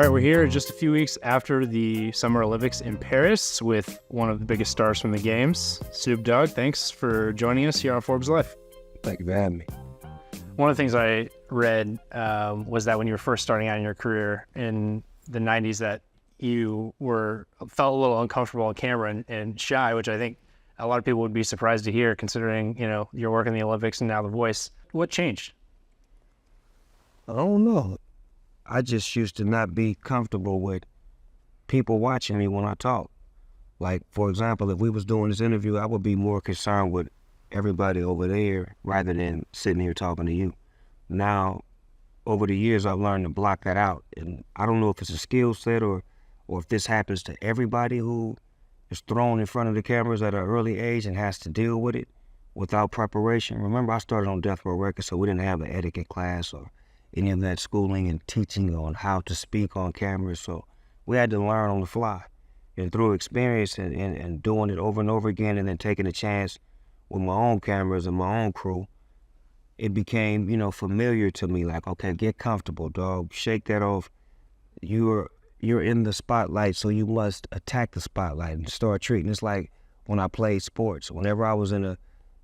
All right, we're here just a few weeks after the Summer Olympics in Paris with one of the biggest stars from the games, Snoop Dogg. Thanks for joining us here on Forbes Life. Thank you for having me. One of the things I read was that when you were first starting out in your career in the 90s that you felt a little uncomfortable on camera and shy, which I think a lot of people would be surprised to hear considering, your work in the Olympics and now The Voice. What changed? I don't know. I just used to not be comfortable with people watching me when I talk. Like, for example, if we was doing this interview, I would be more concerned with everybody over there rather than sitting here talking to you. Now, over the years, I've learned to block that out. And I don't know if it's a skill set or if this happens to everybody who is thrown in front of the cameras at an early age and has to deal with it without preparation. Remember, I started on Death Row Records, so we didn't have an etiquette class or any of that schooling and teaching on how to speak on camera. So we had to learn on the fly. And through experience and doing it over and over again and then taking a chance with my own cameras and my own crew, it became, familiar to me. Like, okay, get comfortable, dog. Shake that off. You're in the spotlight, so you must attack the spotlight and start treating. It's like when I played sports. Whenever I was in a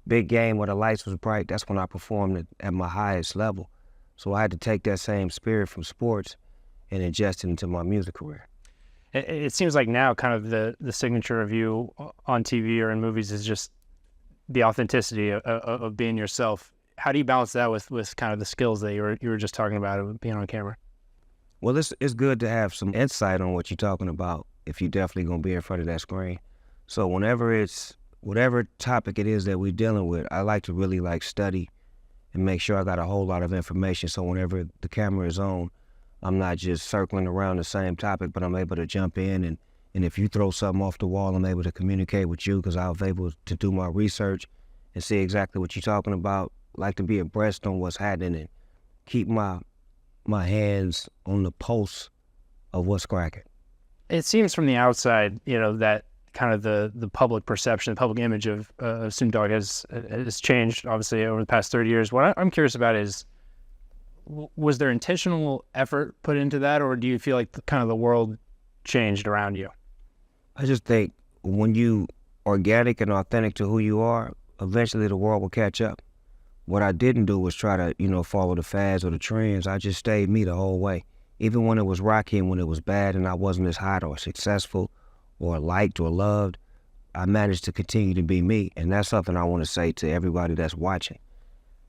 big game where the lights was bright, that's when I performed at my highest level. So I had to take that same spirit from sports and ingest it into my music career. It seems like now kind of the signature of you on TV or in movies is just the authenticity of being yourself. How do you balance that with kind of the skills that you were just talking about of being on camera? Well, it's good to have some insight on what you're talking about if you're definitely going to be in front of that screen. So whatever topic it is that we're dealing with, I like to really study and make sure I got a whole lot of information so whenever the camera is on, I'm not just circling around the same topic, but I'm able to jump in and if you throw something off the wall, I'm able to communicate with you because I was able to do my research and see exactly what you're talking about. I like to be abreast on what's happening and keep my hands on the pulse of what's cracking. It seems from the outside, that kind of the public perception, the public image of Snoop Dogg has changed, obviously, over the past 30 years. What I'm curious about is, was there intentional effort put into that, or do you feel like kind of the world changed around you? I just think when you organic and authentic to who you are, eventually the world will catch up. What I didn't do was try to, follow the fads or the trends. I just stayed me the whole way. Even when it was rocky and when it was bad and I wasn't as hot or successful or liked or loved, I managed to continue to be me. And that's something I want to say to everybody that's watching.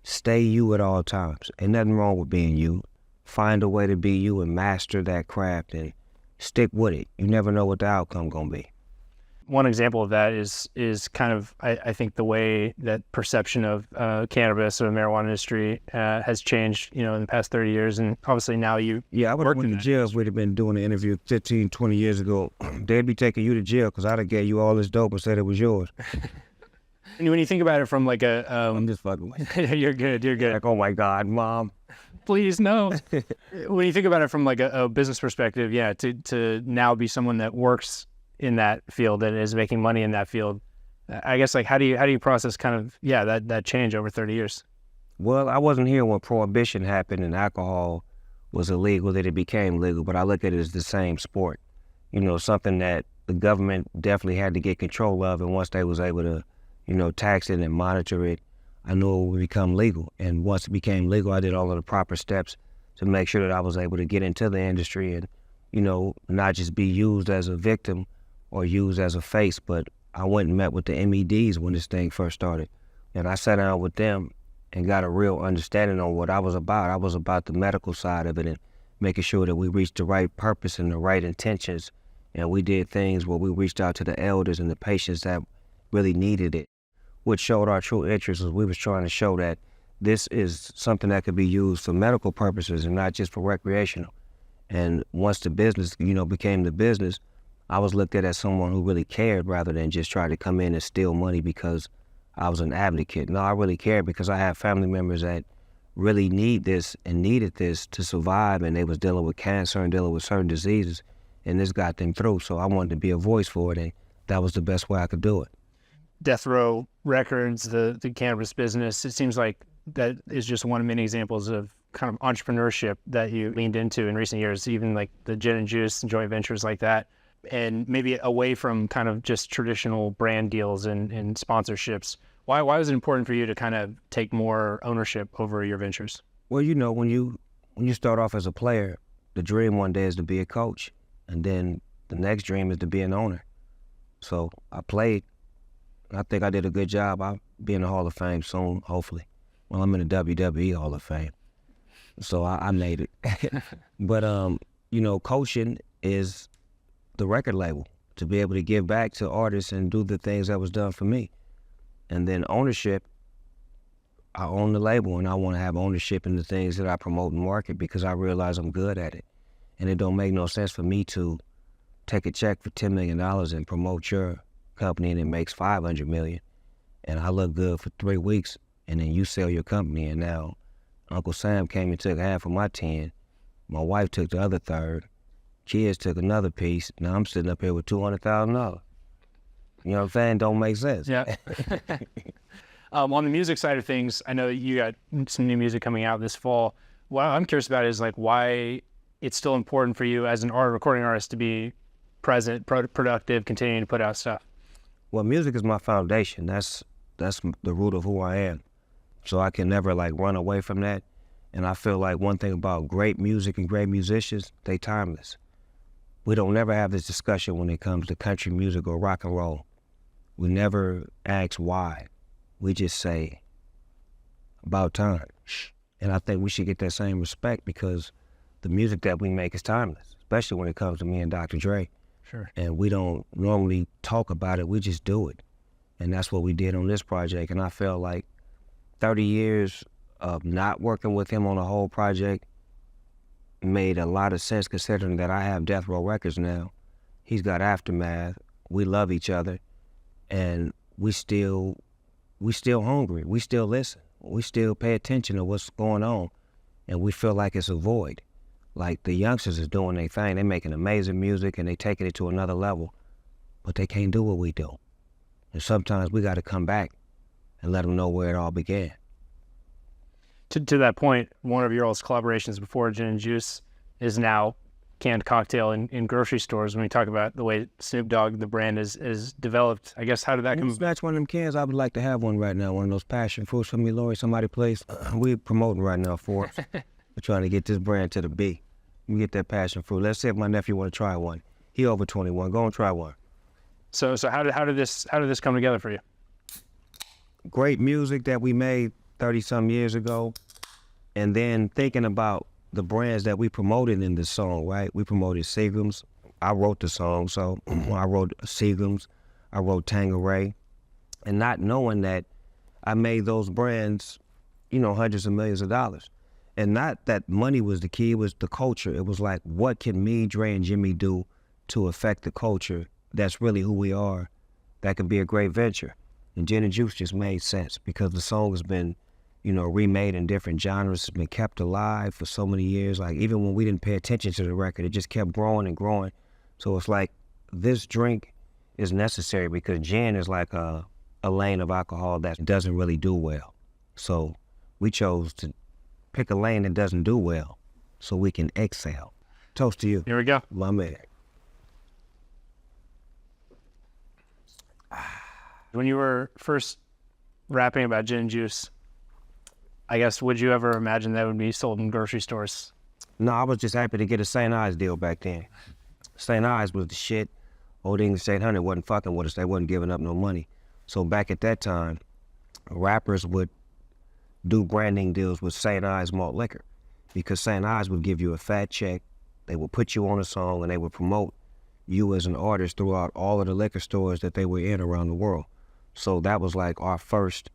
Stay you at all times. Ain't nothing wrong with being you. Find a way to be you and master that craft and stick with it. You never know what the outcome gonna be. One example of that is kind of, I think, the way that perception of cannabis or the marijuana industry has changed, in the past 30 years. And obviously now you I would have went to jail if we'd have been doing the interview 15, 20 years ago. They'd be taking you to jail because I'd have gave you all this dope and said it was yours. And when you think about it from like a... I'm just fucking with you. You're good. Like, oh my God, Mom. Please, no. When you think about it from like a business perspective, to now be someone that works in that field and is making money in that field, I guess, like, how do you process kind of that change over 30 years? Well, I wasn't here when Prohibition happened and alcohol was illegal, that it became legal, but I look at it as the same sport. Something that the government definitely had to get control of, and once they was able to, tax it and monitor it, I knew it would become legal. And once it became legal, I did all of the proper steps to make sure that I was able to get into the industry and, not just be used as a victim or used as a face, but I went and met with the MEDs when this thing first started. And I sat down with them and got a real understanding on what I was about. I was about the medical side of it and making sure that we reached the right purpose and the right intentions. And we did things where we reached out to the elders and the patients that really needed it. What showed our true interest was we was trying to show that this is something that could be used for medical purposes and not just for recreational. And once the business, became the business, I was looked at as someone who really cared rather than just try to come in and steal money because I was an advocate. No, I really cared because I have family members that really need this and needed this to survive, and they was dealing with cancer and dealing with certain diseases, and this got them through. So I wanted to be a voice for it, and that was the best way I could do it. Death Row Records, the cannabis business, it seems like that is just one of many examples of kind of entrepreneurship that you leaned into in recent years, even like the gin and juice and joint ventures like that, and maybe away from kind of just traditional brand deals and sponsorships. Why was it important for you to kind of take more ownership over your ventures? Well, you know, when you start off as a player, the dream one day is to be a coach, and then the next dream is to be an owner. So I played. I think I did a good job. I'll be in the Hall of Fame soon, hopefully. Well, I'm in the WWE Hall of Fame, so I made it. But you know, coaching is the record label, to be able to give back to artists and do the things that was done for me. And then ownership, I own the label, and I want to have ownership in the things that I promote and market because I realize I'm good at it. And it don't make no sense for me to take a check for $10 million and promote your company and it makes $500 million, and I look good for 3 weeks, and then you sell your company, and now Uncle Sam came and took half of my 10, my wife took the other third, kids took another piece, now I'm sitting up here with $200,000. You know what I'm saying? Don't make sense. Yeah. On the music side of things, I know you got some new music coming out this fall. What I'm curious about is like why it's still important for you as an recording artist to be present, productive, continuing to put out stuff. Well, music is my foundation. That's the root of who I am. So I can never like run away from that. And I feel like one thing about great music and great musicians, they timeless. We don't never have this discussion when it comes to country music or rock and roll. We never ask why. We just say, about time. And I think we should get that same respect because the music that we make is timeless, especially when it comes to me and Dr. Dre. Sure. And we don't normally talk about it, we just do it. And that's what we did on this project. And I felt like 30 years of not working with him on a whole project made a lot of sense considering that I have Death Row Records now. He's got Aftermath. We love each other. And we still hungry. We still listen. We still pay attention to what's going on. And we feel like it's a void. Like the youngsters is doing their thing. They're making amazing music and they taking it to another level, but they can't do what we do. And sometimes we got to come back and let them know where it all began. To that point, one of your old collaborations before Gin and Juice is now canned cocktail in grocery stores. When we talk about the way Snoop Dogg, the brand, is developed, I guess, how did that come? Snatch one of them cans. I would like to have one right now, one of those passion fruits for me, Lori, somebody please. We're promoting right now for us. We're trying to get this brand to the B. Let me get that passion fruit. Let's see if my nephew want to try one. He over 21. Go and try one. So how did this come together for you? Great music that we made 30-some years ago, and then thinking about the brands that we promoted in this song, right? We promoted Seagram's. I wrote the song, so I wrote Seagram's. I wrote Tanqueray, and not knowing that I made those brands, you know, hundreds of millions of dollars. And not that money was the key, it was the culture. It was like, what can me, Dre, and Jimmy do to affect the culture that's really who we are? That could be a great venture. And Gin and Juice just made sense because the song has been, you know, remade in different genres. It's been kept alive for so many years. Like even when we didn't pay attention to the record, it just kept growing and growing. So it's like this drink is necessary because gin is like a lane of alcohol that doesn't really do well. So we chose to pick a lane that doesn't do well so we can exhale. Toast to you. Here we go. My man. When you were first rapping about Gin and Juice, I guess, would you ever imagine that would be sold in grocery stores? No, I was just happy to get a St. Ives deal back then. St. Ives was the shit. Old English 800 wasn't fucking with us. They wasn't giving up no money. So back at that time, rappers would do branding deals with St. Ives malt liquor because St. Ives would give you a fat check. They would put you on a song and they would promote you as an artist throughout all of the liquor stores that they were in around the world. So that was like our first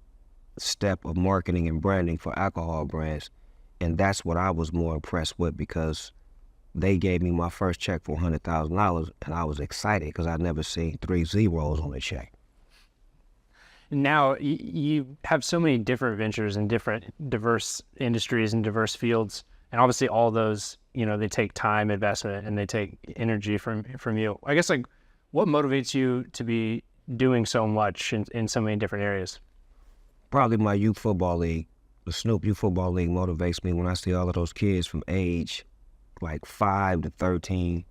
step of marketing and branding for alcohol brands. And that's what I was more impressed with because they gave me my first check for $100,000 and I was excited because I'd never seen 3 zeros on a check. Now you have so many different ventures in different diverse industries and diverse fields. And obviously all those, you know, they take time, investment, and they take energy from you. I guess, like, what motivates you to be doing so much in so many different areas? Probably my youth football league. the Snoop Youth Football League motivates me when I see all of those kids from age like 5 to 13,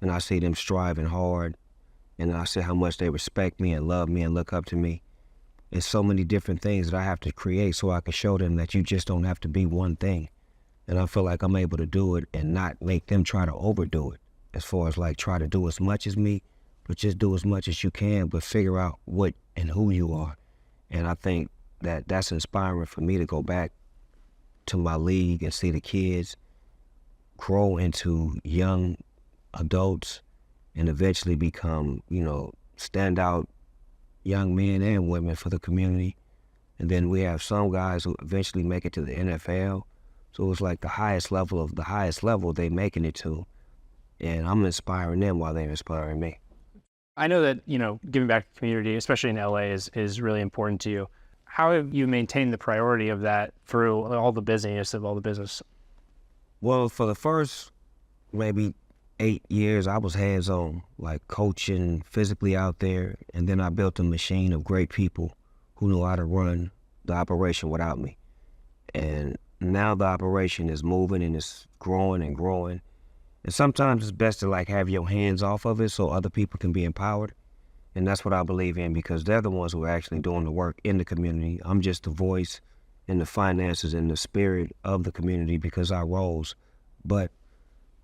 and I see them striving hard, and I see how much they respect me and love me and look up to me. It's so many different things that I have to create so I can show them that you just don't have to be one thing. And I feel like I'm able to do it and not make them try to overdo it, as far as like try to do as much as me, but just do as much as you can, but figure out what and who you are. And I think that that's inspiring for me to go back to my league and see the kids grow into young adults and eventually become, you know, standout young men and women for the community. And then we have some guys who eventually make it to the NFL. So it's like the highest level of the highest level they making it to. And I'm inspiring them while they're inspiring me. I know that, you know, giving back to the community, especially in LA, is really important to you. How have you maintained the priority of that through all the busyness of all the business? Well, for the first maybe 8 years, I was hands-on, like coaching, physically out there. And then I built a machine of great people who knew how to run the operation without me. And now the operation is moving and it's growing and growing. And sometimes it's best to like have your hands off of it so other people can be empowered. And that's what I believe in, because they're the ones who are actually doing the work in the community. I'm just the voice and the finances and the spirit of the community because I rose. But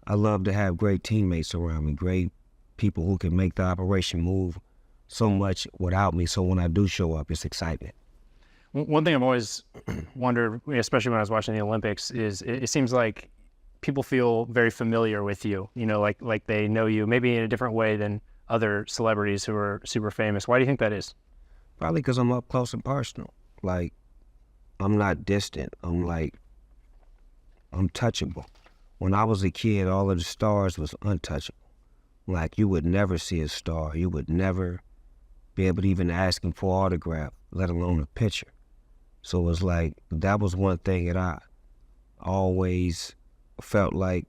I love to have great teammates around me, great people who can make the operation move so much without me. So when I do show up, it's excitement. One thing I've always wondered, especially when I was watching the Olympics, is it seems like people feel very familiar with you, you know, like they know you maybe in a different way than other celebrities who are super famous. Why do you think that is? Probably because I'm up close and personal. Like, I'm not distant. I'm touchable. When I was a kid, all of the stars was untouchable. Like, you would never see a star. You would never be able to even ask him for an autograph, let alone a picture. So it was like, that was one thing that I always felt like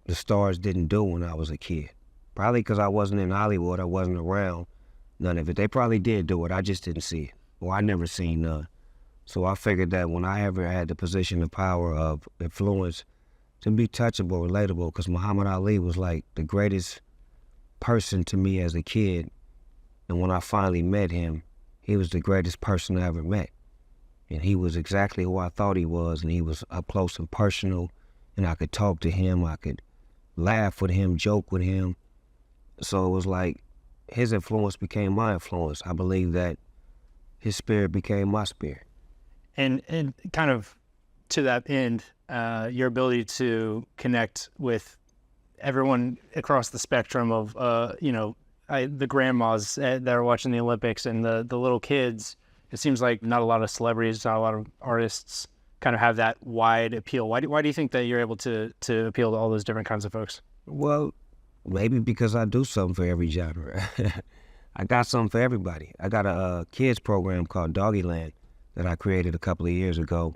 the stars didn't do when I was a kid. Probably because I wasn't in Hollywood, I wasn't around none of it. They probably did do it, I just didn't see it. Or I never seen none. So I figured that when I ever had the position of power of influence, to be touchable, relatable, because Muhammad Ali was like the greatest person to me as a kid. And when I finally met him, he was the greatest person I ever met. And he was exactly who I thought he was, and he was up close and personal, and I could talk to him, I could laugh with him, joke with him. So it was like his influence became my influence. I believe that his spirit became my spirit. And kind of to that end, your ability to connect with everyone across the spectrum of, you know, the grandmas that are watching the Olympics and the little kids. It seems like not a lot of celebrities, not a lot of artists kind of have that wide appeal. Why do you think that you're able to appeal to all those different kinds of folks? Well, maybe because I do something for every genre. I got something for everybody. I got a kids program called Doggyland that I created a couple of years ago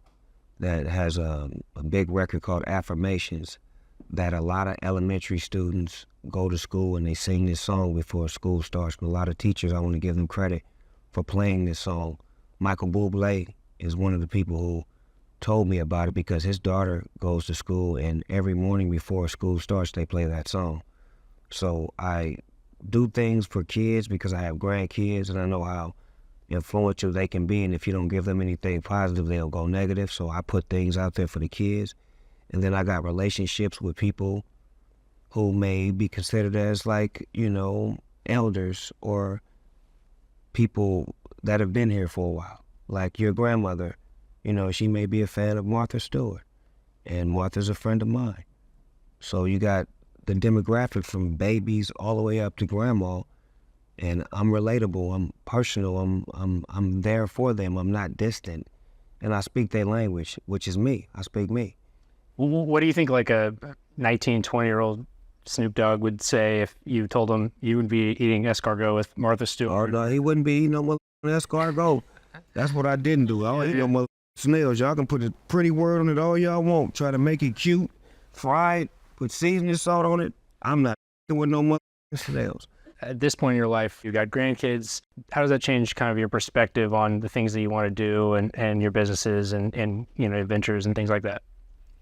that has a big record called Affirmations, that a lot of elementary students go to school and they sing this song before school starts. And a lot of teachers, I want to give them credit for playing this song. Michael Bublé is one of the people who told me about it because his daughter goes to school and every morning before school starts, they play that song. So I do things for kids because I have grandkids and I know how influential they can be, and if you don't give them anything positive, they'll go negative. So I put things out there for the kids. And then I got relationships with people who may be considered as like, you know, elders or people that have been here for a while. Like your grandmother, you know, she may be a fan of Martha Stewart, and Martha's a friend of mine. So you got the demographic from babies all the way up to grandma, and I'm relatable, I'm personal, I'm there for them, I'm not distant, and I speak their language, which is me. I speak me. What do you think like a 19, 20-year-old Snoop Dogg would say if you told him you would be eating escargot with Martha Stewart? Oh, no, he wouldn't be eating no mother escargot. That's what I didn't do. I don't eat no mother snails. Y'all can put a pretty word on it all y'all want. Try to make it cute, fry it, put seasoning salt on it. I'm not with no mother snails. at this point in your life, you've got grandkids. How does that change kind of your perspective on the things that you want to do and your businesses and ventures and things like that?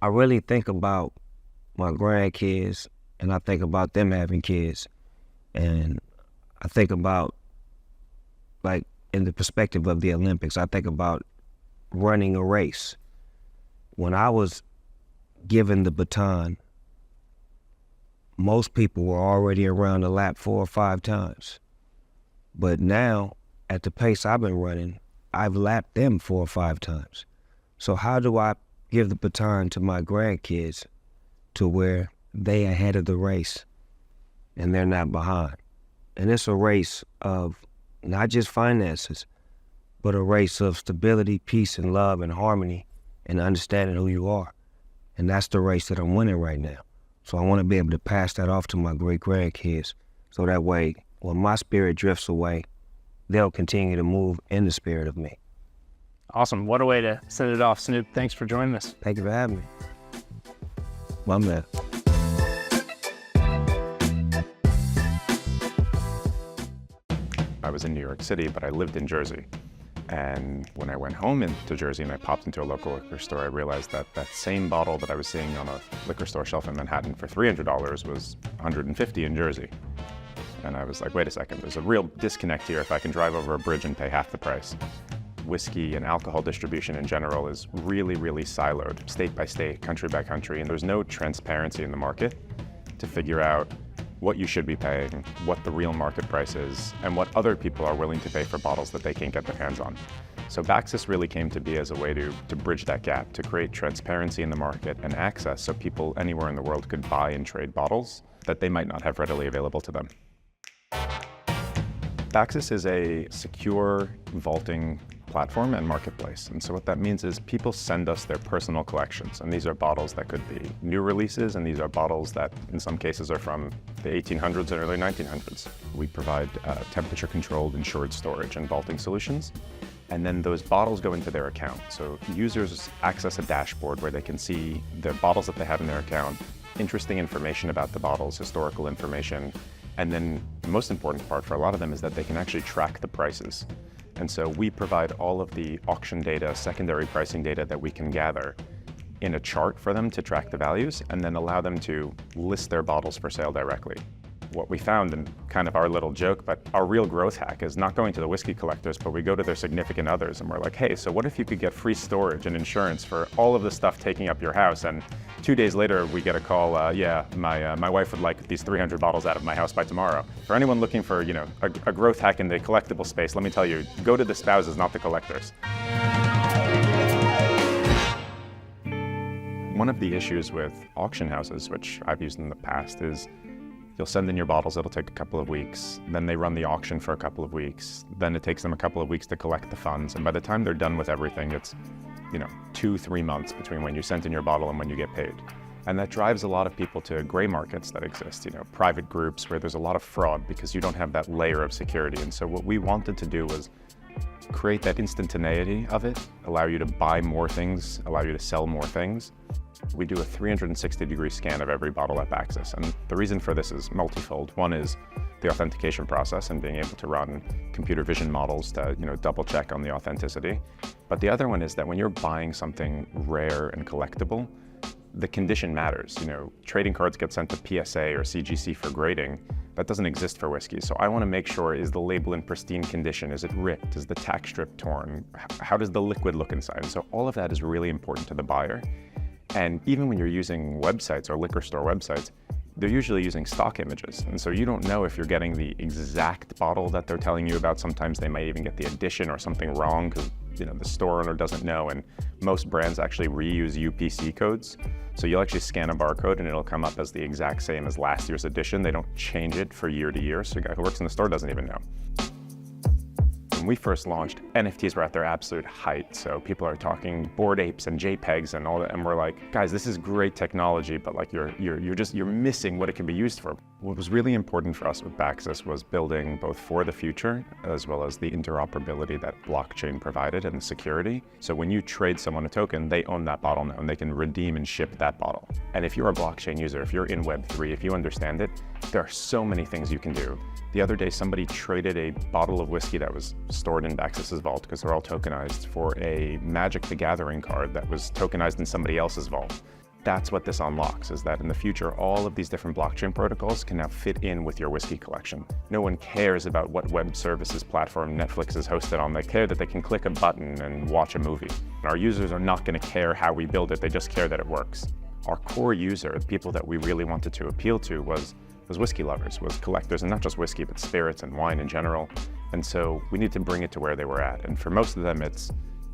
I really think about my grandkids, and I think about them having kids, and I think about, like, in the perspective of the Olympics, I think about running a race. When I was given the baton, most people were already around the lap 4 or 5 times. But now, at the pace I've been running, I've lapped them 4 or 5 times. So how do I give the baton to my grandkids to where they ahead of the race and they're not behind? And it's a race of not just finances, but a race of stability, peace, and love, and harmony, and understanding who you are. And that's the race that I'm winning right now. So I want to be able to pass that off to my great-grandkids, so that way, when my spirit drifts away, they'll continue to move in the spirit of me. Awesome. What a way to send it off, Snoop. Thanks for joining us. Thank you for having me. My man. I was in New York City, but I lived in Jersey. And when I went home into Jersey and I popped into a local liquor store, I realized that that same bottle that I was seeing on a liquor store shelf in Manhattan for $300 was $150 in Jersey. And I was like, wait a second, there's a real disconnect here if I can drive over a bridge and pay half the price. Whiskey and alcohol distribution in general is really, really siloed, state by state, country by country, and there's no transparency in the market to figure out what you should be paying, what the real market price is, and what other people are willing to pay for bottles that they can't get their hands on. So Baxis really came to be as a way to bridge that gap, to create transparency in the market and access so people anywhere in the world could buy and trade bottles that they might not have readily available to them. Baxis is a secure vaulting platform and marketplace. And so what that means is people send us their personal collections. And these are bottles that could be new releases, and these are bottles that in some cases are from the 1800s and early 1900s. We provide temperature-controlled insured storage and vaulting solutions. And then those bottles go into their account. So users access a dashboard where they can see the bottles that they have in their account, interesting information about the bottles, historical information, and then the most important part for a lot of them is that they can actually track the prices. And so we provide all of the auction data, secondary pricing data that we can gather in a chart for them to track the values and then allow them to list their bottles for sale directly. What we found, and kind of our little joke, but our real growth hack is not going to the whiskey collectors, but we go to their significant others and we're like, hey, so what if you could get free storage and insurance for all of the stuff taking up your house? And 2 days later, we get a call, my wife would like these 300 bottles out of my house by tomorrow. For anyone looking for, a growth hack in the collectible space, let me tell you, go to the spouses, not the collectors. One of the issues with auction houses, which I've used in the past, is you'll send in your bottles, it'll take a couple of weeks, then they run the auction for a couple of weeks, then it takes them a couple of weeks to collect the funds, and by the time they're done with everything, it's 2-3 months between when you sent in your bottle and when you get paid. And that drives a lot of people to gray markets that exist, private groups where there's a lot of fraud because you don't have that layer of security. And so what we wanted to do was create that instantaneity of it, allow you to buy more things, allow you to sell more things. We do a 360-degree scan of every bottle at Baxis, and the reason for this is multifold. One is the authentication process and being able to run computer vision models to double check on the authenticity. But the other one is that when you're buying something rare and collectible, the condition matters. Trading cards get sent to PSA or CGC for grading. That doesn't exist for whiskey. So I want to make sure, is the label in pristine condition? Is it ripped? Is the tack strip torn? How does the liquid look inside? So all of that is really important to the buyer. And even when you're using websites or liquor store websites, they're usually using stock images. And so you don't know if you're getting the exact bottle that they're telling you about. Sometimes they might even get the addition or something wrong because the store owner doesn't know. And most brands actually reuse UPC codes. So you'll actually scan a barcode and it'll come up as the exact same as last year's edition. They don't change it for year to year. So a guy who works in the store doesn't even know. When we first launched, NFTs were at their absolute height. So people are talking Bored Apes and JPEGs and all that. And we're like, guys, this is great technology, but like you're missing what it can be used for. What was really important for us with Baxis was building both for the future as well as the interoperability that blockchain provided and the security. So when you trade someone a token, they own that bottle now and they can redeem and ship that bottle. And if you're a blockchain user, if you're in Web3, if you understand it, there are so many things you can do. The other day, somebody traded a bottle of whiskey that was stored in Baxis's vault, because they're all tokenized, for a Magic the Gathering card that was tokenized in somebody else's vault. That's what this unlocks, is that in the future, all of these different blockchain protocols can now fit in with your whiskey collection. No one cares about what web services platform Netflix is hosted on. They care that they can click a button and watch a movie. Our users are not going to care how we build it, they just care that it works. Our core user, the people that we really wanted to appeal to, was whiskey lovers, was collectors, and not just whiskey, but spirits and wine in general. And so we need to bring it to where they were at. And for most of them,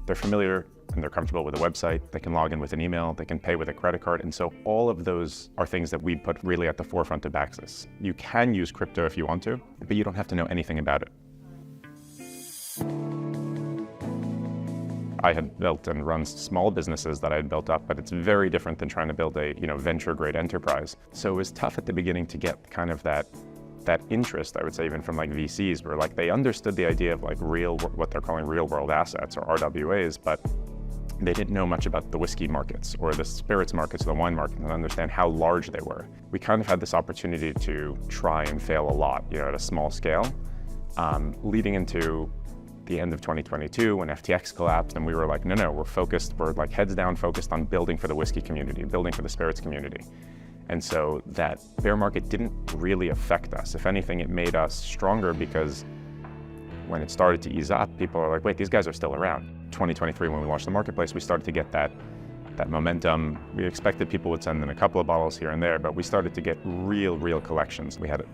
they're familiar and they're comfortable with a website, they can log in with an email, they can pay with a credit card. And so all of those are things that we put really at the forefront of Baxis. You can use crypto if you want to, but you don't have to know anything about it. I had built and run small businesses that I had built up, but it's very different than trying to build a venture-grade enterprise. So it was tough at the beginning to get kind of that interest, I would say, even from like VCs, where like they understood the idea of like what they're calling real-world assets or RWAs, but they didn't know much about the whiskey markets or the spirits markets, or the wine market, and understand how large they were. We kind of had this opportunity to try and fail a lot, at a small scale, leading into the end of 2022 when FTX collapsed, and we were like, no, we're like heads down focused on building for the whiskey community, building for the spirits community. And so that bear market didn't really affect us. If anything, it made us stronger, because when it started to ease up, people are like, wait, these guys are still around. 2023, when we launched the marketplace, we started to get that momentum. We expected people would send in a couple of bottles here and there, but we started to get real collections. We had a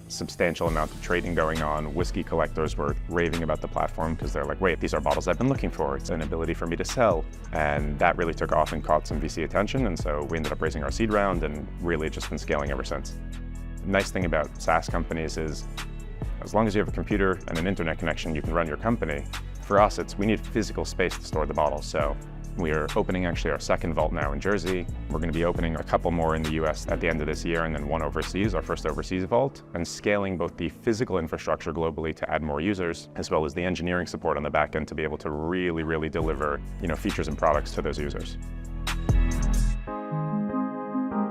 substantial amount of trading going on. Whiskey collectors were raving about the platform because they're like, wait, these are bottles I've been looking for. It's an ability for me to sell. And that really took off and caught some VC attention. And so we ended up raising our seed round and really just been scaling ever since. The nice thing about SaaS companies is, as long as you have a computer and an internet connection, you can run your company. For us, we need physical space to store the bottles. So we are opening actually our second vault now in Jersey. We're going to be opening a couple more in the US at the end of this year, and then one overseas, our first overseas vault, and scaling both the physical infrastructure globally to add more users, as well as the engineering support on the back end to be able to really deliver, features and products to those users.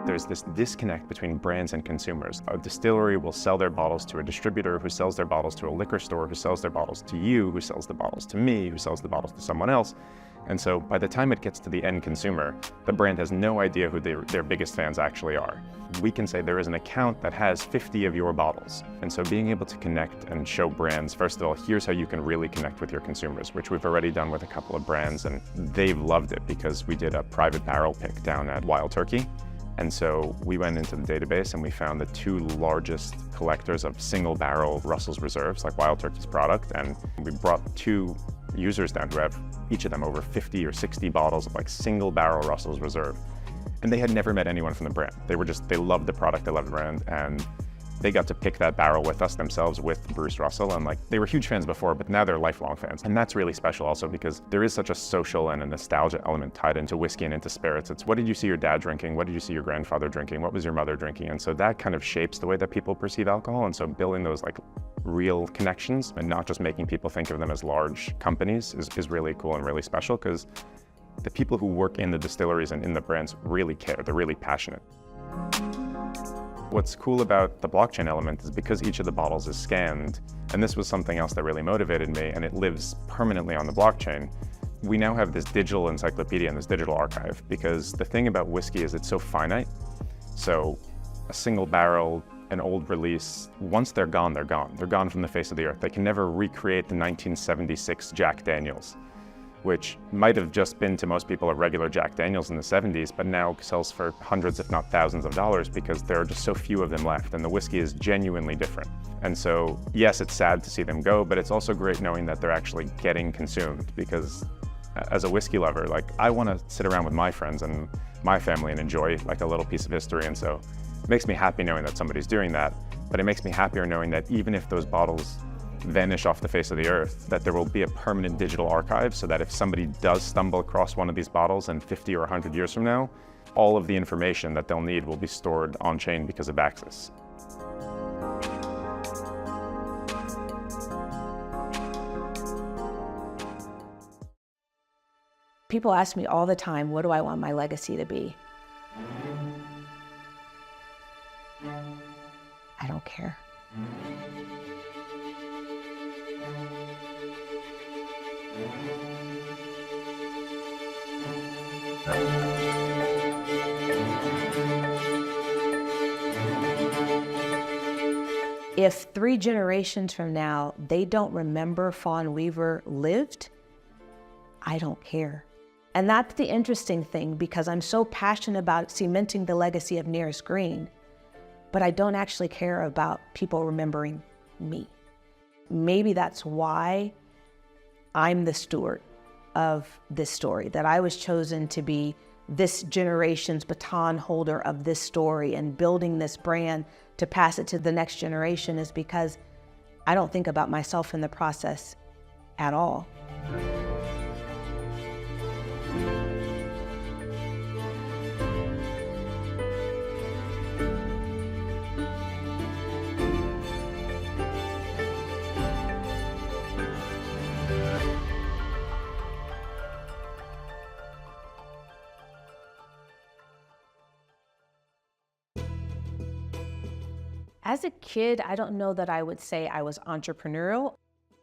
There's this disconnect between brands and consumers. A distillery will sell their bottles to a distributor who sells their bottles to a liquor store who sells their bottles to you, who sells the bottles to me, who sells the bottles to someone else. And so by the time it gets to the end consumer, the brand has no idea who their biggest fans actually are. We can say there is an account that has 50 of your bottles. And so being able to connect and show brands, first of all, here's how you can really connect with your consumers, which we've already done with a couple of brands, and they've loved it because we did a private barrel pick down at Wild Turkey. And so we went into the database and we found the two largest collectors of single barrel Russell's Reserves, like Wild Turkey's product. And we brought two users down who have each of them over 50 or 60 bottles of like single barrel Russell's Reserve. And they had never met anyone from the brand. They loved the product, they loved the brand, and they got to pick that barrel with us themselves, with Bruce Russell, and like they were huge fans before, but now they're lifelong fans. And that's really special also because there is such a social and a nostalgia element tied into whiskey and into spirits. It's what did you see your dad drinking? What did you see your grandfather drinking? What was your mother drinking? And so that kind of shapes the way that people perceive alcohol. And so building those like real connections and not just making people think of them as large companies is really cool and really special, because the people who work in the distilleries and in the brands really care. They're really passionate. What's cool about the blockchain element is because each of the bottles is scanned, and this was something else that really motivated me, and it lives permanently on the blockchain. We now have this digital encyclopedia and this digital archive, because the thing about whiskey is it's so finite. So a single barrel, an old release, once they're gone, they're gone. They're gone from the face of the earth. They can never recreate the 1976 Jack Daniels, which might have just been to most people a regular Jack Daniels in the 70s, but now sells for hundreds, if not thousands of dollars, because there are just so few of them left, and the whiskey is genuinely different. And so, yes, it's sad to see them go, but it's also great knowing that they're actually getting consumed, because as a whiskey lover, like I want to sit around with my friends and my family and enjoy like a little piece of history. And so it makes me happy knowing that somebody's doing that, but it makes me happier knowing that even if those bottles vanish off the face of the earth, that there will be a permanent digital archive, so that if somebody does stumble across one of these bottles in 50 or 100 years from now, all of the information that they'll need will be stored on chain because of Baxis. People ask me all the time, what do I want my legacy to be? I don't care. If 3 generations from now, they don't remember Fawn Weaver lived, I don't care. And that's the interesting thing, because I'm so passionate about cementing the legacy of Nearest Green, but I don't actually care about people remembering me. Maybe that's why I'm the steward of this story, that I was chosen to be this generation's baton holder of this story and building this brand to pass it to the next generation, is because I don't think about myself in the process at all. As a kid, I don't know that I would say I was entrepreneurial.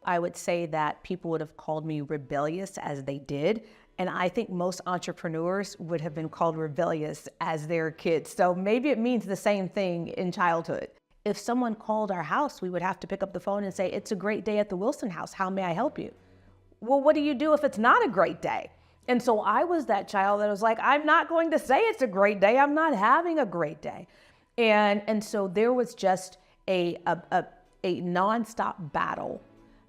I would say that people would have called me rebellious, as they did. And I think most entrepreneurs would have been called rebellious as their kids. So maybe it means the same thing in childhood. If someone called our house, we would have to pick up the phone and say, it's a great day at the Wilson house. How may I help you? Well, what do you do if it's not a great day? And so I was that child that was like, I'm not going to say it's a great day. I'm not having a great day. And so there was just a nonstop battle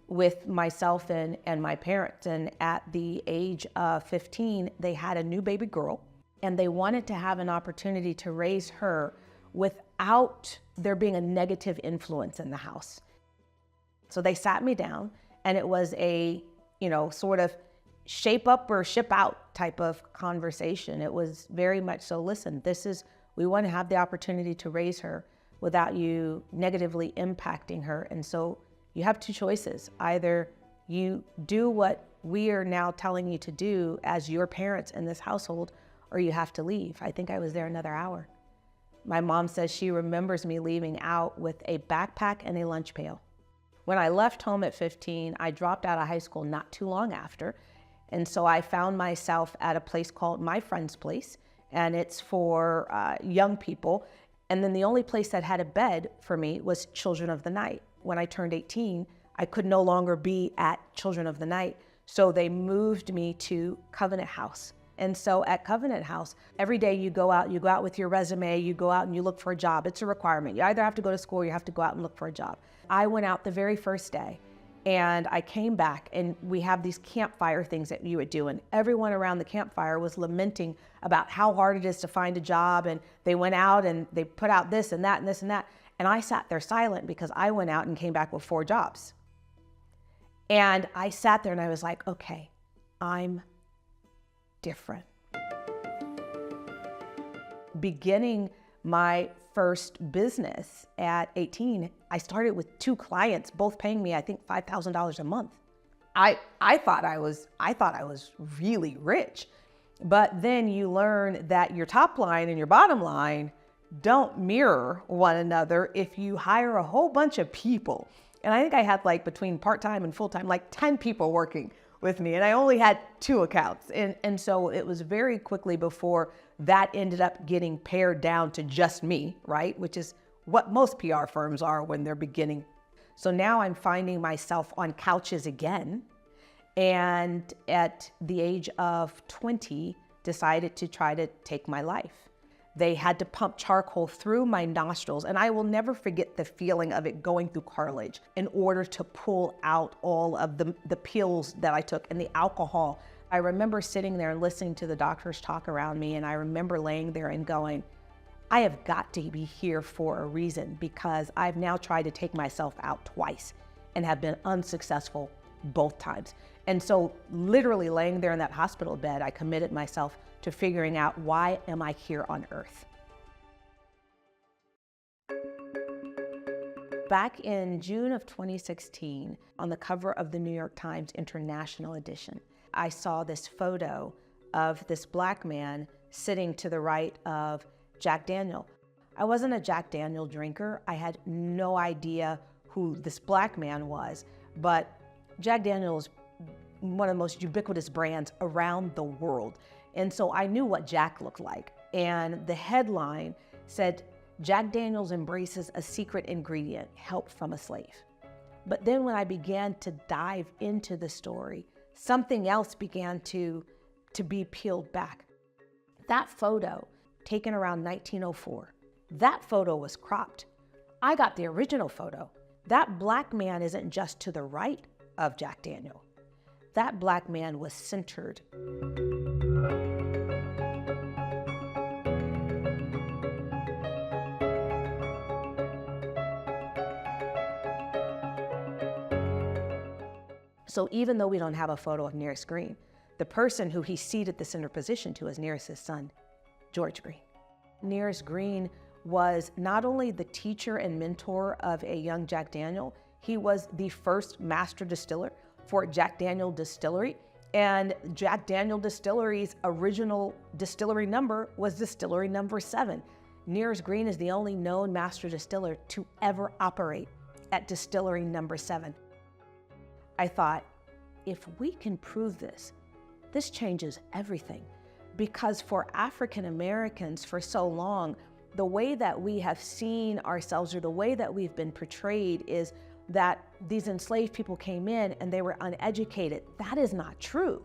with myself and my parents. And at the age of 15, they had a new baby girl, and they wanted to have an opportunity to raise her without there being a negative influence in the house. So they sat me down, and it was a, sort of shape up or ship out type of conversation. It was very much so, listen, we want to have the opportunity to raise her without you negatively impacting her. And so you have 2 choices. Either you do what we are now telling you to do as your parents in this household, or you have to leave. I think I was there another hour. My mom says she remembers me leaving out with a backpack and a lunch pail. When I left home at 15, I dropped out of high school not too long after. And so I found myself at a place called My Friend's Place, and it's for young people. And then the only place that had a bed for me was Children of the Night. When I turned 18, I could no longer be at Children of the Night. So they moved me to Covenant House. And so at Covenant House, every day you go out with your resume, you go out and you look for a job. It's a requirement. You either have to go to school or you have to go out and look for a job. I went out the very first day, and I came back, and we have these campfire things that you would do, and everyone around the campfire was lamenting about how hard it is to find a job, and they went out and they put out this and that and this and that. And I sat there silent because I went out and came back with 4 jobs. And I sat there and I was like, okay, I'm different. Beginning my first business at 18, I started with 2 clients, both paying me, I think, $5,000 a month. I thought I was really rich. But then you learn that your top line and your bottom line don't mirror one another if you hire a whole bunch of people. And I think I had, like, between part-time and full-time, like 10 people working with me, and I only had 2 accounts. And so it was very quickly before that ended up getting pared down to just me, right? Which is what most PR firms are when they're beginning. So now I'm finding myself on couches again. And at the age of 20, decided to try to take my life. They had to pump charcoal through my nostrils, and I will never forget the feeling of it going through cartilage in order to pull out all of the pills that I took and the alcohol. I remember sitting there and listening to the doctors talk around me, and I remember laying there and going, I have got to be here for a reason, because I've now tried to take myself out twice and have been unsuccessful both times. And so literally laying there in that hospital bed, I committed myself to figuring out, why am I here on earth? Back in June of 2016, on the cover of the New York Times International Edition, I saw this photo of this black man sitting to the right of Jack Daniel. I wasn't a Jack Daniel drinker. I had no idea who this black man was, but Jack Daniel is one of the most ubiquitous brands around the world. And so I knew what Jack looked like. And the headline said, Jack Daniels embraces a secret ingredient, help from a slave. But then when I began to dive into the story, something else began to be peeled back. That photo, taken around 1904, that photo was cropped. I got the original photo. That black man isn't just to the right of Jack Daniel. That black man was centered. So even though we don't have a photo of Nearest Green, the person who he ceded the center position to is Nearest's son, George Green. Nearest Green was not only the teacher and mentor of a young Jack Daniel, he was the first master distiller for Jack Daniel Distillery. And Jack Daniel Distillery's original distillery number was distillery number 7. Nearest Green is the only known master distiller to ever operate at distillery number 7. I thought, if we can prove this, this changes everything. Because for African Americans for so long, the way that we have seen ourselves or the way that we've been portrayed is that these enslaved people came in and they were uneducated. That is not true.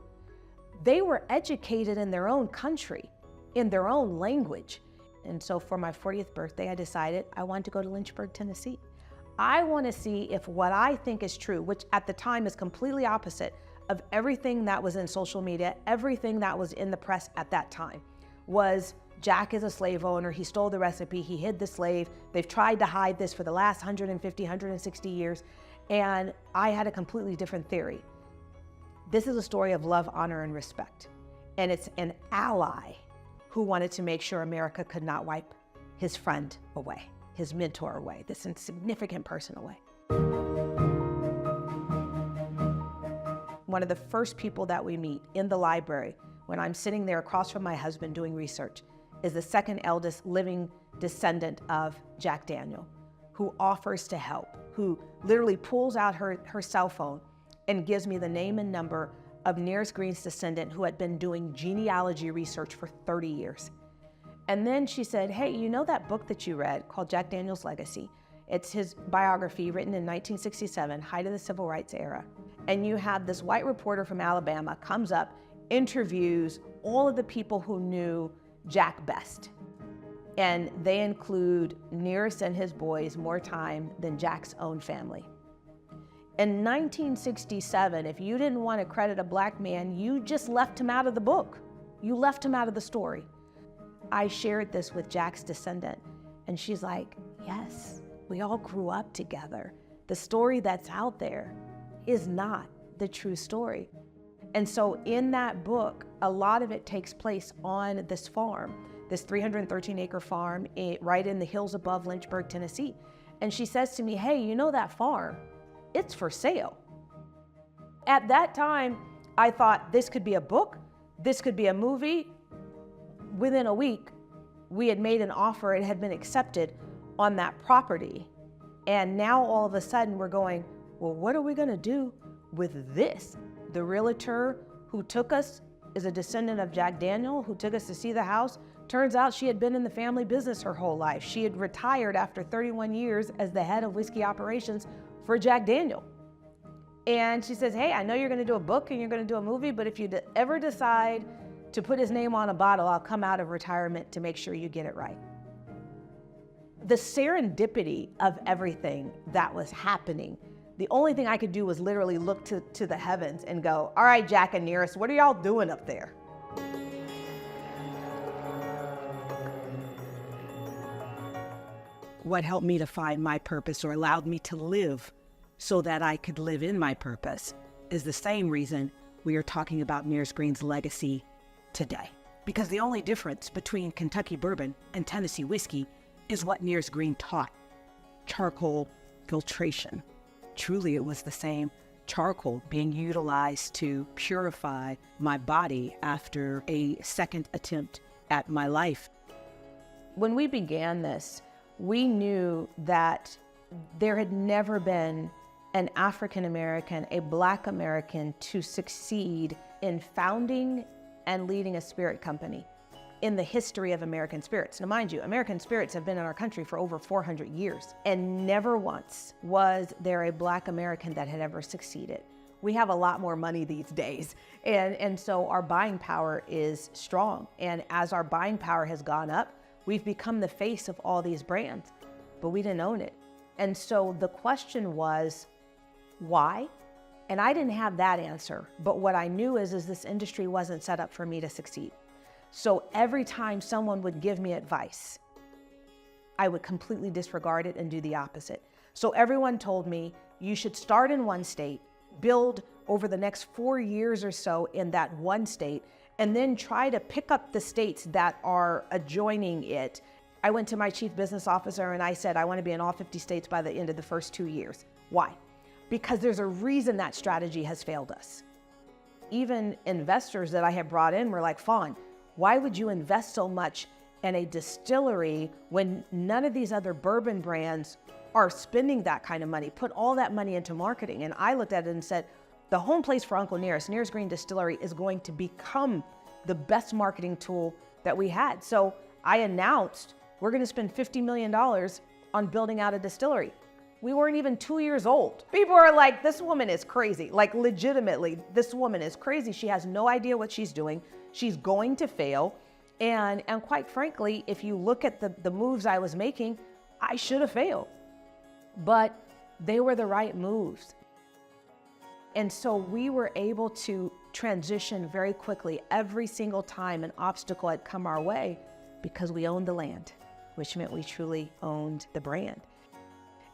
They were educated in their own country, in their own language. And so for my 40th birthday, I decided I wanted to go to Lynchburg, Tennessee. I want to see if what I think is true, which at the time is completely opposite of everything that was in social media, everything that was in the press at that time, was Jack is a slave owner, he stole the recipe, he hid the slave, they've tried to hide this for the last 150, 160 years, and I had a completely different theory. This is a story of love, honor, and respect, and it's an ally who wanted to make sure America could not wipe his friend away, his mentor away, this insignificant person away. One of the first people that we meet in the library when I'm sitting there across from my husband doing research is the second eldest living descendant of Jack Daniel, who offers to help, who literally pulls out her cell phone and gives me the name and number of Nearest Green's descendant who had been doing genealogy research for 30 years. And then she said, hey, you know that book that you read called Jack Daniel's Legacy? It's his biography written in 1967, height of the civil rights era. And you have this white reporter from Alabama comes up, interviews all of the people who knew Jack best. And they include Nearest and his boys more time than Jack's own family. In 1967, if you didn't want to credit a black man, you just left him out of the book. You left him out of the story. I shared this with Jack's descendant, and she's like, yes, we all grew up together. The story that's out there is not the true story. And so in that book, a lot of it takes place on this farm, this 313-acre farm right in the hills above Lynchburg, Tennessee. And she says to me, hey, you know that farm? It's for sale. At that time, I thought this could be a book, this could be a movie. Within a week, we had made an offer, it had been accepted on that property. And now all of a sudden we're going, well, what are we gonna do with this? The realtor who took us is a descendant of Jack Daniel, who took us to see the house. Turns out she had been in the family business her whole life. She had retired after 31 years as the head of whiskey operations for Jack Daniel. And she says, hey, I know you're gonna do a book and you're gonna do a movie, but if you ever decide to put his name on a bottle, I'll come out of retirement to make sure you get it right. The serendipity of everything that was happening, the only thing I could do was literally look to the heavens and go, all right, Jack and Nearest, what are y'all doing up there? What helped me to find my purpose or allowed me to live so that I could live in my purpose is the same reason we are talking about Nearest Green's legacy today. Because the only difference between Kentucky bourbon and Tennessee whiskey is what Nearest Green taught. Charcoal, filtration. Truly, it was the same charcoal being utilized to purify my body after a second attempt at my life. When we began this, we knew that there had never been an African American, a Black American to succeed in founding and leading a spirit company in the history of American spirits. Now, mind you, American spirits have been in our country for over 400 years, and never once was there a Black American that had ever succeeded. We have a lot more money these days, and so our buying power is strong. And as our buying power has gone up, we've become the face of all these brands, but we didn't own it. And so the question was, why? And I didn't have that answer, but what I knew is this industry wasn't set up for me to succeed. So every time someone would give me advice, I would completely disregard it and do the opposite. So everyone told me, you should start in one state, build over the next 4 years or so in that one state, and then try to pick up the states that are adjoining it. I went to my chief business officer and I said, I want to be in all 50 states by the end of the first 2 years. Why? Because there's a reason that strategy has failed us. Even investors that I had brought in were like, Fawn, why would you invest so much in a distillery when none of these other bourbon brands are spending that kind of money? Put all that money into marketing. And I looked at it and said, the home place for Uncle Nearest, Nearest Green Distillery, is going to become the best marketing tool that we had. So I announced, we're going to spend $50 million on building out a distillery. We weren't even 2 years old. People are like, this woman is crazy. Like, legitimately, this woman is crazy. She has no idea what she's doing. She's going to fail. And quite frankly, if you look at the moves I was making, I should have failed. But they were the right moves. And so we were able to transition very quickly every single time an obstacle had come our way, because we owned the land, which meant we truly owned the brand.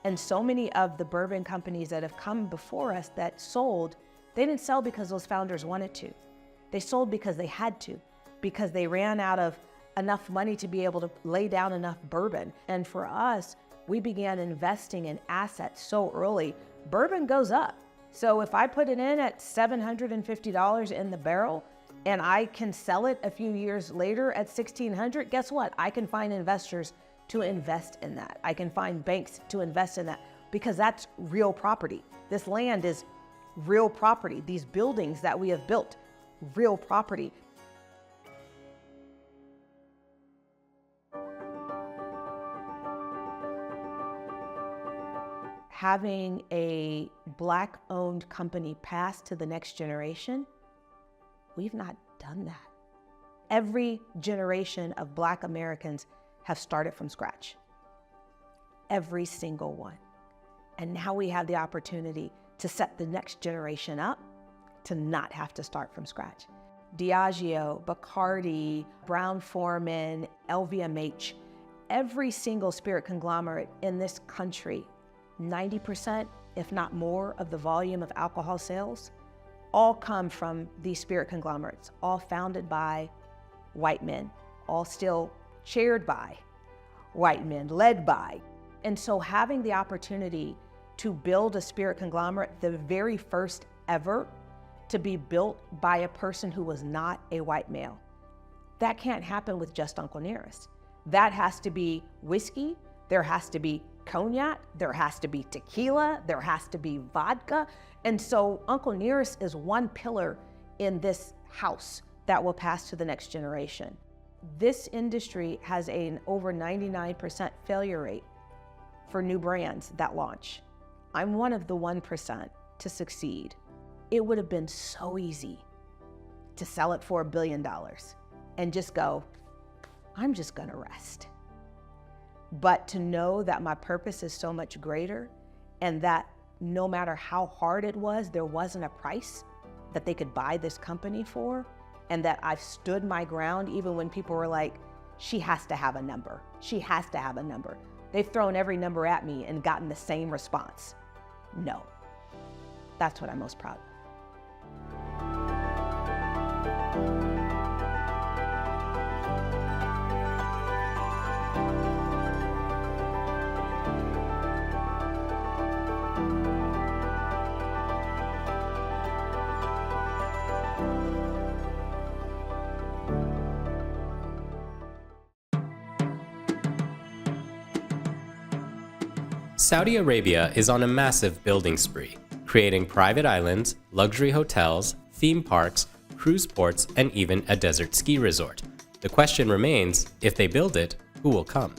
And so many of the bourbon companies that have come before us that sold, they didn't sell because those founders wanted to. They sold because they had to, because they ran out of enough money to be able to lay down enough bourbon. And for us, we began investing in assets so early. Bourbon goes up. So if I put it in at $750 in the barrel and I can sell it a few years later at $1,600, guess what? I can find investors to invest in that. I can find banks to invest in that, because that's real property. This land is real property. These buildings that we have built, real property. Having a Black-owned company pass to the next generation, we've not done that. Every generation of Black Americans have started from scratch. Every single one. And now we have the opportunity to set the next generation up to not have to start from scratch. Diageo, Bacardi, Brown-Forman, LVMH, every single spirit conglomerate in this country, 90%, if not more, of the volume of alcohol sales, all come from these spirit conglomerates, all founded by white men, all still chaired by white men, led by. And so having the opportunity to build a spirit conglomerate, the very first ever to be built by a person who was not a white male, that can't happen with just Uncle Nearest. That has to be whiskey, there has to be cognac, there has to be tequila, there has to be vodka. And so Uncle Nearest is one pillar in this house that will pass to the next generation. This industry has an over 99% failure rate for new brands that launch. I'm one of the 1% to succeed. It would have been so easy to sell it for $1 billion and just go, I'm just gonna rest. But to know that my purpose is so much greater, and that no matter how hard it was, there wasn't a price that they could buy this company for, and that I've stood my ground even when people were like, she has to have a number. She has to have a number. They've thrown every number at me and gotten the same response. No. That's what I'm most proud of. Saudi Arabia is on a massive building spree, creating private islands, luxury hotels, theme parks, cruise ports, and even a desert ski resort. The question remains, if they build it, who will come?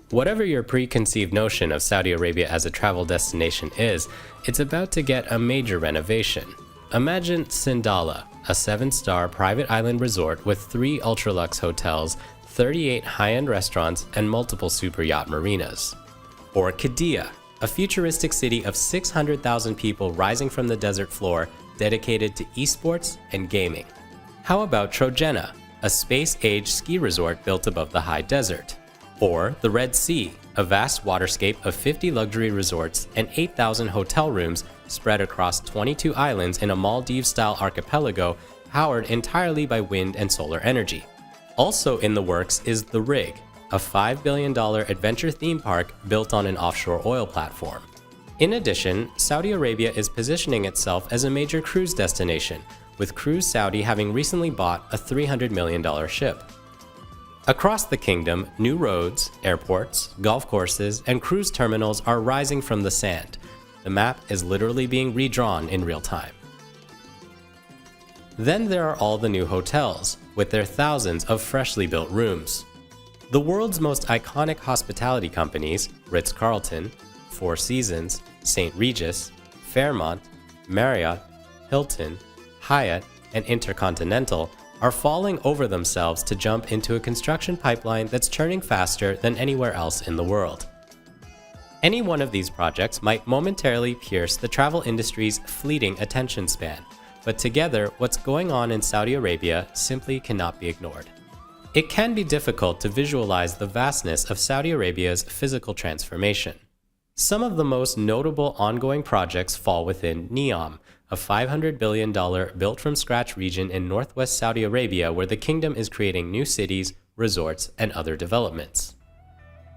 Whatever your preconceived notion of Saudi Arabia as a travel destination is, it's about to get a major renovation. Imagine Sindala, a 7-star private island resort with 3 ultra-luxe hotels, 38 high-end restaurants, and multiple super yacht marinas. Or Qiddiya, a futuristic city of 600,000 people rising from the desert floor, dedicated to esports and gaming. How about Trojena, a space-age ski resort built above the high desert? Or the Red Sea, a vast waterscape of 50 luxury resorts and 8,000 hotel rooms spread across 22 islands in a Maldives-style archipelago powered entirely by wind and solar energy. Also in the works is The Rig, a $5 billion adventure theme park built on an offshore oil platform. In addition, Saudi Arabia is positioning itself as a major cruise destination, with Cruise Saudi having recently bought a $300 million ship. Across the kingdom, new roads, airports, golf courses, and cruise terminals are rising from the sand. The map is literally being redrawn in real time. Then there are all the new hotels, with their thousands of freshly built rooms. The world's most iconic hospitality companies, Ritz-Carlton, Four Seasons, St. Regis, Fairmont, Marriott, Hilton, Hyatt, and Intercontinental, are falling over themselves to jump into a construction pipeline that's churning faster than anywhere else in the world. Any one of these projects might momentarily pierce the travel industry's fleeting attention span, but together, what's going on in Saudi Arabia simply cannot be ignored. It can be difficult to visualize the vastness of Saudi Arabia's physical transformation. Some of the most notable ongoing projects fall within NEOM, a $500 billion built-from-scratch region in northwest Saudi Arabia where the kingdom is creating new cities, resorts, and other developments.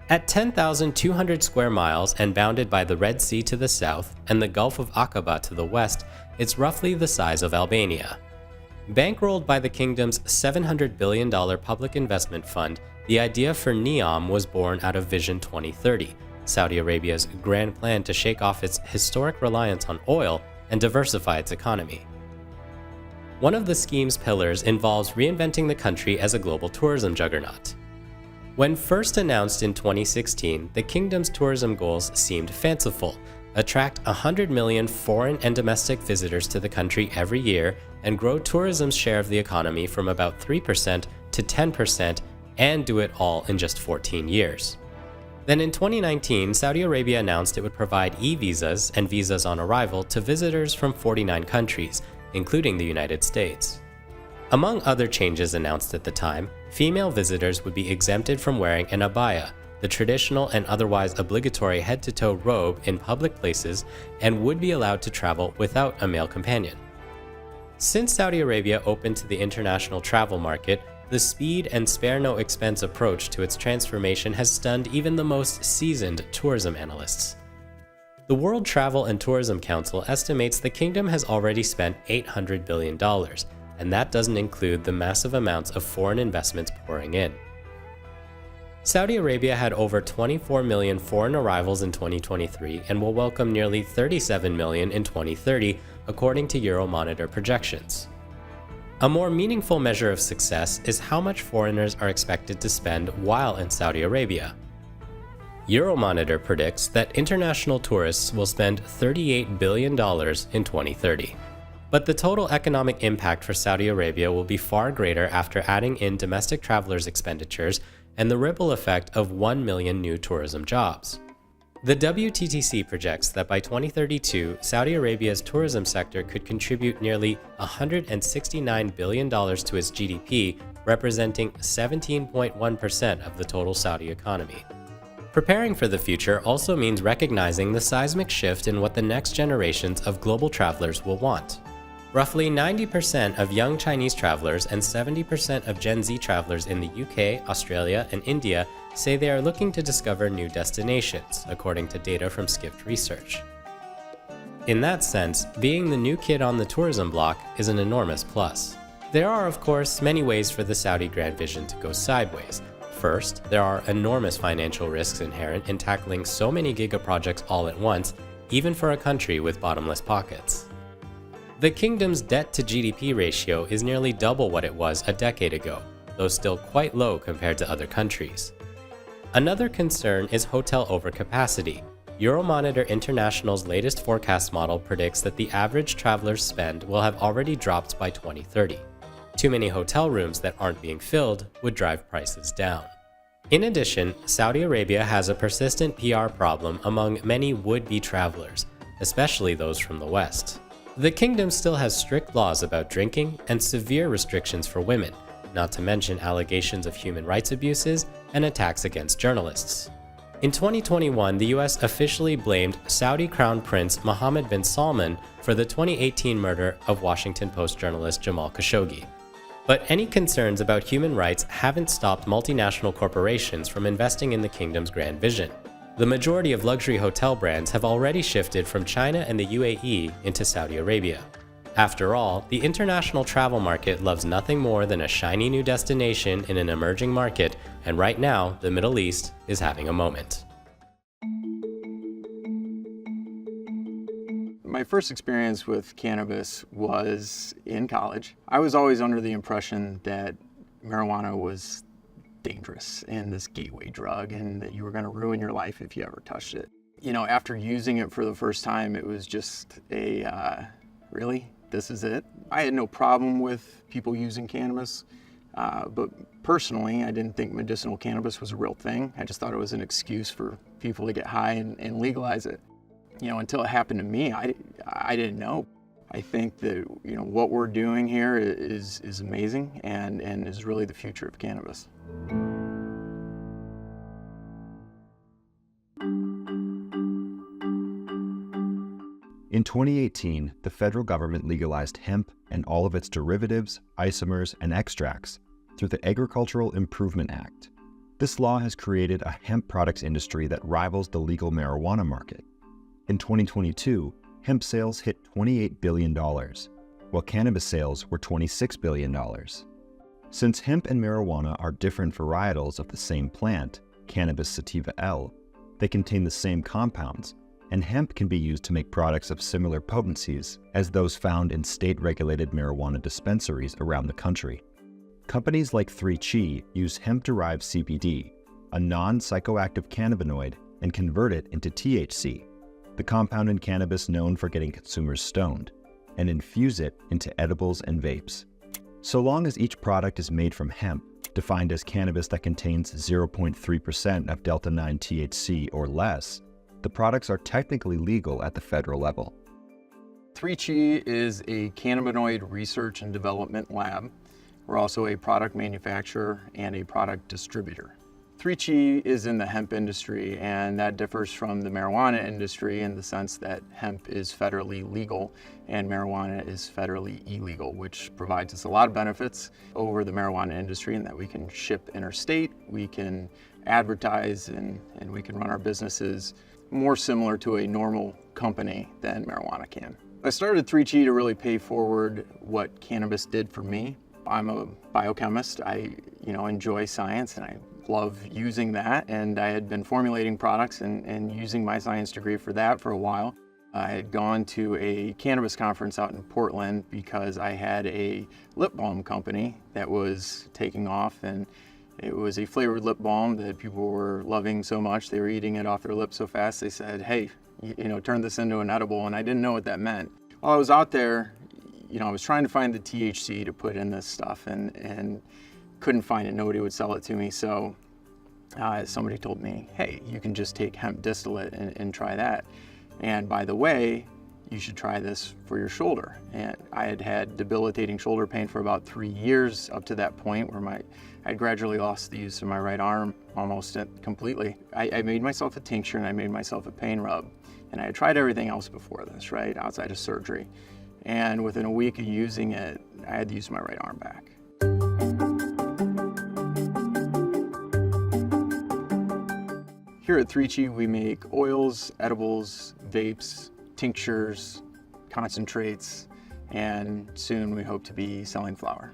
At 10,200 square miles and bounded by the Red Sea to the south and the Gulf of Aqaba to the west, it's roughly the size of Albania. Bankrolled by the kingdom's $700 billion public investment fund, the idea for NEOM was born out of Vision 2030, Saudi Arabia's grand plan to shake off its historic reliance on oil and diversify its economy. One of the scheme's pillars involves reinventing the country as a global tourism juggernaut. When first announced in 2016, the kingdom's tourism goals seemed fanciful: attract 100 million foreign and domestic visitors to the country every year and grow tourism's share of the economy from about 3% to 10%, and do it all in just 14 years. Then in 2019, Saudi Arabia announced it would provide e-visas and visas on arrival to visitors from 49 countries, including the United States. Among other changes announced at the time, female visitors would be exempted from wearing an abaya, the traditional and otherwise obligatory head-to-toe robe in public places, and would be allowed to travel without a male companion. Since Saudi Arabia opened to the international travel market, the speed and spare-no-expense approach to its transformation has stunned even the most seasoned tourism analysts. The World Travel and Tourism Council estimates the kingdom has already spent $800 billion, and that doesn't include the massive amounts of foreign investments pouring in. Saudi Arabia had over 24 million foreign arrivals in 2023 and will welcome nearly 37 million in 2030, according to Euromonitor projections. A more meaningful measure of success is how much foreigners are expected to spend while in Saudi Arabia. Euromonitor predicts that international tourists will spend $38 billion in 2030. But the total economic impact for Saudi Arabia will be far greater after adding in domestic travelers' expenditures and the ripple effect of 1 million new tourism jobs. The WTTC projects that by 2032, Saudi Arabia's tourism sector could contribute nearly $169 billion to its GDP, representing 17.1% of the total Saudi economy. Preparing for the future also means recognizing the seismic shift in what the next generations of global travelers will want. Roughly 90% of young Chinese travelers and 70% of Gen Z travelers in the UK, Australia, and India say they are looking to discover new destinations, according to data from Skift Research. In that sense, being the new kid on the tourism block is an enormous plus. There are, of course, many ways for the Saudi grand vision to go sideways. First, there are enormous financial risks inherent in tackling so many giga-projects all at once, even for a country with bottomless pockets. The kingdom's debt-to-GDP ratio is nearly double what it was a decade ago, though still quite low compared to other countries. Another concern is hotel overcapacity. Euromonitor International's latest forecast model predicts that the average traveler's spend will have already dropped by 2030. Too many hotel rooms that aren't being filled would drive prices down. In addition, Saudi Arabia has a persistent PR problem among many would-be travelers, especially those from the West. The kingdom still has strict laws about drinking and severe restrictions for women, not to mention allegations of human rights abuses and attacks against journalists. In 2021, the US officially blamed Saudi Crown Prince Mohammed bin Salman for the 2018 murder of Washington Post journalist Jamal Khashoggi. But any concerns about human rights haven't stopped multinational corporations from investing in the kingdom's grand vision. The majority of luxury hotel brands have already shifted from China and the UAE into Saudi Arabia. After all, the international travel market loves nothing more than a shiny new destination in an emerging market, and right now, the Middle East is having a moment. My first experience with cannabis was in college. I was always under the impression that marijuana was dangerous and this gateway drug and that you were going to ruin your life if you ever touched it. You know, after using it for the first time, it was just really? This is it? I had no problem with people using cannabis, but personally, I didn't think medicinal cannabis was a real thing. I just thought it was an excuse for people to get high and legalize it. You know, until it happened to me, I didn't know. I think that, you know, what we're doing here is amazing and is really the future of cannabis. In 2018, the federal government legalized hemp and all of its derivatives, isomers, and extracts through the Agricultural Improvement Act. This law has created a hemp products industry that rivals the legal marijuana market. In 2022, hemp sales hit $28 billion, while cannabis sales were $26 billion. Since hemp and marijuana are different varietals of the same plant, Cannabis sativa L, they contain the same compounds, and hemp can be used to make products of similar potencies as those found in state-regulated marijuana dispensaries around the country. Companies like 3Chi use hemp-derived CBD, a non-psychoactive cannabinoid, and convert it into THC, the compound in cannabis known for getting consumers stoned, and infuse it into edibles and vapes. So long as each product is made from hemp, defined as cannabis that contains 0.3% of delta-9 THC or less, the products are technically legal at the federal level. 3Chi is a cannabinoid research and development lab. We're also a product manufacturer and a product distributor. 3Chi is in the hemp industry, and that differs from the marijuana industry in the sense that hemp is federally legal and marijuana is federally illegal, which provides us a lot of benefits over the marijuana industry in that we can ship interstate, we can advertise, and we can run our businesses more similar to a normal company than marijuana can. I started 3Chi to really pay forward what cannabis did for me. I'm a biochemist. I enjoy science and I love using that, and I had been formulating products and using my science degree for that for a while. I had gone to a cannabis conference out in Portland because I had a lip balm company that was taking off, and it was a flavored lip balm that people were loving so much. They were eating it off their lips so fast, they said, hey, turn this into an edible, and I didn't know what that meant. While I was out there, I was trying to find the THC to put in this stuff and couldn't find it. Nobody would sell it to me. So somebody told me, hey, you can just take hemp distillate and try that. And by the way, you should try this for your shoulder. And I had had debilitating shoulder pain for about 3 years up to that point where I gradually lost the use of my right arm almost completely. I made myself a tincture and I made myself a pain rub. And I had tried everything else before this, right, outside of surgery. And within a week of using it, I had to use my right arm back. Here at 3Chi, we make oils, edibles, vapes, tinctures, concentrates, and soon we hope to be selling flower.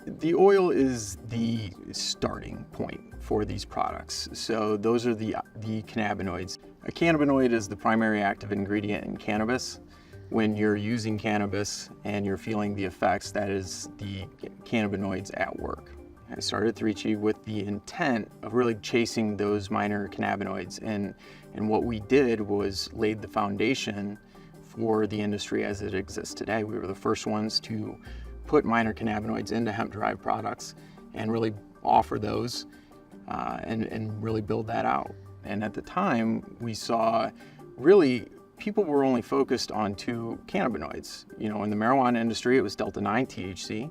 The oil is the starting point for these products. So those are the cannabinoids. A cannabinoid is the primary active ingredient in cannabis. When you're using cannabis and you're feeling the effects, that is the cannabinoids at work. I started 3Chi with the intent of really chasing those minor cannabinoids, and what we did was laid the foundation for the industry as it exists today. We were the first ones to put minor cannabinoids into hemp-derived products and really offer those and really build that out. And at the time, we saw really people were only focused on 2 cannabinoids. You know, in the marijuana industry, it was Delta-9 THC.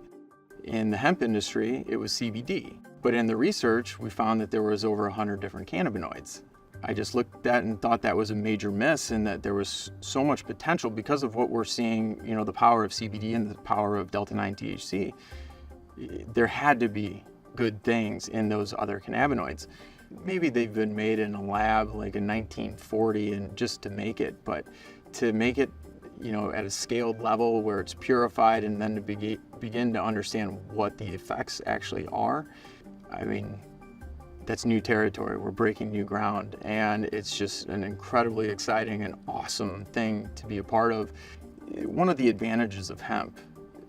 In the hemp industry, it was CBD. But in the research, we found that there was over 100 different cannabinoids. I just looked at and thought that was a major miss, and that there was so much potential because of what we're seeing, you know, the power of CBD and the power of Delta-9 THC. There had to be good things in those other cannabinoids. Maybe they've been made in a lab like in 1940 and just to make it, but to make it, you know, at a scaled level where it's purified and then to begin to understand what the effects actually are, I mean, that's new territory. We're breaking new ground, and it's just an incredibly exciting and awesome thing to be a part of. One of the advantages of hemp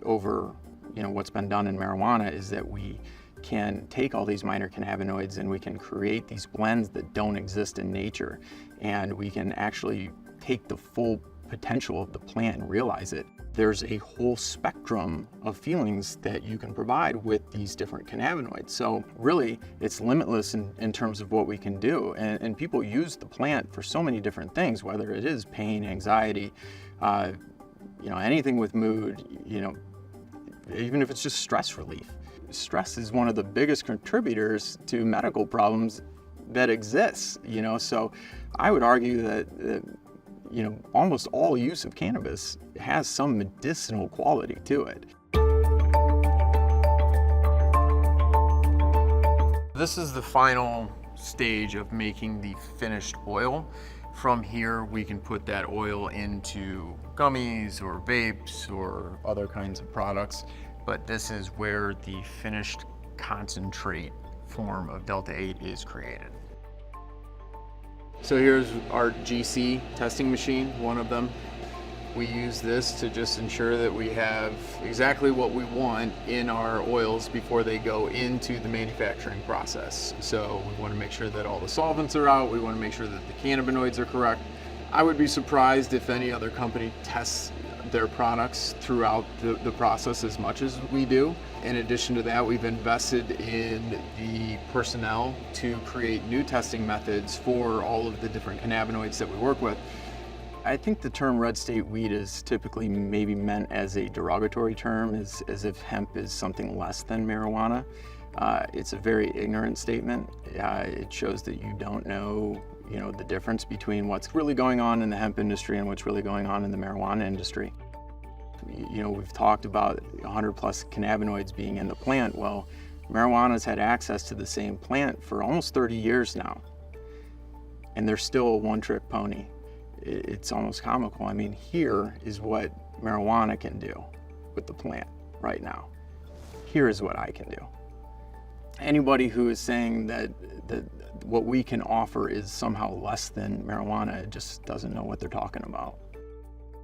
over, you know, what's been done in marijuana is that we can take all these minor cannabinoids and we can create these blends that don't exist in nature, and we can actually take the full potential of the plant and realize it. There's a whole spectrum of feelings that you can provide with these different cannabinoids. So really, it's limitless in terms of what we can do. And people use the plant for so many different things, whether it is pain, anxiety, you know, anything with mood, you know, even if it's just stress relief. Stress is one of the biggest contributors to medical problems that exists, you know, so I would argue that you know, almost all use of cannabis has some medicinal quality to it. This is the final stage of making the finished oil. From here, we can put that oil into gummies or vapes or other kinds of products, but this is where the finished concentrate form of Delta-8 is created. So here's our GC testing machine, one of them. We use this to just ensure that we have exactly what we want in our oils before they go into the manufacturing process. So we want to make sure that all the solvents are out, we want to make sure that the cannabinoids are correct. I would be surprised if any other company tests their products throughout the process as much as we do. In addition to that, we've invested in the personnel to create new testing methods for all of the different cannabinoids that we work with. I think the term red state weed is typically maybe meant as a derogatory term, as if hemp is something less than marijuana. It's a very ignorant statement. It shows that you don't know, you know, the difference between what's really going on in the hemp industry and what's really going on in the marijuana industry. You know, we've talked about 100 plus cannabinoids being in the plant. Well, marijuana's had access to the same plant for almost 30 years now, and they're still a one-trick pony. It's almost comical. I mean, here is what marijuana can do with the plant right now. Here is what I can do. Anybody who is saying that what we can offer is somehow less than marijuana just doesn't know what they're talking about.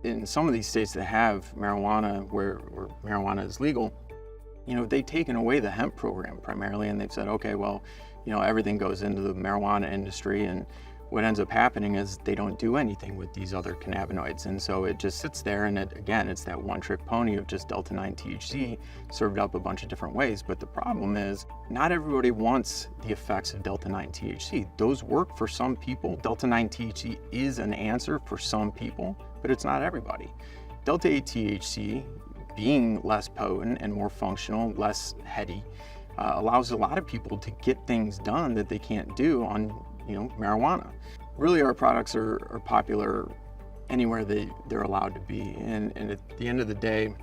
In some of these states that have marijuana, where marijuana is legal, you know, they've taken away the hemp program primarily, and they've said, okay, well, you know, everything goes into the marijuana industry, and what ends up happening is they don't do anything with these other cannabinoids, and so it just sits there, and it's that one-trick pony of just Delta-9 THC served up a bunch of different ways. But the problem is, not everybody wants the effects of Delta-9 THC. Those work for some people. Delta-9 THC is an answer for some people, but it's not everybody. Delta-8 THC, being less potent and more functional, less heady, allows a lot of people to get things done that they can't do on, you know, marijuana. Really, our products are popular anywhere they're allowed to be, and at the end of the day,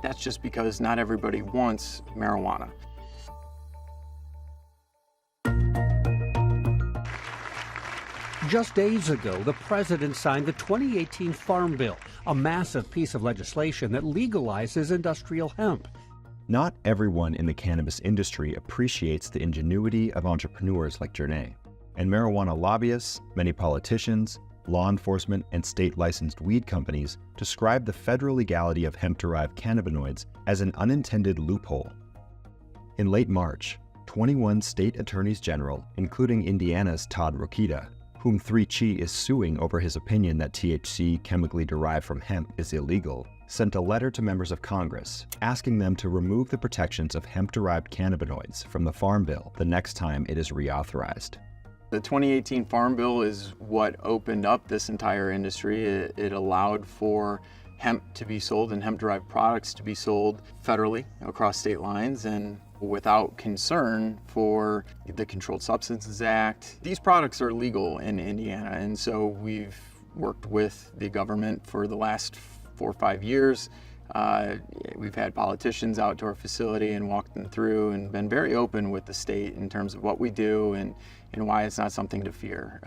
that's just because not everybody wants marijuana. Just days ago, the president signed the 2018 Farm Bill, a massive piece of legislation that legalizes industrial hemp. Not everyone in the cannabis industry appreciates the ingenuity of entrepreneurs like Jernay. And marijuana lobbyists, many politicians, law enforcement, and state-licensed weed companies describe the federal legality of hemp-derived cannabinoids as an unintended loophole. In late March, 21 state attorneys general, including Indiana's Todd Rokita, whom 3Chi is suing over his opinion that THC chemically derived from hemp is illegal, sent a letter to members of Congress asking them to remove the protections of hemp-derived cannabinoids from the Farm Bill the next time it is reauthorized. The 2018 Farm Bill is what opened up this entire industry. It allowed for hemp to be sold and hemp-derived products to be sold federally across state lines and without concern for the Controlled Substances Act. These products are legal in Indiana, and so we've worked with the government for the last 4 or 5 years. We've had politicians out to our facility and walked them through and been very open with the state in terms of what we do and why it's not something to fear.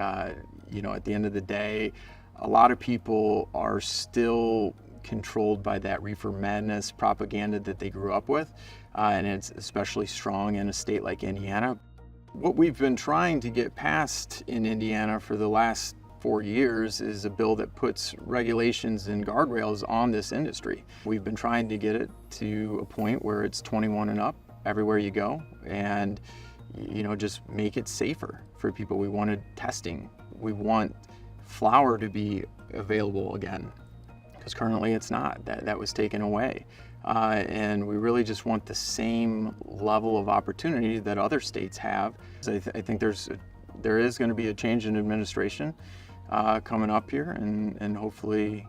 You know, at the end of the day, a lot of people are still controlled by that reefer madness propaganda that they grew up with, and it's especially strong in a state like Indiana. What we've been trying to get passed in Indiana for the last 4 years is a bill that puts regulations and guardrails on this industry. We've been trying to get it to a point where it's 21 and up everywhere you go, and you know, just make it safer for people. We wanted testing. We want flower to be available again, because currently it's not. That was taken away. And we really just want the same level of opportunity that other states have. I think there is going to be a change in administration coming up here, and hopefully,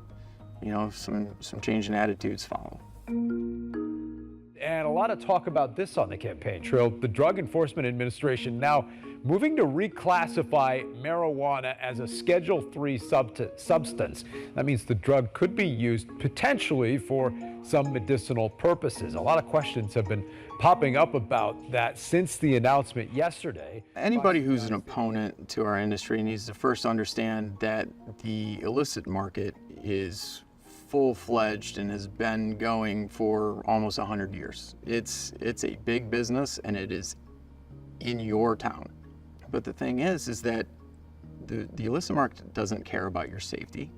you know, some change in attitudes follow. And a lot of talk about this on the campaign trail. The Drug Enforcement Administration now moving to reclassify marijuana as a Schedule III substance. That means the drug could be used potentially for some medicinal purposes. A lot of questions have been popping up about that since the announcement yesterday. Anybody who's an opponent to our industry needs to first understand that the illicit market is full-fledged and has been going for almost 100 years. It's a big business, and it is in your town. But the thing is that the illicit market doesn't care about your safety.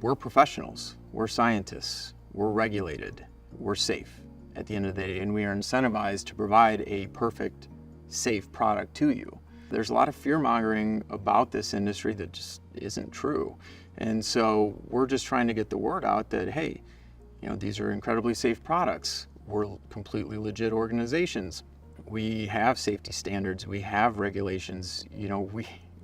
We're professionals, we're scientists, we're regulated, we're safe at the end of the day, and we are incentivized to provide a perfect, safe product to you. There's a lot of fear-mongering about this industry that just isn't true. And so we're just trying to get the word out that, hey, you know, these are incredibly safe products. We're completely legit organizations. We have safety standards, we have regulations, you know,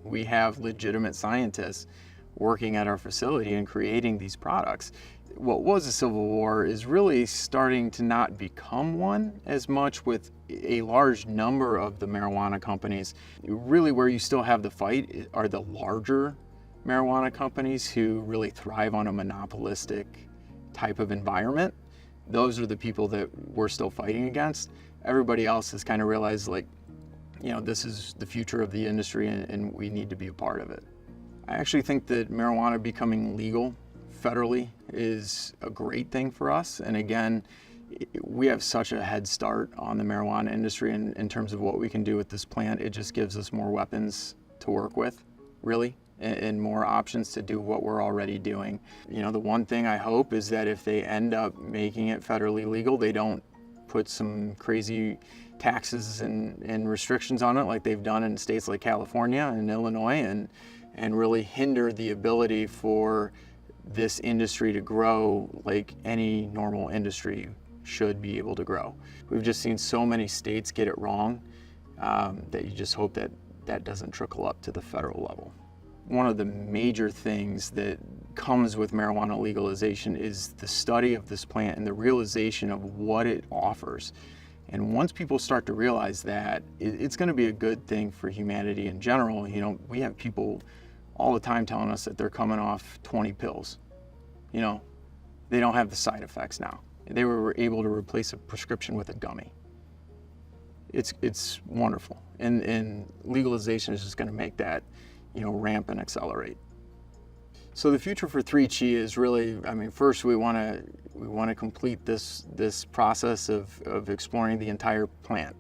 we have legitimate scientists working at our facility and creating these products. What was a civil war is really starting to not become one as much with a large number of the marijuana companies. Really where you still have the fight are the larger marijuana companies who really thrive on a monopolistic type of environment. Those are the people that we're still fighting against. Everybody else has kind of realized, like, you know, this is the future of the industry and we need to be a part of it. I actually think that marijuana becoming legal federally is a great thing for us. And again, we have such a head start on the marijuana industry in terms of what we can do with this plant. It just gives us more weapons to work with, really, and more options to do what we're already doing. You know, the one thing I hope is that if they end up making it federally legal, they don't put some crazy taxes and restrictions on it like they've done in states like California and Illinois, and really hinder the ability for this industry to grow like any normal industry should be able to grow. We've just seen so many states get it wrong that you just hope that that doesn't trickle up to the federal level. One of the major things that comes with marijuana legalization is the study of this plant and the realization of what it offers. And once people start to realize that, it's going to be a good thing for humanity in general. You know, we have people all the time telling us that they're coming off 20 pills. You know, they don't have the side effects now. They were able to replace a prescription with a gummy. It's wonderful. And legalization is just going to make that ramp and accelerate. So the future for 3Chi is really, first we want to complete this process of exploring the entire plant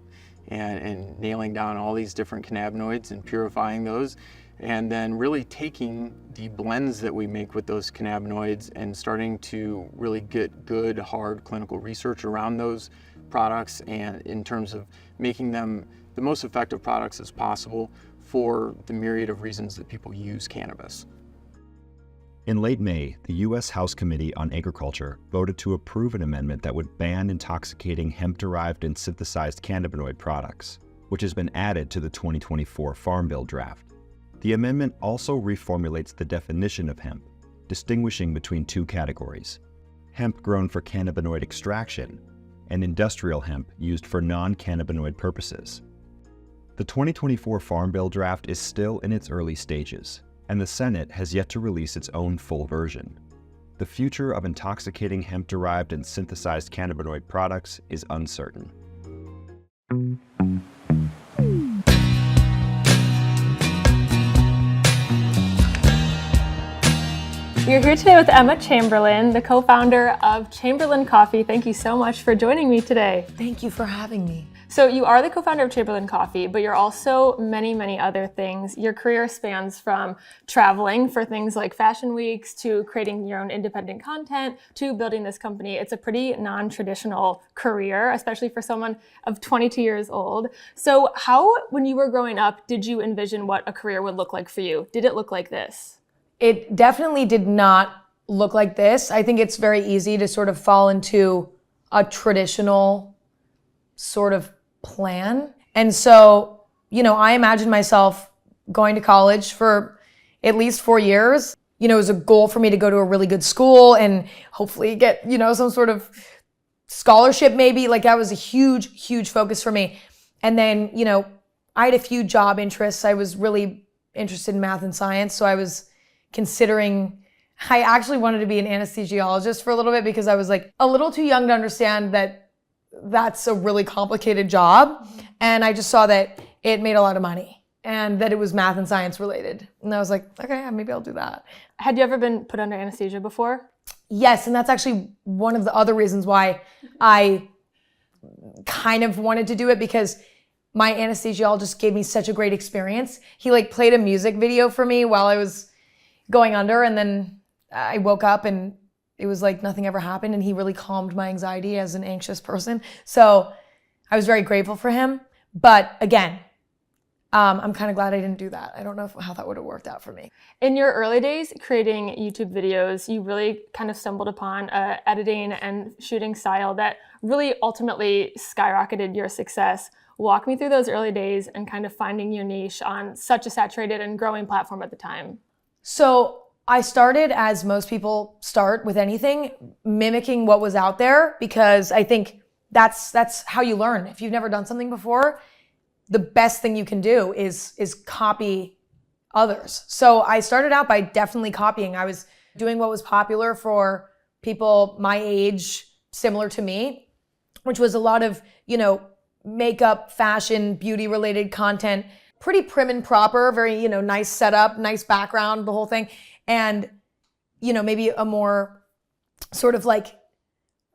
and nailing down all these different cannabinoids and purifying those, and then really taking the blends that we make with those cannabinoids and starting to really get good, hard clinical research around those products, and in terms of making them the most effective products as possible for the myriad of reasons that people use cannabis. In late May, the U.S. House Committee on Agriculture voted to approve an amendment that would ban intoxicating hemp-derived and synthesized cannabinoid products, which has been added to the 2024 Farm Bill draft. The amendment also reformulates the definition of hemp, distinguishing between two categories: hemp grown for cannabinoid extraction and industrial hemp used for non-cannabinoid purposes. The 2024 Farm Bill draft is still in its early stages, and the Senate has yet to release its own full version. The future of intoxicating hemp-derived and synthesized cannabinoid products is uncertain. We are here today with Emma Chamberlain, the co-founder of Chamberlain Coffee. Thank you so much for joining me today. Thank you for having me. So you are the co-founder of Chamberlain Coffee, but you're also many, many other things. Your career spans from traveling for things like fashion weeks to creating your own independent content to building this company. It's a pretty non-traditional career, especially for someone of 22 years old. So how, when you were growing up, did you envision what a career would look like for you? Did it look like this? It definitely did not look like this. I think it's very easy to sort of fall into a traditional sort of plan. And so, I imagined myself going to college for at least 4 years. It was a goal for me to go to a really good school and hopefully get, some sort of scholarship maybe. Like that was a huge, huge focus for me. And then, I had a few job interests. I was really interested in math and science. So I was considering, I actually wanted to be an anesthesiologist for a little bit because I was like a little too young to understand that that's a really complicated job. And I just saw that it made a lot of money and that it was math and science related. And I was like, okay, maybe I'll do that. Had you ever been put under anesthesia before? Yes, and that's actually one of the other reasons why I kind of wanted to do it, because my anesthesiologist gave me such a great experience. He played a music video for me while I was going under, and then I woke up and it was like nothing ever happened, and he really calmed my anxiety as an anxious person. So I was very grateful for him. But again, I'm kind of glad I didn't do that. I don't know how that would have worked out for me. In your early days creating YouTube videos, you really kind of stumbled upon editing and shooting style that really ultimately skyrocketed your success. Walk me through those early days and kind of finding your niche on such a saturated and growing platform at the time. So I started, as most people start with anything, mimicking what was out there, because I think that's how you learn. If you've never done something before, the best thing you can do is copy others. So I started out by definitely copying. I was doing what was popular for people my age, similar to me, which was a lot of, makeup, fashion, beauty related content. Pretty prim and proper, very, nice setup, nice background, the whole thing. And, maybe a more sort of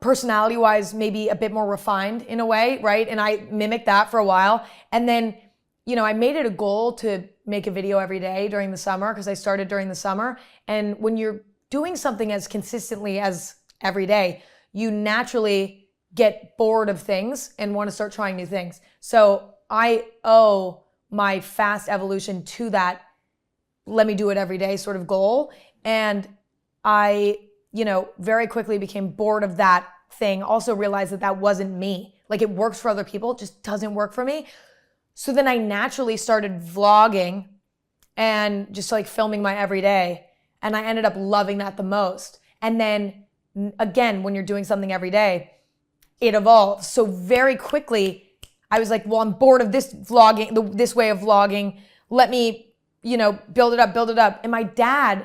personality wise, maybe a bit more refined in a way, right? And I mimicked that for a while. And then, I made it a goal to make a video every day during the summer, because I started during the summer. And when you're doing something as consistently as every day, you naturally get bored of things and want to start trying new things. So I owe my fast evolution to that let me do it every day sort of goal. And I, very quickly became bored of that thing. Also realized that wasn't me. It works for other people, it just doesn't work for me. So then I naturally started vlogging and just filming my everyday. And I ended up loving that the most. And then again, when you're doing something every day, it evolves. So very quickly, I was like, well, I'm bored of this vlogging, this way of vlogging. Let me, build it up. And my dad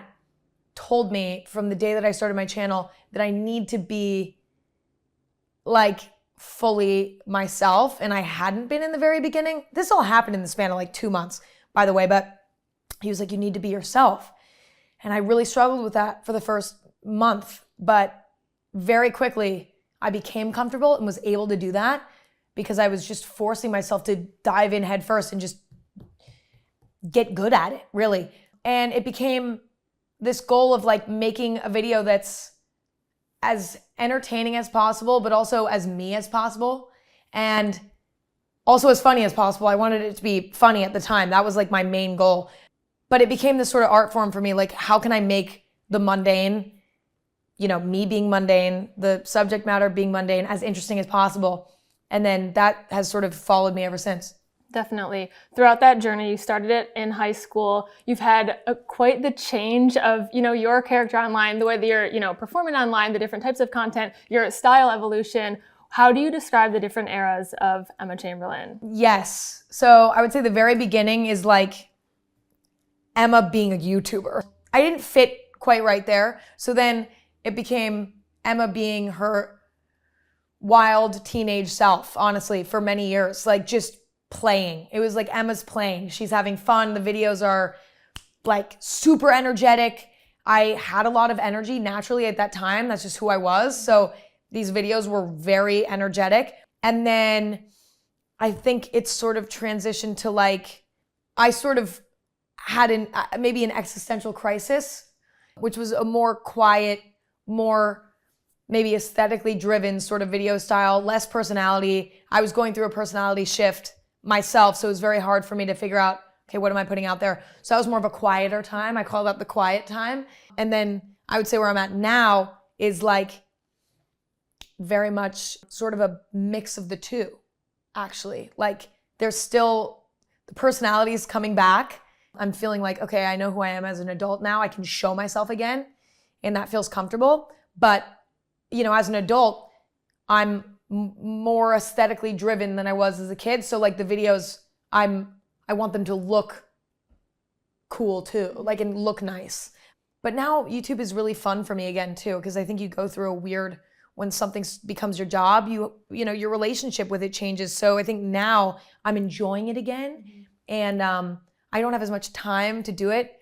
told me from the day that I started my channel that I need to be fully myself. And I hadn't been in the very beginning. This all happened in the span of 2 months, by the way. But he was like, you need to be yourself. And I really struggled with that for the first month, but very quickly I became comfortable and was able to do that because I was just forcing myself to dive in head first and just get good at it, really. And it became this goal of like making a video that's as entertaining as possible, but also as me as possible. And also as funny as possible. I wanted it to be funny at the time. That was like my main goal. But it became this sort of art form for me. Like, how can I make the mundane, you know, me being mundane, the subject matter being mundane, as interesting as possible? And then that has sort of followed me ever since. Definitely. Throughout that journey, you started it in high school. You've had quite the change of, you know, your character online, the way that you're, you know, performing online, the different types of content, your style evolution. How do you describe the different eras of Emma Chamberlain? Yes. So I would say the very beginning is like Emma being a YouTuber. I didn't fit quite right there. So then it became Emma being her wild teenage self, honestly, for many years. Like just playing. It was like Emma's playing. She's having fun. The videos are like super energetic. I had a lot of energy naturally at that time. That's just who I was. So these videos were very energetic. And then I think it's sort of transitioned to like, I sort of had maybe an existential crisis, which was a more quiet, more maybe aesthetically driven sort of video style, less personality. I was going through a personality shift myself, so it was very hard for me to figure out, okay, what am I putting out there? So that was more of a quieter time. I call that the quiet time. And then I would say where I'm at now is like very much sort of a mix of the two, actually. Like there's still, the personality's coming back. I'm feeling like, okay, I know who I am as an adult now. I can show myself again, and that feels comfortable. But, you know, as an adult, I'm more aesthetically driven than I was as a kid. So like the videos, I want them to look cool too, like, and look nice. But now YouTube is really fun for me again too, because I think you go through a weird, when something becomes your job, you know, your relationship with it changes. So I think now I'm enjoying it again. And I don't have as much time to do it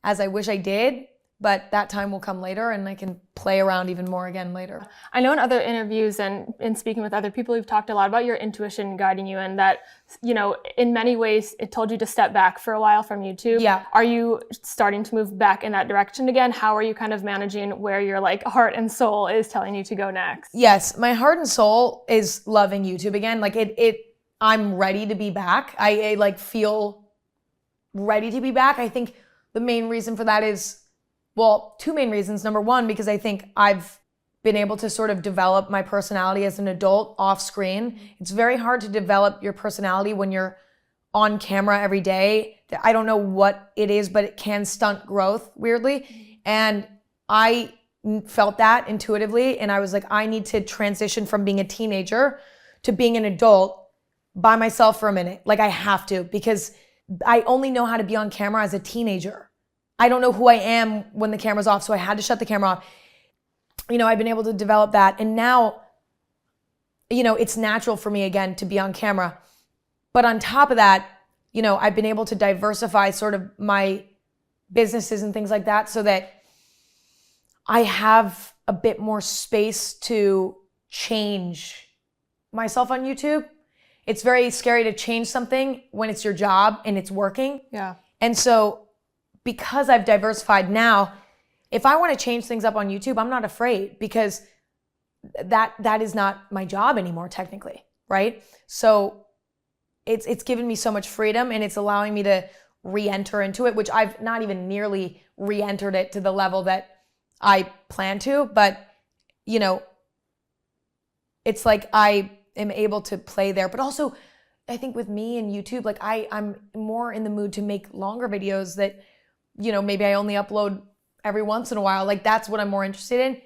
as I wish I did, but that time will come later and I can play around even more again later. I know in other interviews and in speaking with other people, you've talked a lot about your intuition guiding you, and that, you know, in many ways it told you to step back for a while from YouTube. Yeah. Are you starting to move back in that direction again? How are you kind of managing where your like heart and soul is telling you to go next? Yes, my heart and soul is loving YouTube again. Like I'm ready to be back. I like feel ready to be back. I think the main reason for that is, well, two main reasons. Number one, because I think I've been able to sort of develop my personality as an adult off screen. It's very hard to develop your personality when you're on camera every day. I don't know what it is, but it can stunt growth weirdly. And I felt that intuitively. And I was like, I need to transition from being a teenager to being an adult by myself for a minute. Like I have to, because I only know how to be on camera as a teenager. I don't know who I am when the camera's off, so I had to shut the camera off. You know, I've been able to develop that. And now, you know, it's natural for me again to be on camera. But on top of that, you know, I've been able to diversify sort of my businesses and things like that so that I have a bit more space to change myself on YouTube. It's very scary to change something when it's your job and it's working. Yeah. And so because I've diversified now, if I want to change things up on YouTube, I'm not afraid because that is not my job anymore, technically, right? So it's given me so much freedom and it's allowing me to re-enter into it, which I've not even nearly re-entered it to the level that I plan to, but you know, it's like I am able to play there. But also I think with me and YouTube, like I'm more in the mood to make longer videos that, you know, maybe I only upload every once in a while. Like that's what I'm more interested in.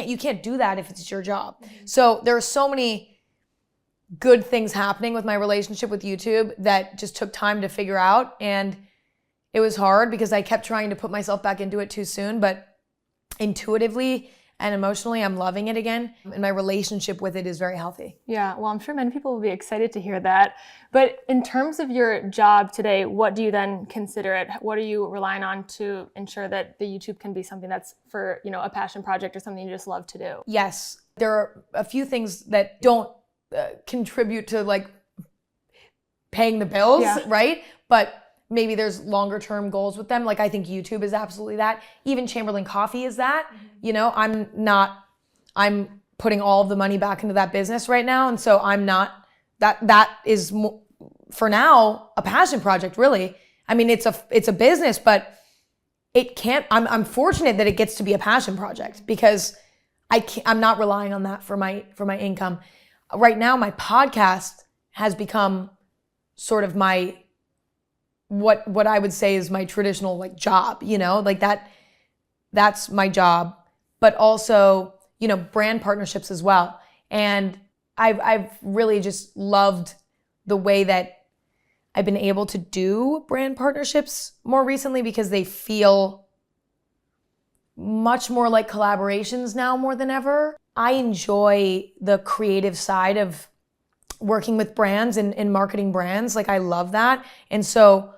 You can't do that if it's your job. Mm-hmm. So there are so many good things happening with my relationship with YouTube that just took time to figure out. And it was hard because I kept trying to put myself back into it too soon, but intuitively, and emotionally I'm loving it again. And my relationship with it is very healthy. Yeah, well, I'm sure many people will be excited to hear that. But in terms of your job today, what do you then consider it? What are you relying on to ensure that the YouTube can be something that's for, a passion project or something you just love to do? Yes, there are a few things that don't contribute to like paying the bills, right? But maybe there's longer term goals with them. Like I think YouTube is absolutely that. Even Chamberlain Coffee is that. I'm putting all of the money back into that business right now. And so I'm not, that is for now a passion project really. I mean, it's a business, but it can't, I'm fortunate that it gets to be a passion project because I'm not relying on that for my income. Right now, my podcast has become sort of my, what I would say is my traditional like job, like that's my job, but also, brand partnerships as well. And I've really just loved the way that I've been able to do brand partnerships more recently because they feel much more like collaborations now more than ever. I enjoy the creative side of working with brands and marketing brands. Like I love that. And so,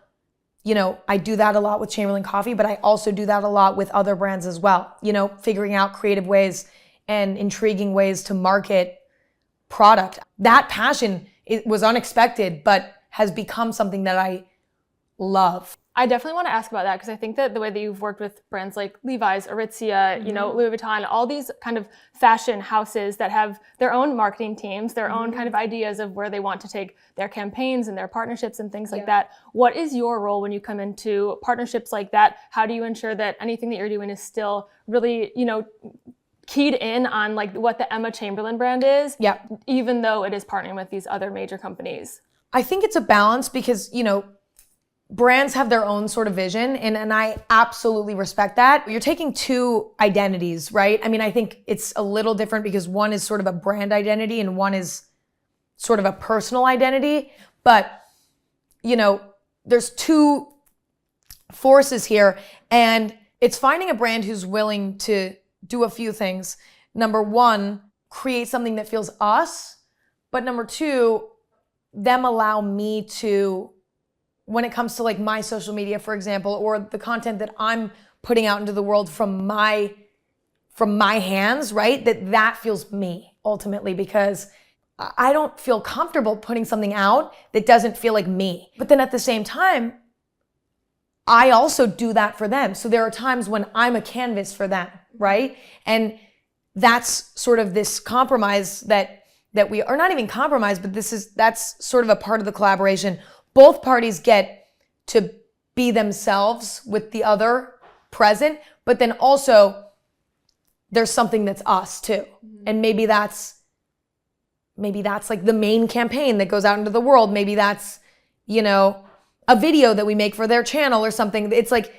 I do that a lot with Chamberlain Coffee, but I also do that a lot with other brands as well. Figuring out creative ways and intriguing ways to market product. That passion, it was unexpected, but has become something that I love. I definitely want to ask about that because I think that the way that you've worked with brands like Levi's, Aritzia, Louis Vuitton, all these kind of fashion houses that have their own marketing teams, their own kind of ideas of where they want to take their campaigns and their partnerships and things like that. What is your role when you come into partnerships like that? How do you ensure that anything that you're doing is still really, keyed in on like what the Emma Chamberlain brand is, even though it is partnering with these other major companies? I think it's a balance because, brands have their own sort of vision and I absolutely respect that. You're taking two identities, right? I mean, I think it's a little different because one is sort of a brand identity and one is sort of a personal identity. But, there's two forces here and it's finding a brand who's willing to do a few things. Number one, create something that feels us. But number two, them allow me to, when it comes to like my social media, for example, or the content that I'm putting out into the world from my hands, right? That feels me ultimately because I don't feel comfortable putting something out that doesn't feel like me. But then at the same time, I also do that for them. So there are times when I'm a canvas for them, right? And that's sort of this compromise that we are not even compromise, but that's sort of a part of the collaboration. Both parties get to be themselves with the other present, but then also there's something that's us too. And maybe that's like the main campaign that goes out into the world. Maybe that's, a video that we make for their channel or something. It's like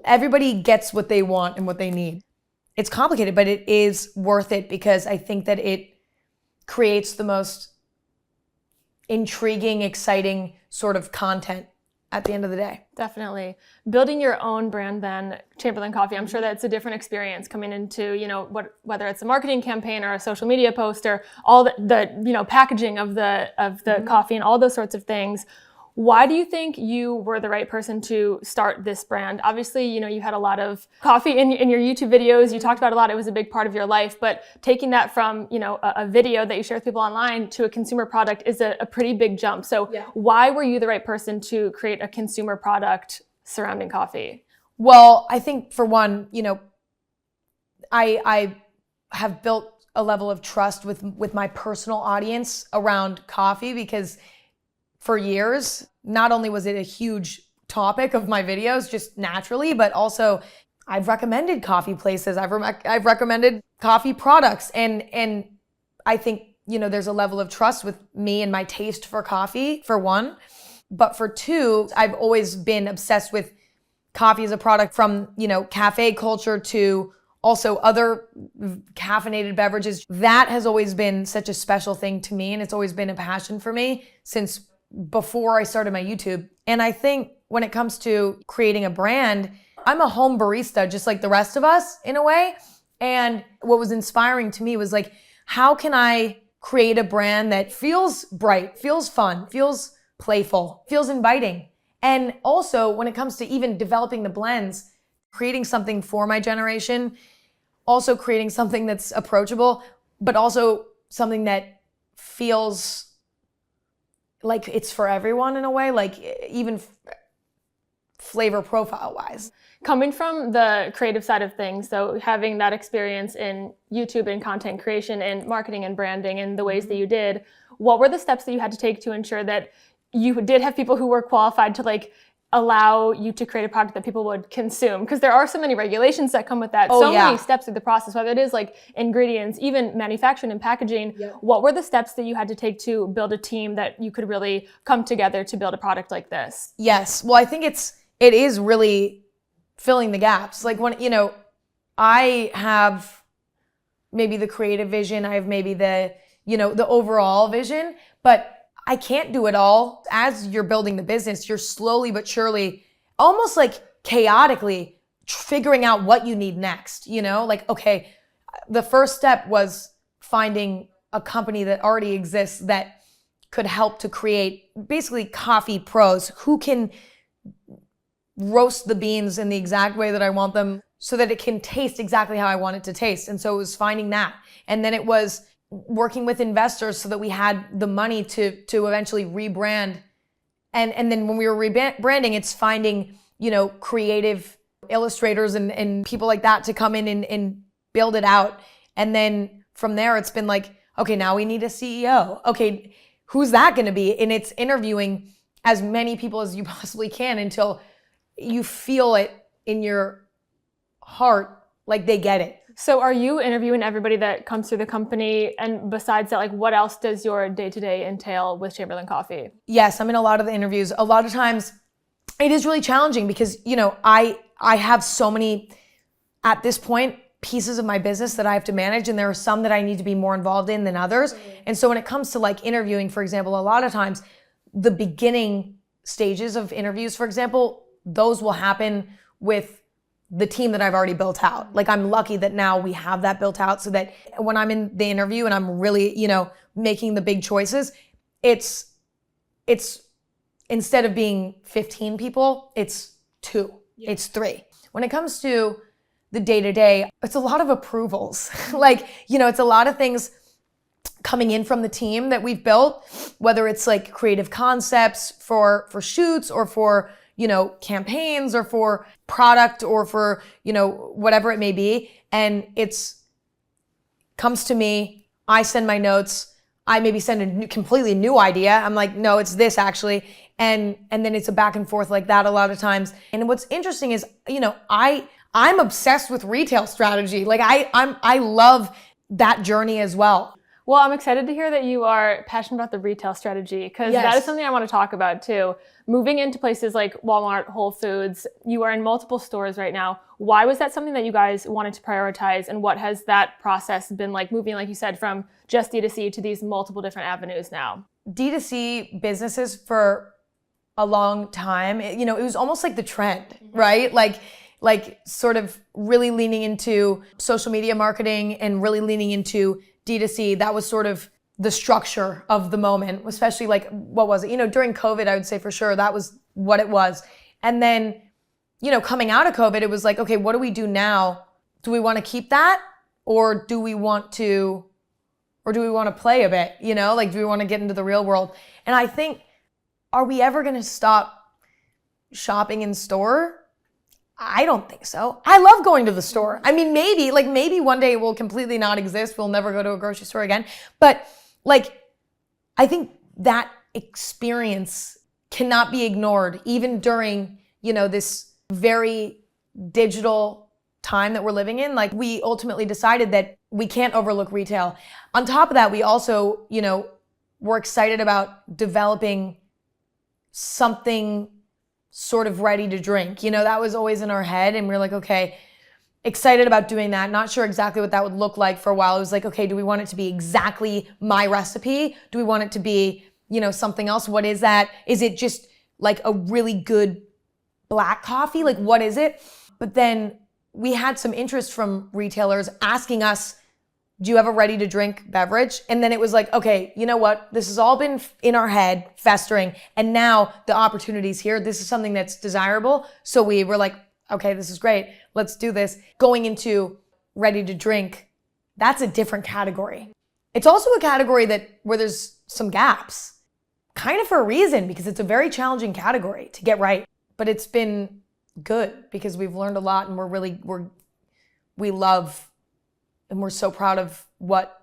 everybody gets what they want and what they need. It's complicated, but it is worth it because I think that it creates the most intriguing, exciting sort of content at the end of the day. Definitely. Building your own brand then, Chamberlain Coffee, I'm sure that's a different experience coming into, whether it's a marketing campaign or a social media post or all the packaging of the coffee and all those sorts of things. Why do you think you were the right person to start this brand? Obviously, you had a lot of coffee in your YouTube videos. You talked about a lot. It was a big part of your life. But taking that from, a video that you share with people online to a consumer product is a pretty big jump. So why were you the right person to create a consumer product surrounding coffee? Well, I think for one, I have built a level of trust with my personal audience around coffee because for years, not only was it a huge topic of my videos just naturally, but also I've recommended coffee places. I've recommended coffee products. And I think, there's a level of trust with me and my taste for coffee, for one. But for two, I've always been obsessed with coffee as a product from, cafe culture to also other caffeinated beverages. That has always been such a special thing to me. And it's always been a passion for me since before I started my YouTube. And I think when it comes to creating a brand, I'm a home barista just like the rest of us in a way. And what was inspiring to me was like, how can I create a brand that feels bright, feels fun, feels playful, feels inviting? And also when it comes to even developing the blends, creating something for my generation, also creating something that's approachable, but also something that feels like it's for everyone in a way, like even flavor profile wise. Coming from the creative side of things, so having that experience in YouTube and content creation and marketing and branding and the ways that you did, what were the steps that you had to take to ensure that you did have people who were qualified to like allow you to create a product that people would consume? Because there are so many regulations that come with that. Many steps through the process, whether it is like ingredients, even manufacturing and packaging. What were the steps that you had to take to build a team that you could really come together to build a product like this? Yes. Well, I think it is really filling the gaps. Like when, I have maybe the creative vision, I have maybe the overall vision, but I can't do it all. As you're building the business, you're slowly but surely, almost like chaotically figuring out what you need next, like, okay, the first step was finding a company that already exists that could help to create basically coffee pros who can roast the beans in the exact way that I want them so that it can taste exactly how I want it to taste. And so it was finding that. And then it was working with investors so that we had the money to eventually rebrand. And then when we were rebranding, it's finding, creative illustrators and people like that to come in and build it out. And then from there, it's been like, okay, now we need a CEO. Okay, who's that going to be? And it's interviewing as many people as you possibly can until you feel it in your heart, like they get it. So are you interviewing everybody that comes through the company? And besides that, like what else does your day-to-day entail with Chamberlain Coffee? Yes, I'm in a lot of the interviews. A lot of times it is really challenging because, I have so many, at this point, pieces of my business that I have to manage. And there are some that I need to be more involved in than others. And so when it comes to like interviewing, for example, a lot of times the beginning stages of interviews, for example, those will happen with the team that I've already built out. Like I'm lucky that now we have that built out so that when I'm in the interview and I'm really, making the big choices, it's instead of being 15 people, it's 2, it's 3. When it comes to the day-to-day, it's a lot of approvals. It's a lot of things coming in from the team that we've built, whether it's like creative concepts for shoots or for campaigns or for product or for, whatever it may be. And comes to me, I send my notes, I maybe send a completely new idea. I'm like, no, it's this actually. And then it's a back and forth like that a lot of times. And what's interesting is, I'm obsessed with retail strategy. Like I love that journey as well. Well, I'm excited to hear that you are passionate about the retail strategy because that is something I want to talk about too. Moving into places like Walmart, Whole Foods, you are in multiple stores right now. Why was that something that you guys wanted to prioritize, and what has that process been like, moving, like you said, from just D2C to these multiple different avenues now? D2C businesses for a long time, it was almost like the trend, right? Like sort of really leaning into social media marketing and really leaning into D2C. That was sort of the structure of the moment, especially like, what was it? During COVID, I would say for sure that was what it was. And then, coming out of COVID, it was like, okay, what do we do now? Do we want to keep that? Or do we want to play a bit? Do we want to get into the real world? And I think, are we ever going to stop shopping in store? I don't think so. I love going to the store. I mean, maybe one day it will completely not exist. We'll never go to a grocery store again. But I think that experience cannot be ignored even during, this very digital time that we're living in. Like we ultimately decided that we can't overlook retail. On top of that, we also, we're excited about developing something sort of ready to drink. That was always in our head, and we're like, okay, excited about doing that. Not sure exactly what that would look like for a while. It was like, okay, do we want it to be exactly my recipe? Do we want it to be, something else? What is that? Is it just like a really good black coffee? Like, what is it? But then we had some interest from retailers asking us, do you have a ready to drink beverage? And then it was like, okay, you know what? This has all been in our head, festering. And now the opportunity's here. This is something that's desirable. So we were like, okay, this is great. Let's do this. Going into ready to drink, that's a different category. It's also a category where there's some gaps, kind of for a reason, because it's a very challenging category to get right. But it's been good because we've learned a lot, and we love, and we're so proud of what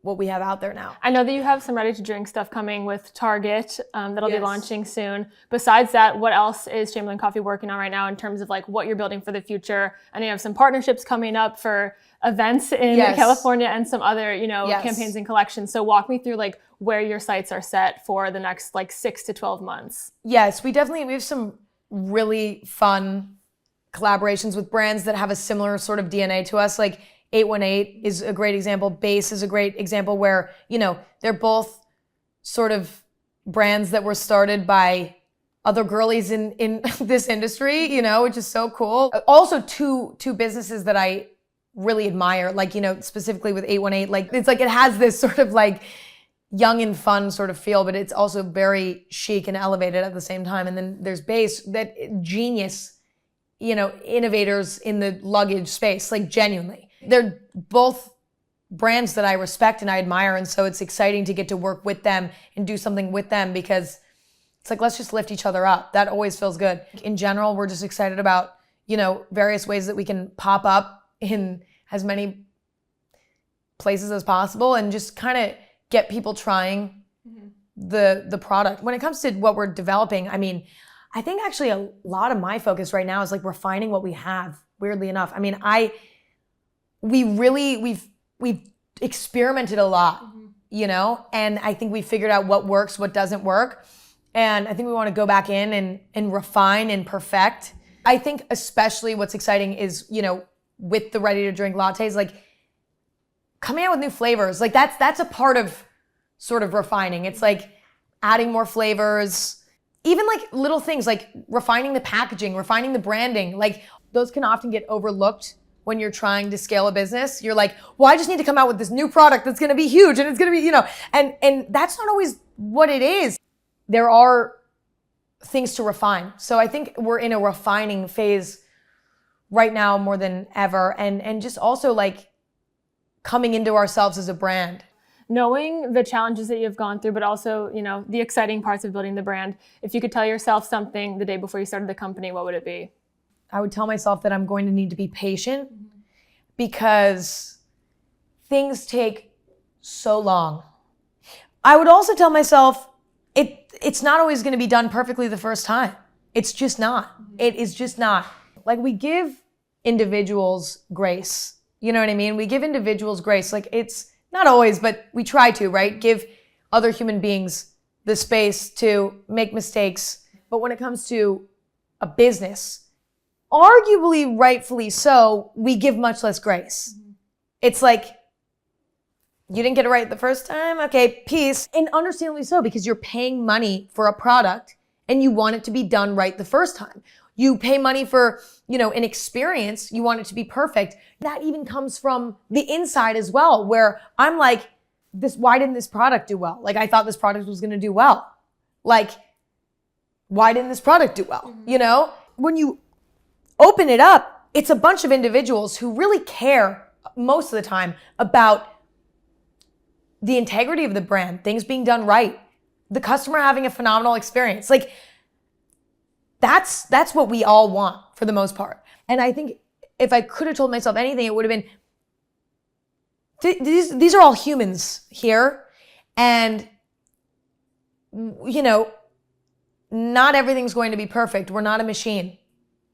we have out there now. I know that you have some ready to drink stuff coming with Target that'll be launching soon. Besides that, what else is Chamberlain Coffee working on right now in terms of like what you're building for the future? I know you have some partnerships coming up for events in California and some other, campaigns and collections. So walk me through like where your sights are set for the next like 6 to 12 months. Yes, we have some really fun collaborations with brands that have a similar sort of DNA to us. Like 818 is a great example. Base is a great example where, they're both sort of brands that were started by other girlies in this industry, which is so cool. Also two businesses that I really admire, like, specifically with 818, like it's like it has this sort of like young and fun sort of feel, but it's also very chic and elevated at the same time. And then there's Base, that genius, innovators in the luggage space, like genuinely. They're both brands that I respect and I admire. And so it's exciting to get to work with them and do something with them because it's like, let's just lift each other up. That always feels good. In general, we're just excited about, various ways that we can pop up in as many places as possible and just kind of get people trying the product. When it comes to what we're developing, I mean, I think actually a lot of my focus right now is like refining what we have, weirdly enough. I mean, we've experimented a lot, and I think we figured out what works, what doesn't work. And I think we want to go back in and refine and perfect. I think especially what's exciting is, with the ready to drink lattes, like coming out with new flavors, like that's a part of sort of refining. It's like adding more flavors, even like little things like refining the packaging, refining the branding, like those can often get overlooked when you're trying to scale a business. You're like, well, I just need to come out with this new product that's going to be huge and it's going to be, and that's not always what it is. There are things to refine. So I think we're in a refining phase right now more than ever. And just also like coming into ourselves as a brand. Knowing the challenges that you've gone through, but also, the exciting parts of building the brand, if you could tell yourself something the day before you started the company, what would it be? I would tell myself that I'm going to need to be patient because things take so long. I would also tell myself it's not always going to be done perfectly the first time. It's just not. It is just not. Like we give individuals grace. You know what I mean? We give individuals grace. Like it's not always, but we try to, right? Give other human beings the space to make mistakes. But when it comes to a business, arguably rightfully so, we give much less grace. It's like, you didn't get it right the first time? Okay, peace. And understandably so, because you're paying money for a product and you want it to be done right the first time. You pay money for, an experience, you want it to be perfect. That even comes from the inside as well, where I'm like, why didn't this product do well? Like I thought this product was gonna do well. Like, why didn't this product do well? When you open it up, it's a bunch of individuals who really care most of the time about the integrity of the brand, things being done right, the customer having a phenomenal experience. Like that's what we all want for the most part. And I think if I could have told myself anything, it would have been, these are all humans here. And, not everything's going to be perfect. We're not a machine.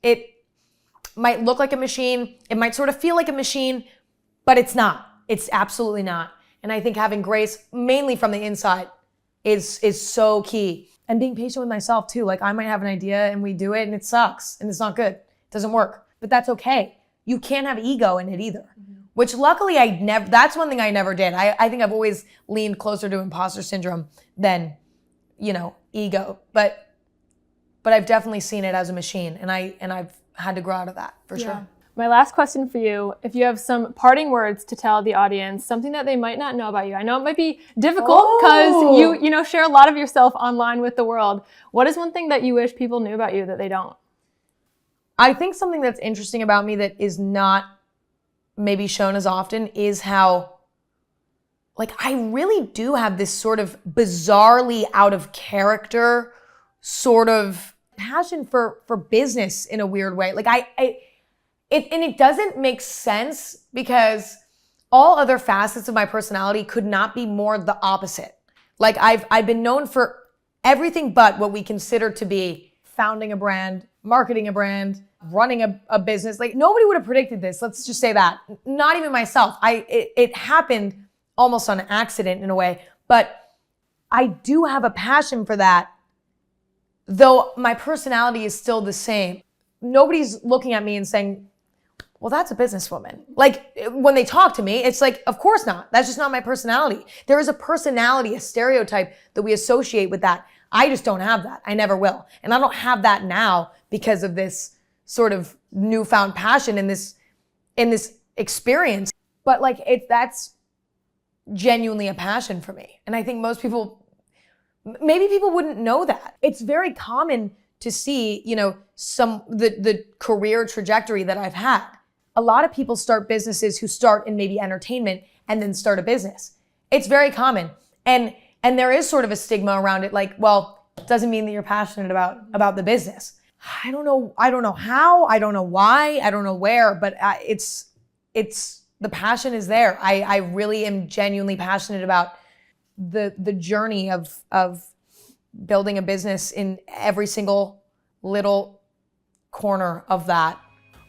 It might look like a machine. It might sort of feel like a machine, but it's not. It's absolutely not. And I think having grace, mainly from the inside, is so key. And being patient with myself too. Like I might have an idea and we do it and it sucks and it's not good. It doesn't work, but that's okay. You can't have ego in it either, which luckily that's one thing I never did. I think I've always leaned closer to imposter syndrome than, ego, but I've definitely seen it as a machine and had to grow out of that for sure. My last question for you, if you have some parting words to tell the audience, something that they might not know about you. I know it might be difficult because you know, share a lot of yourself online with the world. What is one thing that you wish people knew about you that they don't? I think something that's interesting about me that is not maybe shown as often is how, like, I really do have this sort of bizarrely out of character sort of passion for business in a weird way. Like it doesn't make sense because all other facets of my personality could not be more the opposite. Like I've been known for everything but what we consider to be founding a brand, marketing a brand, running a business. Like nobody would have predicted this. Let's just say that. Not even myself. It happened almost on accident in a way, but I do have a passion for that, though my personality is still the same. Nobody's looking at me and saying, well, that's a businesswoman. Like when they talk to me, it's like, of course not. That's just not my personality. There is a personality, a stereotype that we associate with that. I just don't have that. I never will. And I don't have that now because of this sort of newfound passion in this experience. But like that's genuinely a passion for me. And I think most people, maybe people wouldn't know that. It's very common to see, you know, the career trajectory that I've had. A lot of people start businesses who start in maybe entertainment and then start a business. It's very common. And there is sort of a stigma around it, like, well, it doesn't mean that you're passionate about the business. I don't know how, I don't know why, I don't know where, but it's the passion is there. I really am genuinely passionate about the journey of building a business in every single little corner of that.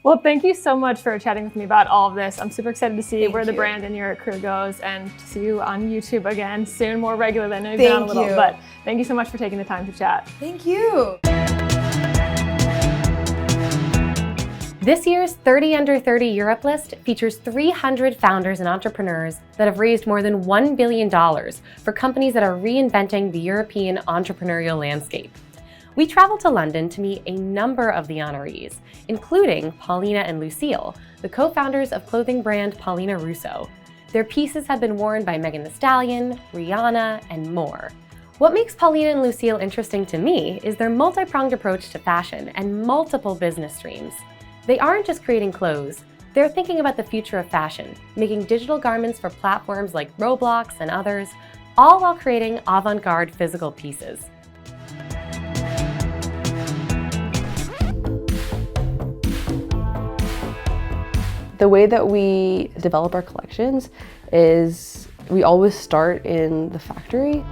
Well, thank you so much for chatting with me about all of this. I'm super excited to see where the brand and your career goes and to see you on YouTube again soon, more regularly. I know you've been on a little, but thank you so much for taking the time to chat. Thank you. This year's 30 Under 30 Europe list features 300 founders and entrepreneurs that have raised more than $1 billion for companies that are reinventing the European entrepreneurial landscape. We traveled to London to meet a number of the honorees, including Paulina and Lucille, the co-founders of clothing brand Paulina Russo. Their pieces have been worn by Megan Thee Stallion, Rihanna, and more. What makes Paulina and Lucille interesting to me is their multi-pronged approach to fashion and multiple business streams. They aren't just creating clothes, they're thinking about the future of fashion, making digital garments for platforms like Roblox and others, all while creating avant-garde physical pieces. The way that we develop our collections is we always start in the factory.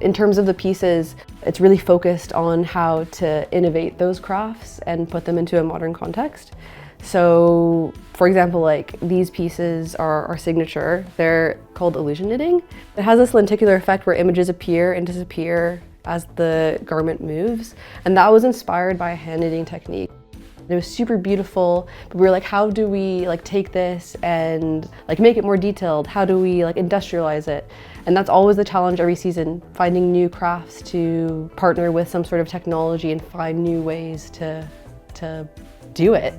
In terms of the pieces, it's really focused on how to innovate those crafts and put them into a modern context. So, for example, like these pieces are our signature. They're called illusion knitting. It has this lenticular effect where images appear and disappear as the garment moves. And that was inspired by a hand knitting technique. It was super beautiful, but we were like, how do we like take this and like make it more detailed? How do we like industrialize it? And that's always the challenge every season, finding new crafts to partner with some sort of technology and find new ways to do it.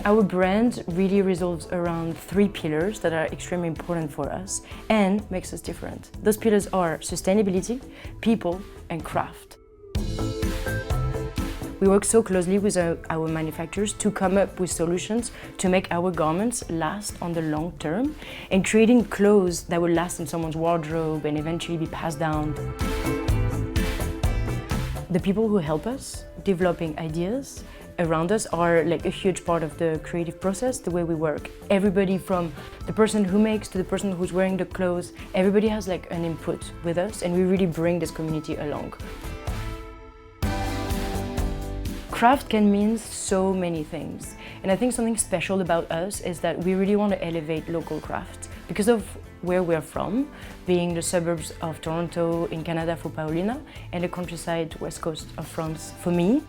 Our brand really revolves around 3 pillars that are extremely important for us and makes us different. Those pillars are sustainability, people, and craft. We work so closely with our manufacturers to come up with solutions to make our garments last on the long term and creating clothes that will last in someone's wardrobe and eventually be passed down. The people who help us developing ideas around us are like a huge part of the creative process, the way we work. Everybody from the person who makes to the person who's wearing the clothes, everybody has like an input with us and we really bring this community along. Craft can mean so many things, and I think something special about us is that we really want to elevate local craft because of where we're from, being the suburbs of Toronto in Canada for Paulina and the countryside west coast of France for me.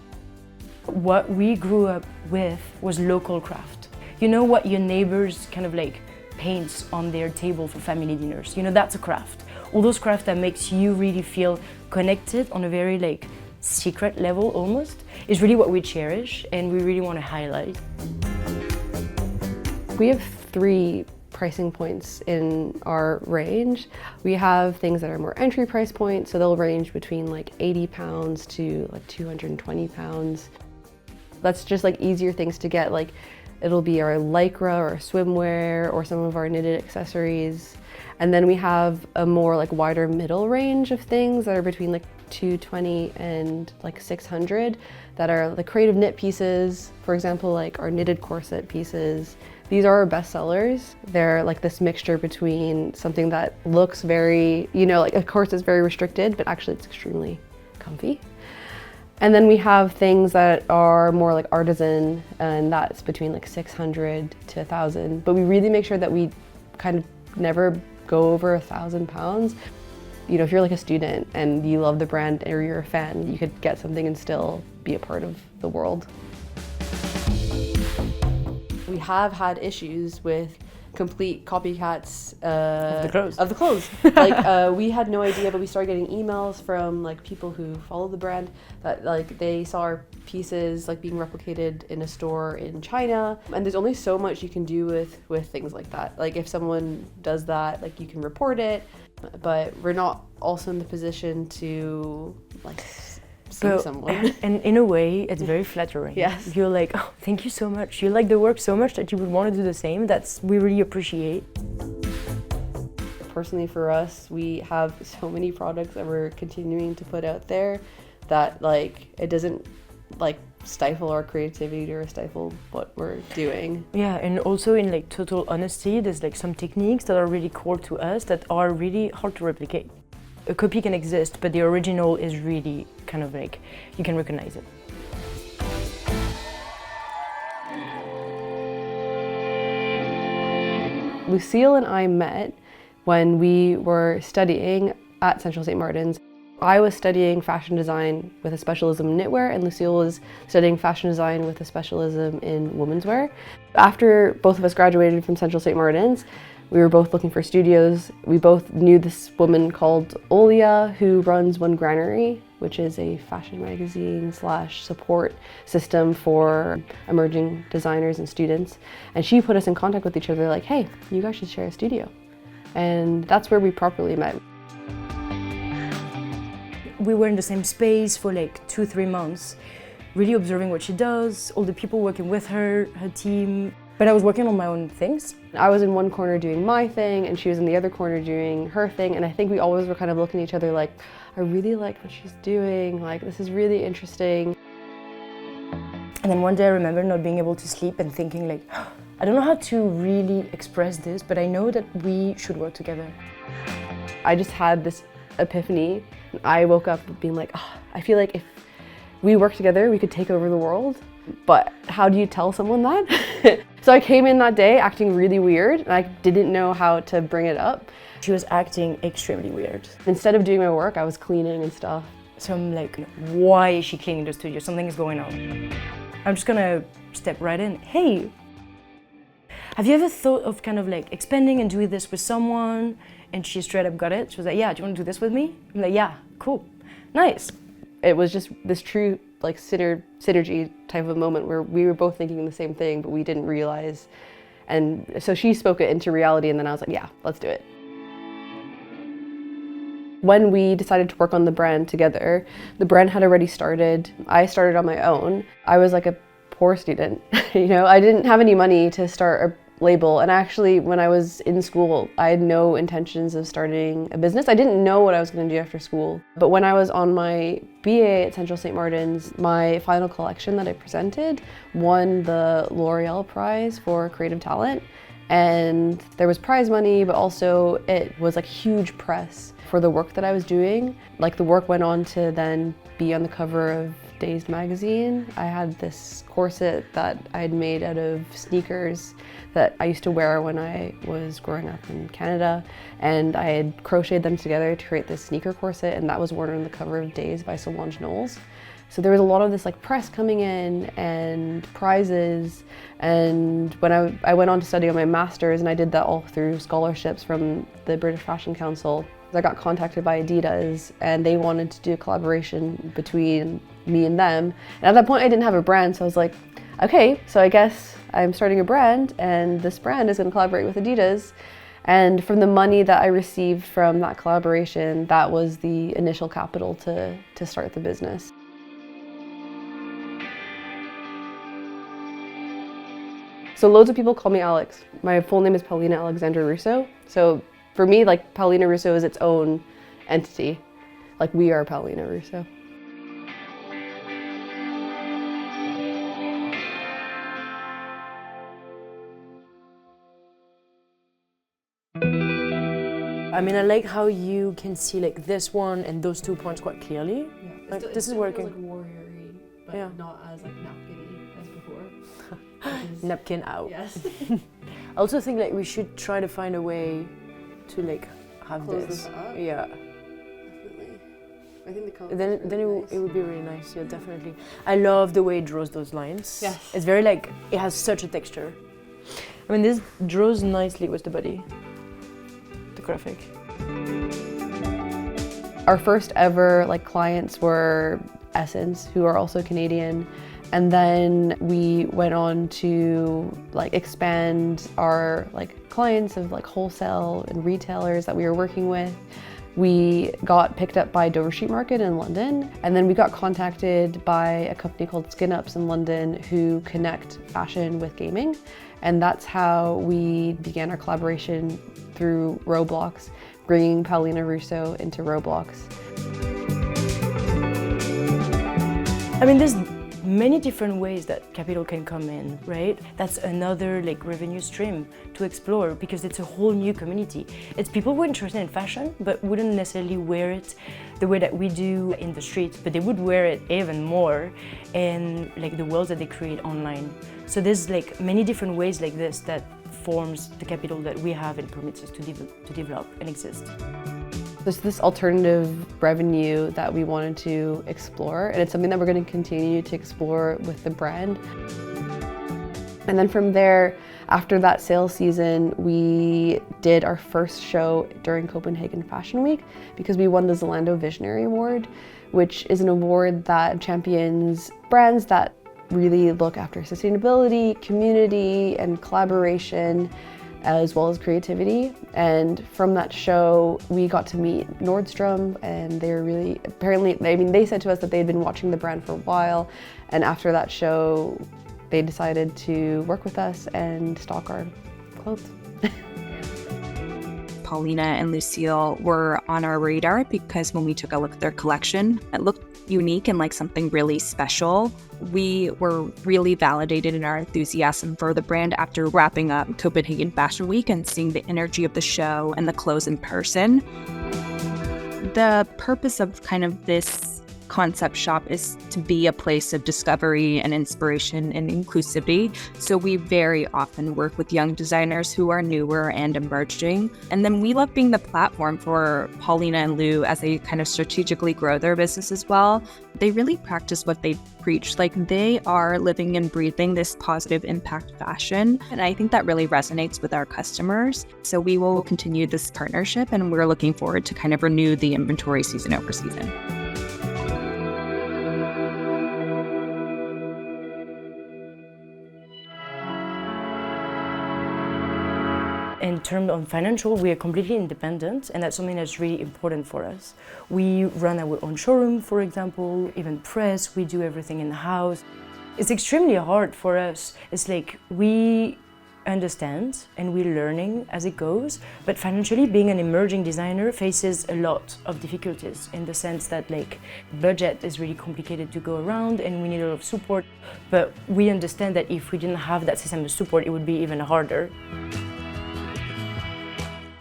What we grew up with was local craft. You know what your neighbors kind of like paints on their table for family dinners, you know, that's a craft. All those crafts that makes you really feel connected on a very like secret level almost, is really what we cherish and we really want to highlight. We have 3 pricing points in our range. We have things that are more entry price points, so they'll range between like 80 pounds to like 220 pounds. That's just like easier things to get, like it'll be our lycra or swimwear or some of our knitted accessories. And then we have a more like wider middle range of things that are between like 220 and like 600 that are the creative knit pieces, for example, like our knitted corset pieces. These are our best sellers. They're like this mixture between something that looks very, you know, like of course it's very restricted, but actually it's extremely comfy. And then we have things that are more like artisan, and that's between like 600 to 1,000. But we really make sure that we kind of never go over 1,000 pounds. You know, if you're like a student and you love the brand or you're a fan, you could get something and still be a part of the world. We have had issues with complete copycats of the clothes. Like we had no idea, but we started getting emails from like people who follow the brand that like they saw our pieces like being replicated in a store in China. And there's only so much you can do with things like that. Like if someone does that, like you can report it, but we're not also in the position to like sue someone. And in a way, it's very flattering. Yes. You're like, oh, thank you so much. You like the work so much that you would want to do the same. We really appreciate. Personally for us, we have so many products that we're continuing to put out there that like it doesn't like stifle our creativity or stifle what we're doing. Yeah, and also in like total honesty, there's like some techniques that are really core to us that are really hard to replicate. A copy can exist, but the original is really kind of like, you can recognize it. Lucille and I met when we were studying at Central St. Martin's. I was studying fashion design with a specialism in knitwear, and Lucille was studying fashion design with a specialism in women's wear. After both of us graduated from Central St. Martin's, we were both looking for studios. We both knew this woman called Alia who runs One Granary, which is a fashion magazine / support system for emerging designers and students. And she put us in contact with each other like, hey, you guys should share a studio. And that's where we properly met. We were in the same space for like 2-3 months, really observing what she does, all the people working with her, her team. But I was working on my own things. I was in one corner doing my thing and she was in the other corner doing her thing. And I think we always were kind of looking at each other like, I really like what she's doing. Like, this is really interesting. And then one day I remember not being able to sleep and thinking like, I don't know how to really express this, but I know that we should work together. I just had this epiphany. I woke up being like, oh, I feel like if we work together, we could take over the world. But how do you tell someone that? So I came in that day acting really weird and I didn't know how to bring it up. She was acting extremely weird. Instead of doing my work, I was cleaning and stuff. So I'm like, why is she cleaning the studio? Something is going on. I'm just gonna step right in. Hey, have you ever thought of kind of like expanding and doing this with someone? And she straight up got it. She was like, yeah, do you want to do this with me? I'm like, yeah, cool, nice. It was just this true like synergy type of a moment where we were both thinking the same thing, but we didn't realize. And so she spoke it into reality and then I was like, yeah, let's do it. When we decided to work on the brand together, the brand had already started. I started on my own. I was like a poor student, you know, I didn't have any money to start a label. And actually, when I was in school, I had no intentions of starting a business. I didn't know what I was going to do after school. But when I was on my BA at Central St. Martin's, my final collection that I presented won the L'Oreal Prize for Creative Talent. And there was prize money, but also it was like huge press for the work that I was doing. Like the work went on to then be on the cover of Dazed magazine. I had this corset that I had made out of sneakers that I used to wear when I was growing up in Canada, and I had crocheted them together to create this sneaker corset, and that was worn on the cover of Dazed by Solange Knowles. So there was a lot of this like press coming in and prizes, and when I went on to study on my master's, and I did that all through scholarships from the British Fashion Council, I got contacted by Adidas and they wanted to do a collaboration between me and them. And at that point I didn't have a brand, so I was like, okay, so I guess I'm starting a brand and this brand is going to collaborate with Adidas. And from the money that I received from that collaboration, that was the initial capital to start the business. So loads of people call me Alex. My full name is Paulina Alexandra Russo. So for me, like, Paulina Russo is its own entity. Like, we are Paulina Russo. I mean, I like how you can see like this one and those 2 points quite clearly. Yeah. Like, this is working. Like warrior-y, but yeah. not as like napkin-y as before. Napkin out. Yes. I also think like we should try to find a way to like have Close this. this up? Yeah. Definitely. I think the color. Then it would be really nice. Yeah, definitely. I love the way it draws those lines. Yes. It's very like, it has such a texture. I mean, this draws nicely with the body. The graphic. Our first ever like clients were Essence, who are also Canadian. And then we went on to like expand our like clients of like wholesale and retailers that we were working with. We got picked up by Dover Street Market in London, and then we got contacted by a company called Skin Ups in London who connect fashion with gaming. And that's how we began our collaboration through Roblox, bringing Paulina Russo into Roblox. I mean, there's many different ways that capital can come in, right? That's another like revenue stream to explore because it's a whole new community. It's people who are interested in fashion but wouldn't necessarily wear it the way that we do in the streets, but they would wear it even more in like the worlds that they create online. So there's like many different ways like this that forms the capital that we have and permits us to develop and exist. There's this alternative revenue that we wanted to explore, and it's something that we're going to continue to explore with the brand. And then from there, after that sales season, we did our first show during Copenhagen Fashion Week because we won the Zalando Visionary Award, which is an award that champions brands that really look after sustainability, community, and collaboration, as well as creativity. And from that show, we got to meet Nordstrom, and they were really, apparently, I mean, they said to us that they had been watching the brand for a while, and after that show, they decided to work with us and stock our clothes. Paulina and Lucille were on our radar because when we took a look at their collection, it looked unique and like something really special. We were really validated in our enthusiasm for the brand after wrapping up Copenhagen Fashion Week and seeing the energy of the show and the clothes in person. The purpose of kind of this concept shop is to be a place of discovery and inspiration and inclusivity. So we very often work with young designers who are newer and emerging. And then we love being the platform for Paulina and Lou as they kind of strategically grow their business as well. They really practice what they preach. Like, they are living and breathing this positive impact fashion. And I think that really resonates with our customers. So we will continue this partnership, and we're looking forward to kind of renew the inventory season over season. In terms of financial, we are completely independent, and that's something that's really important for us. We run our own showroom, for example, even press, we do everything in the house. It's extremely hard for us. It's like we understand and we're learning as it goes, but financially, being an emerging designer faces a lot of difficulties in the sense that like budget is really complicated to go around and we need a lot of support, but we understand that if we didn't have that system of support, it would be even harder.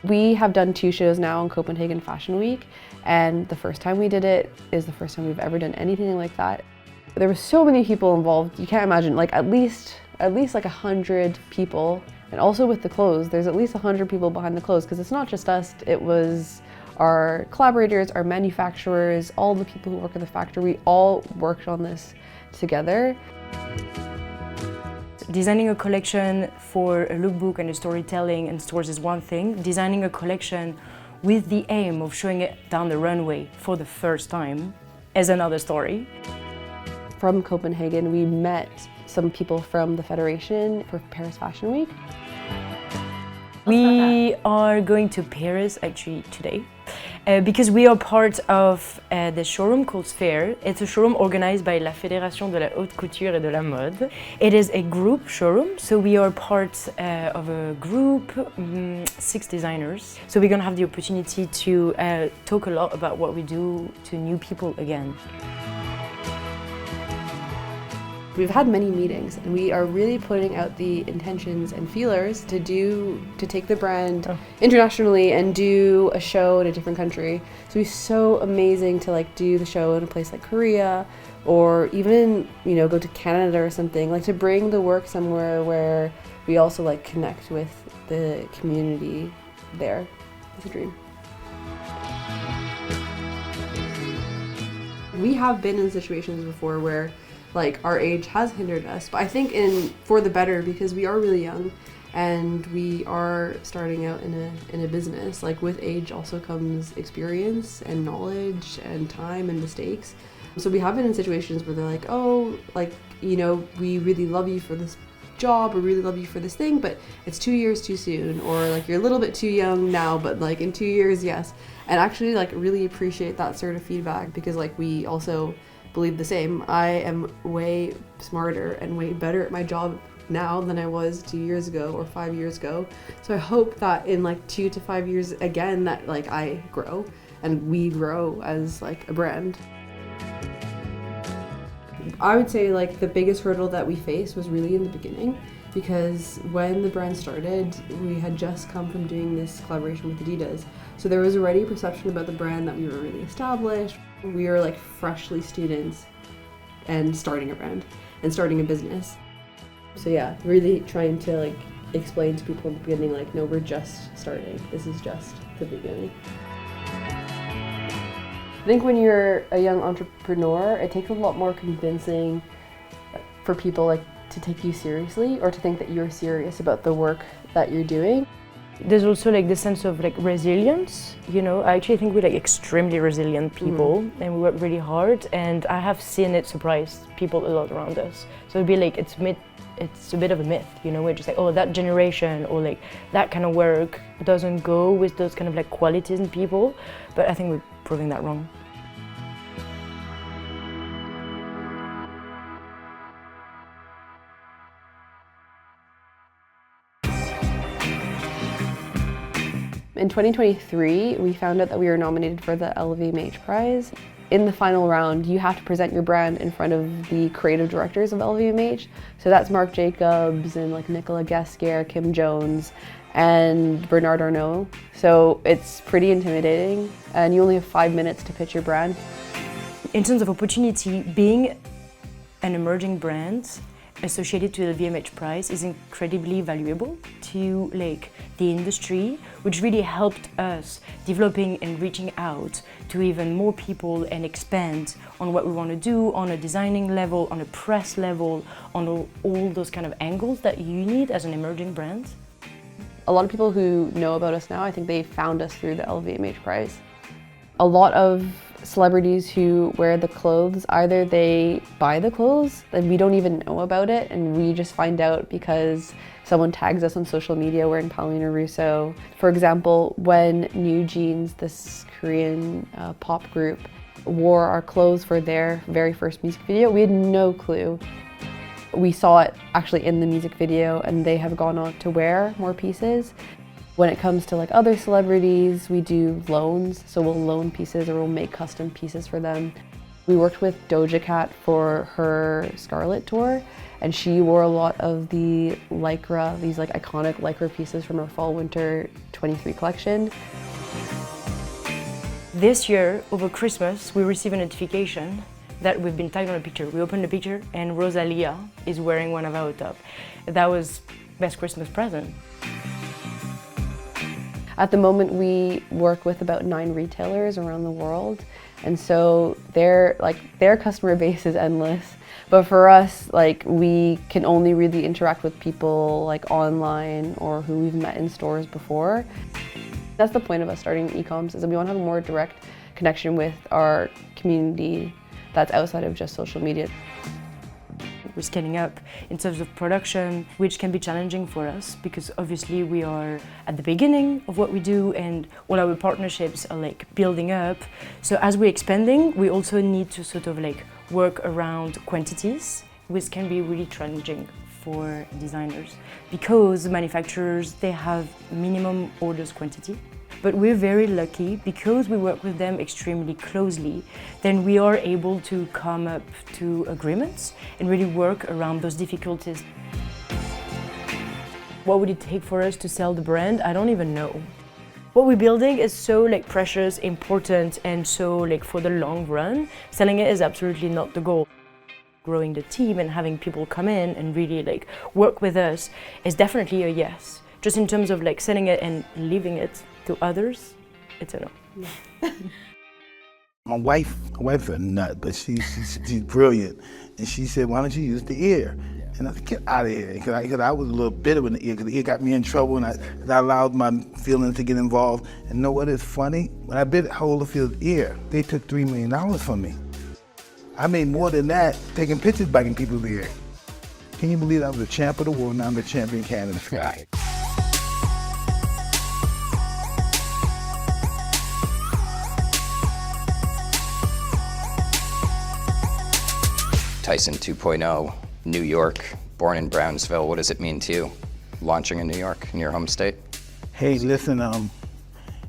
We have done 2 shows now on Copenhagen Fashion Week, and the first time we did it is the first time we've ever done anything like that. There were so many people involved, you can't imagine, like at least like 100 people. And also with the clothes, there's at least 100 people behind the clothes, because it's not just us, it was our collaborators, our manufacturers, all the people who work at the factory, we all worked on this together. Designing a collection for a lookbook and a storytelling and stores is one thing. Designing a collection with the aim of showing it down the runway for the first time is another story. From Copenhagen, we met some people from the Federation for Paris Fashion Week. We are going to Paris actually today because we are part of the showroom called Sphere. It's a showroom organized by La Fédération de la Haute Couture et de la Mode. It is a group showroom, so we are part of a group, 6 designers. So we're gonna have the opportunity to talk a lot about what we do to new people again. We've had many meetings and we are really putting out the intentions and feelers to take the brand internationally and do a show in a different country. So it's so amazing to like do the show in a place like Korea or even, you know, go to Canada or something, like to bring the work somewhere where we also like connect with the community there. It's a dream. We have been in situations before where like our age has hindered us, but I think for the better, because we are really young and we are starting out in a business. Like with age also comes experience and knowledge and time and mistakes. So we have been in situations where they're like, oh, like, you know, we really love you for this job or really love you for this thing, but it's 2 years too soon, or like you're a little bit too young now, but like in 2 years, yes. And actually like really appreciate that sort of feedback, because like we also believe the same. I am way smarter and way better at my job now than I was 2 years ago or 5 years ago. So I hope that in like 2 to 5 years again that like I grow and we grow as like a brand. I would say like the biggest hurdle that we faced was really in the beginning, because when the brand started, we had just come from doing this collaboration with Adidas. So there was already a perception about the brand that we were really established. We were like freshly students and starting a brand and starting a business. So yeah, really trying to like explain to people in the beginning, like, no, we're just starting. This is just the beginning. I think when you're a young entrepreneur, it takes a lot more convincing for people like to take you seriously or to think that you're serious about the work that you're doing. There's also like the sense of like resilience, you know. I actually think we're like extremely resilient people and we work really hard, and I have seen it surprise people a lot around us. So it'd be like it's a bit of a myth, you know. We're just like, oh, that generation or like that kind of work doesn't go with those kind of like qualities in people, but I think we're proving that wrong. In 2023, we found out that we were nominated for the LVMH prize. In the final round, you have to present your brand in front of the creative directors of LVMH. So that's Marc Jacobs and like Nicolas Ghesquière, Kim Jones, and Bernard Arnault. So it's pretty intimidating, and you only have 5 minutes to pitch your brand. In terms of opportunity, being an emerging brand associated to the LVMH prize is incredibly valuable to like the industry, which really helped us developing and reaching out to even more people and expand on what we want to do on a designing level, on a press level, on all those kind of angles that you need as an emerging brand. A lot of people who know about us now, I think they found us through the LVMH prize. A lot of celebrities who wear the clothes, either they buy the clothes and we don't even know about it, and we just find out because someone tags us on social media wearing Paulina Russo. For example, when New Jeans, this Korean pop group, wore our clothes for their very first music video, we had no clue. We saw it actually in the music video, and they have gone on to wear more pieces. When it comes to like other celebrities, we do loans, so we'll loan pieces or we'll make custom pieces for them. We worked with Doja Cat for her Scarlet tour, and she wore a lot of the Lycra, these like iconic Lycra pieces from her Fall/Winter 23 collection. This year, over Christmas, we received a notification that we've been tagged on a picture. We opened the picture and Alia is wearing one of our top. That was best Christmas present. At the moment, we work with about 9 retailers around the world, and so their customer base is endless. But for us, like, we can only really interact with people like online or who we've met in stores before. That's the point of us starting e-coms, is that we want to have a more direct connection with our community that's outside of just social media. We're scaling up in terms of production, which can be challenging for us because obviously we are at the beginning of what we do and all our partnerships are like building up. So as we're expanding, we also need to sort of like work around quantities, which can be really challenging for designers because manufacturers, they have minimum orders quantity. But we're very lucky because we work with them extremely closely, then we are able to come up to agreements and really work around those difficulties. What would it take for us to sell the brand? I don't even know. What we're building is so like precious, important, and so like for the long run, selling it is absolutely not the goal. Growing the team and having people come in and really like work with us is definitely a yes. Just in terms of like selling it and leaving it to others, it's a no. My wife's a nut, but she's brilliant. And she said, why don't you use the ear? And I said, get out of here. Because I was a little bitter with the ear, because the ear got me in trouble, and I allowed my feelings to get involved. And know what is funny? When I bit Holyfield's ear, they took $3 million from me. I made more than that taking pictures biting people's ear. Can you believe I was the champ of the world, now I'm the champion cannabis guy? Tyson 2.0, New York, born in Brownsville. What does it mean to you, launching in New York, in your home state? Hey, listen,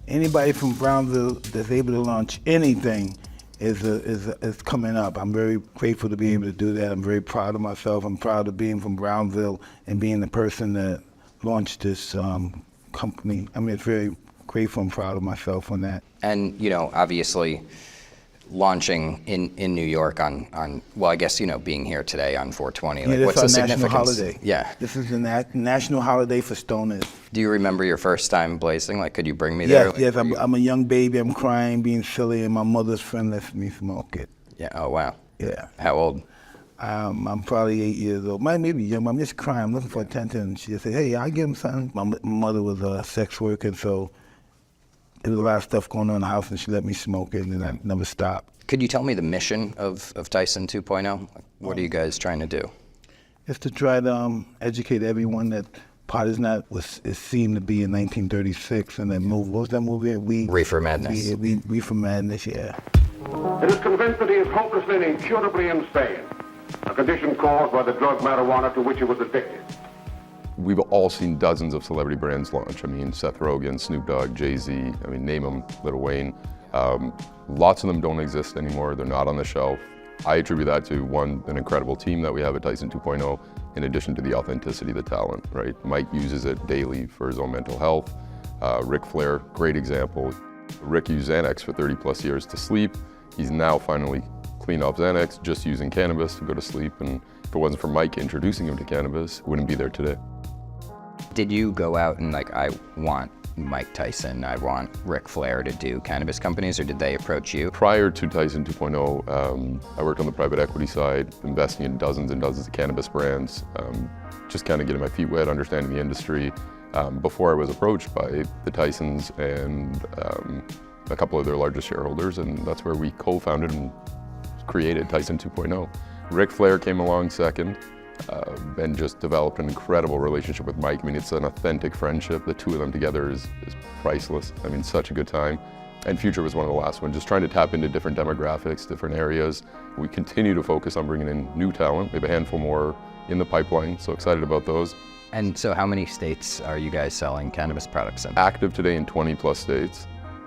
anybody from Brownsville that's able to launch anything is coming up. I'm very grateful to be able to do that. I'm very proud of myself. I'm proud of being from Brownsville and being the person that launched this company. I mean, it's very grateful and proud of myself on that. And, you know, obviously, launching in New York on well, I guess, you know, being here today on 420, like, yeah, what's the significance? National holiday. Yeah. This is the national holiday for stoners. Do you remember your first time blazing? Like, could you bring me there? Yes, I'm a young baby, I'm crying, being silly, and my mother's friend lets me smoke it. Yeah, oh wow. Yeah. How old? I'm probably 8 years old, maybe young, I'm just crying, I'm looking for attention. And she just said, hey, I'll give him something. My mother was a sex worker, so there was a lot of stuff going on in the house, and she let me smoke it, and I never stopped. Could you tell me the mission of Tyson 2.0? What are you guys trying to do? It's to try to educate everyone that pot is not what it seemed to be in 1936, and that movie, what was that movie? Reefer Madness. Reefer Madness, yeah. It is convinced that he is hopelessly and incurably insane, a condition caused by the drug marijuana to which he was addicted. We've all seen dozens of celebrity brands launch. I mean, Seth Rogen, Snoop Dogg, Jay-Z, I mean, name them, Lil Wayne. Lots of them don't exist anymore. They're not on the shelf. I attribute that to, one, an incredible team that we have at Tyson 2.0, in addition to the authenticity, the talent, right? Mike uses it daily for his own mental health. Ric Flair, great example. Rick used Xanax for 30 plus years to sleep. He's now finally clean off Xanax, just using cannabis to go to sleep. And if it wasn't for Mike introducing him to cannabis, he wouldn't be there today. Did you go out and like, I want Mike Tyson, I want Ric Flair to do cannabis companies, or did they approach you? Prior to Tyson 2.0, I worked on the private equity side, investing in dozens and dozens of cannabis brands, just kind of getting my feet wet, understanding the industry, before I was approached by the Tysons and a couple of their largest shareholders, and that's where we co-founded and created Tyson 2.0. Ric Flair came along second, and just developed an incredible relationship with Mike. I mean, it's an authentic friendship. The two of them together is priceless. I mean, such a good time. And Future was one of the last ones, just trying to tap into different demographics, different areas. We continue to focus on bringing in new talent. We have a handful more in the pipeline, so excited about those. And so how many states are you guys selling cannabis products in? Active today in 20 plus states.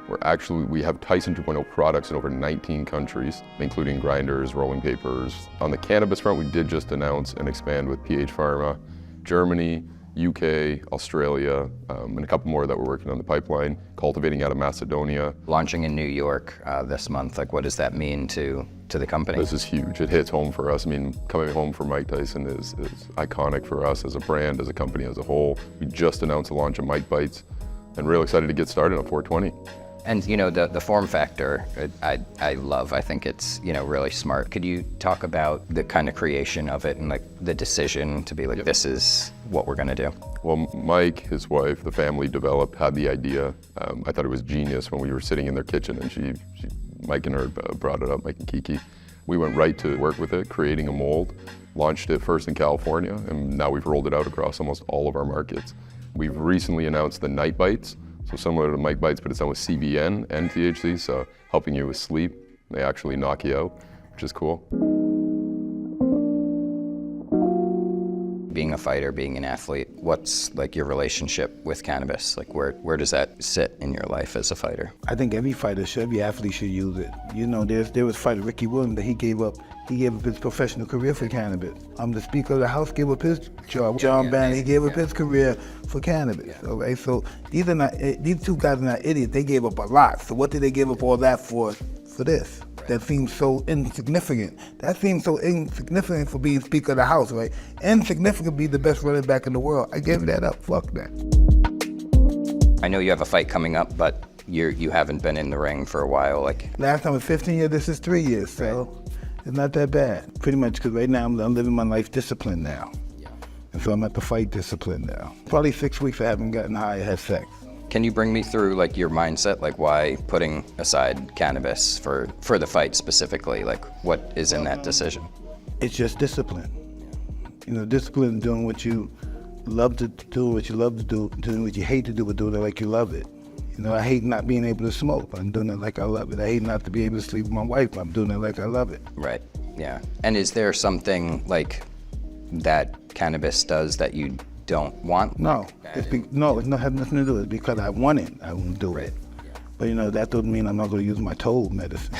We have Tyson 2.0 products in over 19 countries, including grinders, rolling papers. On the cannabis front, we did just announce and expand with PH Pharma, Germany, UK, Australia, and a couple more that we're working on the pipeline, cultivating out of Macedonia. Launching in New York this month, like what does that mean to the company? This is huge. It hits home for us. I mean, coming home for Mike Tyson is iconic for us as a brand, as a company as a whole. We just announced the launch of Mike Bites, and real excited to get started on 420. And you know, the form factor, I love. I think it's, you know, really smart. Could you talk about the kind of creation of it and like the decision to be like, this is what we're gonna do? Well, Mike, his wife, the family had the idea. I thought it was genius when we were sitting in their kitchen and Mike and her brought it up, Mike and Kiki. We went right to work with it, creating a mold, launched it first in California, and now we've rolled it out across almost all of our markets. We've recently announced the Night Bites, so similar to Mike Bites, but it's done with CBN and THC, so helping you with sleep. They actually knock you out, which is cool. Being a fighter, being an athlete, what's like your relationship with cannabis? Like where does that sit in your life as a fighter? I think every fighter should, every athlete should use it. You know, there was fighter Ricky Williams that he gave up his professional career for cannabis. The Speaker of the House gave up his job. John Bannon, he gave up his career for cannabis. All right, so these two guys are not idiots. They gave up a lot. So what did they give up all that for this? That seems so insignificant. That seems so insignificant for being Speaker of the House, right? Insignificant to be the best running back in the world. I gave that up. Fuck that. I know you have a fight coming up, but you haven't been in the ring for a while. Like last time was 15 years. This is 3 years, so it's not that bad. Pretty much because right now I'm living my life discipline now, and so I'm at the fight discipline now. Probably 6 weeks I haven't gotten high. I had sex. Can you bring me through like your mindset, like why putting aside cannabis for the fight specifically? Like what is in that decision? It's just discipline. You know, discipline, doing what you love to do, doing what you hate to do, but doing it like you love it. You know, I hate not being able to smoke, but I'm doing it like I love it. I hate not to be able to sleep with my wife, but I'm doing it like I love it. Right, yeah. And is there something like that cannabis does that you don't want? No, it has nothing to do with it. Because I want it, I won't do it. But you know, that doesn't mean I'm not going to use my toll medicine.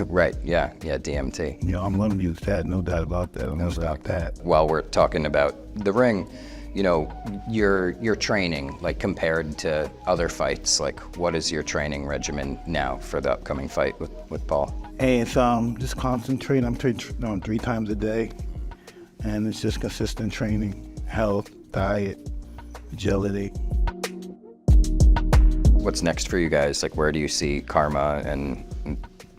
Right, yeah, DMT. You know, I'm going to use that, no doubt about that. I'm going to stop that. While we're talking about the ring, you know, your training, like compared to other fights, like what is your training regimen now for the upcoming fight with Paul? Hey, it's just concentrating. I'm training 3 times a day, and it's just consistent training, health, diet, agility. What's next for you guys? Like where do you see Karma and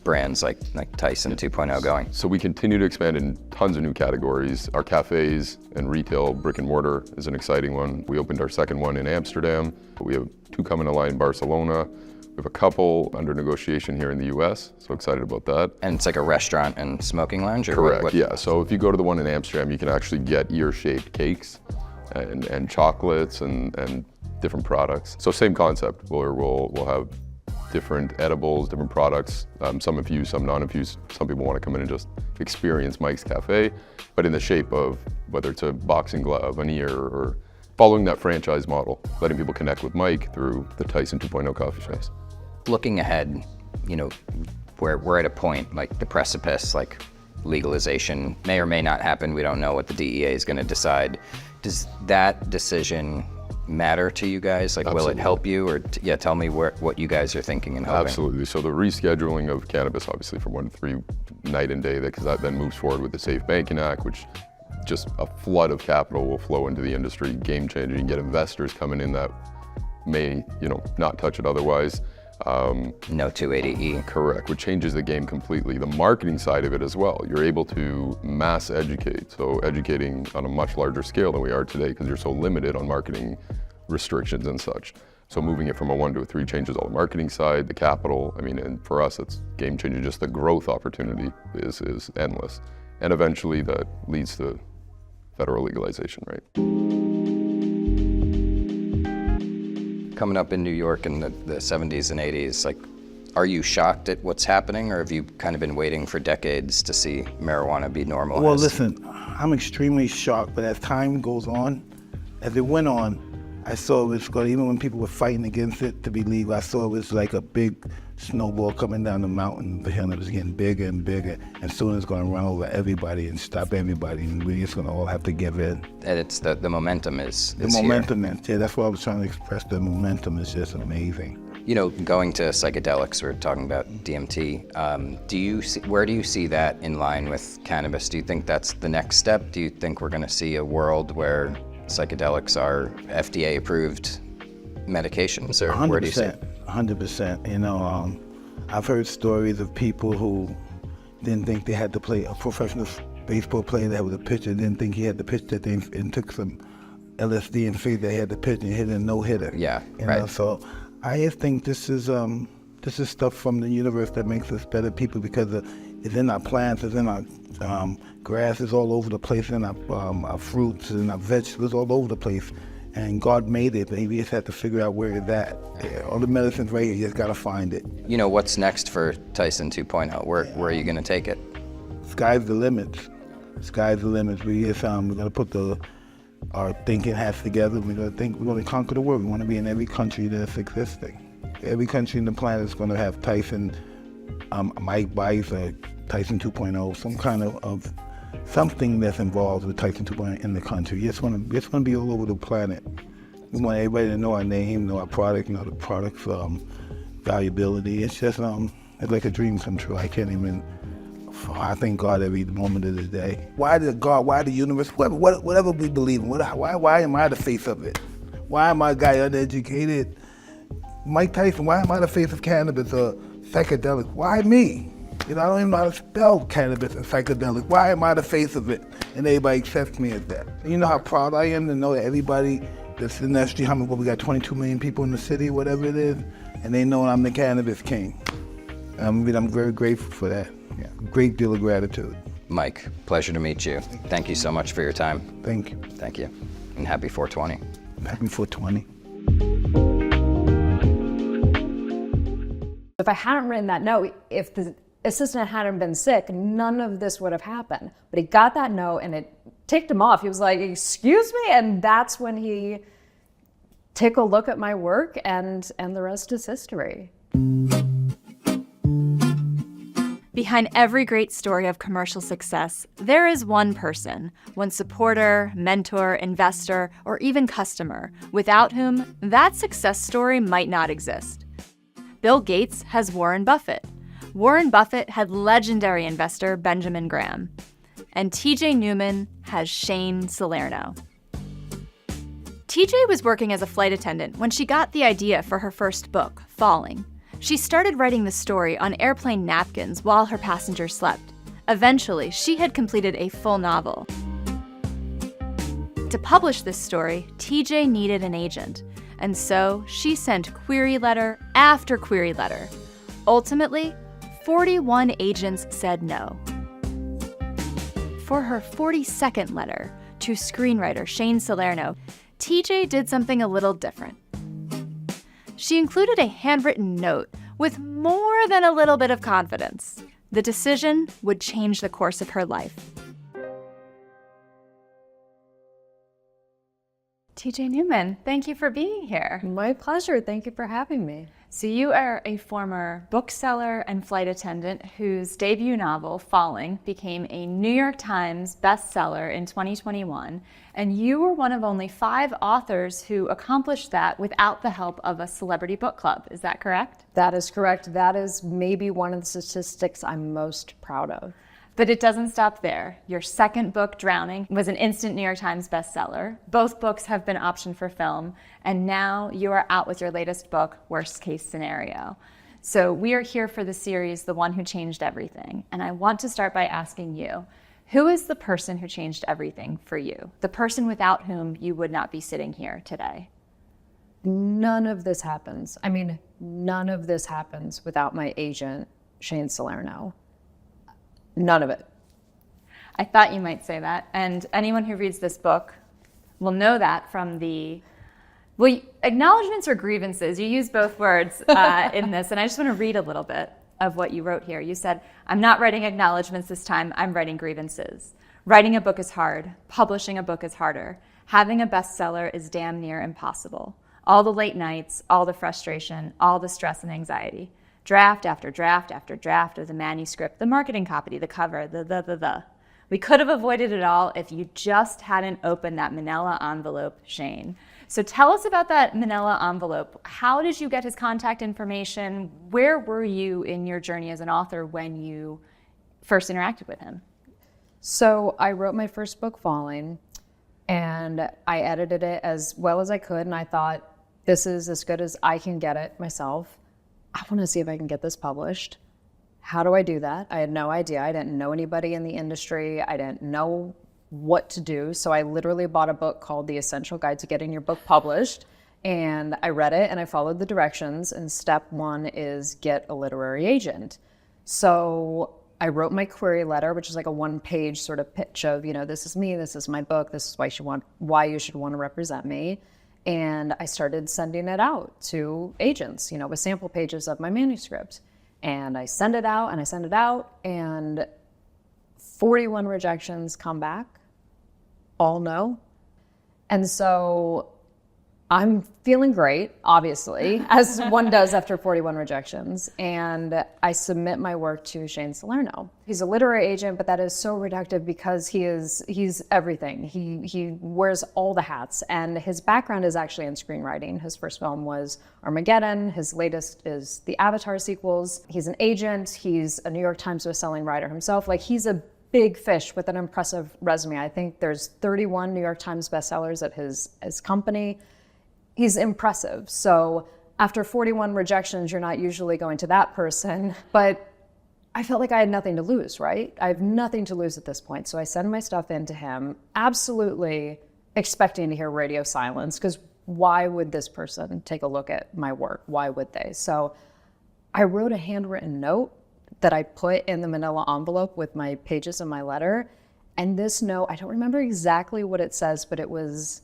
brands like Tyson 2.0 going? So we continue to expand in tons of new categories. Our cafes and retail, brick and mortar is an exciting one. We opened our second one in Amsterdam. We have 2 coming to line in Barcelona. We have a couple under negotiation here in the US, so excited about that. And it's like a restaurant and smoking lounge? Or correct, yeah. So if you go to the one in Amsterdam, you can actually get ear-shaped cakes and chocolates and different products. So same concept, where we'll have different edibles, different products, some infused, some non-infused. Some people want to come in and just experience Mike's Cafe, but in the shape of whether it's a boxing glove, an ear, or following that franchise model, letting people connect with Mike through the Tyson 2.0 coffee shops. Looking ahead, you know, we're at a point, like the precipice, like legalization may or may not happen. We don't know what the DEA is going to decide. Does that decision matter to you guys? Like, absolutely. Will it help you? Or tell me what you guys are thinking and hoping. Absolutely. So the rescheduling of cannabis, obviously from 1 to 3 night and day, because that then moves forward with the Safe Banking Act, which just a flood of capital will flow into the industry, game changing. You get investors coming in that may, you know, not touch it otherwise. No 280E. Correct, which changes the game completely. The marketing side of it as well. You're able to mass educate, so educating on a much larger scale than we are today because you're so limited on marketing restrictions and such. So moving it from a 1 to a 3 changes all the marketing side, the capital. I mean, and for us, it's game changing. Just the growth opportunity is endless. And eventually that leads to federal legalization, right? Coming up in New York in the 70s and 80s, like, are you shocked at what's happening, or have you kind of been waiting for decades to see marijuana be normalized? Well, listen, I'm extremely shocked, but as time goes on, as it went on, I saw it was going, even when people were fighting against it to be legal, I saw it was like a big snowball coming down the mountain, and it was getting bigger and bigger, and soon it's going to run over everybody and stop everybody, and we're just going to all have to give in. And it's the momentum is the momentum here. Yeah, that's what I was trying to express. The momentum is just amazing. You know, going to psychedelics, we're talking about DMT. Where do you see that in line with cannabis? Do you think that's the next step? Do you think we're going to see a world where psychedelics are FDA-approved medications, or 100%, where do you see it? 100%. You know, I've heard stories of people who didn't think they had to play, a professional baseball player that was a pitcher didn't think he had to pitch that thing and took some LSD and figured they had to pitch and hit a no-hitter. Yeah, you right. know, so I just think this is stuff from the universe that makes us better people because it's in our plants, it's in our grass, it's all over the place, in our fruits and our vegetables, all over the place. And God made it, but we just have to figure out where it's at. Yeah, all the medicine's right here, you just gotta find it. You know, what's next for Tyson 2.0? Where are you gonna take it? Sky's the limit. Sky's the limit. We just, we're gonna put our thinking hats together. We're gonna conquer the world. We wanna be in every country that's existing. Every country on the planet is gonna have Tyson, Mike Bice, or Tyson 2.0, some kind of something that's involved with Tyson 2.0 in the country. We just want to be all over the planet. We want everybody to know our name, know our product, know the product's valuability. It's just it's like a dream come true. I thank God every moment of the day. Why did God? Why the universe? Whatever we believe in. Why am I the face of it? Why am I a guy uneducated? Mike Tyson. Why am I the face of cannabis or psychedelic? Why me? You know, I don't even know how to spell cannabis and psychedelic. Why am I the face of it? And everybody accepts me as that. And you know how proud I am to know that everybody that's in that street, we got 22 million people in the city, whatever it is, and they know I'm the cannabis king. I'm very grateful for that. Yeah, great deal of gratitude. Mike, pleasure to meet you. Thank you so much for your time. Thank you. Thank you. And happy 420. Happy 420. If I hadn't written that note, if the assistant hadn't been sick, none of this would have happened. But he got that note and it ticked him off. He was like, excuse me? And that's when he took a look at my work and the rest is history. Behind every great story of commercial success, there is one person, one supporter, mentor, investor, or even customer, without whom that success story might not exist. Bill Gates has Warren Buffett. Warren Buffett had legendary investor Benjamin Graham. And TJ Newman has Shane Salerno. TJ was working as a flight attendant when she got the idea for her first book, Falling. She started writing the story on airplane napkins while her passengers slept. Eventually, she had completed a full novel. To publish this story, TJ needed an agent, and so she sent query letter after query letter. Ultimately, 41 agents said no. For her 42nd letter to screenwriter Shane Salerno, TJ did something a little different. She included a handwritten note with more than a little bit of confidence. The decision would change the course of her life. TJ Newman, thank you for being here. My pleasure. Thank you for having me. So you are a former bookseller and flight attendant whose debut novel, Falling, became a New York Times bestseller in 2021, and you were one of only 5 authors who accomplished that without the help of a celebrity book club. Is that correct? That is correct. That is maybe one of the statistics I'm most proud of. But it doesn't stop there. Your second book, Drowning, was an instant New York Times bestseller. Both books have been optioned for film, and now you are out with your latest book, Worst Case Scenario. So we are here for the series, The One Who Changed Everything. And I want to start by asking you, who is the person who changed everything for you? The person without whom you would not be sitting here today? None of this happens. I mean, none of this happens without my agent, Shane Salerno. None of it. I thought you might say that. And anyone who reads this book will know that from the, acknowledgments or grievances. You use both words in this. And I just want to read a little bit of what you wrote here. You said, I'm not writing acknowledgments this time, I'm writing grievances. Writing a book is hard. Publishing a book is harder. Having a bestseller is damn near impossible. All the late nights, all the frustration, all the stress and anxiety. Draft after draft after draft of the manuscript, the marketing copy, the cover, the. We could have avoided it all if you just hadn't opened that manila envelope, Shane. So tell us about that manila envelope. How did you get his contact information? Where were you in your journey as an author when you first interacted with him? So I wrote my first book, Falling, and I edited it as well as I could, and I thought, This is as good as I can get it myself. I want to see if I can get this published. How do I do that? I had no idea. I didn't know anybody in the industry. I didn't know what to do. So I literally bought a book called The Essential Guide to Getting Your Book Published. And I read it and I followed the directions. And step 1 is get a literary agent. So I wrote my query letter, which is like a 1-page sort of pitch of, this is me, this is my book, this is why you should want to represent me. And I started sending it out to agents, with sample pages of my manuscript. And I send it out and I send it out, and 41 rejections come back, all no. And so I'm feeling great, obviously, as one does after 41 rejections. And I submit my work to Shane Salerno. He's a literary agent, but that is so reductive because he's everything. He wears all the hats, and his background is actually in screenwriting. His first film was Armageddon. His latest is the Avatar sequels. He's an agent. He's a New York Times bestselling writer himself. Like, he's a big fish with an impressive resume. I think there's 31 New York Times bestsellers at his company. He's impressive. So after 41 rejections, you're not usually going to that person, but I felt like I had nothing to lose, right? I have nothing to lose at this point. So I send my stuff in to him, absolutely expecting to hear radio silence, because why would this person take a look at my work? Why would they? So I wrote a handwritten note that I put in the manila envelope with my pages of my letter. And this note, I don't remember exactly what it says, but it was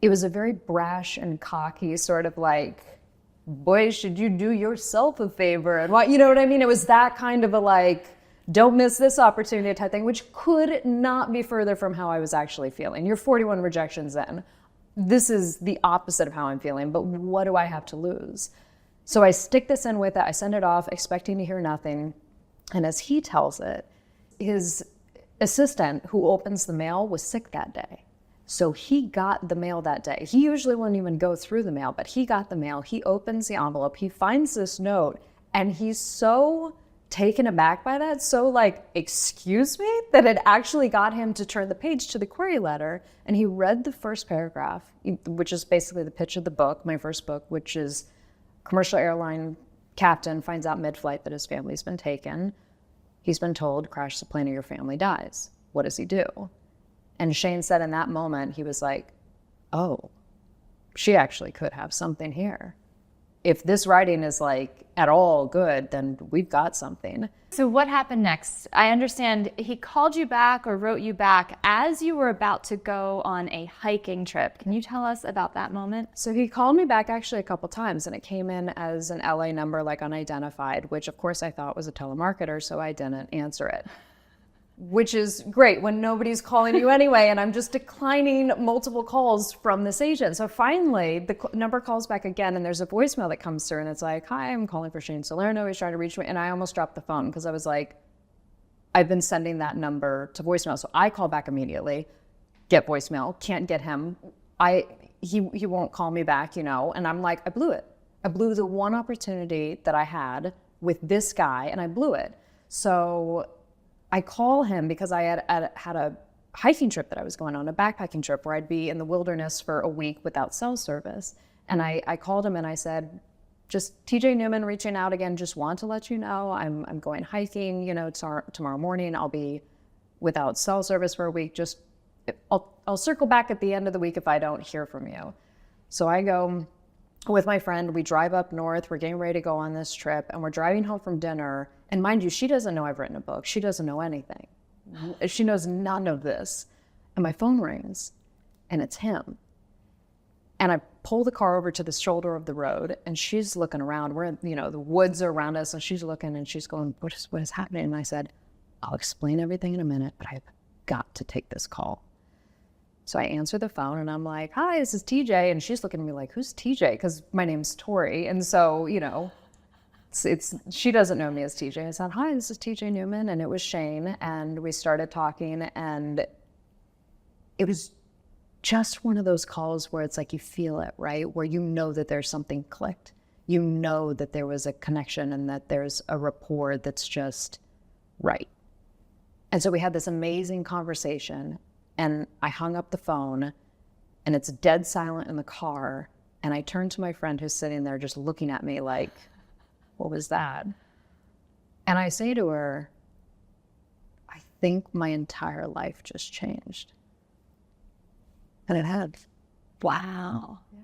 a very brash and cocky sort of like, boy, should you do yourself a favor? And what, you know what I mean? It was that kind of a like, don't miss this opportunity type thing, which could not be further from how I was actually feeling. You're 41 rejections in. This is the opposite of how I'm feeling, but what do I have to lose? So I stick this in with it. I send it off expecting to hear nothing. And as he tells it, his assistant who opens the mail was sick that day. So he got the mail that day. He usually wouldn't even go through the mail, but he got the mail. He opens the envelope. He finds this note, and he's so taken aback by that, so like, excuse me, that it actually got him to turn the page to the query letter. And he read the first paragraph, which is basically the pitch of the book, my first book, which is commercial airline captain finds out mid-flight that his family's been taken. He's been told, crash the plane or your family dies. What does he do? And Shane said in that moment, he was like, oh, she actually could have something here. If this writing is like at all good, then we've got something. So what happened next? I understand he called you back or wrote you back as you were about to go on a hiking trip. Can you tell us about that moment? So he called me back actually a couple times, and it came in as an LA number, like unidentified, which of course I thought was a telemarketer, so I didn't answer it. Which is great when nobody's calling you anyway, and I'm just declining multiple calls from this agent. So finally, the number calls back again, and there's a voicemail that comes through, and it's like, hi, I'm calling for Shane Salerno. He's trying to reach me. And I almost dropped the phone because I was like, I've been sending that number to voicemail. So I call back immediately, get voicemail, can't get him. He won't call me back, and I'm like, I blew it. I blew the one opportunity that I had with this guy, and I blew it. So I call him because I had a hiking trip that I was going on, a backpacking trip where I'd be in the wilderness for a week without cell service. And I called him and I said, just TJ Newman reaching out again, just want to let you know I'm going hiking, tomorrow morning. I'll be without cell service for a week. I'll circle back at the end of the week if I don't hear from you. So I go with my friend, we drive up north, we're getting ready to go on this trip, and we're driving home from dinner. And mind you, she doesn't know I've written a book. She doesn't know anything. She knows none of this. And my phone rings, and it's him. And I pull the car over to the shoulder of the road, and she's looking around. We're in, the woods are around us, and she's looking, and she's going, what is happening? And I said, I'll explain everything in a minute, but I've got to take this call. So I answer the phone, and I'm like, hi, this is TJ. And she's looking at me like, who's TJ? Because my name's Tori. And so, she doesn't know me as TJ. I said, hi, this is TJ Newman. And it was Shane. And we started talking. And it was just one of those calls where it's like you feel it, right? Where you know that there's something clicked. You know that there was a connection and that there's a rapport that's just right. And so we had this amazing conversation. And I hung up the phone, and it's dead silent in the car. And I turned to my friend who's sitting there just looking at me like, what was that? And I say to her, I think my entire life just changed. And it had. Wow. Yeah.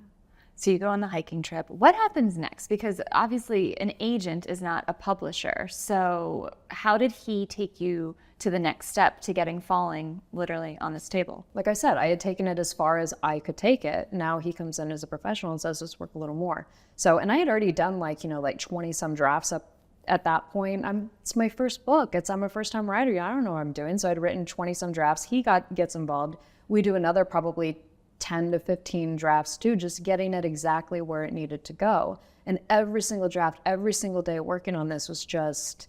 So you go on the hiking trip. What happens next? Because obviously an agent is not a publisher. So how did he take you to the next step to getting Falling literally on this table? Like I said, I had taken it as far as I could take it. Now he comes in as a professional and says, let's work a little more. So, and I had already done like 20 some drafts up at that point. It's my first book. I'm a first time writer. I don't know what I'm doing. So I'd written 20 some drafts. He gets involved. We do another probably 10 to 15 drafts too, just getting it exactly where it needed to go. And every single draft, every single day working on this was just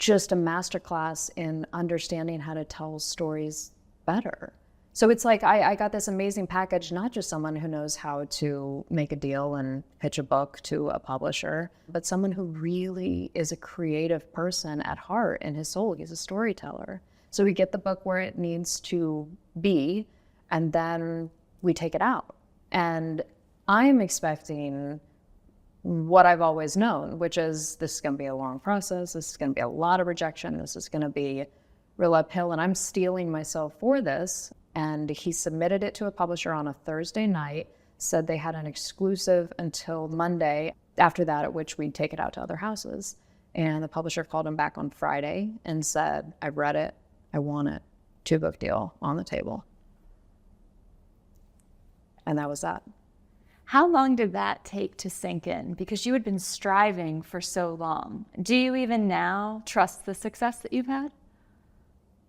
a masterclass in understanding how to tell stories better. So it's like I got this amazing package, not just someone who knows how to make a deal and pitch a book to a publisher, but someone who really is a creative person at heart in his soul. He's a storyteller. So we get the book where it needs to be, and then we take it out. And I'm expecting what I've always known, which is this is going to be a long process. This is going to be a lot of rejection. This is going to be real uphill. And I'm steeling myself for this. And he submitted it to a publisher on a Thursday night, said they had an exclusive until Monday after that, at which we'd take it out to other houses. And the publisher called him back on Friday and said, I've read it. I want it. 2-book deal on the table. And that was that. How long did that take to sink in? Because you had been striving for so long. Do you even now trust the success that you've had?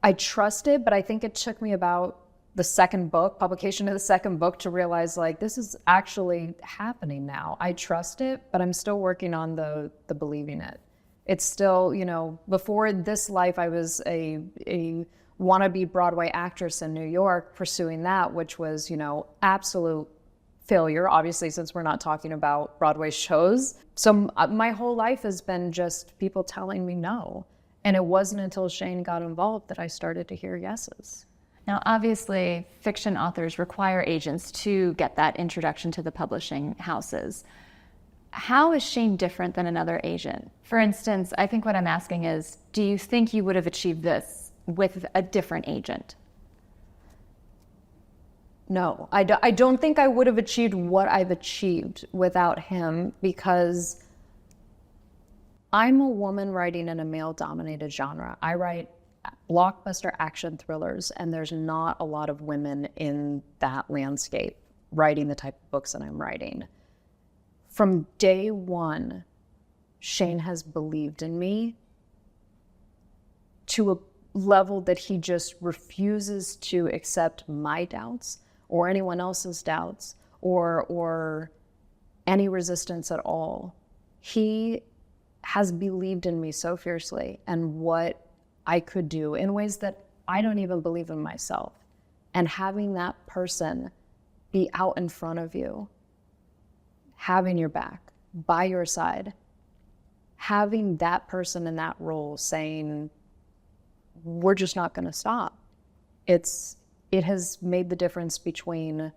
I trust it, but I think it took me about the second book, publication of the second book, to realize like this is actually happening now. I trust it, but I'm still working on the believing it. It's still, before this life, I was a wannabe Broadway actress in New York, pursuing that, which was, absolute failure, obviously, since we're not talking about Broadway shows. So my whole life has been just people telling me no. And it wasn't until Shane got involved that I started to hear yeses. Now, obviously, fiction authors require agents to get that introduction to the publishing houses. How is Shane different than another agent? For instance, I think what I'm asking is, do you think you would have achieved this with a different agent? No, I don't think I would have achieved what I've achieved without him, because I'm a woman writing in a male-dominated genre. I write blockbuster action thrillers, and there's not a lot of women in that landscape writing the type of books that I'm writing. From day one, Shane has believed in me to a level that he just refuses to accept my doubts or anyone else's doubts or any resistance at all. He has believed in me so fiercely and what I could do in ways that I don't even believe in myself. And having that person be out in front of you, having your back, by your side, having that person in that role saying, we're just not going to stop. It has made the difference between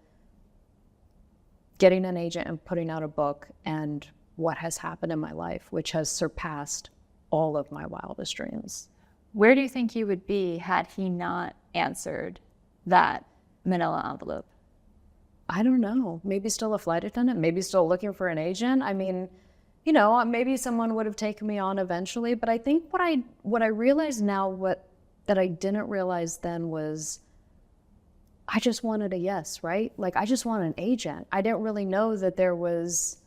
getting an agent and putting out a book and what has happened in my life, which has surpassed all of my wildest dreams. Where do you think you would be had he not answered that manila envelope? I don't know. Maybe still a flight attendant, maybe still looking for an agent. I mean, maybe someone would have taken me on eventually, but I think what I realize now, that I didn't realize then, was I just wanted a yes, right? Like, I just wanted an agent. I didn't really know that there was,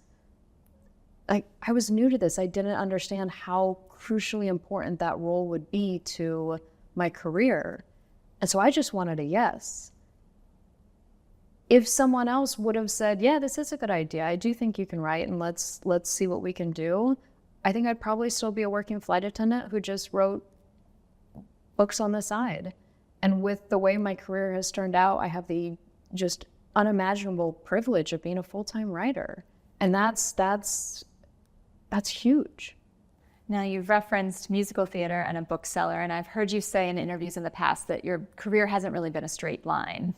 I was new to this. I didn't understand how crucially important that role would be to my career. And so I just wanted a yes. If someone else would have said, yeah, this is a good idea, I do think you can write, and let's see what we can do, I think I'd probably still be a working flight attendant who just wrote books on the side. And with the way my career has turned out, I have the just unimaginable privilege of being a full-time writer. And that's huge. Now, you've referenced musical theater and a bookseller, and I've heard you say in interviews in the past that your career hasn't really been a straight line.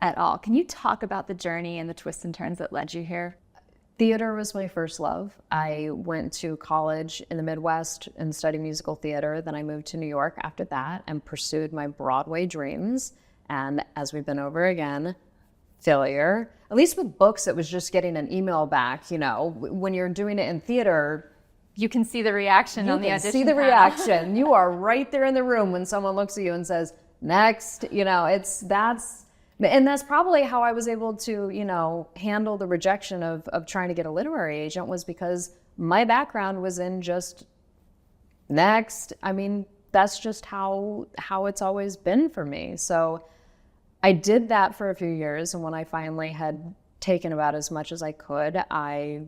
at all. Can you talk about the journey and the twists and turns that led you here? Theater was my first love. I went to college in the Midwest and studied musical theater. Then I moved to New York after that and pursued my Broadway dreams. And as we've been over again, failure. At least with books, it was just getting an email back. You know, when you're doing it in theater, you can see the reaction on the audition. You can see the reaction. You are right there in the room when someone looks at you and says, next. You know, and that's probably how I was able to, you know, handle the rejection of trying to get a literary agent, was because my background was in just next. I mean, that's just how it's always been for me. So I did that for a few years. And when I finally had taken about as much as I could, I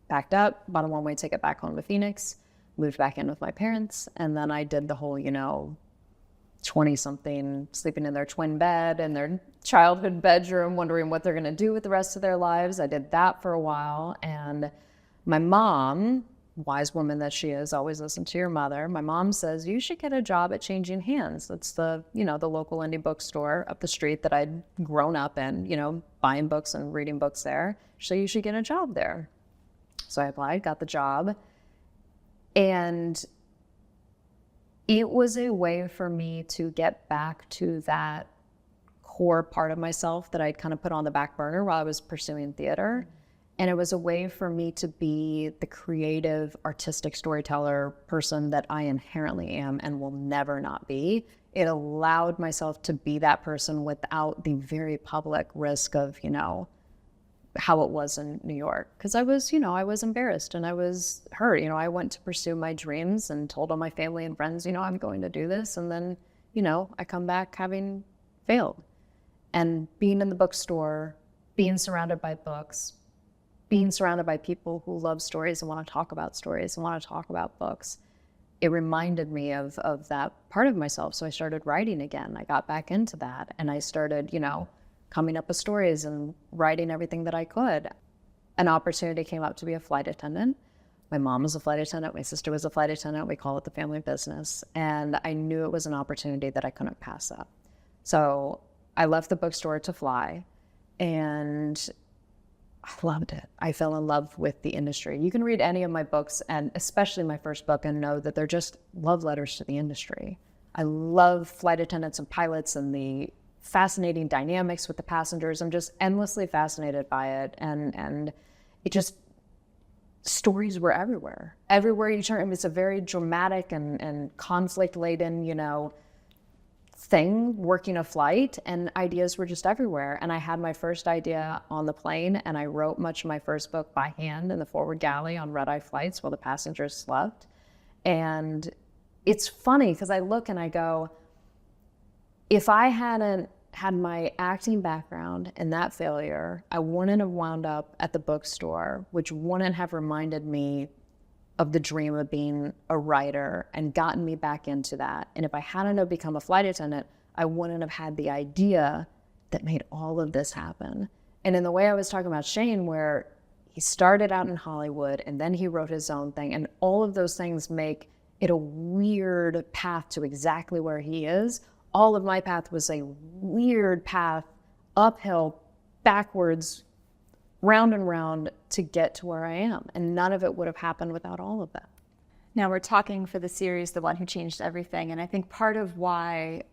packed up, bought a one-way ticket back home to Phoenix, moved back in with my parents. And then I did the whole, you know, 20-something sleeping in their twin bed in their childhood bedroom, wondering what they're going to do with the rest of their lives. I did that for a while. And my mom, wise woman that she is, always listen to your mother. My mom says, you should get a job at Changing Hands. That's the, you know, the local indie bookstore up the street that I'd grown up in, you know, buying books and reading books there. So you should get a job there. So I applied, got the job. And it was a way for me to get back to that core part of myself that I'd kind of put on the back burner while I was pursuing theater. And it was a way for me to be the creative, artistic storyteller person that I inherently am and will never not be. It allowed myself to be that person without the very public risk of, you know, how it was in New York. Because I was, you know, I was embarrassed and I was hurt. You know, I went to pursue my dreams and told all my family and friends, you know, I'm going to do this. And then, you know, I come back having failed. And being in the bookstore, being surrounded by books, being surrounded by people who love stories and want to talk about stories and want to talk about books, it reminded me of that part of myself. So I started writing again. I got back into that and I started, you know, coming up with stories and writing everything that I could. An opportunity came up to be a flight attendant. My mom was a flight attendant. My sister was a flight attendant. We call it the family business. And I knew it was an opportunity that I couldn't pass up. So I left the bookstore to fly and I loved it. I fell in love with the industry. You can read any of my books, and especially my first book, and know that they're just love letters to the industry. I love flight attendants and pilots and the fascinating dynamics with the passengers. I'm just endlessly fascinated by it. And it just, stories were everywhere. Everywhere you turn, it's a very dramatic and conflict-laden, you know, thing, working a flight, and ideas were just everywhere. And I had my first idea on the plane, and I wrote much of my first book by hand in the forward galley on red-eye flights while the passengers slept. And it's funny because I look and I go, if I hadn't had my acting background and that failure, I wouldn't have wound up at the bookstore, which wouldn't have reminded me of the dream of being a writer and gotten me back into that. And if I hadn't have become a flight attendant, I wouldn't have had the idea that made all of this happen. And in the way I was talking about Shane, where he started out in Hollywood and then he wrote his own thing, and all of those things make it a weird path to exactly where he is. All of my path was a weird path, uphill, backwards, round and round to get to where I am. And none of it would have happened without all of that. Now we're talking for the series, The One Who Changed Everything. And I think part of why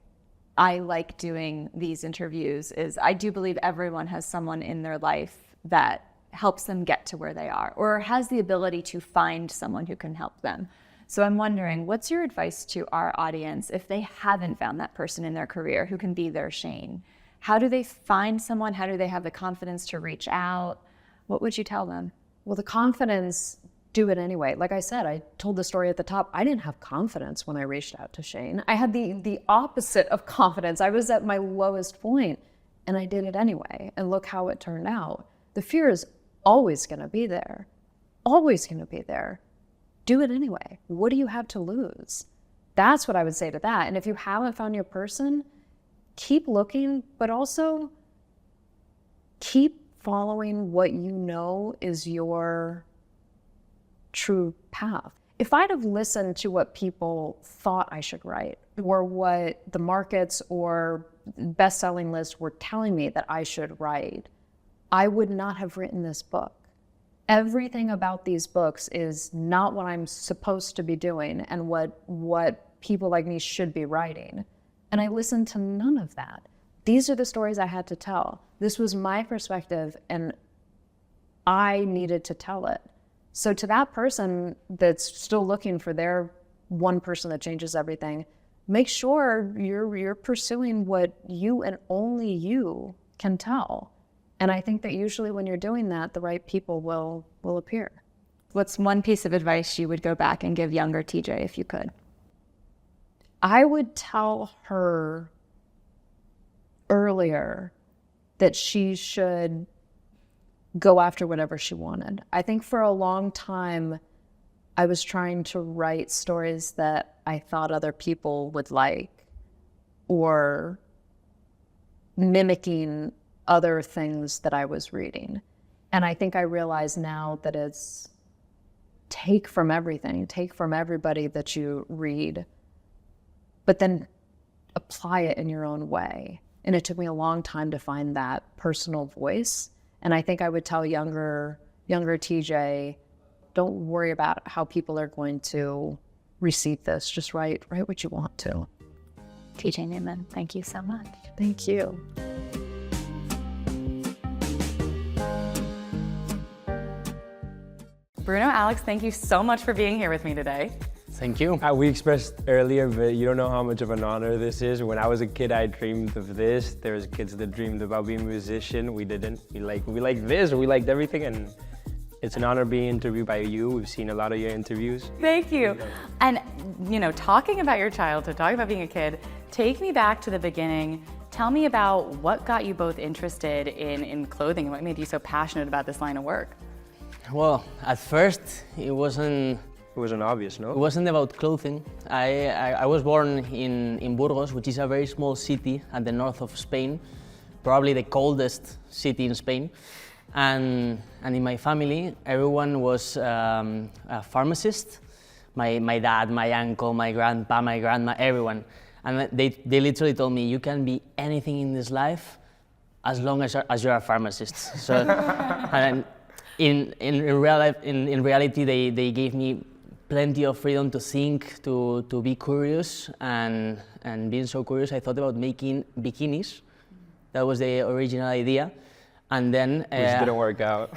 I like doing these interviews is I do believe everyone has someone in their life that helps them get to where they are, or has the ability to find someone who can help them. So I'm wondering, what's your advice to our audience if they haven't found that person in their career who can be their Shane? How do they find someone? How do they have the confidence to reach out? What would you tell them? Well, the confidence, do it anyway. Like I said, I told the story at the top. I didn't have confidence when I reached out to Shane. I had the opposite of confidence. I was at my lowest point and I did it anyway. And look how it turned out. The fear is always going to be there. Always going to be there. Do it anyway. What do you have to lose? That's what I would say to that. And if you haven't found your person, keep looking, but also keep following what you know is your true path. if I'd have listened to what people thought I should write, or what the markets or best-selling lists were telling me that I should write, I would not have written this book. Everything about these books is not what I'm supposed to be doing and what people like me should be writing. And I listened to none of that. These are the stories I had to tell. This was my perspective, and I needed to tell it. So to that person that's still looking for their one person that changes everything, make sure you're pursuing what you and only you can tell. And I think that usually when you're doing that, the right people will appear. What's one piece of advice you would go back and give younger TJ if you could? I would tell her earlier that she should go after whatever she wanted. I think for a long time, I was trying to write stories that I thought other people would like, or mimicking other things that I was reading. And I think I realize now that it's take from everything, take from everybody that you read, but then apply it in your own way. And it took me a long time to find that personal voice. And I think I would tell younger TJ, don't worry about how people are going to receive this. Just write what you want to. TJ Newman, thank you so much. Thank you. Bruno, Alex, thank you so much for being here with me today. Thank you. We expressed earlier, but you don't know how much of an honor this is. When I was a kid, I dreamed of this. There was kids that dreamed about being a musician. We didn't. We like this, or we liked everything, and it's an honor being interviewed by you. We've seen a lot of your interviews. Thank you. And, talking about your childhood, talking about being a kid, take me back to the beginning. Tell me about what got you both interested in clothing and what made you so passionate about this line of work. Well, at first, it wasn't obvious, no? It wasn't about clothing. I was born in Burgos, which is a very small city at the north of Spain, probably the coldest city in Spain. And in my family, everyone was a pharmacist. My dad, my uncle, my grandpa, my grandma, everyone. And they literally told me, you can be anything in this life as long as you're a pharmacist. So, and in reality, they gave me plenty of freedom to think, to be curious, and being so curious, I thought about making bikinis. That was the original idea. And then which didn't work out.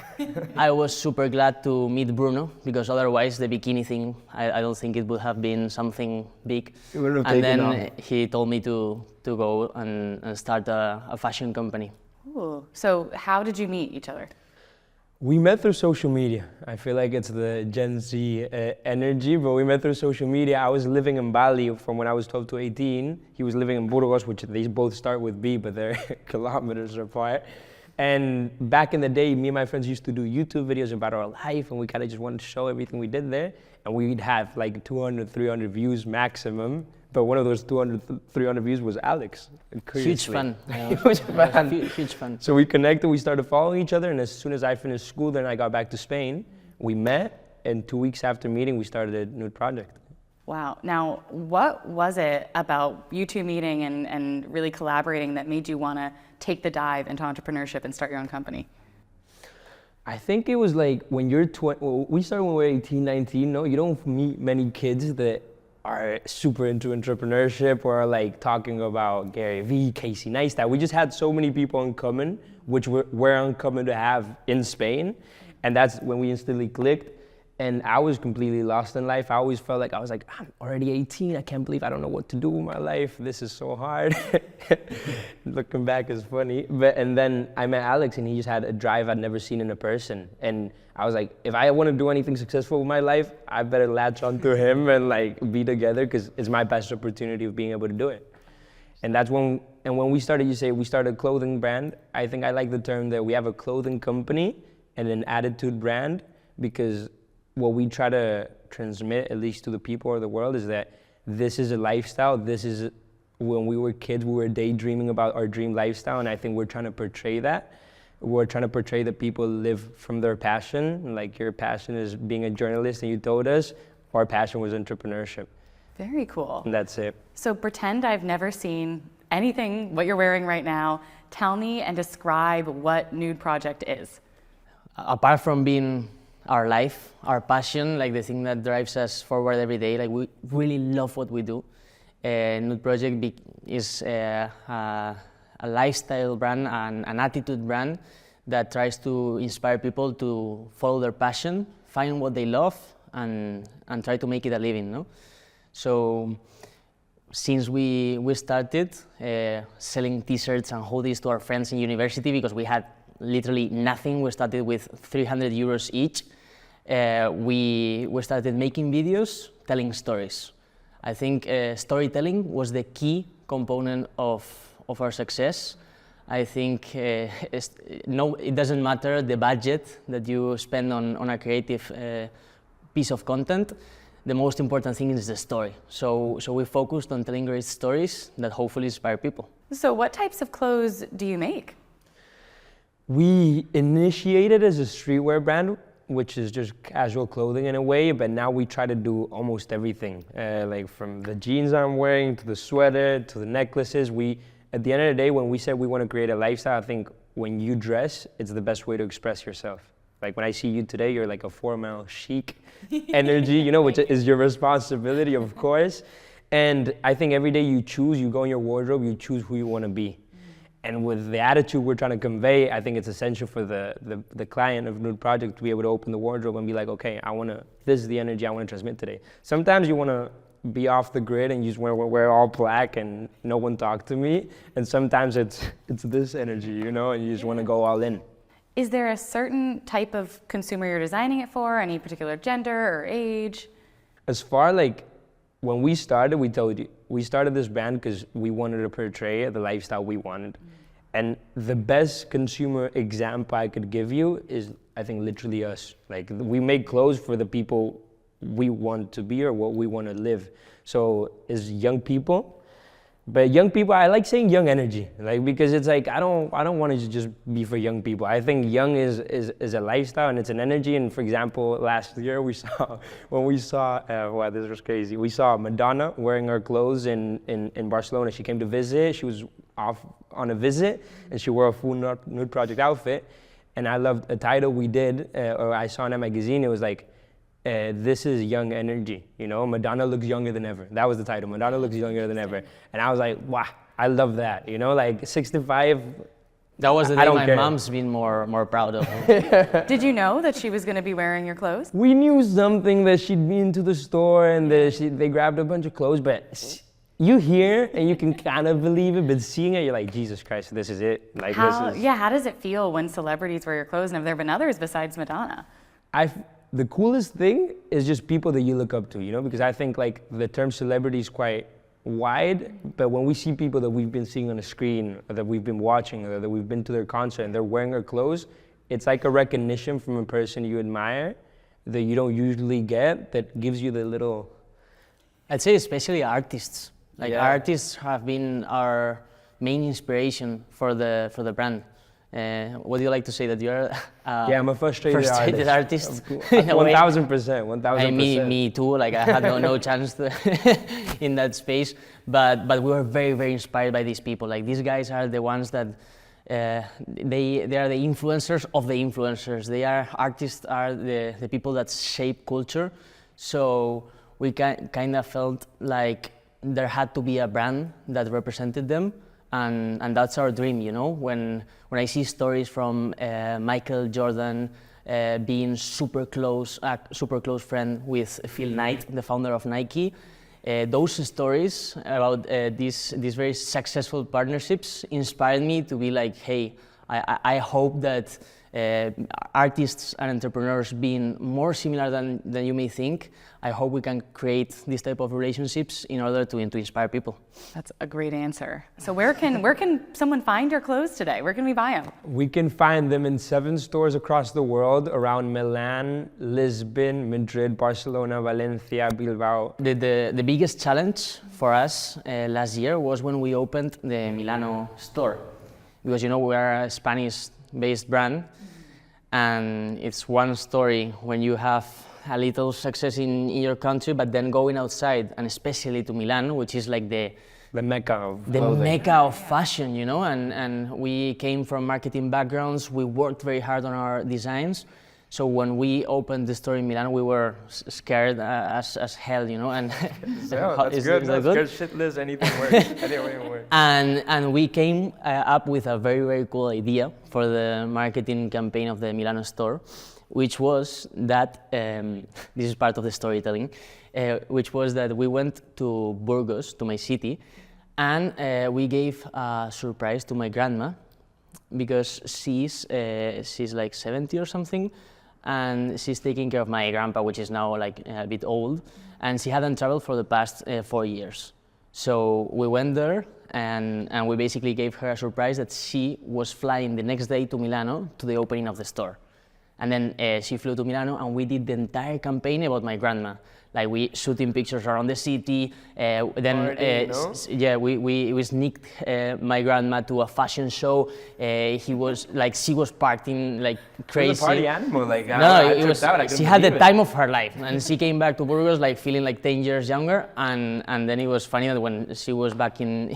I was super glad to meet Bruno, because otherwise the bikini thing, I don't think it would have been something big. And then he told me to go and start a fashion company. Ooh. So how did you meet each other? We met through social media. I feel like it's the Gen Z energy, but we met through social media. I was living in Bali from when I was 12 to 18. He was living in Burgos, which they both start with B, but they're kilometers apart. And back in the day, me and my friends used to do YouTube videos about our life, and we kind of just wanted to show everything we did there. And we'd have like 200, 300 views maximum. But one of those 200, 300 views was Alex. Huge fun. Huge fun. Huge fun. So we connected, we started following each other, and as soon as I finished school, then I got back to Spain. We met, and 2 weeks after meeting, we started a Nude project. Wow. Now, what was it about you two meeting and really collaborating that made you want to take the dive into entrepreneurship and start your own company? I think it was like when you're we started when we were 18, 19, no? You don't meet many kids that are super into entrepreneurship or are like talking about Gary Vee, Casey Neistat. We just had so many people in common, which were uncommon to have in Spain. And that's when we instantly clicked. And I was completely lost in life. I always felt like I'm already 18. I can't believe I don't know what to do with my life. This is so hard. Looking back is funny. And then I met Alex, and he just had a drive I'd never seen in a person. And I was like, if I want to do anything successful with my life, I better latch onto him and like be together, because it's my best opportunity of being able to do it. And that's when we started, we started a clothing brand. I think I like the term that we have a clothing company and an attitude brand, because what we try to transmit, at least to the people of the world, is that this is a lifestyle. This is, when we were kids, we were daydreaming about our dream lifestyle, and I think we're trying to portray that. We're trying to portray that people live from their passion. Like, your passion is being a journalist, and you told us our passion was entrepreneurship. Very cool. And that's it. So pretend I've never seen anything, what you're wearing right now. Tell me and describe what Nude Project is. Apart from being our life, our passion, like the thing that drives us forward every day, like we really love what we do. Nude Project is a lifestyle brand and an attitude brand that tries to inspire people to follow their passion, find what they love, and try to make it a living. No? So since we started selling t-shirts and hoodies to our friends in university, because we had literally nothing, we started with 300 euros each, we started making videos telling stories. I think storytelling was the key component of our success. I think it doesn't matter the budget that you spend on a creative piece of content. The most important thing is the story. So we focused on telling great stories that hopefully inspire people. So what types of clothes do you make? We initiated as a streetwear brand, which is just casual clothing in a way, but now we try to do almost everything. Like from the jeans I'm wearing, to the sweater, to the necklaces. At the end of the day, when we said we want to create a lifestyle, I think when you dress, it's the best way to express yourself. Like when I see you today, you're like a formal, chic energy, which is your responsibility, of course. And I think every day you choose, you go in your wardrobe, you choose who you want to be. And with the attitude we're trying to convey, I think it's essential for the client of Nude Project to be able to open the wardrobe and be like, okay, this is the energy I want to transmit today. Sometimes you want to be off the grid and you just wear all black and no one talk to me. And sometimes it's this energy, and you just want to go all in. Is there a certain type of consumer you're designing it for, any particular gender or age? As far when we started, we started this brand because we wanted to portray the lifestyle we wanted. And the best consumer example I could give you is, I think, literally us. Like, we make clothes for the people we want to be or what we want to live. So as young people, but young people, I like saying young energy, because it's like, I don't want it to just be for young people. I think young is a lifestyle and it's an energy. And for example, last year wow, this was crazy. We saw Madonna wearing her clothes in Barcelona. She came to visit, she was off on a visit and she wore a full Nude Project outfit. And I loved a title we did, or I saw in a magazine, it was like, this is young energy, Madonna looks younger than ever. That was the title, Madonna looks younger than ever. And I was like, wow, I love that, like 65. That was the day my mom's been more proud of. Did you know that she was going to be wearing your clothes? We knew something, that she'd been to the store and they grabbed a bunch of clothes, but you hear and you can kind of believe it, but seeing it, you're like, Jesus Christ, this is it. How does it feel when celebrities wear your clothes? And have there been others besides Madonna? The coolest thing is just people that you look up to, because I think the term celebrity is quite wide, but when we see people that we've been seeing on the screen, or that we've been watching, or that we've been to their concert and they're wearing our clothes, it's like a recognition from a person you admire that you don't usually get, that gives you the little... I'd say especially artists. Artists have been our main inspiration for the brand. What do you like to say, that you're I'm a frustrated artist? 1000%. Me too. I had no chance in that space, but we were very, very inspired by these people. These guys are the ones that they are the influencers of the influencers. They are artists, are the people that shape culture. So we kind of felt like there had to be a brand that represented them. And that's our dream, When I see stories from Michael Jordan being super close friend with Phil Knight, the founder of Nike, those stories about these very successful partnerships inspired me to be like, hey, I hope that artists and entrepreneurs being more similar than you may think, I hope we can create this type of relationships in order to inspire people. That's a great answer. So where can someone find your clothes today? Where can we buy them? We can find them in 7 stores across the world, around Milan, Lisbon, Madrid, Barcelona, Valencia, Bilbao. The biggest challenge for us last year was when we opened the Milano store. Because we are a Spanish-based brand, and it's one story when you have a little success in your country, but then going outside, and especially to Milan, which is like the mecca of fashion, you know, and we came from marketing backgrounds. We worked very hard on our designs. So when we opened the store in Milan, we were scared as hell, you know. And that's good. That's good. Shitless, anything works. And we came up with a very, very cool idea for the marketing campaign of the Milano store, which was that this is part of the storytelling, which was that we went to Burgos, to my city, and we gave a surprise to my grandma, because she's like 70 or something, and she's taking care of my grandpa, which is now like a bit old, and she hadn't traveled for the past 4 years. So we went there, and we basically gave her a surprise that she was flying the next day to Milano to the opening of the store. And then she flew to Milano, and we did the entire campaign about my grandma. Like, we shooting pictures around the city. We sneaked my grandma to a fashion show. She was partying like crazy. She was a party animal. Like, she had the time of her life, and she came back to Burgos like feeling like 10 years younger. And then it was funny that when she was back in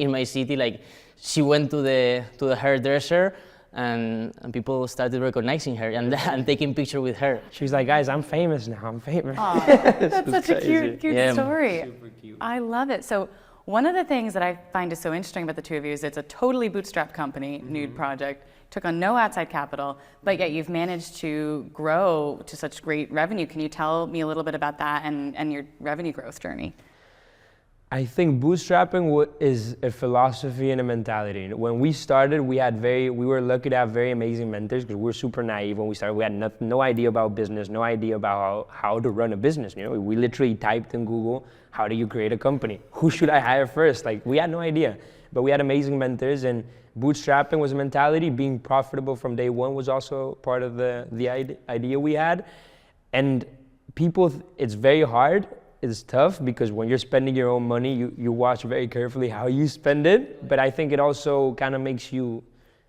my city, like, she went to the hairdresser. And people started recognizing her and taking pictures with her. She's like, guys, I'm famous now. I'm famous. That's such a cute story. Super cute. I love it. So one of the things that I find is so interesting about the two of you is it's a totally bootstrapped company, Nude Project, took on no outside capital, but yet you've managed to grow to such great revenue. Can you tell me a little bit about that and your revenue growth journey? I think bootstrapping is a philosophy and a mentality. When we started, we were lucky to have very amazing mentors, because we were super naive when we started. We had no idea about business, no idea about how to run a business. You know, we literally typed in Google, how do you create a company? Who should I hire first? Like, we had no idea, but we had amazing mentors, and bootstrapping was a mentality. Being profitable from day one was also part of the idea we had. And people, it's very hard. It's tough, because when you're spending your own money, you watch very carefully how you spend it. But I think it also kind of makes you,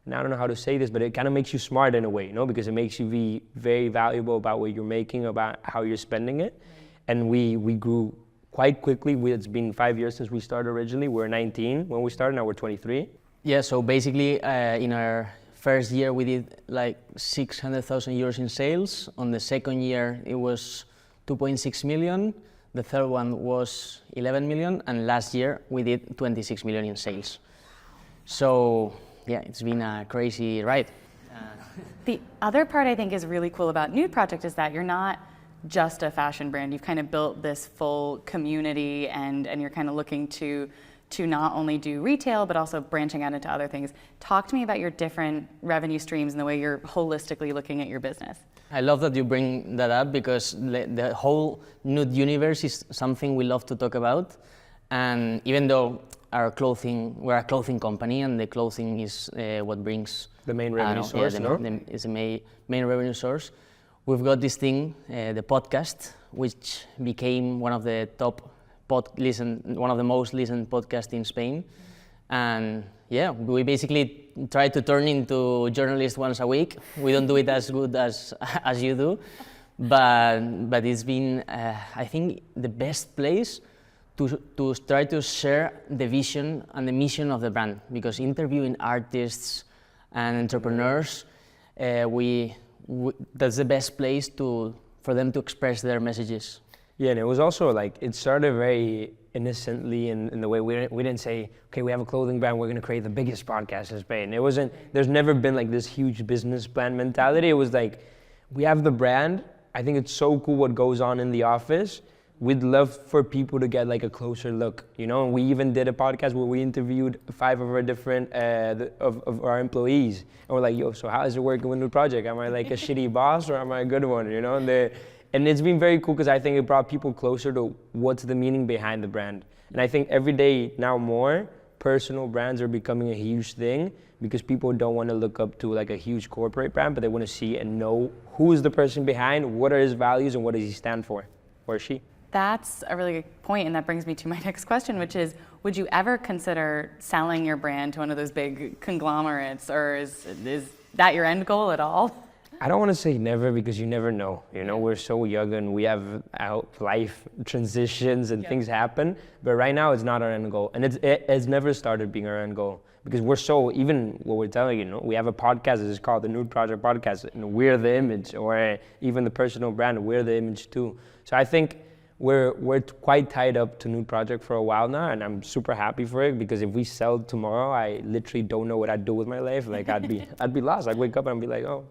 and I don't know how to say this, but it kind of makes you smart in a way, you know, because it makes you be very valuable about what you're making, about how you're spending it. And we grew quite quickly. It's been 5 years since we started originally. We were 19 when we started, now we're 23. Yeah, so basically in our first year we did like 600,000 euros in sales. On the second year it was 2.6 million. The third one was 11 million, and last year we did 26 million in sales. So yeah, it's been a crazy ride. The other part I think is really cool about Nude Project is that you're not just a fashion brand. You've kind of built this full community, and you're kind of looking to not only do retail, but also branching out into other things. Talk to me about your different revenue streams and the way you're holistically looking at your business. I love that you bring that up, because the whole nude universe is something we love to talk about. And even though we're a clothing company, and the clothing is what brings the main revenue source, is the main revenue source. We've got this thing, the podcast, which became one of the one of the most listened podcasts in Spain. And yeah, we basically try to turn into journalists once a week. We don't do it as good as you do, but it's been, I think, the best place to try to share the vision and the mission of the brand, because interviewing artists and entrepreneurs, that's the best place for them to express their messages. Yeah, and it was also like, it started very innocently in the way we didn't say, okay, we have a clothing brand, we're going to create the biggest podcast in Spain. It wasn't, there's never been like this huge business plan mentality. It was like, we have the brand. I think it's so cool what goes on in the office. We'd love for people to get like a closer look, you know, and we even did a podcast where we interviewed 5 of our different, of our employees. And we're like, yo, so how is it working with Nude Project? Am I like a shitty boss, or am I a good one, you know? And it's been very cool, because I think it brought people closer to what's the meaning behind the brand. And I think every day now more, personal brands are becoming a huge thing, because people don't want to look up to like a huge corporate brand, but they want to see and know who is the person behind, what are his values, and what does he stand for, or she. That's a really good point, and that brings me to my next question, which is, would you ever consider selling your brand to one of those big conglomerates, or is that your end goal at all? I don't want to say never because you never know. You know, we're so young and we have life transitions and things happen. But right now, it's not our end goal, and it's never started being our end goal because we're so, even what we're telling you, we have a podcast that is called the Nude Project Podcast, and we're the image, or even the personal brand, we're the image too. So I think we're quite tied up to Nude Project for a while now, and I'm super happy for it because if we sell tomorrow, I literally don't know what I'd do with my life. Like I'd be lost. I'd wake up and I'd be like, oh.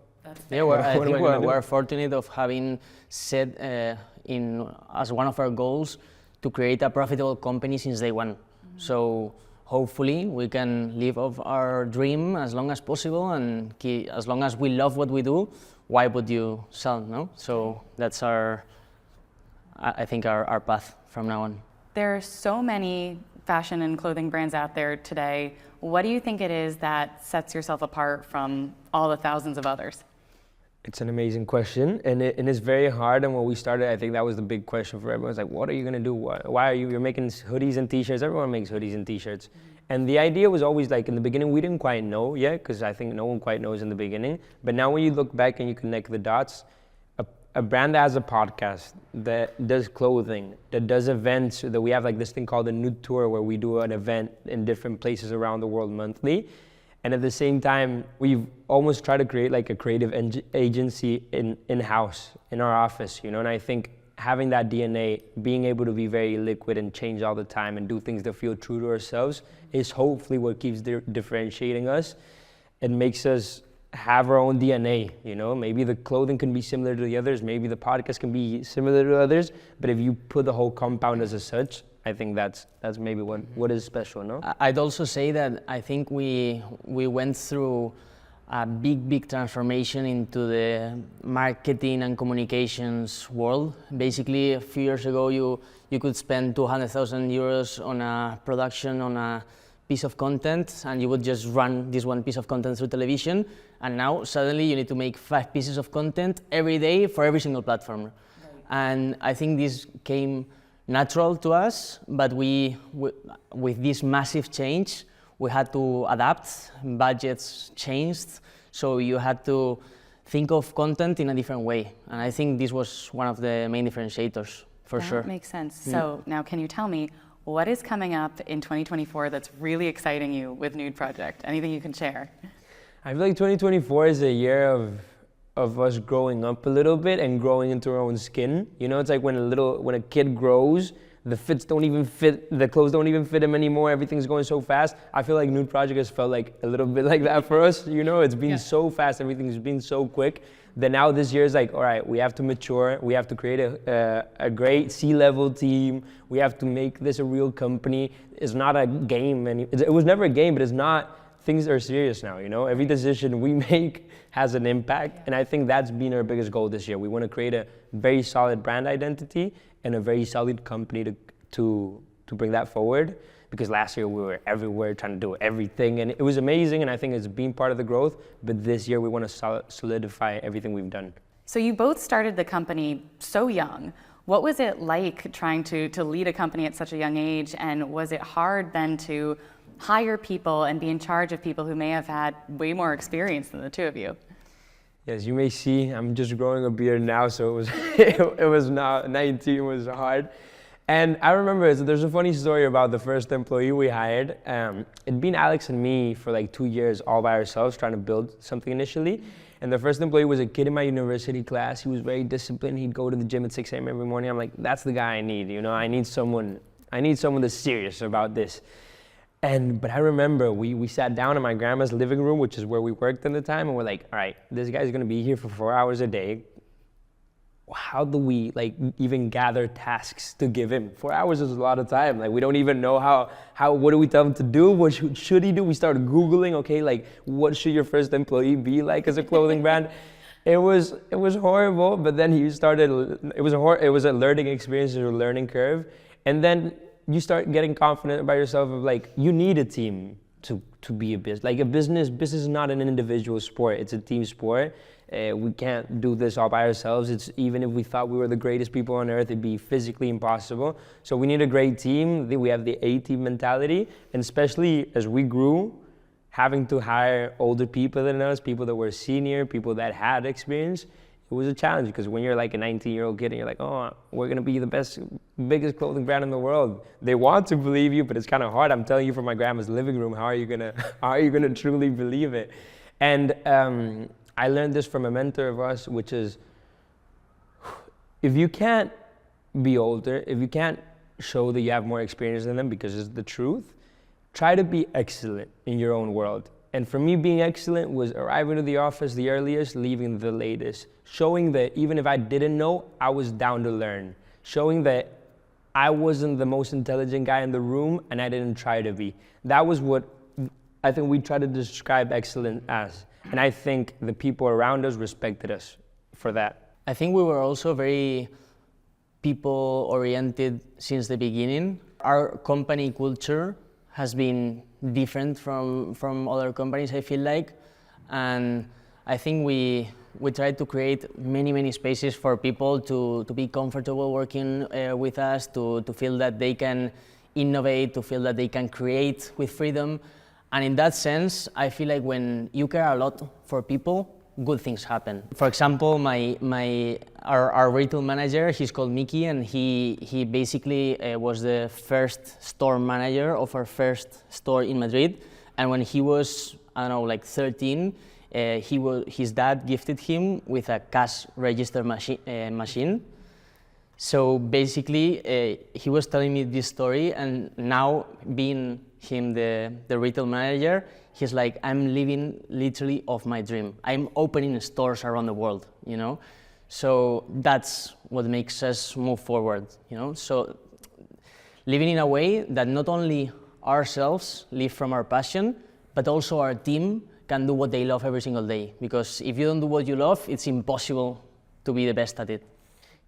Yeah, I think we're fortunate of having set as one of our goals to create a profitable company since day one. So hopefully we can live off our dream as long as possible, and as long as we love what we do, why would you sell, no? So that's I think our path from now on. There are so many fashion and clothing brands out there today. What do you think it is that sets yourself apart from all the thousands of others? It's an amazing question, and it's very hard. And when we started, I think that was the big question for everyone. It's like, what are you gonna do? Why are you're making hoodies and t-shirts? Everyone makes hoodies and t-shirts. And the idea was always like, in the beginning, we didn't quite know yet, because I think no one quite knows in the beginning. But now when you look back and you connect the dots, a brand that has a podcast, that does clothing, that does events, that we have like this thing called the Nude Tour, where we do an event in different places around the world monthly. And at the same time, we've almost tried to create like a creative agency in-house, in our office, you know? And I think having that DNA, being able to be very liquid and change all the time and do things that feel true to ourselves is hopefully what keeps differentiating us and makes us have our own DNA, you know? Maybe the clothing can be similar to the others, maybe the podcast can be similar to others, but if you put the whole compound as such, I think that's maybe what is special, no? I'd also say that I think we went through a big transformation into the marketing and communications world. Basically, a few years ago, you could spend 200,000 euros on a production, on a piece of content, and you would just run this one piece of content through television. And now, suddenly, you need to make 5 pieces of content every day for every single platform. Right. And I think this came natural to us, but with this massive change, we had to adapt, budgets changed, so you had to think of content in a different way. And I think this was one of the main differentiators, for sure. That makes sense. So now can you tell me, what is coming up in 2024 that's really exciting you with Nude Project? Anything you can share? I feel like 2024 is a year of us growing up a little bit and growing into our own skin. You know, it's like when a kid grows, the clothes don't even fit him anymore, everything's going so fast. I feel like Nude Project has felt like a little bit like that for us, you know? It's been so fast, everything's been so quick, that now this year is like, all right, we have to mature, we have to create a great C-level team, we have to make this a real company. It's not a game, it was never a game, but it's not, things are serious now, you know? Every decision we make has an impact, and I think that's been our biggest goal this year. We want to create a very solid brand identity and a very solid company to bring that forward, because last year we were everywhere trying to do everything, and it was amazing, and I think it's been part of the growth, but this year we want to solidify everything we've done. So you both started the company so young. What was it like trying to lead a company at such a young age, and was it hard then to hire people and be in charge of people who may have had way more experience than the two of you? Yes, you may see, I'm just growing a beard now, so it was not, 19 was hard. And I remember, there's a funny story about the first employee we hired. It'd been Alex and me for like 2 years all by ourselves trying to build something initially. And the first employee was a kid in my university class. He was very disciplined. He'd go to the gym at 6 a.m. every morning. I'm like, that's the guy I need, you know? I need someone that's serious about this. But I remember we sat down in my grandma's living room, which is where we worked at the time, and we're like, all right, this guy's gonna be here for 4 hours a day. How do we even gather tasks to give him? 4 hours is a lot of time. Like, we don't even know what do we tell him to do? What should he do? We started Googling, okay, like, what should your first employee be like as a clothing brand? It was horrible, but then it was a learning experience, a learning curve. And then you start getting confident about yourself of like, you need a team to be a business. Like a business is not an individual sport, it's a team sport. We can't do this all by ourselves. Even if we thought we were the greatest people on earth, it'd be physically impossible. So we need a great team. We have the A-team mentality, and especially as we grew, having to hire older people than us, people that were senior, people that had experience, it was a challenge because when you're like a 19-year-old kid and you're like, oh, we're gonna be the biggest clothing brand in the world. They want to believe you, but it's kind of hard. I'm telling you from my grandma's living room, how are you gonna truly believe it? And I learned this from a mentor of ours, which is, if you can't be older, if you can't show that you have more experience than them because it's the truth, try to be excellent in your own world. And for me, being excellent was arriving to the office the earliest, leaving the latest. Showing that even if I didn't know, I was down to learn. Showing that I wasn't the most intelligent guy in the room and I didn't try to be. That was what I think we try to describe excellence as. And I think the people around us respected us for that. I think we were also very people-oriented since the beginning. Our company culture has been different from other companies, I feel like. And I think we tried to create many spaces for people to be comfortable working with us, to feel that they can innovate, to feel that they can create with freedom. And in that sense, I feel like when you care a lot for people, good things happen. For example, our retail manager, he's called Mickey, and he basically was the first store manager of our first store in Madrid. And when he was, I don't know, like 13, his dad gifted him with a cash register machine. So basically, he was telling me this story, and now being him the retail manager, he's like, I'm living literally off my dream. I'm opening stores around the world, you know? So that's what makes us move forward, you know? So living in a way that not only ourselves live from our passion, but also our team can do what they love every single day. Because if you don't do what you love, it's impossible to be the best at it.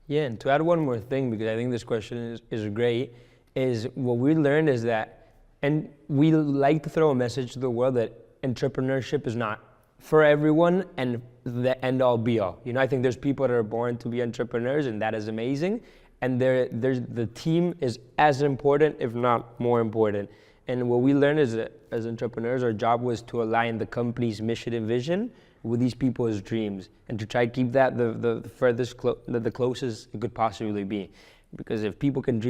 Yeah, and to add one more thing, because I think this question is great, is what we learned is that, and we like to throw a message to the world that entrepreneurship is not for everyone and the end all be all. You know, I think there's people that are born to be entrepreneurs, and that is amazing. And the team is as important, if not more important. And what we learned is that as entrepreneurs, our job was to align the company's mission and vision with these people's dreams, and to try to keep that the closest it could possibly be. Because if people can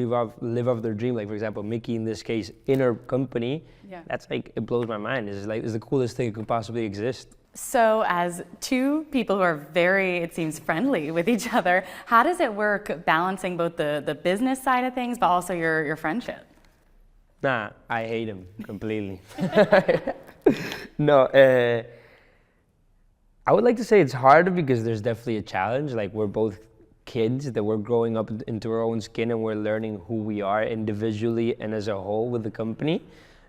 live off their dream, like for example, Mickey in this case, in her company, that's like, it blows my mind. It's the coolest thing that could possibly exist. So as two people who are very, it seems, friendly with each other, how does it work balancing both the business side of things, but also your friendship? Nah, I hate him completely. No, I would like to say it's harder because there's definitely a challenge. Like, we're both kids that we're growing up into our own skin, and we're learning who we are individually and as a whole with the company.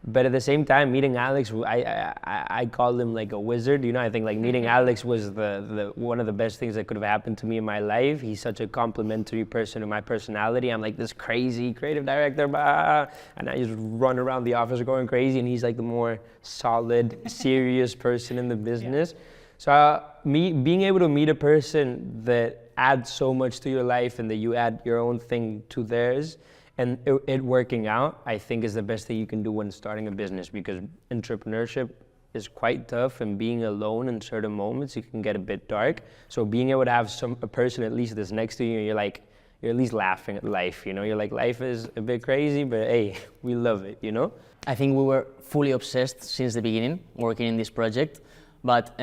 But at the same time, meeting Alex, I call him like a wizard. You know, I think like meeting Alex was the one of the best things that could have happened to me in my life. He's such a complimentary person to my personality. I'm like this crazy creative director, and I just run around the office going crazy, and he's like the more solid, serious person in the business. So being able to meet a person that adds so much to your life and that you add your own thing to theirs, and it working out, I think is the best thing you can do when starting a business, because entrepreneurship is quite tough, and being alone in certain moments, it can get a bit dark. So being able to have a person at least that's next to you, you're at least laughing at life, you know? You're like, life is a bit crazy, but hey, we love it, you know? I think we were fully obsessed since the beginning, working in this project, but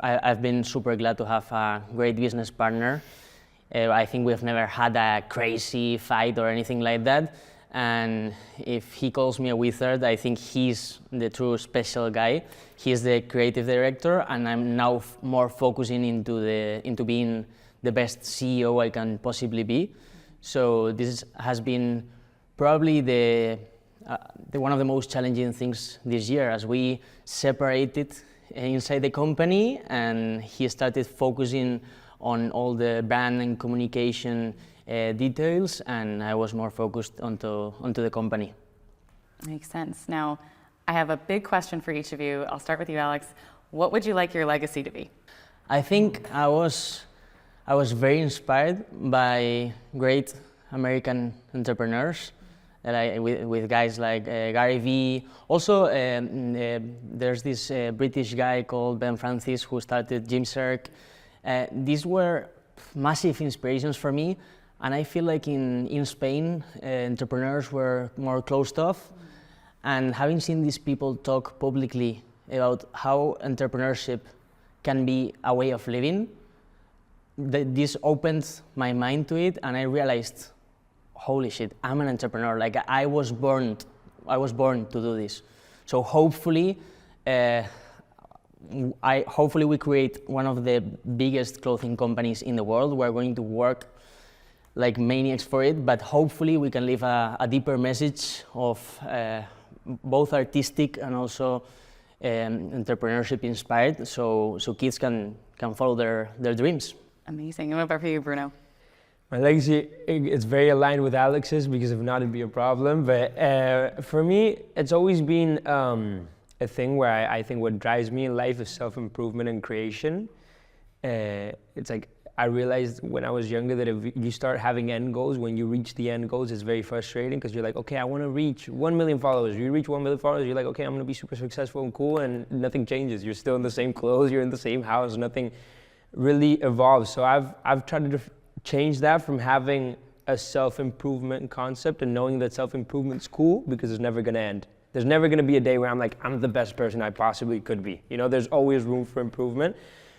I've been super glad to have a great business partner. I think we've never had a crazy fight or anything like that. And if he calls me a wizard, I think he's the true special guy. He's the creative director, and I'm now more focusing into being the best CEO I can possibly be. So this has been probably the one of the most challenging things this year, as we separated inside the company, and he started focusing on all the brand and communication details, and I was more focused onto the company. Makes sense. Now, I have a big question for each of you. I'll start with you, Alex. What would you like your legacy to be? I think I was very inspired by great American entrepreneurs. with guys like Gary Vee. Also, there's this British guy called Ben Francis who started Gymshark. These were massive inspirations for me, and I feel like in Spain, entrepreneurs were more closed off, and having seen these people talk publicly about how entrepreneurship can be a way of living, this opened my mind to it, and I realized, holy shit, I'm an entrepreneur. Like I was born to do this. So hopefully, hopefully we create one of the biggest clothing companies in the world. We're going to work like maniacs for it, but hopefully we can leave a deeper message of both artistic and also entrepreneurship inspired, so kids can follow their dreams. Amazing. And what about for you, Bruno? My legacy, it's very aligned with Alex's because if not, it'd be a problem. But for me, it's always been a thing where I think what drives me in life is self-improvement and creation. It's like, I realized when I was younger that if you start having end goals, when you reach the end goals, it's very frustrating because you're like, okay, I want to reach 1 million followers. You reach 1 million followers, you're like, okay, I'm going to be super successful and cool, and nothing changes. You're still in the same clothes, you're in the same house, nothing really evolves. So I've tried to change that from having a self-improvement concept and knowing that self-improvement's cool because it's never going to end. There's never going to be a day where I'm like, I'm the best person I possibly could be. You know, there's always room for improvement.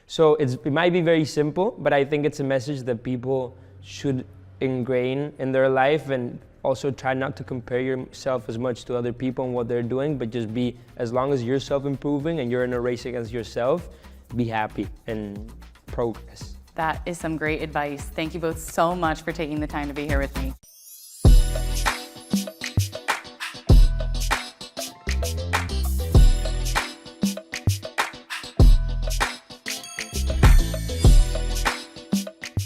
So it might be very simple, but I think it's a message that people should ingrain in their life, and also try not to compare yourself as much to other people and what they're doing, but just be, as long as you're self-improving and you're in a race against yourself, be happy and progress. That is some great advice. Thank you both so much for taking the time to be here with me.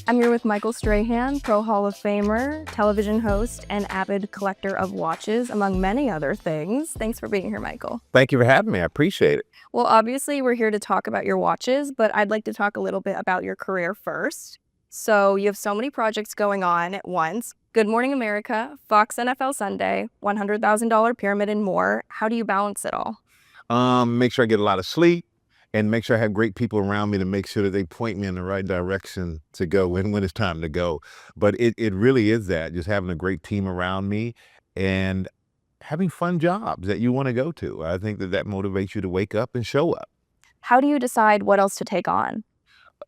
I'm here with Michael Strahan, Pro Hall of Famer, television host, and avid collector of watches, among many other things. Thanks for being here, Michael. Thank you for having me. I appreciate it. Well, obviously, we're here to talk about your watches, but I'd like to talk a little bit about your career first. So you have so many projects going on at once. Good Morning America, Fox NFL Sunday, $100,000 Pyramid, and more. How do you balance it all? Make sure I get a lot of sleep, and make sure I have great people around me to make sure that they point me in the right direction to go when it's time to go. But it really is that, just having a great team around me and having fun jobs that you want to go to. I think that motivates you to wake up and show up. How do you decide what else to take on?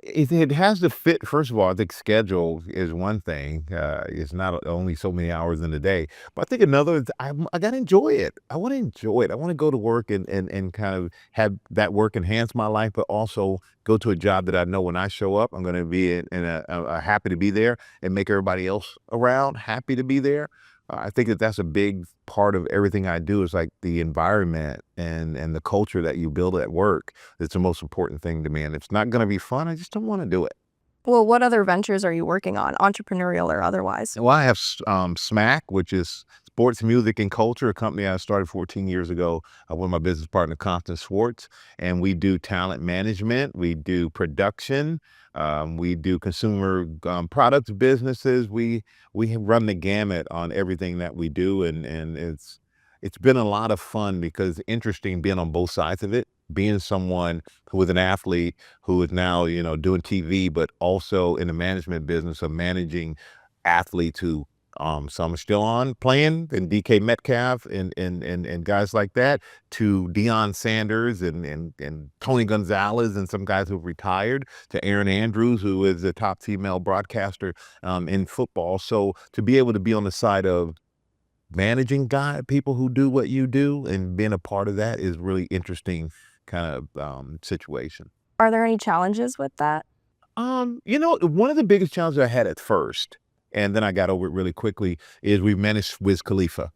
It has to fit. First of all, I think schedule is one thing. It's not only so many hours in a day, but I think another is I got to enjoy it. I want to enjoy it. I want to go to work and kind of have that work enhance my life, but also go to a job that I know when I show up, I'm going to be in a happy to be there and make everybody else around happy to be there. I think that's a big part of everything I do, is like the environment and the culture that you build at work. It's the most important thing to me. And if it's not going to be fun, I just don't want to do it. Well, what other ventures are you working on, entrepreneurial or otherwise? Well, I have SMAC, which is Sports, Music, and Culture, a company I started 14 years ago with my business partner, Constance Schwartz. And we do talent management, we do production, we do consumer products businesses. We run the gamut on everything that we do, and it's been a lot of fun because interesting being on both sides of it, being someone who was an athlete who is now doing TV, but also in the management business of managing athletes who some are still on playing, and DK Metcalf and guys like that, to Deion Sanders and Tony Gonzalez and some guys who've retired, to Erin Andrews, who is the top female broadcaster in football. So to be able to be on the side of managing people who do what you do and being a part of that is really interesting kind of situation. Are there any challenges with that? One of the biggest challenges I had at first, and then I got over it really quickly, is we managed Wiz Khalifa.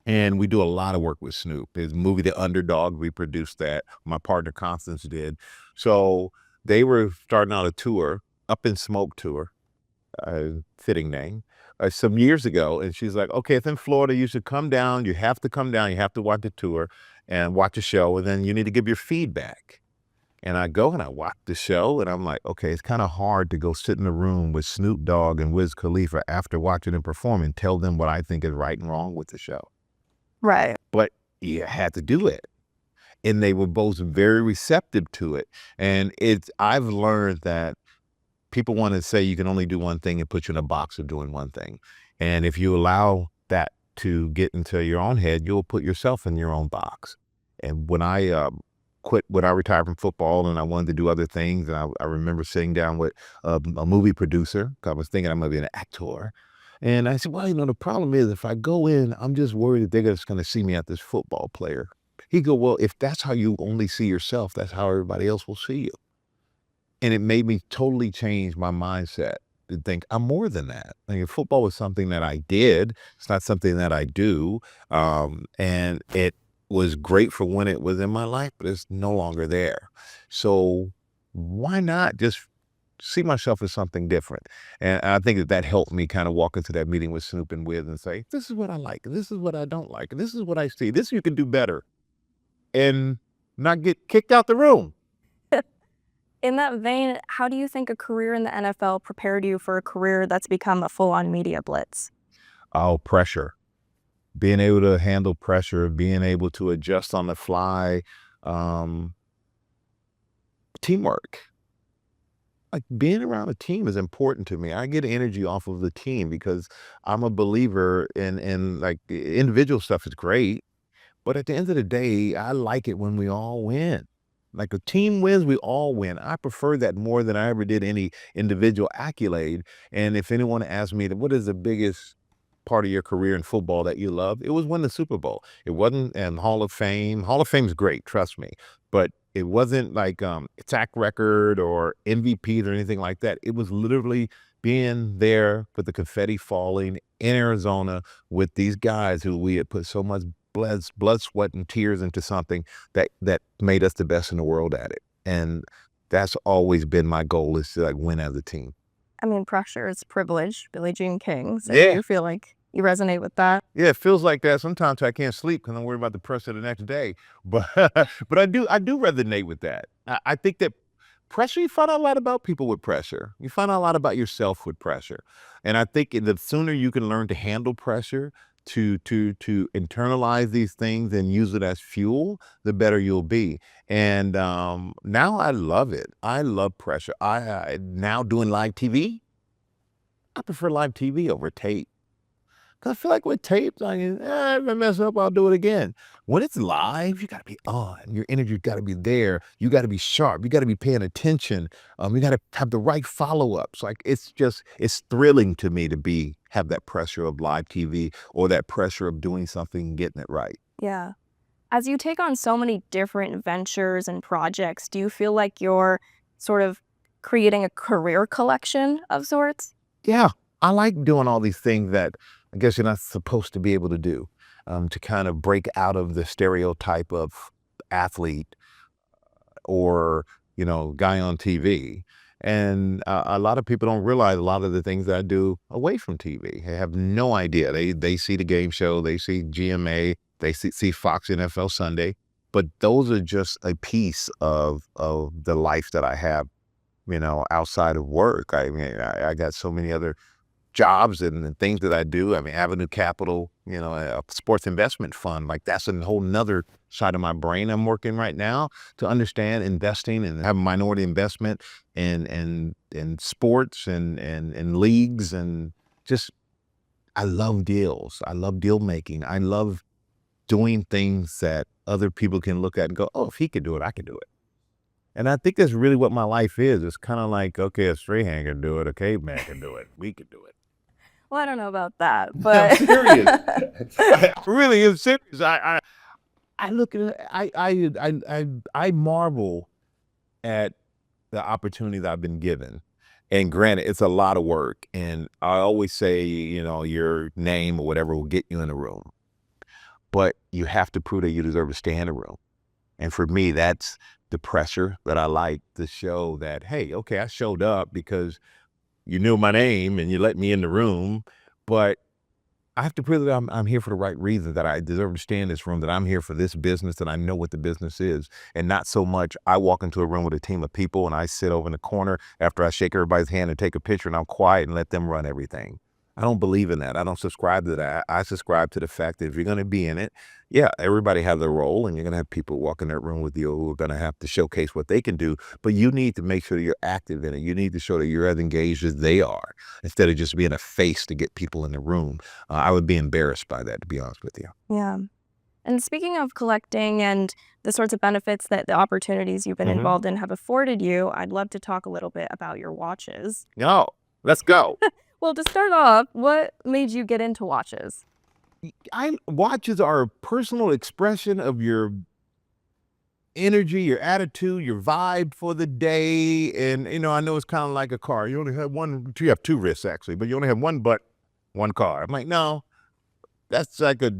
And we do a lot of work with Snoop. His movie, The Underdog, we produced that. My partner, Constance, did. So they were starting out a tour, Up in Smoke tour, fitting name, some years ago. And she's like, okay, it's in Florida. You should come down. You have to come down. You have to watch the tour and watch the show. And then you need to give your feedback. And I go and I watch the show and I'm like, okay, it's kind of hard to go sit in a room with Snoop Dogg and Wiz Khalifa after watching them perform and tell them what I think is right and wrong with the show. Right. But you had to do it. And they were both very receptive to it. And I've learned that people want to say you can only do one thing and put you in a box of doing one thing. And if you allow that to get into your own head, you'll put yourself in your own box. And when I retired from football and I wanted to do other things, and I remember sitting down with a movie producer, 'cause I was thinking I'm going to be an actor. And I said, well, the problem is if I go in, I'm just worried that they're just going to see me as this football player. He go, well, if that's how you only see yourself, that's how everybody else will see you. And it made me totally change my mindset to think I'm more than that. Like, football was something that I did. It's not something that I do. And it was great for when it was in my life, but it's no longer there. So why not just see myself as something different? And I think that helped me kind of walk into that meeting with Snoop and Wiz and say, this is what I like. This is what I don't like. This is what I see. This you can do better. And not get kicked out the room. In that vein, how do you think a career in the NFL prepared you for a career that's become a full-on media blitz? Oh, pressure. Being able to handle pressure, being able to adjust on the fly, teamwork. Like, being around a team is important to me. I get energy off of the team because I'm a believer in like, individual stuff is great. But at the end of the day, I like it when we all win. Like, a team wins, we all win. I prefer that more than I ever did any individual accolade. And if anyone asked me, what is the biggest part of your career in football that you love? It was winning the Super Bowl. It wasn't in Hall of Fame. Hall of Fame's great, trust me. But it wasn't like track record or MVPs or anything like that. It was literally being there with the confetti falling in Arizona with these guys who we had put so much blood, sweat, and tears into something that made us the best in the world at it. And that's always been my goal, is to like win as a team. I mean, pressure is privilege, Billie Jean King. So Yeah. you feel like you resonate with that? Yeah, it feels like that. Sometimes I can't sleep because I'm worried about the pressure the next day. But but I do resonate with that. I think that pressure, you find out a lot about people with pressure. You find out a lot about yourself with pressure. And I think the sooner you can learn to handle pressure, to internalize these things and use it as fuel, the better you'll be. And now I love it. I love pressure. I now doing live TV, I prefer live TV over tape. Because I feel like with tapes, if I mess up, I'll do it again. When it's live, you got to be on. Your energy got to be there. You got to be sharp. You got to be paying attention. You got to have the right follow-ups. Like, it's thrilling to me to have that pressure of live TV or that pressure of doing something and getting it right. Yeah. As you take on so many different ventures and projects, do you feel like you're sort of creating a career collection of sorts? Yeah, I like doing all these things that I guess you're not supposed to be able to do, to kind of break out of the stereotype of athlete or, guy on TV. And a lot of people don't realize a lot of the things that I do away from TV. They have no idea. They see the game show, they see GMA, they see Fox NFL Sunday, but those are just a piece of the life that I have, outside of work. I mean, I got so many other jobs and things that I do. I mean, Avenue Capital, a sports investment fund, like that's a whole nother side of my brain I'm working right now to understand investing and have a minority investment in sports and leagues. And just, I love deals. I love deal making. I love doing things that other people can look at and go, oh, if he could do it, I can do it. And I think that's really what my life is. It's kind of like, okay, a Strahan can do it, a caveman can do it, we can do it. Well, I don't know about that, but I'm serious. I really am serious. I look at it, I marvel at the opportunities I've been given. And granted, it's a lot of work. And I always say, your name or whatever will get you in a room. But you have to prove that you deserve to stay in a room. And for me, that's the pressure that I like to show that, hey, okay, I showed up because you knew my name and you let me in the room, but I have to prove that I'm here for the right reason, that I deserve to stay in this room, that I'm here for this business, that I know what the business is, and not so much I walk into a room with a team of people and I sit over in the corner after I shake everybody's hand and take a picture and I'm quiet and let them run everything. I don't believe in that. I don't subscribe to that. I subscribe to the fact that if you're going to be in it, yeah, everybody has their role, and you're going to have people walk in that room with you who are going to have to showcase what they can do, but you need to make sure that you're active in it. You need to show that you're as engaged as they are, instead of just being a face to get people in the room. I would be embarrassed by that, to be honest with you. Yeah. And speaking of collecting and the sorts of benefits that the opportunities you've been involved in have afforded you, I'd love to talk a little bit about your watches. No, let's go. Well, to start off, what made you get into watches? Watches are a personal expression of your energy, your attitude, your vibe for the day. And, you know, I know it's kind of like a car. You only have you have two wrists actually, but you only have one car. I'm like, no, that's like a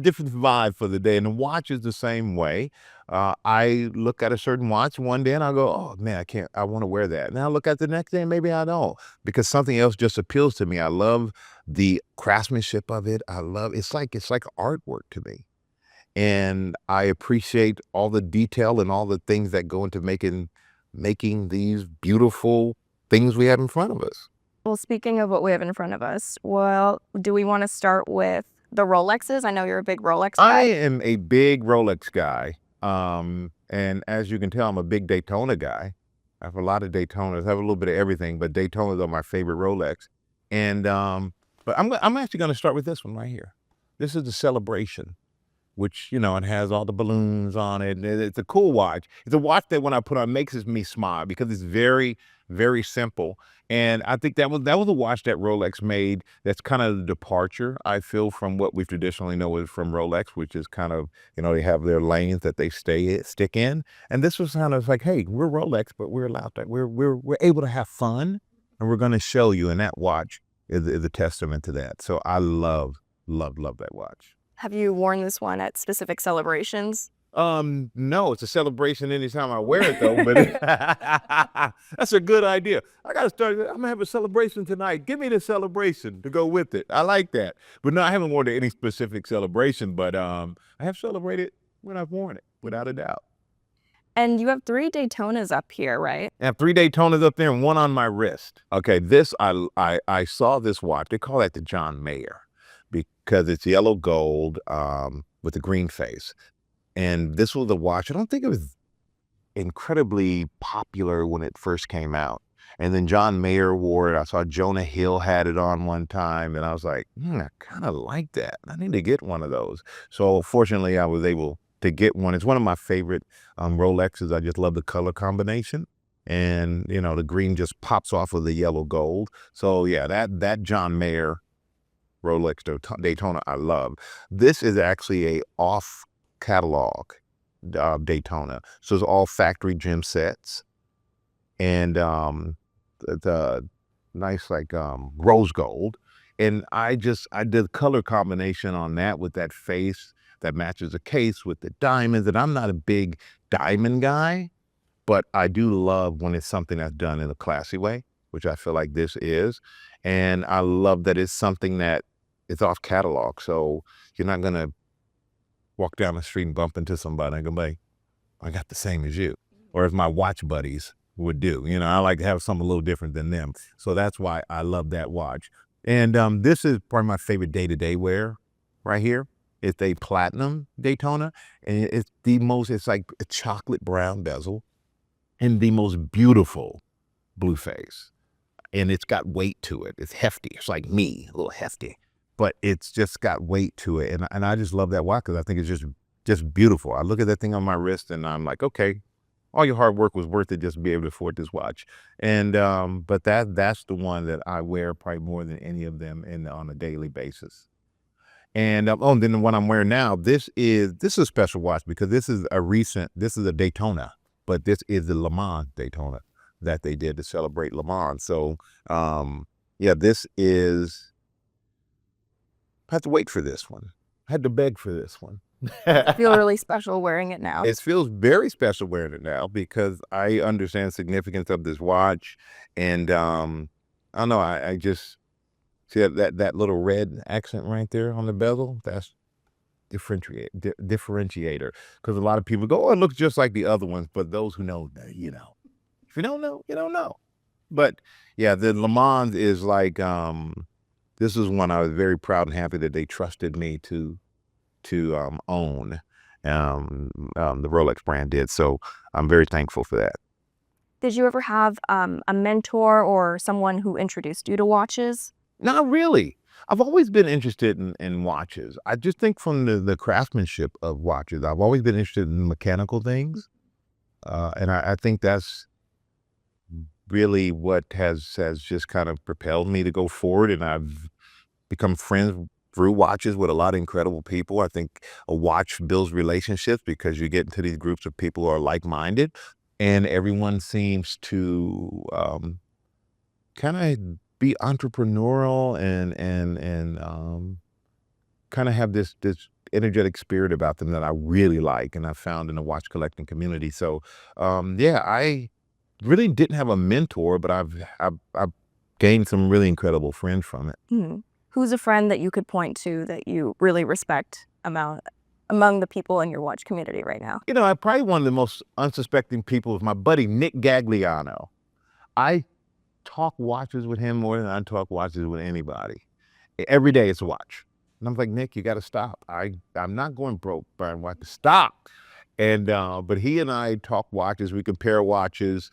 different vibe for the day. And the watch is the same way. I look at a certain watch one day and I go, oh man, I want to wear that. And I look at the next day and maybe I don't, because something else just appeals to me. I love the craftsmanship of it. It's like artwork to me. And I appreciate all the detail and all the things that go into making these beautiful things we have in front of us. Well, speaking of what we have in front of us, well, do we want to start with the Rolexes? I know you're a big Rolex guy. I am a big Rolex guy. And as you can tell, I'm a big Daytona guy. I have a lot of Daytonas. I have a little bit of everything, but Daytonas are my favorite Rolex. And but I'm actually going to start with this one right here. This is the Celebration, which, you know, it has all the balloons on it. It's a cool watch. It's a watch that when I put on makes me smile because it's very, very simple. And I think that was a watch that Rolex made that's kind of the departure, I feel, from what we traditionally know is from Rolex, which is kind of, you know, they have their lanes that they stick in. And this was kind of like, hey, we're Rolex, but we're allowed to, we're able to have fun, and we're going to show you. And that watch is a testament to that. So I love that watch. Have you worn this one at specific celebrations? No, it's a celebration anytime I wear it though, but that's a good idea. I got to start, I'm gonna have a celebration tonight. Give me the celebration to go with it. I like that. But no, I haven't worn it at any specific celebration, but I have celebrated when I've worn it, without a doubt. And you have 3 Daytonas up here, right? I have 3 Daytonas up there and one on my wrist. Okay, this, I saw this watch. They call that the John Mayer because it's yellow gold with a green face. And this was the watch. I don't think it was incredibly popular when it first came out. And then John Mayer wore it. I saw Jonah Hill had it on one time. And I was like, I kind of like that. I need to get one of those. So fortunately, I was able to get one. It's one of my favorite Rolexes. I just love the color combination. And, you know, the green just pops off of the yellow gold. So yeah, that John Mayer Rolex Daytona I love. This is actually a off catalog Daytona, so it's all factory gem sets, and the nice like rose gold, and I did color combination on that with that face that matches the case with the diamonds. And I'm not a big diamond guy, but I do love when it's something that's done in a classy way, which I feel like this is. And I love that it's something that it's off catalog, so you're not gonna walk down the street and bump into somebody and go, hey, I got the same as you. Or as my watch buddies would do. You know, I like to have something a little different than them. So that's why I love that watch. And this is probably my favorite day-to-day wear right here. It's a platinum Daytona. And it's like a chocolate brown bezel and the most beautiful blue face. And it's got weight to it. It's hefty. It's like me, a little hefty. But it's just got weight to it. And I just love that watch because I think it's just beautiful. I look at that thing on my wrist and I'm like, okay, all your hard work was worth it just to be able to afford this watch. And but that's the one that I wear probably more than any of them on a daily basis. And then the one I'm wearing now, this is a special watch because this is a Daytona, but this is the Le Mans Daytona that they did to celebrate Le Mans. So yeah, this is, I had to wait for this one. I had to beg for this one. I feel really special wearing it now. It feels very special wearing it now because I understand the significance of this watch. And I don't know, See that little red accent right there on the bezel? That's differentiator. Because a lot of people go, oh, it looks just like the other ones, but those who know, you know. If you don't know, you don't know. But yeah, the Le Mans is like, this is one I was very proud and happy that they trusted me to own. The Rolex brand did. So I'm very thankful for that. Did you ever have a mentor or someone who introduced you to watches? Not really. I've always been interested in watches. I just think from the craftsmanship of watches, I've always been interested in mechanical things. And I think that's really what has just kind of propelled me to go forward. And I've become friends through watches with a lot of incredible people. I think a watch builds relationships because you get into these groups of people who are like-minded, and everyone seems to kind of be entrepreneurial and kind of have this energetic spirit about them that I really like, and I found in the watch collecting community. So yeah, I really didn't have a mentor, but I've gained some really incredible friends from it. Who's a friend that you could point to that you really respect among the people in your watch community right now? You know, I probably one of the most unsuspecting people is my buddy Nick Gagliano. I talk watches with him more than I talk watches with anybody. Every day it's a watch. And I'm like, Nick, you got to stop. I'm not going broke buying watches. Stop. And but he and I talk watches. We compare watches.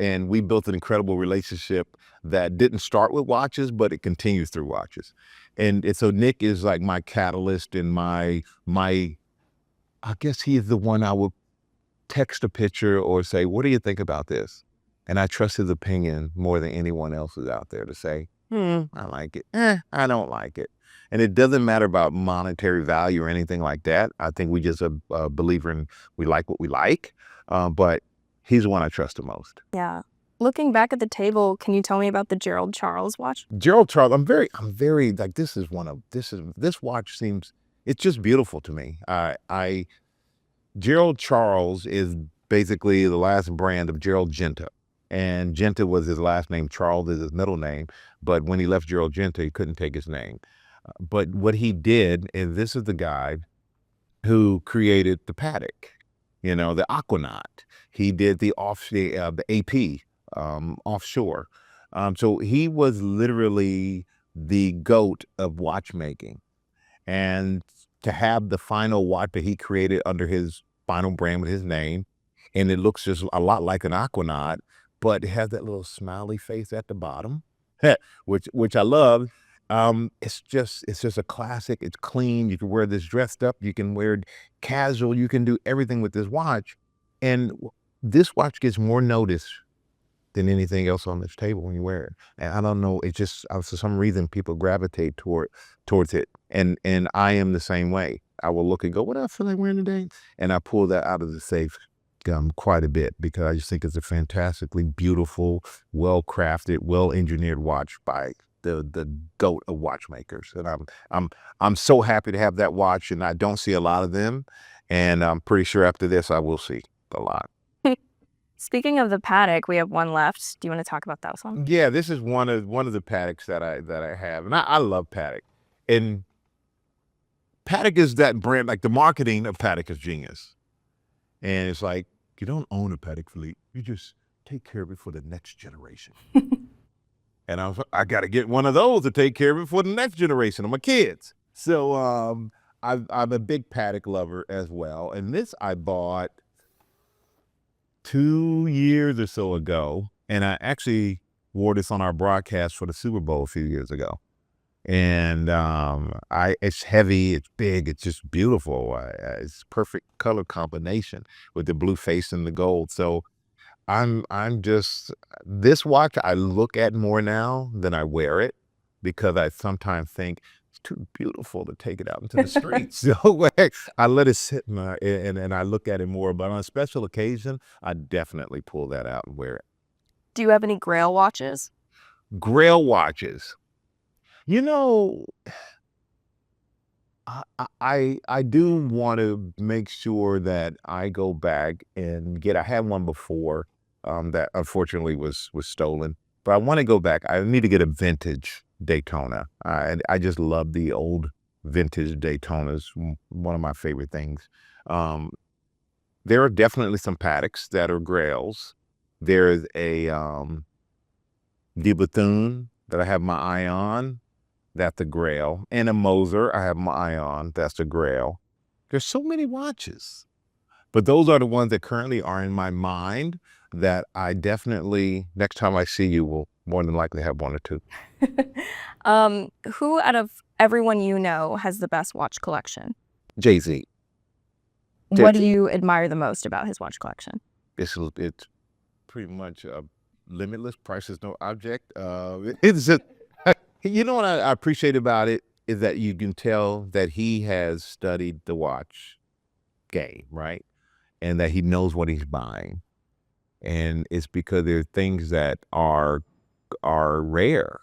And we built an incredible relationship that didn't start with watches, but it continues through watches. And so Nick is like my catalyst and my I guess he's the one I would text a picture or say, what do you think about this? And I trust his opinion more than anyone else's out there to say, I like it. I don't like it. And it doesn't matter about monetary value or anything like that. I think we just a believer in we like what we like. But he's the one I trust the most. Yeah. Looking back at the table, can you tell me about the Gerald Charles watch? Gerald Charles, I'm very like, this watch seems, it's just beautiful to me. Gerald Charles is basically the last brand of Gerald Genta. And Genta was his last name, Charles is his middle name. But when he left Gerald Genta, he couldn't take his name. But what he did, is this is the guy who created the Patek, you know, the Aquanaut. He did the AP offshore. So he was literally the GOAT of watchmaking. And to have the final watch that he created under his final brand with his name, and it looks just a lot like an Aquanaut, but it has that little smiley face at the bottom, which I love. It's just a classic. It's clean. You can wear this dressed up. You can wear it casual. You can do everything with this watch. And this watch gets more notice than anything else on this table when you wear it. And I don't know, it just, for some reason, people gravitate towards it. And I am the same way. I will look and go, what do I feel like wearing today? And I pull that out of the safe quite a bit because I just think it's a fantastically beautiful, well-crafted, well-engineered watch by the GOAT of watchmakers. And I'm so happy to have that watch, and I don't see a lot of them. And I'm pretty sure after this, I will see a lot. Speaking of the Patek, we have one left. Do you want to talk about that one? Yeah, this is one of the Pateks that I have, and I love Patek. And Patek is that brand, like the marketing of Patek is genius. And it's like, you don't own a Patek Philippe, you just take care of it for the next generation. And I got to get one of those to take care of it for the next generation of my kids. So I'm a big Patek lover as well. And this I bought 2 years or so ago. And I actually wore this on our broadcast for the Super Bowl a few years ago. And it's heavy, it's big, it's just beautiful. It's perfect color combination with the blue face and the gold. So I'm just, this watch I look at more now than I wear it because I sometimes think it's too beautiful to take it out into the streets. So I let it sit and I look at it more. But on a special occasion, I definitely pull that out and wear it. Do you have any Grail watches? Grail watches. You know, I do want to make sure that I go back and I had one before that unfortunately was stolen, but I want to go back. I need to get a vintage Daytona. I just love the old vintage Daytonas. One of my favorite things. There are definitely some Paddocks that are Grails. There's a De Bethune that I have my eye on. That's a Grail. And a Moser, I have my eye on. That's a Grail. There's so many watches. But those are the ones that currently are in my mind that I definitely, next time I see you, will more than likely have one or two. Who out of everyone you know has the best watch collection? Jay-Z. What do you admire the most about his watch collection? It's pretty much limitless. Price is no object. You know what I appreciate about it is that you can tell that he has studied the watch game, right? And that he knows what he's buying. And it's because there are things that are rare.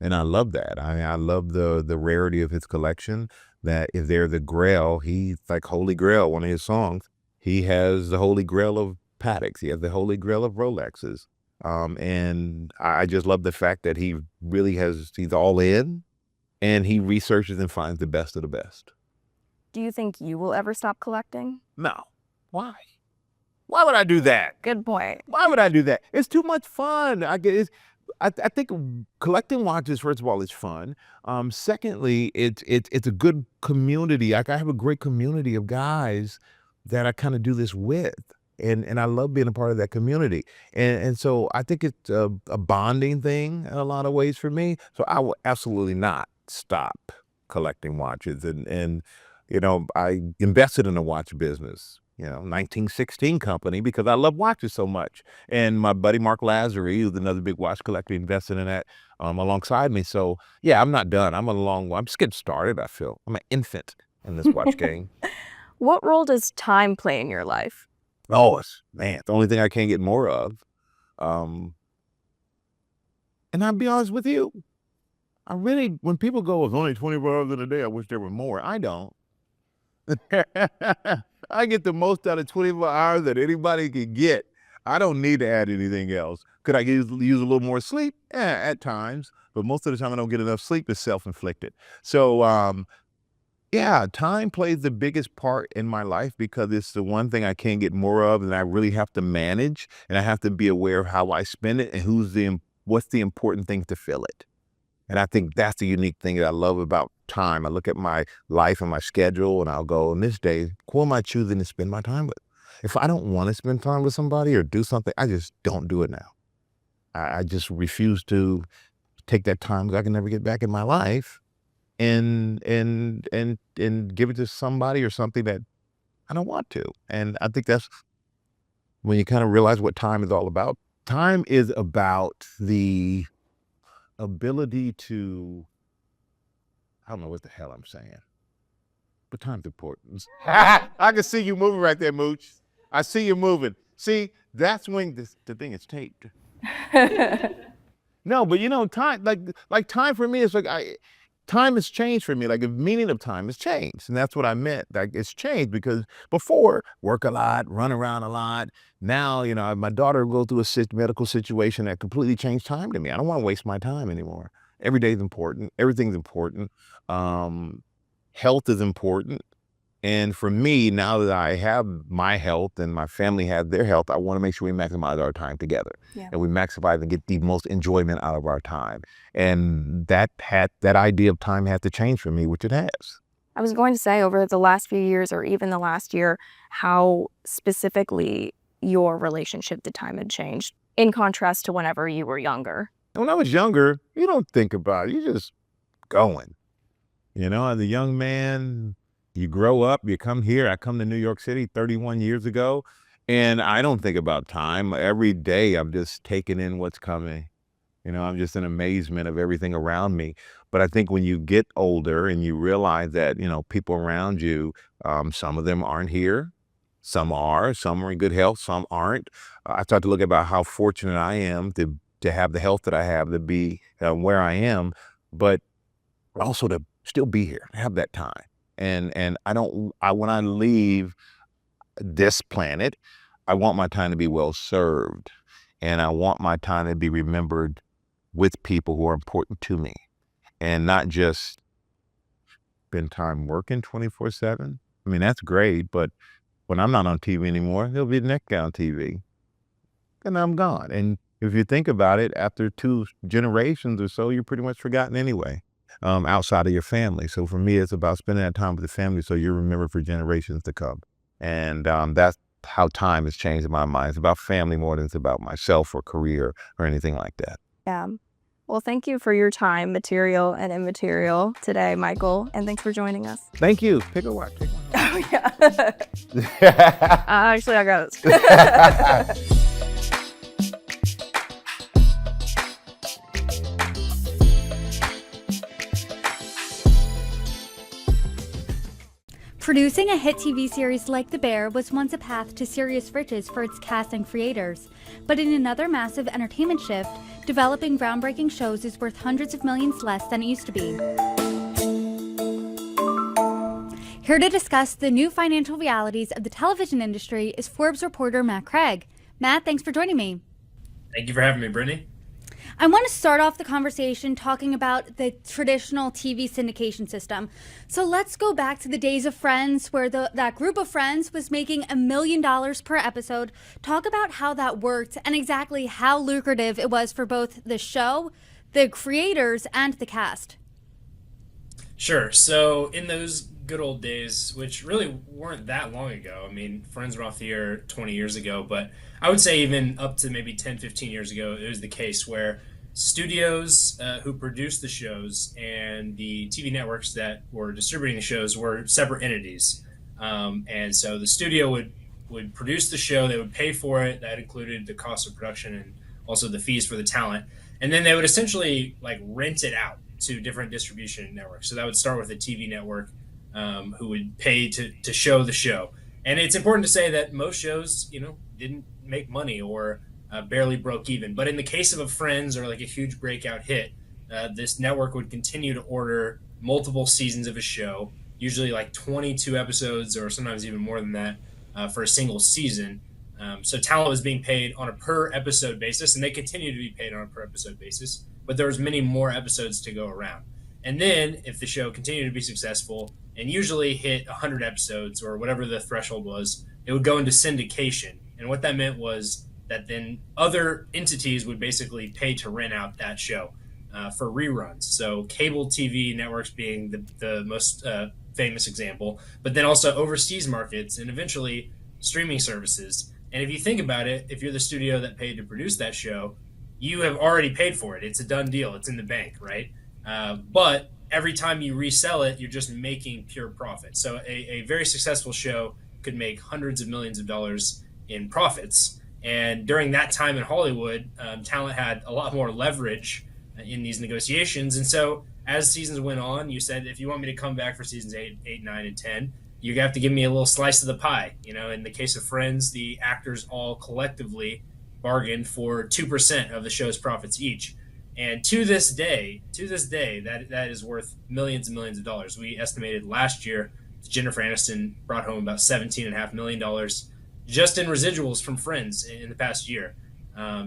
And I love that. I love the rarity of his collection, that if they're the Grail, he's like Holy Grail, one of his songs. He has the Holy Grail of Paddocks. He has the Holy Grail of Rolexes. And I just love the fact that he really he's all in, and he researches and finds the best of the best. Do you think you will ever stop collecting? No. Why? Why would I do that? Good point. Why would I do that? It's too much fun. I think collecting watches, first of all, is fun. Secondly, it's a good community. I have a great community of guys that I kind of do this with. And I love being a part of that community. And so I think it's a bonding thing in a lot of ways for me. So I will absolutely not stop collecting watches. And you know, I invested in a watch business, 1916 company, because I love watches so much. And my buddy Mark Lazary, who's another big watch collector, invested in that alongside me. So yeah, I'm not done. I'm just getting started, I feel. I'm an infant in this watch game. What role does time play in your life? Oh, it's the only thing I can't get more of. And I'll be honest with you, when people go, it's only 24 hours in a day, I wish there were more. I don't. I get the most out of 24 hours that anybody can get. I don't need to add anything else. Could I use a little more sleep? Yeah, at times. But most of the time I don't get enough sleep. It's self-inflicted. So, yeah, time plays the biggest part in my life because it's the one thing I can't get more of, and I really have to manage, and I have to be aware of how I spend it and what's the important thing to fill it. And I think that's the unique thing that I love about time. I look at my life and my schedule, and I'll go, on this day, who am I choosing to spend my time with? If I don't want to spend time with somebody or do something, I just don't do it now. I just refuse to take that time because I can never get back in my life and give it to somebody or something that I don't want to. And I think that's when you kind of realize what time is all about. Time is about the ability to, I don't know what the hell I'm saying, but time's important. I can see you moving right there, Mooch. I see you moving. See, that's when the thing is taped. No, but time, like time for me is time has changed for me. Like the meaning of time has changed. And that's what I meant. Like it's changed because before, work a lot, run around a lot. Now, my daughter will go through a medical situation that completely changed time to me. I don't want to waste my time anymore. Every day is important. Everything's important. Health is important. And for me, now that I have my health and my family has their health, I want to make sure we maximize our time together. Yeah. And we maximize and get the most enjoyment out of our time. And that idea of time had to change for me, which it has. I was going to say, over the last few years or even the last year, how specifically your relationship to time had changed in contrast to whenever you were younger. When I was younger, you don't think about it. You're just going. As a young man, you grow up, you come here. I come to New York City 31 years ago, and I don't think about time. Every day I'm just taking in what's coming. I'm just in amazement of everything around me. But I think when you get older and you realize that, people around you, some of them aren't here. Some are in good health, some aren't. I start to look about how fortunate I am to have the health that I have, to be where I am, but also to still be here, have that time. And when I leave this planet, I want my time to be well served. And I want my time to be remembered with people who are important to me. and not just spend time working 24/7. I mean, that's great, but when I'm not on TV anymore, there'll be the next guy on TV, and I'm gone. And if you think about it, after 2 generations or so, you're pretty much forgotten anyway, outside of your family. So for me, it's about spending that time with the family so you remember for generations to come. And that's how time has changed in my mind. It's about family more than it's about myself or career or anything like that. Yeah. Well, thank you for your time, material and immaterial, today, Michael, and thanks for joining us. Thank you. Pick a watch. Pick one. Oh, yeah. Actually, I got it. Producing a hit TV series like The Bear was once a path to serious riches for its cast and creators. But in another massive entertainment shift, developing groundbreaking shows is worth hundreds of millions less than it used to be. Here to discuss the new financial realities of the television industry is Forbes reporter Matt Craig. Matt, thanks for joining me. Thank you for having me, Brittany. I want to start off the conversation talking about the traditional TV syndication system. So let's go back to the days of Friends, where that group of friends was making $1 million per episode. Talk about how that worked and exactly how lucrative it was for both the show, the creators, and the cast. Sure. So in those good old days, which really weren't that long ago, I mean, Friends were off the air 20 years ago, but I would say even up to maybe 10, 15 years ago, it was the case where studios who produced the shows and the TV networks that were distributing the shows were separate entities. And so the studio would produce the show, they would pay for it, that included the cost of production and also the fees for the talent. And then they would essentially like rent it out to different distribution networks. So that would start with a TV network who would pay to show the show. And it's important to say that most shows, didn't make money or barely broke even. But in the case of a Friends or like a huge breakout hit, this network would continue to order multiple seasons of a show, usually like 22 episodes or sometimes even more than that for a single season. So talent was being paid on a per episode basis, and they continue to be paid on a per episode basis, but there was many more episodes to go around. And then if the show continued to be successful and usually hit 100 episodes or whatever the threshold was, it would go into syndication. And what that meant was that then other entities would basically pay to rent out that show for reruns. So cable TV networks being the most famous example, but then also overseas markets and eventually streaming services. And if you think about it, if you're the studio that paid to produce that show, you have already paid for it. It's a done deal. It's in the bank, right? But every time you resell it, you're just making pure profit. So a very successful show could make hundreds of millions of dollars in profits. And during that time in Hollywood, talent had a lot more leverage in these negotiations. And so as seasons went on, you said, if you want me to come back for seasons 8, 9, and 10, you have to give me a little slice of the pie. In the case of Friends, the actors all collectively bargained for 2% of the show's profits each. And to this day, that is worth millions and millions of dollars. We estimated last year Jennifer Aniston brought home about $17.5 million just in residuals from Friends in the past year.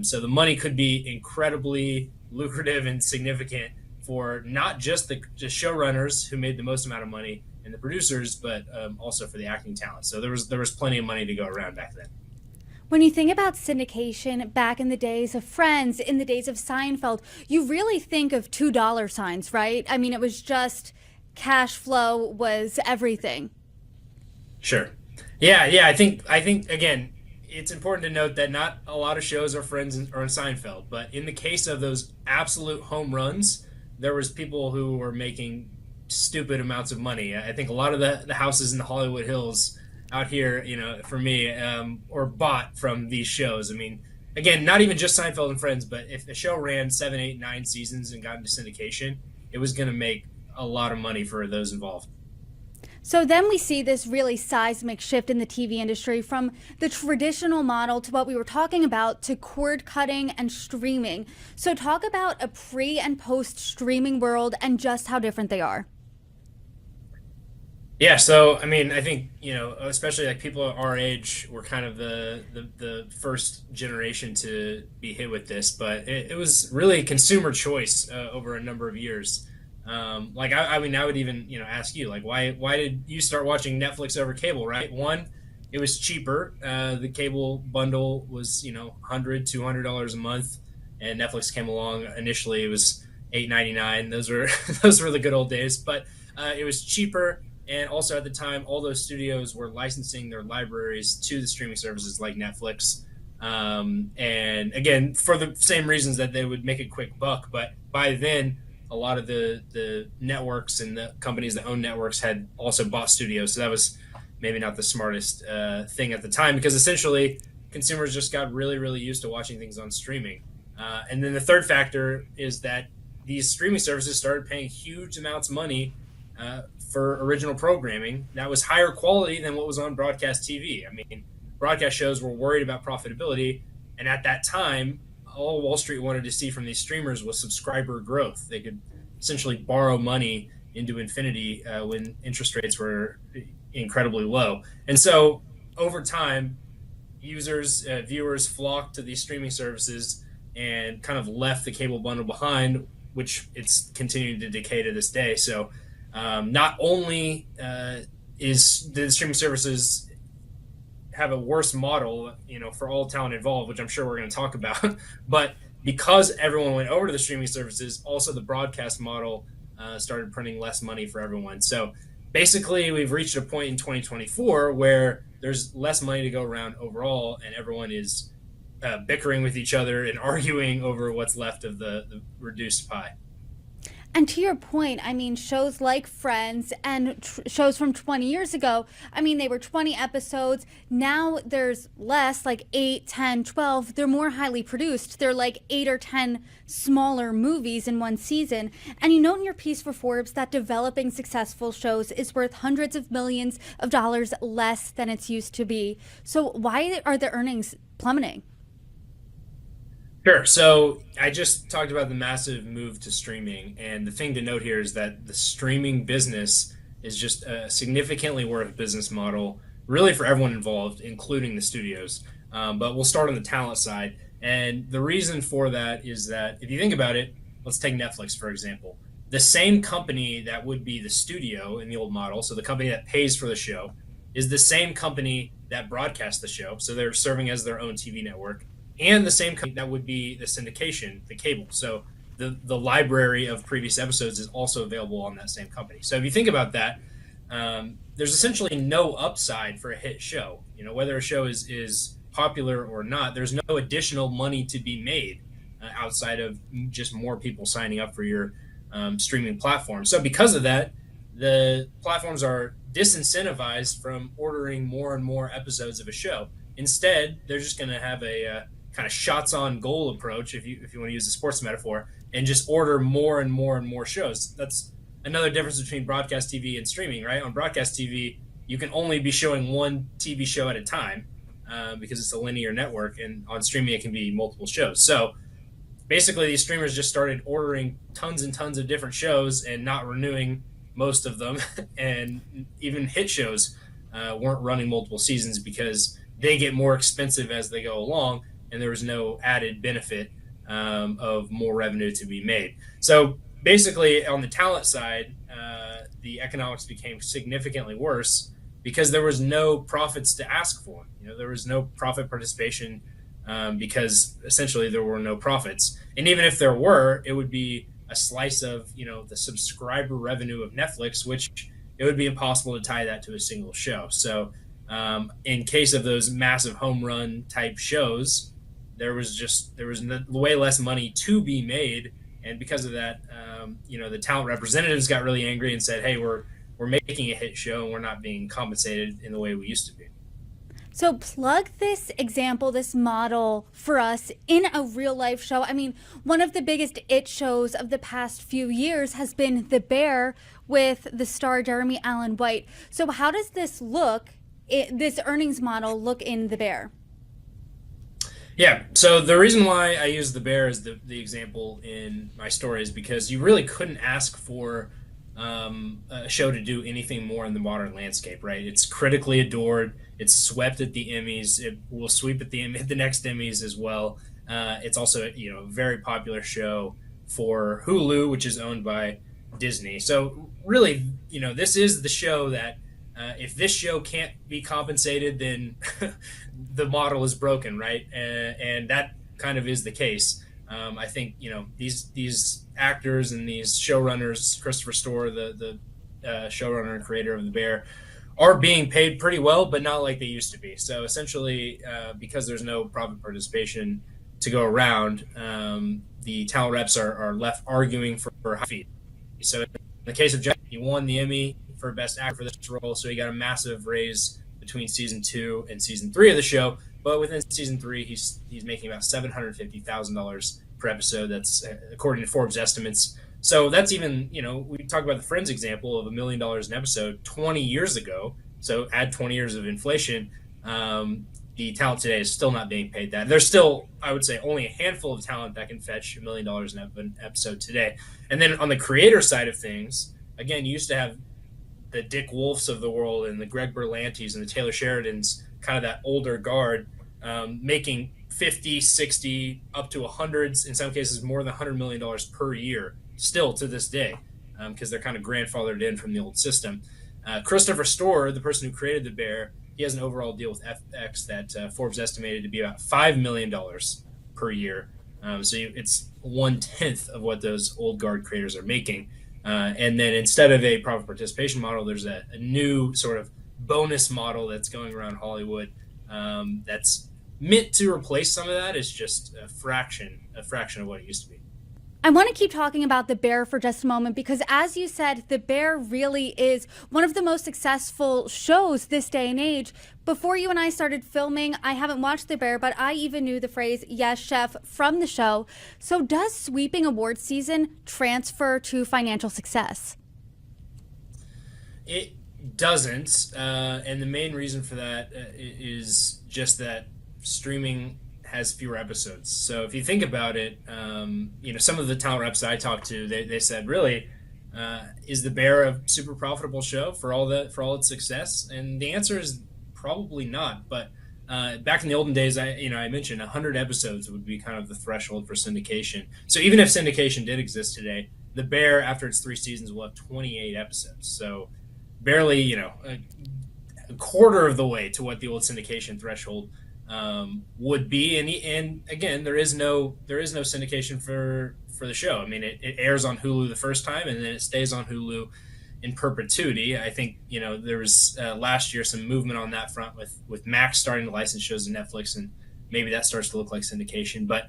So the money could be incredibly lucrative and significant for not just the showrunners who made the most amount of money and the producers, but also for the acting talent. So there was plenty of money to go around back then. When you think about syndication back in the days of Friends, in the days of Seinfeld, you really think of $2 signs, right? I mean, it was just cash flow was everything. Sure. Yeah. I think again, it's important to note that not a lot of shows are Friends or Seinfeld, but in the case of those absolute home runs, there was people who were making stupid amounts of money. I think a lot of the houses in the Hollywood Hills out here, for me, or bought from these shows. I mean, again, not even just Seinfeld and Friends, but if the show ran 7, 8, 9 seasons and got into syndication, it was going to make a lot of money for those involved. So then we see this really seismic shift in the TV industry from the traditional model to what we were talking about to cord cutting and streaming. So talk about a pre and post streaming world and just how different they are. Yeah, so I mean, I think especially like people our age were kind of the first generation to be hit with this, but it was really consumer choice over a number of years. Like I mean, I would even ask you, like, why did you start watching Netflix over cable? Right, one, it was cheaper. The cable bundle was $100-$200 a month, and Netflix came along. Initially, it was $8.99. Those were those were the good old days, but it was cheaper. And also at the time, all those studios were licensing their libraries to the streaming services like Netflix. And again, for the same reasons that they would make a quick buck. But by then, a lot of the networks and the companies that own networks had also bought studios. So that was maybe not the smartest thing at the time, because essentially consumers just got really, really used to watching things on streaming. And then the third factor is that these streaming services started paying huge amounts of money for original programming that was higher quality than what was on broadcast TV. I mean, broadcast shows were worried about profitability, and at that time, all Wall Street wanted to see from these streamers was subscriber growth. They could essentially borrow money into infinity when interest rates were incredibly low. And so over time, users, viewers flocked to these streaming services and kind of left the cable bundle behind, which it's continuing to decay to this day. So not only is the streaming services have a worse model, for all talent involved, which I'm sure we're going to talk about, but because everyone went over to the streaming services, also the broadcast model started printing less money for everyone. So basically, we've reached a point in 2024 where there's less money to go around overall, and everyone is bickering with each other and arguing over what's left of the reduced pie. And to your point, I mean, shows like Friends and shows from 20 years ago, I mean, they were 20 episodes. Now there's less, like 8, 10, 12. They're more highly produced. They're like 8 or 10 smaller movies in one season. And you note in your piece for Forbes that developing successful shows is worth hundreds of millions of dollars less than it's used to be. So why are the earnings plummeting? Sure. So I just talked about the massive move to streaming. And the thing to note here is that the streaming business is just a significantly worse business model, really for everyone involved, including the studios. But we'll start on the talent side. And the reason for that is that if you think about it, let's take Netflix, for example. The same company that would be the studio in the old model, so the company that pays for the show, is the same company that broadcasts the show. So they're serving as their own TV network. And the same company that would be the syndication, the cable. So the library of previous episodes is also available on that same company. So if you think about that, there's essentially no upside for a hit show. Whether a show is popular or not, there's no additional money to be made outside of just more people signing up for your streaming platform. So because of that, the platforms are disincentivized from ordering more and more episodes of a show. Instead, they're just going to have a kind of shots on goal approach, if you want to use a sports metaphor, and just order more and more and more shows. That's another difference between broadcast TV and streaming, right? On broadcast TV, you can only be showing one TV show at a time because it's a linear network, and on streaming it can be multiple shows. So basically, these streamers just started ordering tons and tons of different shows and not renewing most of them, and even hit shows weren't running multiple seasons because they get more expensive as they go along, and there was no added benefit of more revenue to be made. So basically, on the talent side, the economics became significantly worse because there was no profits to ask for. There was no profit participation because essentially there were no profits. And even if there were, it would be a slice of the subscriber revenue of Netflix, which it would be impossible to tie that to a single show. So in case of those massive home run type shows, there was way less money to be made, and because of that, the talent representatives got really angry and said, "Hey, we're making a hit show and we're not being compensated in the way we used to be." So plug this example, this model for us in a real life show. I mean, one of the biggest it shows of the past few years has been The Bear with the star Jeremy Allen White. So how does this this earnings model look in The Bear? Yeah, so the reason why I use The Bear as the example in my story is because you really couldn't ask for a show to do anything more in the modern landscape, right? It's critically adored. It's swept at the Emmys. It will sweep at the next Emmys as well. It's also a very popular show for Hulu, which is owned by Disney. So really, this is the show that if this show can't be compensated, then the model is broken, right? And that kind of is the case. I think these actors and these showrunners, Christopher Storer, the showrunner and creator of The Bear, are being paid pretty well, but not like they used to be. So essentially, because there's no profit participation to go around, the talent reps are left arguing for high fees. So in the case of Jeff, he won the Emmy for Best Actor for this role, so he got a massive raise between season 2 and season 3 of the show. But within season 3, he's making about $750,000 per episode. That's according to Forbes estimates. So that's even, we talk about the Friends example of $1 million an episode 20 years ago. So add 20 years of inflation. The talent today is still not being paid that. There's still, I would say, only a handful of talent that can fetch $1 million an episode today. And then on the creator side of things, again, you used to have the Dick Wolfs of the world and the Greg Berlantes and the Taylor Sheridans, kind of that older guard, making 50, 60, up to hundreds, in some cases more than $100 million per year, still to this day, because they're kind of grandfathered in from the old system. Christopher Storer, the person who created The Bear, he has an overall deal with FX that Forbes estimated to be about $5 million per year. So it's 1/10 of what those old guard creators are making. And then instead of a profit participation model, there's a new sort of bonus model that's going around Hollywood that's meant to replace some of that. It's just a fraction of what it used to be. I want to keep talking about The Bear for just a moment because, as you said, The Bear really is one of the most successful shows this day and age. Before you and I started filming, I haven't watched The Bear, but I even knew the phrase, yes, chef, from the show. So does sweeping awards season transfer to financial success? It doesn't. And the main reason for that is just that streaming has fewer episodes. So if you think about it, some of the talent reps that I talked to, they said, really, is The Bear a super profitable show for all its success? And the answer is probably not. But back in the olden days, I mentioned 100 episodes would be kind of the threshold for syndication. So even if syndication did exist today, The Bear, after its 3 seasons, will have 28 episodes. So barely, a quarter of the way to what the old syndication threshold would be, and again, there is no syndication for the show. I mean, it airs on Hulu the first time, and then it stays on Hulu in perpetuity. I think there was last year some movement on that front with Max starting to license shows to Netflix, and maybe that starts to look like syndication. But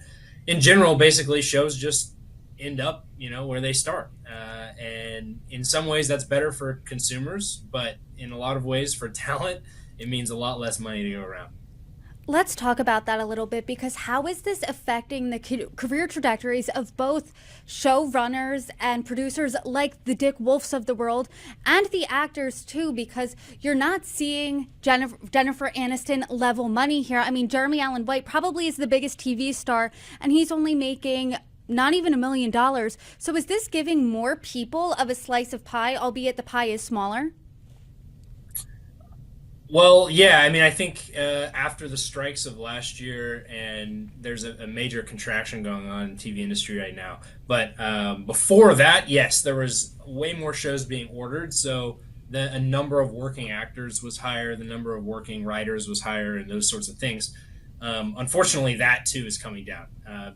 in general, basically, shows just end up where they start, and in some ways that's better for consumers, but in a lot of ways for talent, it means a lot less money to go around. Let's talk about that a little bit, because how is this affecting the career trajectories of both showrunners and producers like the Dick Wolfs of the world and the actors too, because you're not seeing Jennifer Aniston level money here. I mean, Jeremy Allen White probably is the biggest TV star, and he's only making not even $1 million. So is this giving more people of a slice of pie, albeit the pie is smaller? Well, yeah, I mean, I think after the strikes of last year, and there's a major contraction going on in the TV industry right now. But before that, yes, there was way more shows being ordered. So a number of working actors was higher, the number of working writers was higher, and those sorts of things. Unfortunately, that too is coming down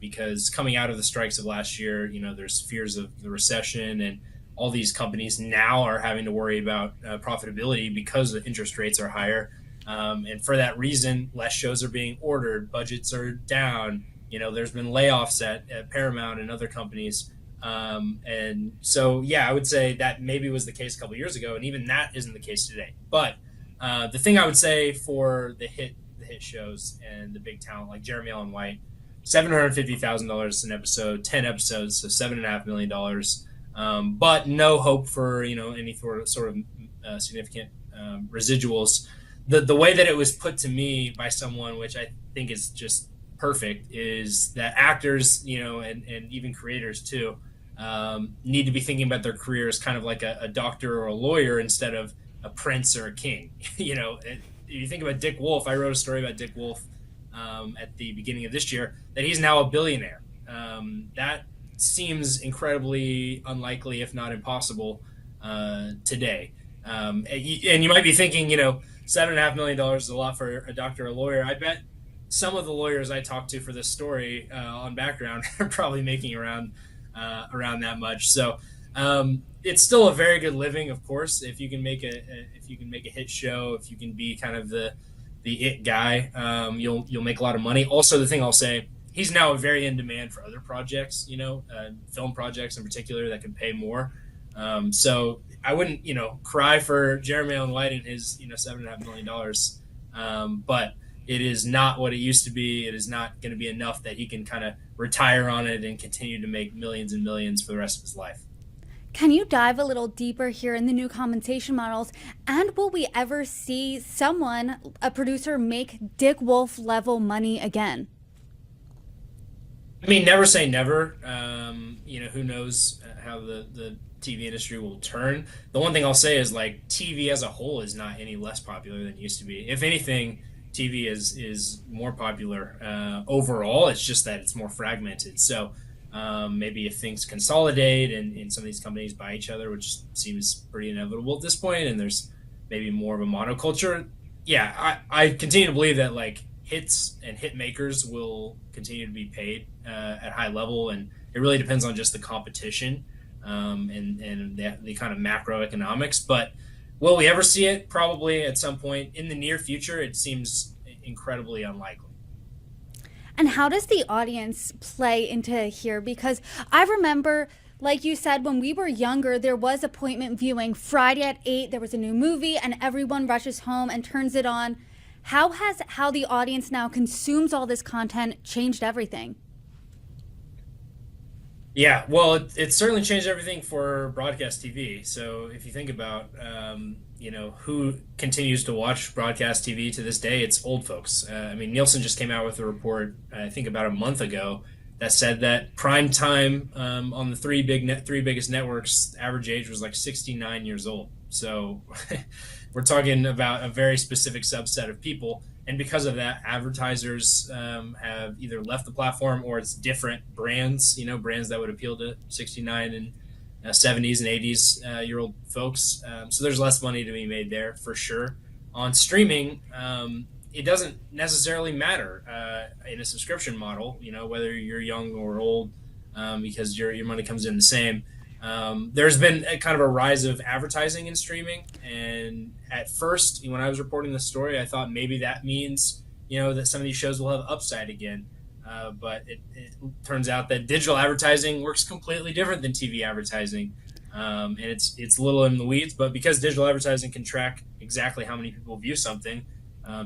because coming out of the strikes of last year, there's fears of the recession, and all these companies now are having to worry about profitability because the interest rates are higher. And for that reason, less shows are being ordered, budgets are down. There's been layoffs at Paramount and other companies. And so, yeah, I would say that maybe was the case a couple years ago, and even that isn't the case today. But the thing I would say for the hit shows and the big talent like Jeremy Allen White, $750,000 an episode, 10 episodes, so $7.5 million. But no hope for any sort of significant residuals. The way that it was put to me by someone, which I think is just perfect, is that actors, and even creators too, need to be thinking about their career as kind of like a doctor or a lawyer instead of a prince or a king. You think about Dick Wolf. I wrote a story about Dick Wolf at the beginning of this year that he's now a billionaire. That seems incredibly unlikely, if not impossible, today. And you might be thinking, $7.5 million is a lot for a doctor or a lawyer. I bet some of the lawyers I talked to for this story on background are probably making around that much. So it's still a very good living, of course, if you can make a hit show, if you can be kind of the it guy, you'll make a lot of money. Also, the thing I'll say, he's now very in demand for other projects, film projects in particular that can pay more. So I wouldn't, cry for Jeremy Allen White and his, $7.5 million. But it is not what it used to be. It is not going to be enough that he can kind of retire on it and continue to make millions and millions for the rest of his life. Can you dive a little deeper here in the new compensation models? And will we ever see someone, a producer, make Dick Wolf level money again? I mean, never say never. Who knows how the TV industry will turn. The one thing I'll say is, like, TV as a whole is not any less popular than it used to be. If anything, TV is more popular overall. It's just that it's more fragmented. So maybe if things consolidate and some of these companies buy each other, which seems pretty inevitable at this point, and there's maybe more of a monoculture. Yeah, I continue to believe that, like, hits and hit makers will continue to be paid at high level, and it really depends on just the competition and the kind of macroeconomics. But will we ever see it? Probably at some point in the near future. It seems incredibly unlikely. And how does the audience play into here? Because I remember, like you said, when we were younger, there was appointment viewing. Friday at 8, there was a new movie, and everyone rushes home and turns it on. How has how the audience now consumes all this content changed everything? Yeah, well, it certainly changed everything for broadcast TV. So if you think about, who continues to watch broadcast TV to this day, it's old folks. Nielsen just came out with a report, I think about a month ago, that said that prime time on the three biggest networks, average age was like 69 years old. So we're talking about a very specific subset of people. And because of that, advertisers have either left the platform, or it's different brands, brands that would appeal to 69 and 70s and 80s year old folks. So there's less money to be made there for sure. On streaming, it doesn't necessarily matter in a subscription model, whether you're young or old, because your money comes in the same. There's been a kind of a rise of advertising in streaming, and at first, when I was reporting this story, I thought maybe that means that some of these shows will have upside again, but it turns out that digital advertising works completely different than TV advertising, and it's a little in the weeds. But because digital advertising can track exactly how many people view something,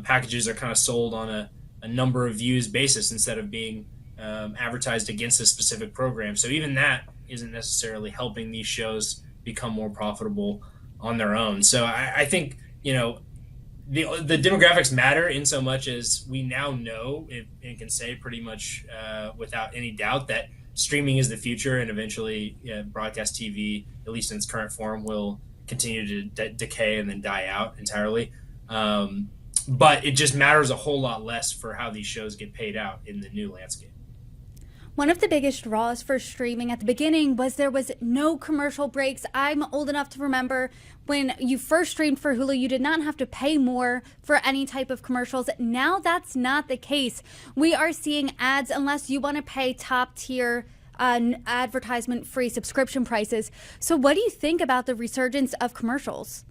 packages are kind of sold on a number of views basis instead of being advertised against a specific program. So even that isn't necessarily helping these shows become more profitable on their own. So I think, the demographics matter in so much as we now know and can say pretty much without any doubt that streaming is the future, and eventually broadcast TV, at least in its current form, will continue to decay and then die out entirely. But it just matters a whole lot less for how these shows get paid out in the new landscape. One of the biggest draws for streaming at the beginning was there was no commercial breaks. I'm old enough to remember when you first streamed for Hulu, you did not have to pay more for any type of commercials. Now that's not the case. We are seeing ads unless you want to pay top tier advertisement-free subscription prices. So what do you think about the resurgence of commercials?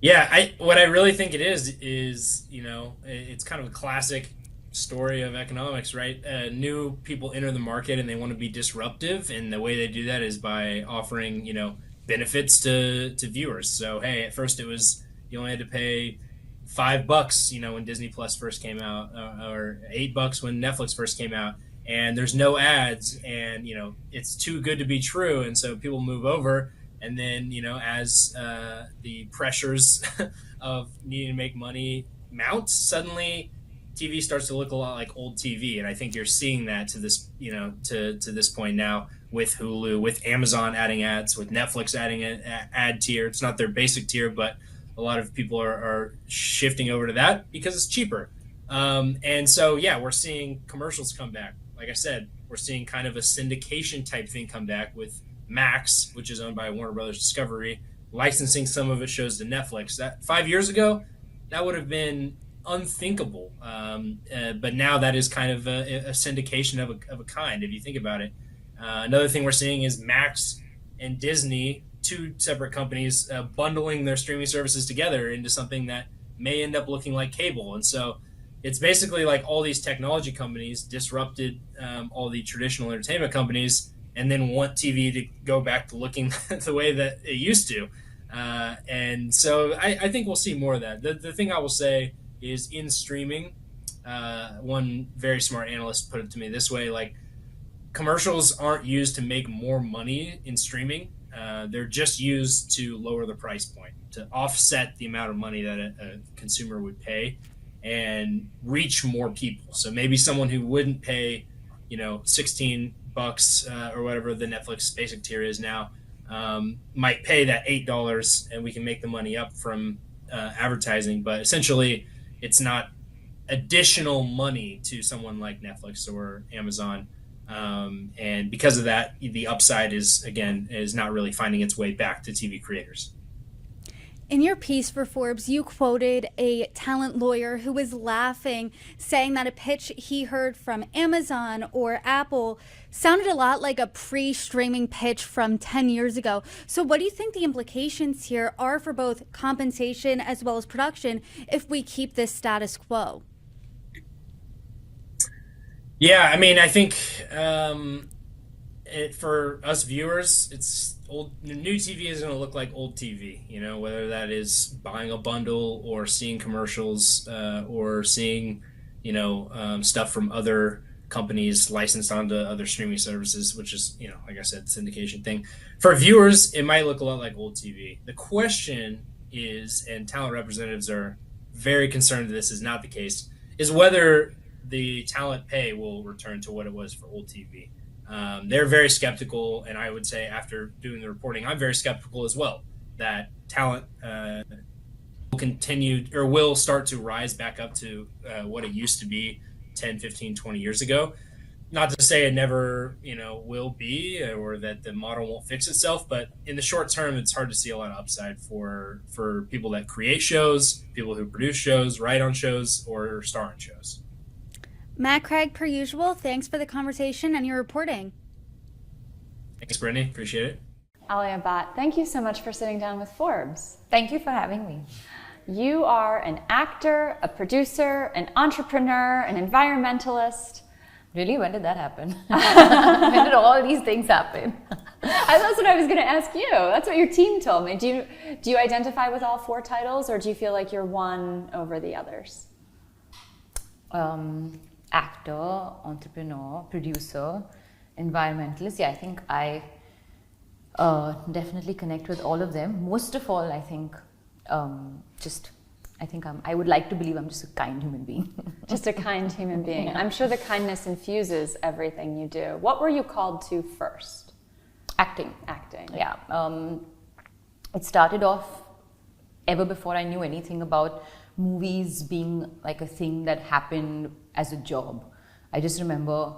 Yeah, what I really think it is it's kind of a classic story of economics, right? New people enter the market and they want to be disruptive, and the way they do that is by offering, benefits to viewers. So hey, at first it was you only had to pay $5, when Disney Plus first came out, or $8 when Netflix first came out, and there's no ads, and it's too good to be true, and so people move over. And then as the pressures of needing to make money mount, suddenly TV starts to look a lot like old TV, and I think you're seeing that to this, to this point now with Hulu, with Amazon adding ads, with Netflix adding an ad tier. It's not their basic tier, but a lot of people are shifting over to that because it's cheaper. And so, yeah, we're seeing commercials come back. Like I said, we're seeing kind of a syndication type thing come back with Max, which is owned by Warner Brothers Discovery, licensing some of its shows to Netflix. That 5 years ago, that would have been unthinkable. But now that is kind of a syndication of a kind, if you think about it. Another thing we're seeing is Max and Disney, two separate companies, bundling their streaming services together into something that may end up looking like cable. And so it's basically like all these technology companies disrupted all the traditional entertainment companies and then want TV to go back to looking the way that it used to. And so I think we'll see more of that. The thing I will say is in streaming, one very smart analyst put it to me this way, like commercials aren't used to make more money in streaming. They're just used to lower the price point, to offset the amount of money that a consumer would pay and reach more people. So maybe someone who wouldn't pay, $16 or whatever the Netflix basic tier is now, might pay that $8 and we can make the money up from advertising. But essentially, it's not additional money to someone like Netflix or Amazon. And because of that, the upside is not really finding its way back to TV creators. In your piece for Forbes, you quoted a talent lawyer who was laughing, saying that a pitch he heard from Amazon or Apple sounded a lot like a pre-streaming pitch from 10 years ago. So what do you think the implications here are for both compensation as well as production if we keep this status quo? Yeah, I mean, I think for us viewers, it's new TV is going to look like old TV, whether that is buying a bundle or seeing commercials or seeing, stuff from other companies licensed onto other streaming services, which is, like I said, syndication thing. For viewers, it might look a lot like old TV. The question is, and talent representatives are very concerned that this is not the case, is whether the talent pay will return to what it was for old TV. They're very skeptical, and I would say after doing the reporting, I'm very skeptical as well that talent will continue or will start to rise back up to what it used to be 10, 15, 20 years ago. Not to say it never, will be or that the model won't fix itself, but in the short term, it's hard to see a lot of upside for people that create shows, people who produce shows, write on shows, or star on shows. Matt Craig, per usual, thanks for the conversation and your reporting. Thanks, Brittany. Appreciate it. Alia, Bhatt, thank you so much for sitting down with Forbes. Thank you for having me. You are an actor, a producer, an entrepreneur, an environmentalist. Really? When did that happen? When did all these things happen? That's what I was going to ask you. That's what your team told me. Do you identify with all four titles, or do you feel like you're one over the others? Actor, entrepreneur, producer, environmentalist. Yeah, I think I definitely connect with all of them. Most of all, I think I would like to believe I'm just a kind human being. Just a kind human being. Yeah. I'm sure the kindness infuses everything you do. What were you called to first? Acting. Yeah. It started off ever before I knew anything about movies being like a thing that happened as a job. I just remember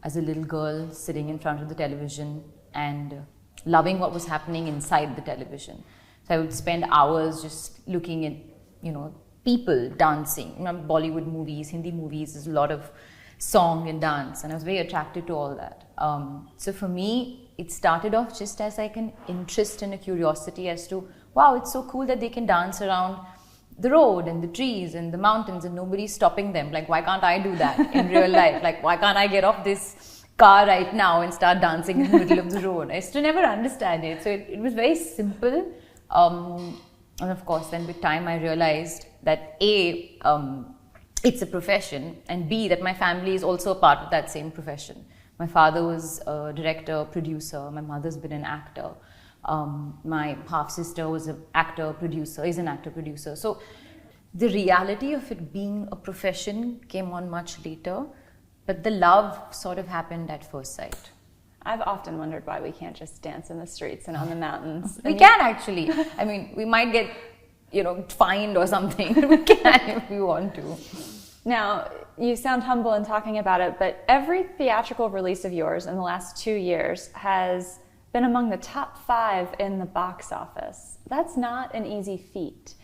as a little girl sitting in front of the television and loving what was happening inside the television. So I would spend hours just looking at, people dancing. Bollywood movies, Hindi movies, there's a lot of song and dance, and I was very attracted to all that. So for me, it started off just as like an interest and a curiosity as to, wow, it's so cool that they can dance around the road and the trees and the mountains and nobody's stopping them. Like, why can't I do that in real life? Like, why can't I get off this car right now and start dancing in the middle of the road? I used to never understand it. So it was very simple. And of course, then with time, I realized that A, it's a profession, and B, that my family is also a part of that same profession. My father was a director, producer. My mother's been an actor. My half-sister was an actor, producer, is an actor, producer. So the reality of it being a profession came on much later, but the love sort of happened at first sight. I've often wondered why we can't just dance in the streets and on the mountains. We can actually. I mean, we might get, fined or something, but we can if we want to. Now, you sound humble in talking about it, but every theatrical release of yours in the last 2 years has been among the top 5 in the box office. That's not an easy feat.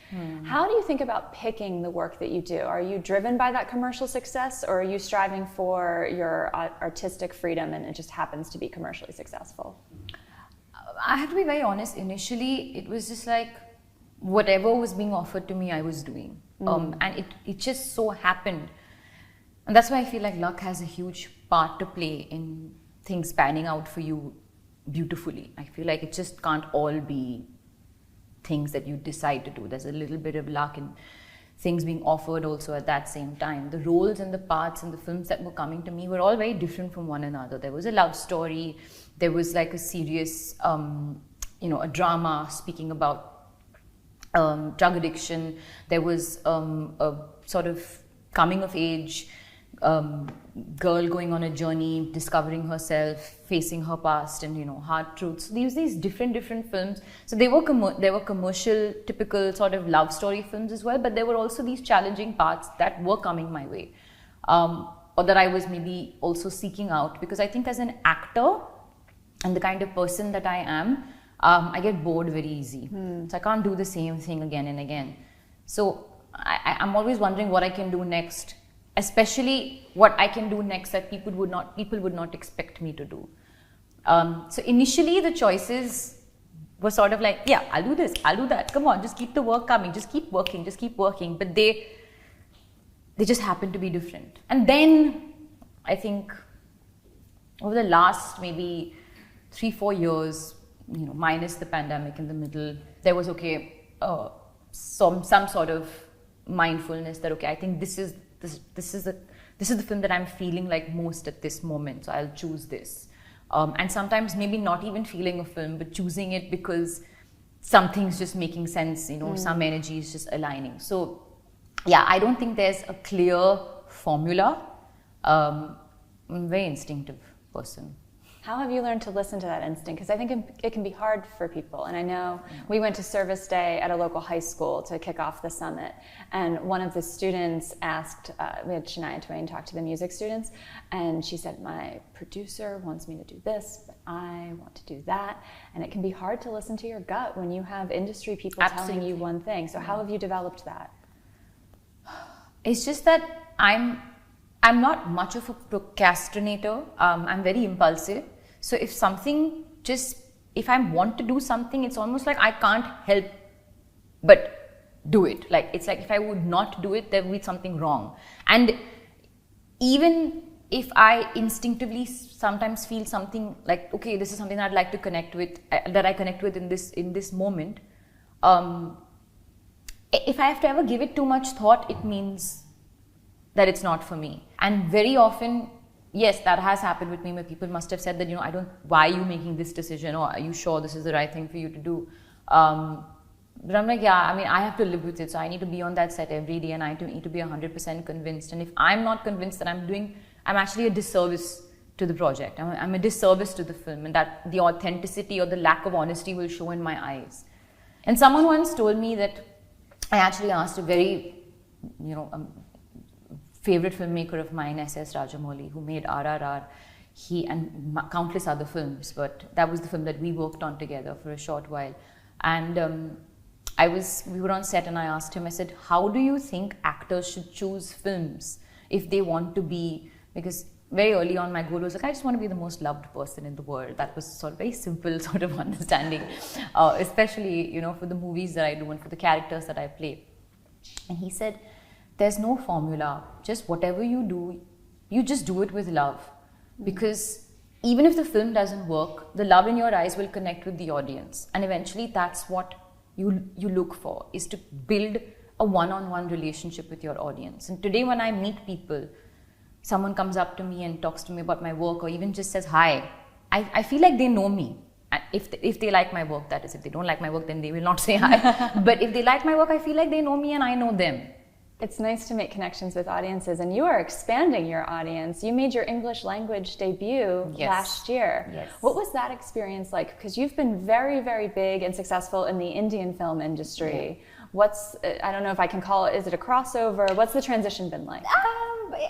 How do you think about picking the work that you do? Are you driven by that commercial success, or are you striving for your artistic freedom and it just happens to be commercially successful? I have to be very honest. Initially, it was just like whatever was being offered to me, I was doing. And it just so happened. And that's why I feel like luck has a huge part to play in things panning out for you beautifully. I feel like it just can't all be things that you decide to do. There's a little bit of luck in things being offered also at that same time. The roles and the parts and the films that were coming to me were all very different from one another. There was a love story, there was like a serious, a drama speaking about drug addiction. There was a sort of coming of age girl going on a journey, discovering herself, facing her past, and hard truths. So these different films. So they were commercial, typical sort of love story films as well. But there were also these challenging parts that were coming my way, or that I was maybe also seeking out, because I think as an actor and the kind of person that I am, I get bored very easy. So I can't do the same thing again and again. So I'm always wondering what I can do next. Especially what I can do next that people would not expect me to do. So initially the choices were sort of like, yeah, I'll do this, I'll do that. Come on, just keep the work coming, just keep working. But they just happen to be different. And then I think over the last maybe 3-4 years, minus the pandemic in the middle, there was some sort of mindfulness that I think this is the film that I'm feeling like most at this moment, so I'll choose this. And sometimes maybe not even feeling a film, but choosing it because something's just making sense, some energy is just aligning. So yeah, I don't think there's a clear formula. I'm a very instinctive person. How have you learned to listen to that instinct? Because I think it can be hard for people. And I know we went to service day at a local high school to kick off the summit. And one of the students asked, we had Shania Twain talk to the music students. And she said, my producer wants me to do this, but I want to do that. And it can be hard to listen to your gut when you have industry people telling you one thing. So how have you developed that? It's just that I'm not much of a procrastinator. I'm very impulsive. So if I want to do something, it's almost like I can't help but do it. It's like if I would not do it, there would be something wrong. And even if I instinctively sometimes feel something like, okay, this is something that I'd like to connect with, that I connect with in this moment, if I have to ever give it too much thought, it means that it's not for me. And very often, yes, that has happened with me, where people must have said that, why are you making this decision, or are you sure this is the right thing for you to do? But I'm like, yeah, I have to live with it, so I need to be on that set every day, and I need to be 100% convinced. And if I'm not convinced that I'm actually a disservice to the project. I'm a disservice to the film, and that the authenticity or the lack of honesty will show in my eyes. And someone once told me that, I actually asked a very, favorite filmmaker of mine, S.S. Rajamouli, who made RRR, and countless other films, but that was the film that we worked on together for a short while. And we were on set, and I asked him, I said, how do you think actors should choose films if they want to be, because very early on my goal was like, I just want to be the most loved person in the world. That was sort of very simple sort of understanding, especially, for the movies that I do and for the characters that I play. And he said, there's no formula. Just whatever you do, you just do it with love. Because even if the film doesn't work, the love in your eyes will connect with the audience. And eventually that's what you look for, is to build a one-on-one relationship with your audience. And today when I meet people, someone comes up to me and talks to me about my work, or even just says hi, I feel like they know me. If they like my work, that is. If they don't like my work, then they will not say hi. But if they like my work, I feel like they know me and I know them. It's nice to make connections with audiences, and you are expanding your audience. You made your English language debut last year. Yes. What was that experience like? Because you've been very, very big and successful in the Indian film industry. I don't know if I can call it, is it a crossover? What's the transition been like?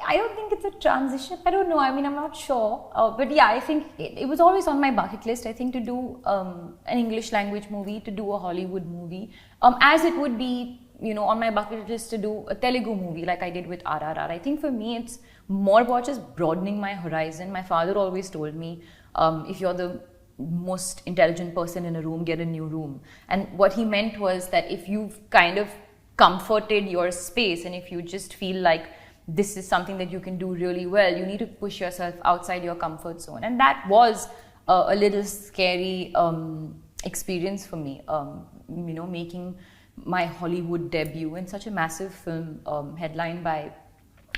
I don't think it's a transition. I don't know. I mean, I'm not sure. But yeah, I think it was always on my bucket list. I think to do an English language movie, to do a Hollywood movie, as it would be, on my bucket list to do a Telugu movie like I did with RRR. I think for me, it's more about just broadening my horizon. My father always told me, if you're the most intelligent person in a room, get a new room. And what he meant was that if you've kind of comforted your space and if you just feel like this is something that you can do really well, you need to push yourself outside your comfort zone. And that was a little scary experience for me, making my Hollywood debut in such a massive film, headlined by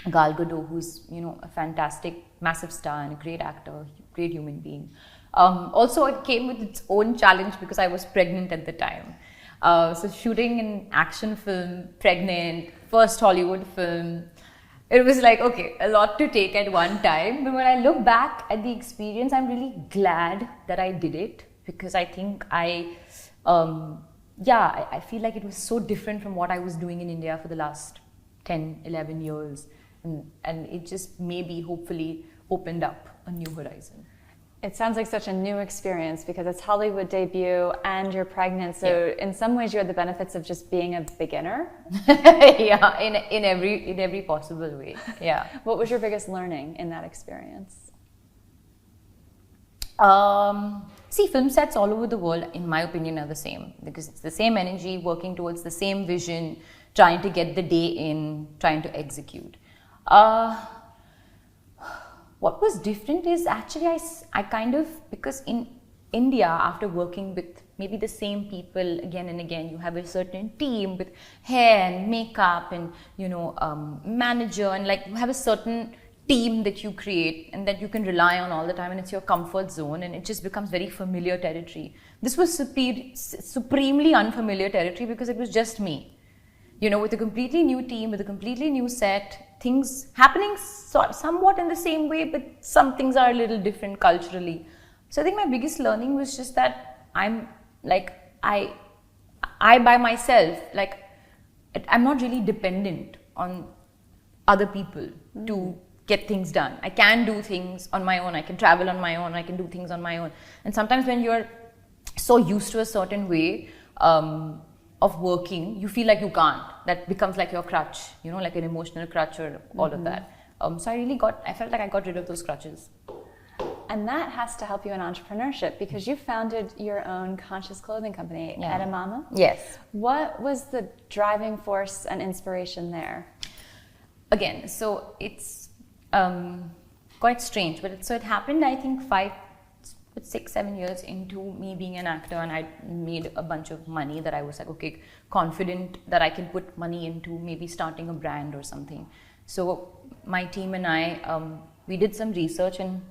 Gal Gadot, who's a fantastic, massive star and a great actor, great human being. Also, it came with its own challenge because I was pregnant at the time. So shooting an action film, pregnant, first Hollywood film, it was like, okay, a lot to take at one time. But when I look back at the experience, I'm really glad that I did it, because I think I feel like it was so different from what I was doing in India for the last 10, 11 years. And it just maybe, hopefully, opened up a new horizon. It sounds like such a new experience because it's Hollywood debut and you're pregnant. So in some ways, you had the benefits of just being a beginner. Yeah, in every possible way. Yeah. What was your biggest learning in that experience? See, film sets all over the world, in my opinion, are the same, because it's the same energy, working towards the same vision, trying to get the day in, trying to execute. What was different is actually I kind of, because in India, after working with maybe the same people again and again, you have a certain team with hair and makeup and, manager, and like you have a certain team that you create and that you can rely on all the time, and it's your comfort zone, and it just becomes very familiar territory. This was supremely unfamiliar territory because it was just me. With a completely new team, with a completely new set, things happening somewhat in the same way, but some things are a little different culturally. So I think my biggest learning was just that I'm like, I by myself, like, I'm not really dependent on other people to get things done. I can do things on my own, I can travel on my own, I can do things on my own. And sometimes when you're so used to a certain way, of working, you feel like you can't. That becomes like your crutch, like an emotional crutch or all of that. So I felt like I got rid of those crutches. And that has to help you in entrepreneurship because you founded your own conscious clothing company, Edamama. Yes. What was the driving force and inspiration there? Again, so it's quite strange, but it happened, I think, 6, 7 years into me being an actor, and I made a bunch of money that I was like, okay, confident that I can put money into maybe starting a brand or something. So my team and I, we did some research, and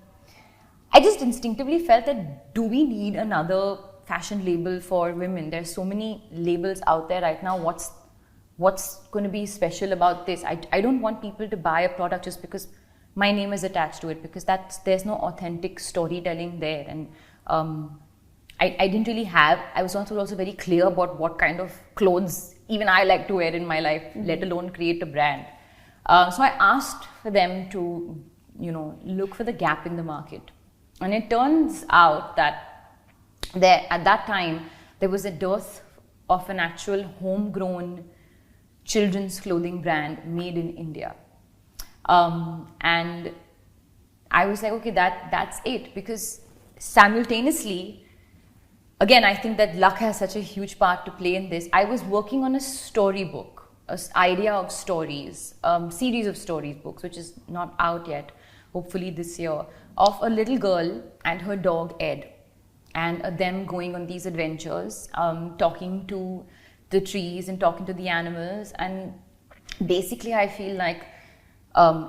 I just instinctively felt that, do we need another fashion label for women? There's so many labels out there right now. What's going to be special about this? I don't want people to buy a product just because my name is attached to it, because there's no authentic storytelling there. And I didn't really I was also very clear about what kind of clothes even I like to wear in my life, let alone create a brand. So I asked for them to, look for the gap in the market. And it turns out that at that time, there was a dearth of an actual homegrown children's clothing brand made in India. And I was like, okay, that's it, because simultaneously, again, I think that luck has such a huge part to play in this. I was working on a storybook, an idea of stories, series of stories books, which is not out yet, hopefully this year, of a little girl and her dog Ed, and them going on these adventures, talking to the trees and talking to the animals. And basically, I feel like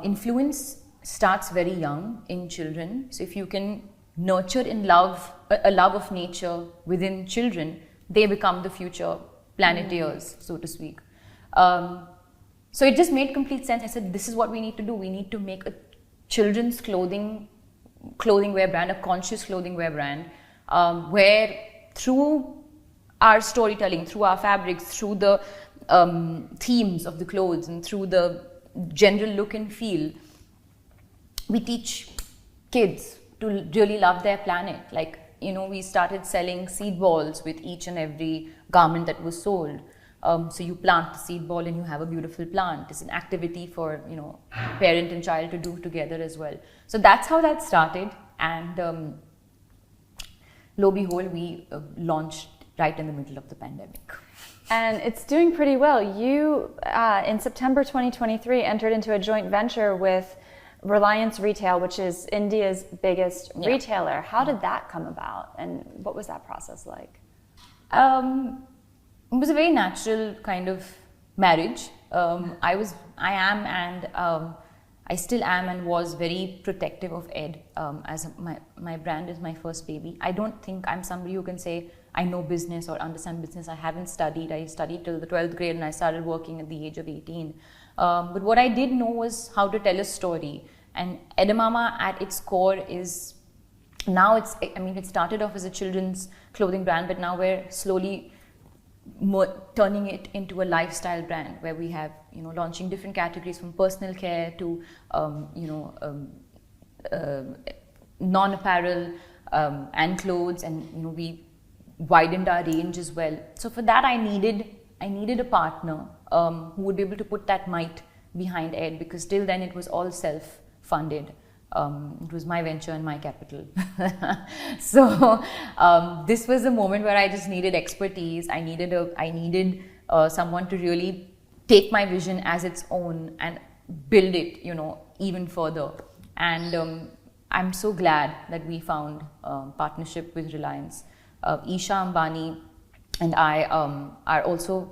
influence starts very young in children. So if you can nurture a love of nature within children, they become the future planeteers, so to speak. So it just made complete sense. I said, this is what we need to do. We need to make a children's clothing wear brand, a conscious clothing wear brand, where through our storytelling, through our fabrics, through the themes of the clothes, and through the general look and feel, we teach kids to really love their planet. Like, we started selling seed balls with each and every garment that was sold. So you plant the seed ball and you have a beautiful plant. It's an activity for, parent and child to do together as well. So that's how that started. And lo and behold, we launched right in the middle of the pandemic. And it's doing pretty well. You, in September 2023, entered into a joint venture with Reliance Retail, which is India's biggest retailer. How did that come about, and what was that process like? It was a very natural kind of marriage. I still am and was very protective of Ed, as my brand is my first baby. I don't think I'm somebody who can say I know business or understand business. I haven't studied. I studied till the 12th grade and I started working at the age of 18. But what I did know was how to tell a story. And Edamama at its core is, now it started off as a children's clothing brand, but now we're slowly turning it into a lifestyle brand where we have, launching different categories from personal care to, non-apparel and clothes, and, we widened our range as well. So for that, I needed a partner who would be able to put that might behind Ed, because till then it was all self-funded. It was my venture and my capital. So this was a moment where I just needed expertise. I needed someone to really take my vision as its own and build it, even further. And I'm so glad that we found partnership with Reliance. Isha Ambani and I are also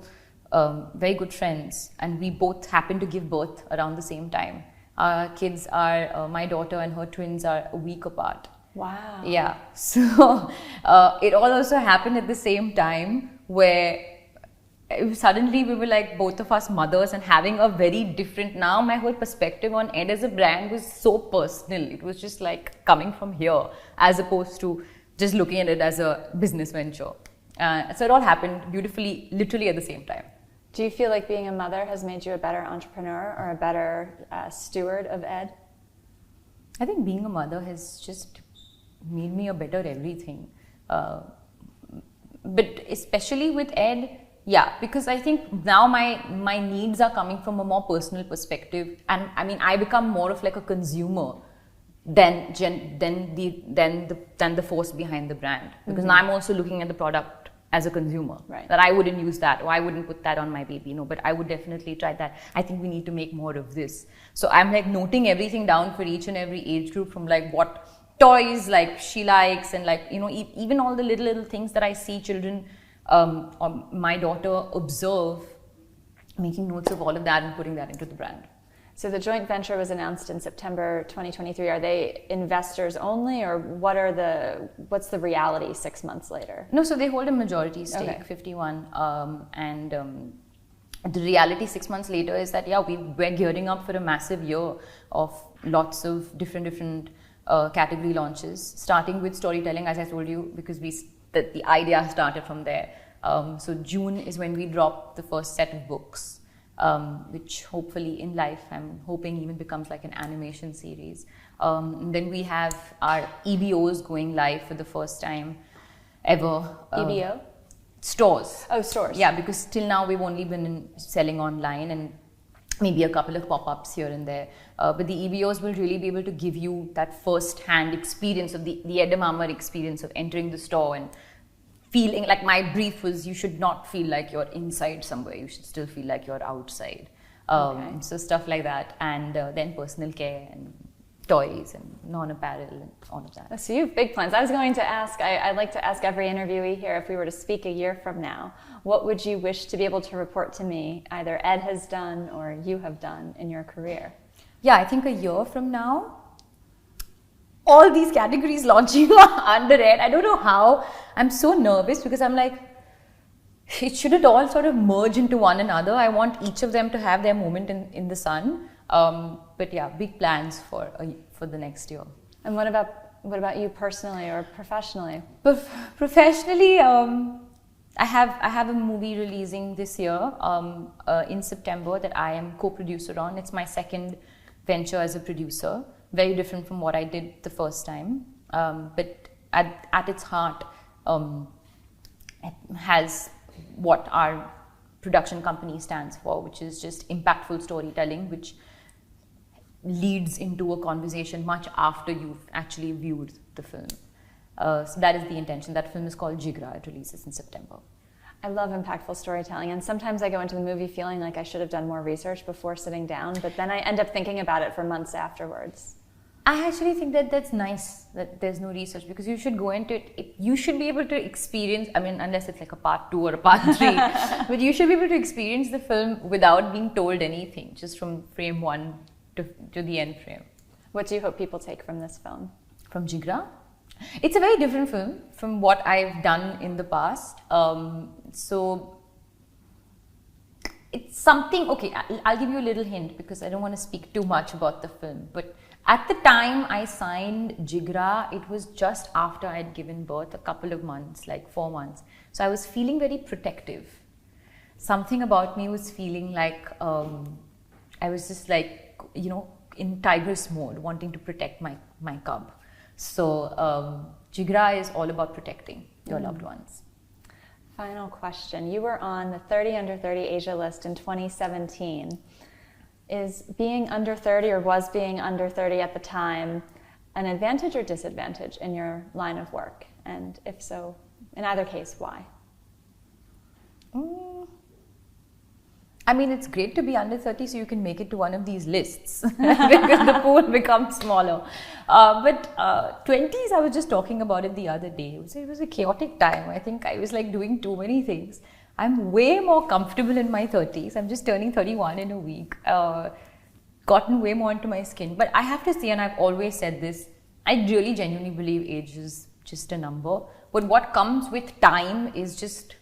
very good friends, and we both happen to give birth around the same time. Our kids are, my daughter and her twins are a week apart. Wow. Yeah. So it all also happened at the same time, where suddenly we were like both of us mothers and having a very different, now my whole perspective on Ed as a brand was so personal. It was just like coming from here as opposed to just looking at it as a business venture. So it all happened beautifully, literally at the same time. Do you feel like being a mother has made you a better entrepreneur or a better steward of Ed? I think being a mother has just made me a better everything. But especially with Ed, yeah, because I think now my needs are coming from a more personal perspective, and I become more of like a consumer than the force behind the brand, because now I'm also looking at the product as a consumer, right? That I wouldn't use that, or I wouldn't put that on my baby, but I would definitely try that. I think we need to make more of this. So I'm like noting everything down for each and every age group, from like what toys like she likes, and like, even all the little things that I see children or my daughter observe, making notes of all of that and putting that into the brand. So the joint venture was announced in September 2023. Are they investors only, or what's the reality 6 months later? No, so they hold a majority stake, okay. 51, and the reality 6 months later is that we're gearing up for a massive year of lots of different category launches, starting with storytelling, as I told you, because the idea started from there. So June is when we drop the first set of books. Which hopefully in life, I'm hoping even becomes like an animation series. Then we have our EBOs going live for the first time ever. EBO? Stores. Oh, stores. Yeah, because till now we've only been selling online and maybe a couple of pop-ups here and there. But the EBOs will really be able to give you that first-hand experience of the edamame experience of entering the store and feeling like, my brief was, you should not feel like you're inside somewhere, you should still feel like you're outside. So stuff like that, and then personal care and toys and non-apparel and all of that. So you have big plans. I was going to ask, I'd like to ask every interviewee here, if we were to speak a year from now, what would you wish to be able to report to me, either Ed has done or you have done in your career? Yeah, I think a year from now, all these categories launching under Ed. I don't know how. I'm so nervous because I'm like, it shouldn't all sort of merge into one another. I want each of them to have their moment in the sun. But yeah, big plans for the next year. And what about you personally or professionally? Professionally, I have a movie releasing this year in September that I am co-producer on. It's my second venture as a producer. very different from what I did the first time. But at its heart, it has what our production company stands for, which is just impactful storytelling, which leads into a conversation much after you've actually viewed the film. So that is the intention. That film is called Jigra. It releases in September. I love impactful storytelling, and sometimes I go into the movie feeling like I should have done more research before sitting down, but then I end up thinking about it for months afterwards. I actually think that that's nice that there's no research, because you should go into it, you should be able to experience, I mean, unless it's like a part 2 or a part 3, but you should be able to experience the film without being told anything, just from frame 1 to the end frame. What do you hope people take from this film? From Jigra? It's a very different film from what I've done in the past. So it's something, okay, I'll give you a little hint because I don't want to speak too much about the film. But at the time I signed Jigra, it was just after I'd given birth, a couple of months, like 4 months. So I was feeling very protective. Something about me was feeling like I was just like, you know, in tigress mode, wanting to protect my cub. So Jigra is all about protecting your loved ones. Final question. You were on the 30 Under 30 Asia list in 2017. Is being under 30, or was being under 30 at the time, an advantage or disadvantage in your line of work? And if so, in either case, why? I mean, it's great to be under 30 so you can make it to one of these lists because the pool becomes smaller. But 20s, I was just talking about it the other day. It was a chaotic time. I think I was like doing too many things. I'm way more comfortable in my 30s. I'm just turning 31 in a week. Gotten way more into my skin. But I have to say, and I've always said this, I really genuinely believe age is just a number. But what comes with time is just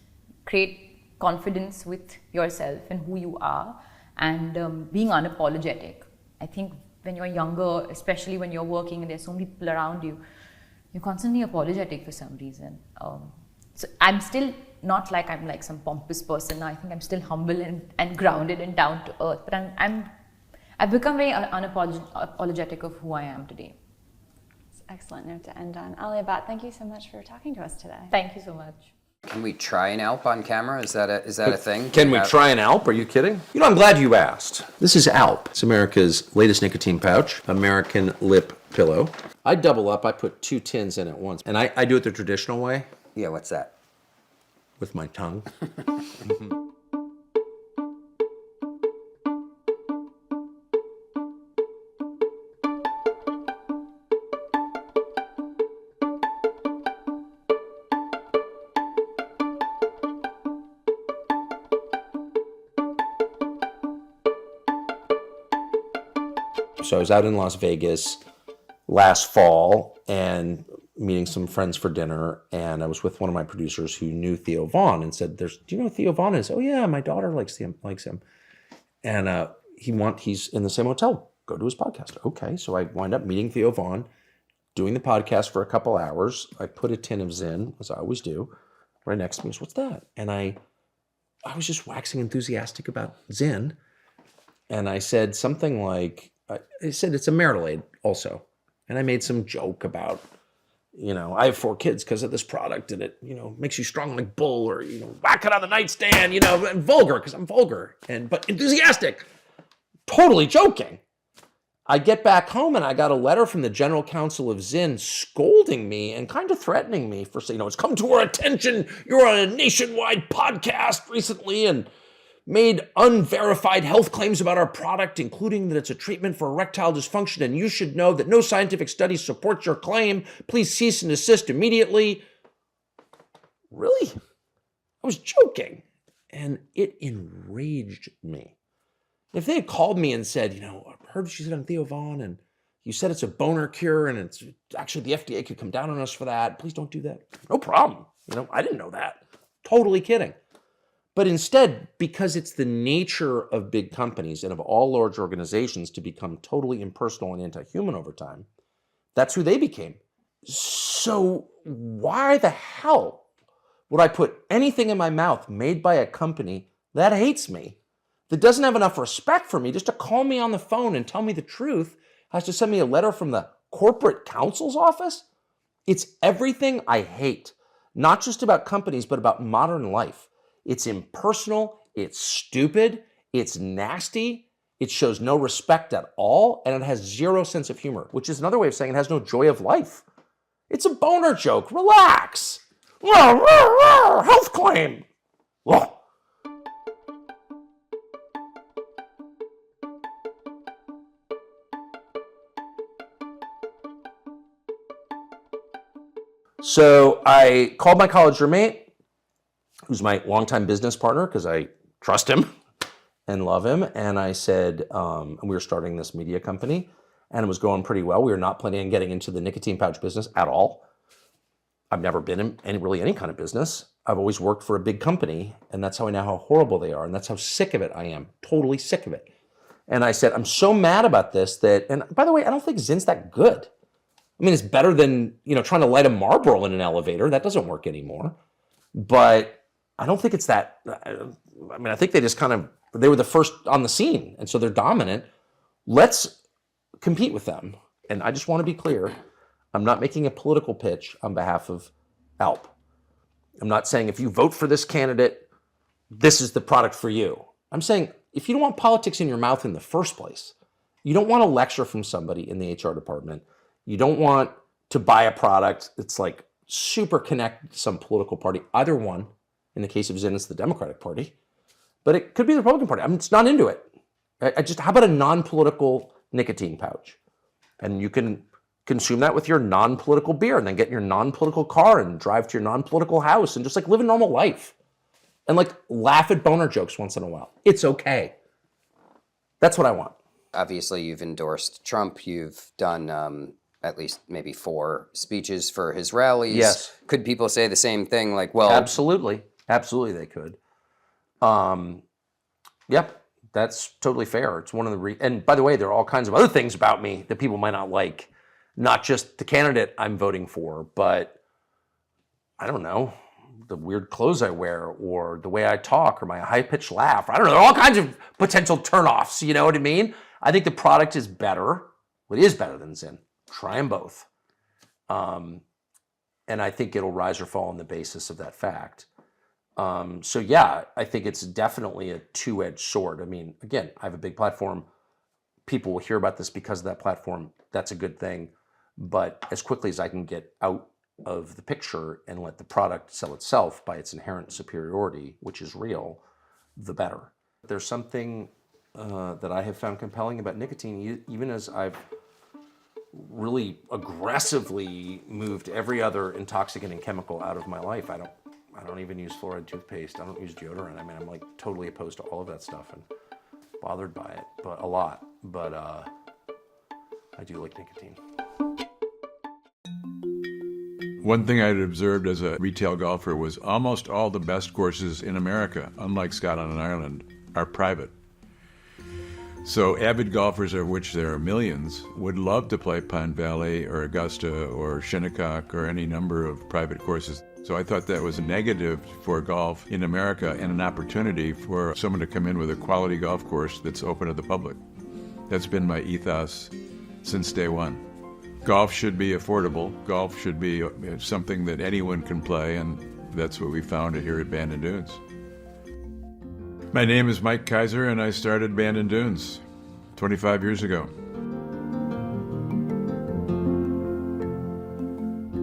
create confidence with yourself and who you are, and being unapologetic. I think when you're younger, especially when you're working and there's so many people around you, you're constantly apologetic for some reason. So I'm still not like I'm like some pompous person. I think I'm still humble and grounded and down to earth. But I've become very unapologetic of who I am today. It's an excellent note to end on. Alia, Bhatt, thank you so much for talking to us today. Thank you so much. Can we try an Alp on camera? Is that a thing? Can we try an Alp? Are you kidding? You know, I'm glad you asked. This is Alp. It's America's latest nicotine pouch, American lip pillow. I double up. I put 2 tins in at once. And I do it the traditional way. Yeah, what's that? With my tongue. So I was out in Las Vegas last fall and meeting some friends for dinner, and I was with one of my producers who knew Theo Von and said, "Do you know who Theo Von is?" "Oh yeah, my daughter likes him." And he's in the same hotel. Go to his podcast. Okay, so I wind up meeting Theo Von, doing the podcast for a couple hours. I put a tin of Zyn, as I always do, right next to me. He goes, "What's that?" And I was just waxing enthusiastic about Zyn, and I said something like, I said it's a Marilade also. And I made some joke about, you know, I have 4 kids because of this product, and it, you know, makes you strong like bull, or, you know, whack it on the nightstand, you know, and vulgar because I'm vulgar, but enthusiastic, totally joking. I get back home and I got a letter from the general counsel of Zyn scolding me and kind of threatening me for saying, you know, it's come to our attention, you're on a nationwide podcast recently and made unverified health claims about our product, including that it's a treatment for erectile dysfunction, and you should know that no scientific study supports your claim. Please cease and desist immediately. Really? I was joking. And it enraged me. If they had called me and said, you know, I heard she's on Theo Von, and you said it's a boner cure, and it's actually the FDA could come down on us for that. Please don't do that. No problem. You know, I didn't know that. Totally kidding. But instead, because it's the nature of big companies and of all large organizations to become totally impersonal and anti-human over time, that's who they became. So why the hell would I put anything in my mouth made by a company that hates me, that doesn't have enough respect for me, just to call me on the phone and tell me the truth has to send me a letter from the corporate counsel's office? It's everything I hate, not just about companies, but about modern life. It's impersonal, it's stupid, it's nasty, it shows no respect at all, and it has zero sense of humor, which is another way of saying it has no joy of life. It's a boner joke. Relax. Health claim. Ugh. So I called my college roommate, who's my longtime business partner, because I trust him and love him. And I said, and we were starting this media company, and it was going pretty well. We were not planning on getting into the nicotine pouch business at all. I've never been in any kind of business. I've always worked for a big company, and that's how I know how horrible they are, and that's how sick of it I am, totally sick of it. And I said, I'm so mad about this that, and by the way, I don't think Zin's that good. I mean, it's better than, trying to light a Marlboro in an elevator. That doesn't work anymore. But I don't think it's that, I think they just they were the first on the scene, and so they're dominant. Let's compete with them. And I just want to be clear, I'm not making a political pitch on behalf of ALP. I'm not saying if you vote for this candidate, this is the product for you. I'm saying if you don't want politics in your mouth in the first place, you don't want a lecture from somebody in the HR department, you don't want to buy a product that's like super connected to some political party, either one. In the case of Zin, it's the Democratic Party, but it could be the Republican Party. I'm just not into it. How about a non-political nicotine pouch? And you can consume that with your non-political beer and then get in your non-political car and drive to your non-political house and just live a normal life and laugh at boner jokes once in a while. It's okay. That's what I want. Obviously, you've endorsed Trump. You've done at least maybe 4 speeches for his rallies. Yes. Could people say the same thing? Absolutely. Absolutely they could. Yep, that's totally fair. It's one of the and by the way, there are all kinds of other things about me that people might not like. Not just the candidate I'm voting for, but I don't know, the weird clothes I wear or the way I talk or my high-pitched laugh. I don't know, there are all kinds of potential turnoffs, you know what I mean? I think the product is better. Well, it is better than Zin. Try them both. And I think it'll rise or fall on the basis of that fact. So yeah, I think it's definitely a two-edged sword. I mean, again, I have a big platform. People will hear about this because of that platform. That's a good thing. But as quickly as I can get out of the picture and let the product sell itself by its inherent superiority, which is real, the better. There's something that I have found compelling about nicotine, even as I've really aggressively moved every other intoxicant and chemical out of my life. I don't even use fluoride toothpaste. I don't use deodorant. I mean, I'm totally opposed to all of that stuff and bothered by it, but a lot. But I do like nicotine. One thing I'd observed as a retail golfer was almost all the best courses in America, unlike Scotland and Ireland, are private. So avid golfers, of which there are millions, would love to play Pine Valley or Augusta or Shinnecock or any number of private courses. So I thought that was a negative for golf in America and an opportunity for someone to come in with a quality golf course that's open to the public. That's been my ethos since day one. Golf should be affordable. Golf should be something that anyone can play, and that's what we found here at Bandon Dunes. My name is Mike Kaiser, and I started Bandon Dunes 25 years ago.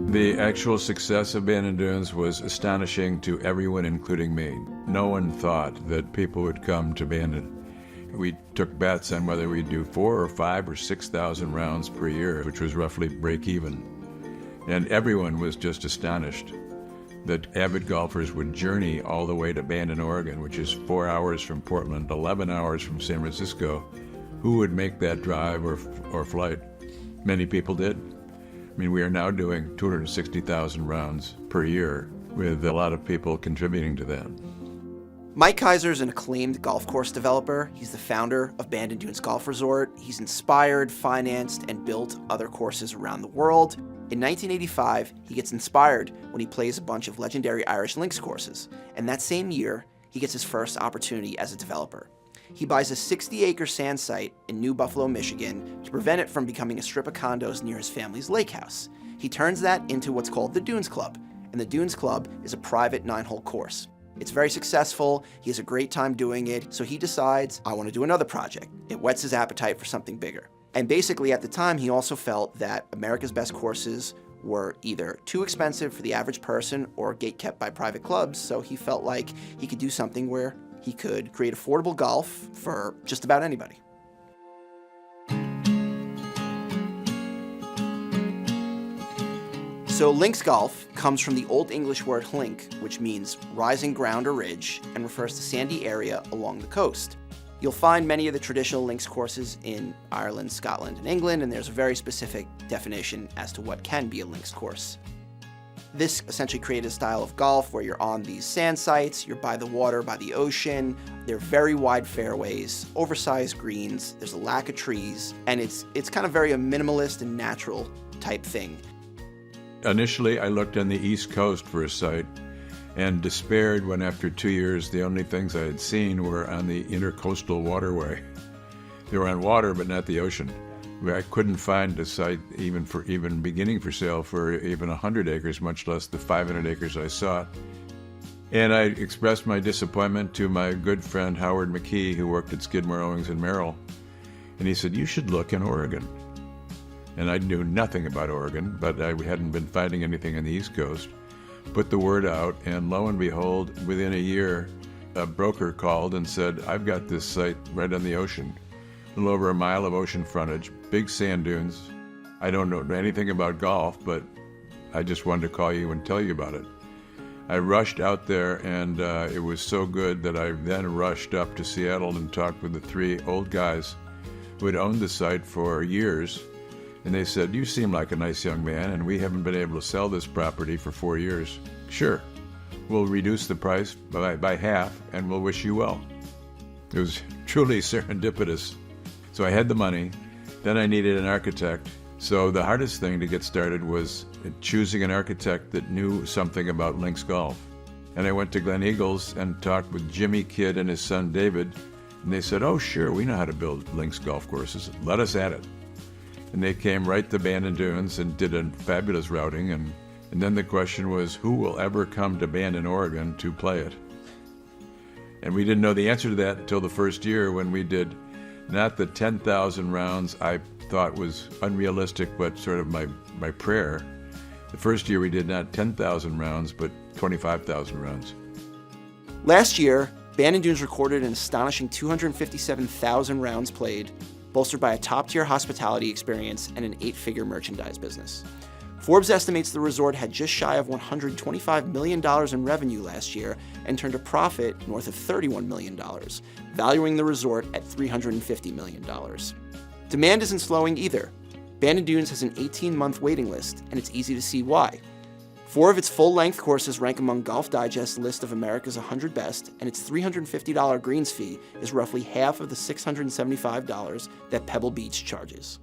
The actual success of Bandon Dunes was astonishing to everyone, including me. No one thought that people would come to Bandon. We took bets on whether we'd do 4,000 or 5,000 or 6,000 rounds per year, which was roughly break even. And everyone was just astonished that avid golfers would journey all the way to Bandon, Oregon, which is 4 hours from Portland, 11 hours from San Francisco. Who would make that drive or flight? Many people did. I mean, we are now doing 260,000 rounds per year with a lot of people contributing to that. Mike Kaiser is an acclaimed golf course developer. He's the founder of Bandon Dunes Golf Resort. He's inspired, financed, and built other courses around the world. In 1985, he gets inspired when he plays a bunch of legendary Irish links courses. And that same year, he gets his first opportunity as a developer. He buys a 60-acre sand site in New Buffalo, Michigan, to prevent it from becoming a strip of condos near his family's lake house. He turns that into what's called the Dunes Club, and the Dunes Club is a private 9-hole course. It's very successful, he has a great time doing it, so he decides, I want to do another project. It whets his appetite for something bigger. And basically at the time, he also felt that America's best courses were either too expensive for the average person or gatekept by private clubs, so he felt like he could do something where he could create affordable golf for just about anybody. So links golf comes from the Old English word hlink, which means rising ground or ridge, and refers to sandy area along the coast. You'll find many of the traditional links courses in Ireland, Scotland, and England, and there's a very specific definition as to what can be a links course. This essentially created a style of golf where you're on these sand sites, you're by the water, by the ocean, they're very wide fairways, oversized greens, there's a lack of trees, and it's kind of very a minimalist and natural type thing. Initially, I looked on the East Coast for a site and despaired when after 2 years, the only things I had seen were on the intercoastal waterway. They were on water, but not the ocean. I couldn't find a site even beginning for sale for even 100 acres, much less the 500 acres I sought. And I expressed my disappointment to my good friend Howard McKee, who worked at Skidmore, Owings & Merrill. And he said, you should look in Oregon. And I knew nothing about Oregon, but I hadn't been finding anything on the East Coast. Put the word out, and lo and behold, within a year, a broker called and said, I've got this site right on the ocean. A little over a mile of ocean frontage, big sand dunes. I don't know anything about golf, but I just wanted to call you and tell you about it. I rushed out there, and it was so good that I then rushed up to Seattle and talked with the 3 old guys who had owned the site for years. And they said, you seem like a nice young man, and we haven't been able to sell this property for 4 years. Sure, we'll reduce the price by half, and we'll wish you well. It was truly serendipitous. So I had the money, then I needed an architect. So the hardest thing to get started was choosing an architect that knew something about links golf. And I went to Glen Eagles and talked with Jimmy Kidd and his son David, and they said, oh sure, we know how to build links golf courses, let us at it. And they came right to Bandon Dunes and did a fabulous routing. And then the question was, who will ever come to Bandon, Oregon to play it? And we didn't know the answer to that until the first year when we did not the 10,000 rounds I thought was unrealistic, but sort of my prayer. The first year we did not 10,000 rounds, but 25,000 rounds. Last year, Bandon Dunes recorded an astonishing 257,000 rounds played, bolstered by a top-tier hospitality experience and an 8-figure merchandise business. Forbes estimates the resort had just shy of $125 million in revenue last year and turned a profit north of $31 million, valuing the resort at $350 million. Demand isn't slowing either. Bandon Dunes has an 18-month waiting list, and it's easy to see why. 4 of its full-length courses rank among Golf Digest's list of America's 100 best, and its $350 greens fee is roughly half of the $675 that Pebble Beach charges.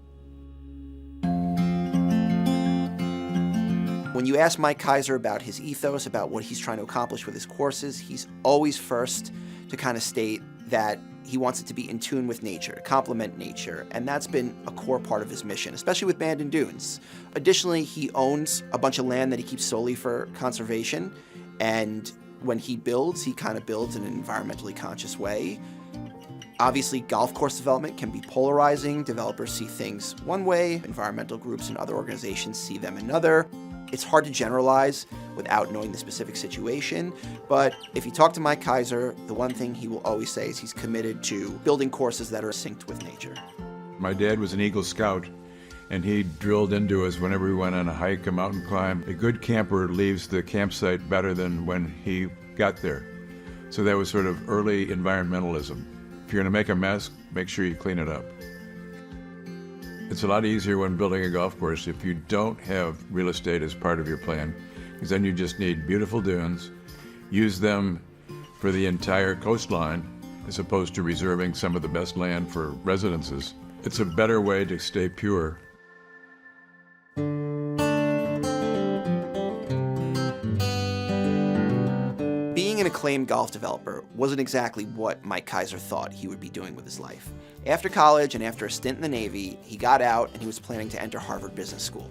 When you ask Mike Kaiser about his ethos, about what he's trying to accomplish with his courses, he's always first to kind of state that he wants it to be in tune with nature, complement nature, and that's been a core part of his mission, especially with Bandon Dunes. Additionally, he owns a bunch of land that he keeps solely for conservation, and when he builds, he kind of builds in an environmentally conscious way. Obviously, golf course development can be polarizing. Developers see things one way, environmental groups and other organizations see them another. It's hard to generalize without knowing the specific situation, but if you talk to Mike Kaiser, the one thing he will always say is he's committed to building courses that are synced with nature. My dad was an Eagle Scout, and he drilled into us whenever we went on a hike, a mountain climb. A good camper leaves the campsite better than when he got there. So that was sort of early environmentalism. If you're going to make a mess, make sure you clean it up. It's a lot easier when building a golf course if you don't have real estate as part of your plan, because then you just need beautiful dunes, use them for the entire coastline, as opposed to reserving some of the best land for residences. It's a better way to stay pure. Being Being an acclaimed golf developer wasn't exactly what Mike Kaiser thought he would be doing with his life. After college and after a stint in the Navy, he got out and he was planning to enter Harvard Business School.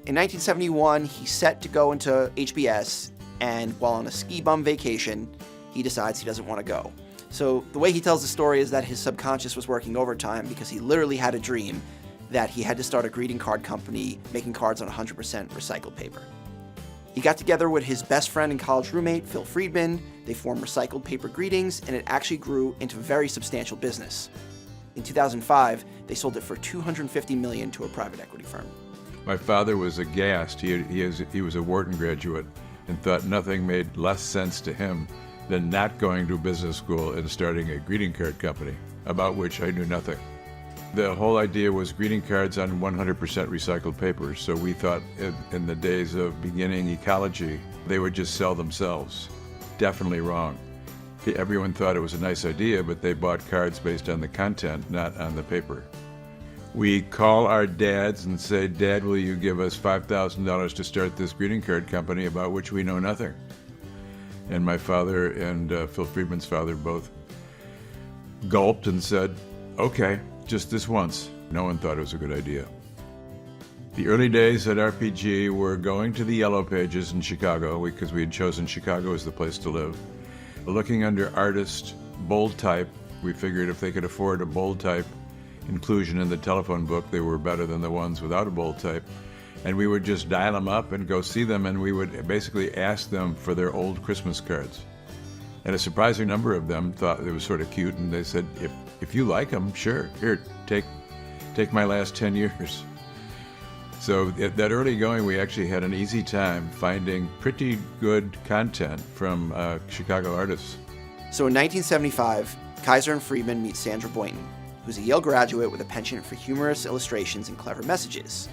In 1971, he's set to go into HBS, and while on a ski bum vacation, he decides he doesn't want to go. So the way he tells the story is that his subconscious was working overtime because he literally had a dream that he had to start a greeting card company making cards on 100% recycled paper. He got together with his best friend and college roommate, Phil Friedman. They formed Recycled Paper Greetings, and it actually grew into a very substantial business. In 2005, they sold it for $250 million to a private equity firm. My father was aghast. He was a Wharton graduate and thought nothing made less sense to him than not going to business school and starting a greeting card company, about which I knew nothing. The whole idea was greeting cards on 100% recycled paper, so we thought in the days of beginning ecology, they would just sell themselves. Definitely wrong. Everyone thought it was a nice idea, but they bought cards based on the content, not on the paper. We call our dads and say, "Dad, will you give us $5,000 to start this greeting card company about which we know nothing?" And my father and Phil Friedman's father both gulped and said, "Okay, just this once." No one thought it was a good idea. The early days at RPG were going to the Yellow Pages in Chicago, because we had chosen Chicago as the place to live. Looking under artist, bold type, we figured if they could afford a bold type inclusion in the telephone book, they were better than the ones without a bold type. And we would just dial them up and go see them, and we would basically ask them for their old Christmas cards. And a surprising number of them thought it was sort of cute, and they said, if you like them, sure, here, take my last 10 years. So at that early going, we actually had an easy time finding pretty good content from Chicago artists. So in 1975, Kaiser and Friedman meet Sandra Boynton, who's a Yale graduate with a penchant for humorous illustrations and clever messages.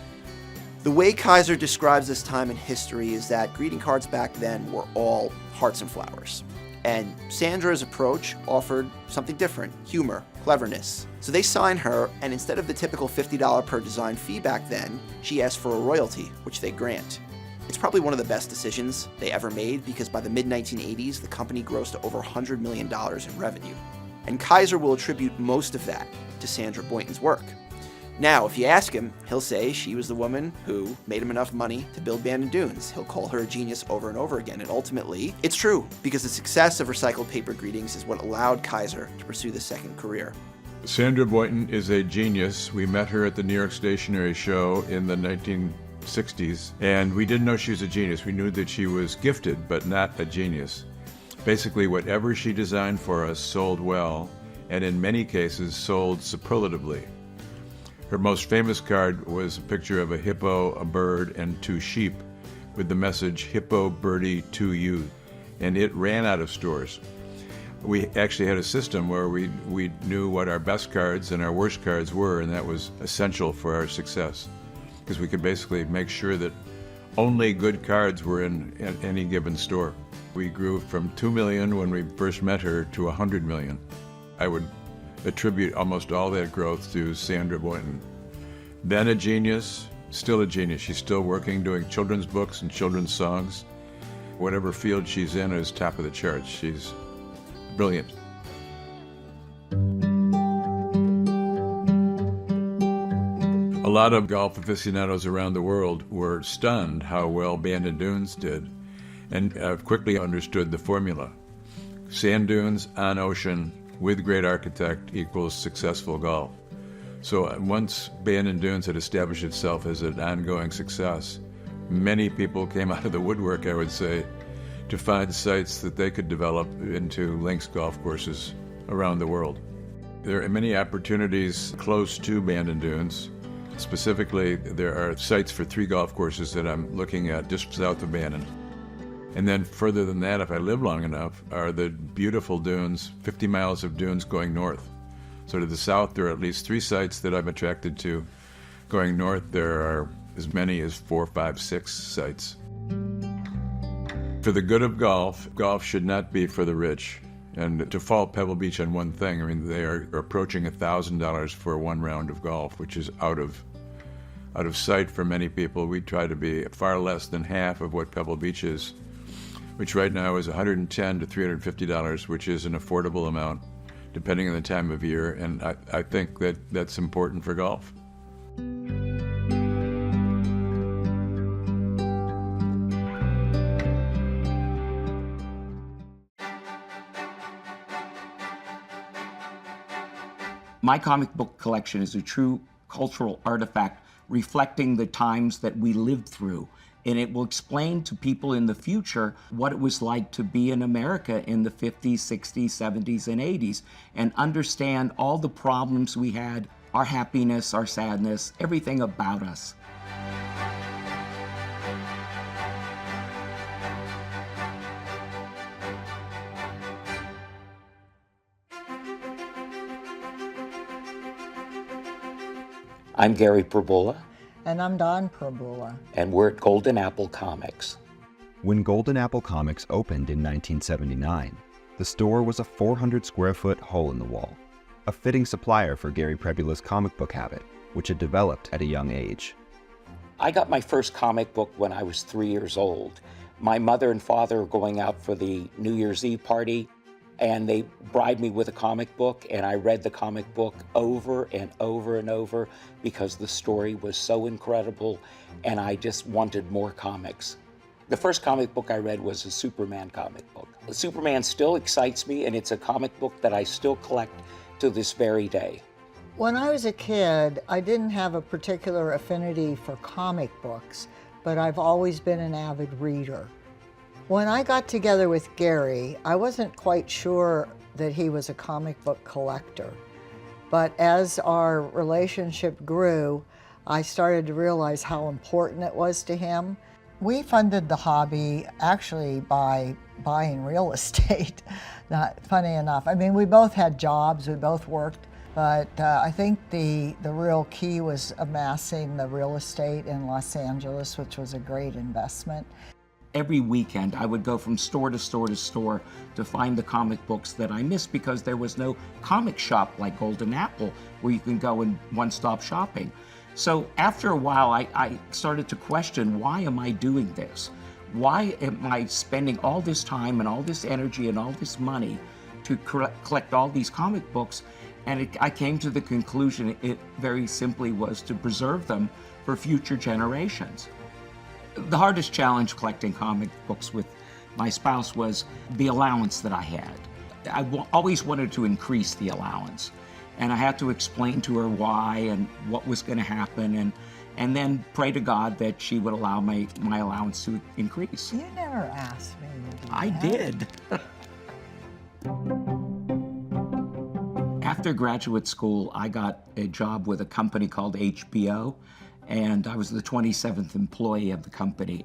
The way Kaiser describes this time in history is that greeting cards back then were all hearts and flowers. And Sandra's approach offered something different: humor, cleverness. So they sign her, and instead of the typical $50 per design fee back then, she asks for a royalty, which they grant. It's probably one of the best decisions they ever made, because by the mid-1980s, the company grossed to over $100 million in revenue. And Kaiser will attribute most of that to Sandra Boynton's work. Now, if you ask him, he'll say she was the woman who made him enough money to build Bandon Dunes. He'll call her a genius over and over again, and ultimately, it's true, because the success of recycled paper greetings is what allowed Kaiser to pursue this second career. Sandra Boynton is a genius. We met her at the New York Stationery Show in the 1960s, and we didn't know she was a genius. We knew that she was gifted, but not a genius. Basically, whatever she designed for us sold well, and in many cases sold superlatively. Her most famous card was a picture of a hippo, a bird, and two sheep with the message, "Hippo, birdie, to you," and it ran out of stores. We actually had a system where we knew what our best cards and our worst cards were, and that was essential for our success, because we could basically make sure that only good cards were in any given store. We grew from 2 million when we first met her to 100 million. I would attribute almost all that growth to Sandra Boynton. Then a genius, still a genius. She's still working, doing children's books and children's songs. Whatever field she's in is top of the charts. She's brilliant. A lot of golf aficionados around the world were stunned how well Bandon Dunes did, and quickly understood the formula. Sand dunes on ocean with great architect equals successful golf. So once Bandon Dunes had established itself as an ongoing success, many people came out of the woodwork, I would say, to find sites that they could develop into links golf courses around the world. There are many opportunities close to Bandon Dunes. Specifically, there are sites for 3 golf courses that I'm looking at just south of Bandon. And then further than that, if I live long enough, are the beautiful dunes, 50 miles of dunes going north. So to the south, there are at least 3 sites that I'm attracted to. Going north, there are as many as 4, 5, 6 sites. For the good of golf, golf should not be for the rich. And to fault Pebble Beach on one thing, I mean, they are approaching $1,000 for one round of golf, which is out of sight for many people. We try to be far less than half of what Pebble Beach is. which right now is $110 to $350, which is an affordable amount, depending on the time of year, and I think that that's important for golf. My comic book collection is a true cultural artifact reflecting the times that we lived through. And it will explain to people in the future what it was like to be in America in the 50s, 60s, 70s, and 80s, and understand all the problems we had, our happiness, our sadness, everything about us. I'm Gary Perbola. And I'm Don Perbola. And we're at Golden Apple Comics. When Golden Apple Comics opened in 1979, the store was a 400-square-foot hole in the wall, a fitting supplier for Gary Prebula's comic book habit, which had developed at a young age. I got my first comic book when I was 3 years old. My mother and father were going out for the New Year's Eve party, and they bribed me with a comic book, and I read the comic book over and over and over because the story was so incredible, and I just wanted more comics. The first comic book I read was a Superman comic book. Superman still excites me, and it's a comic book that I still collect to this very day. When I was a kid, I didn't have a particular affinity for comic books, but I've always been an avid reader. When I got together with Gary, I wasn't quite sure that he was a comic book collector. But as our relationship grew, I started to realize how important it was to him. We funded the hobby actually by buying real estate. Not funny enough. I mean, we both had jobs, we both worked, but I think the real key was amassing the real estate in Los Angeles, which was a great investment. Every weekend, I would go from store to store to store to find the comic books that I missed because there was no comic shop like Golden Apple where you can go in one-stop shopping. So after a while, I started to question, why am I doing this? Why am I spending all this time and all this energy and all this money to collect all these comic books? And I came to the conclusion it very simply was to preserve them for future generations. The hardest challenge collecting comic books with my spouse was the allowance that I had. I always wanted to increase the allowance, and I had to explain to her why and what was going to happen, and then pray to God that she would allow my allowance to increase. You never asked me to do I did. After graduate school, I got a job with a company called HBO, and I was the 27th employee of the company.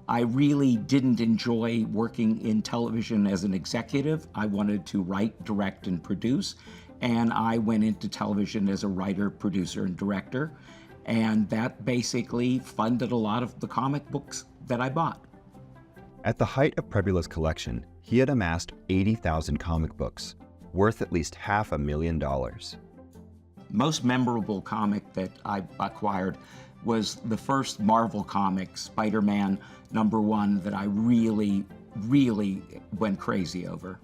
I really didn't enjoy working in television as an executive. I wanted to write, direct, and produce, and I went into television as a writer, producer, and director, and that basically funded a lot of the comic books that I bought. At the height of Prebula's collection, he had amassed 80,000 comic books, worth at least $500,000. Most memorable comic that I acquired was the first Marvel comic, Spider-Man #1, that I really, really went crazy over.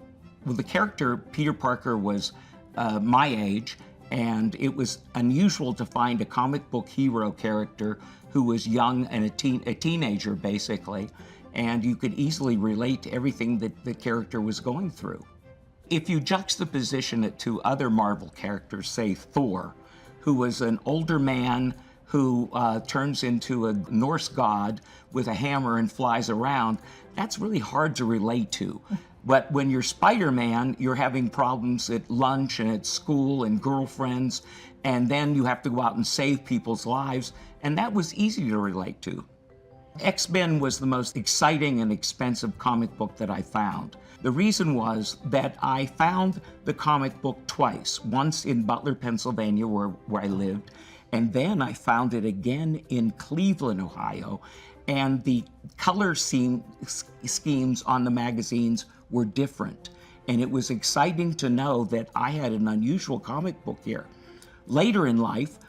Well, the character Peter Parker was my age, and it was unusual to find a comic book hero character who was young and a teenager, basically, and you could easily relate to everything that the character was going through. If you juxtaposition it to other Marvel characters, say Thor, who was an older man who turns into a Norse god with a hammer and flies around, that's really hard to relate to. But when you're Spider-Man, you're having problems at lunch and at school and girlfriends, and then you have to go out and save people's lives, and that was easy to relate to. X-Men was the most exciting and expensive comic book that I found. The reason was that I found the comic book twice, once in Butler, Pennsylvania, where I lived, and then I found it again in Cleveland, Ohio, and the color schemes on the magazines were different. And it was exciting to know that I had an unusual comic book here. Later in life,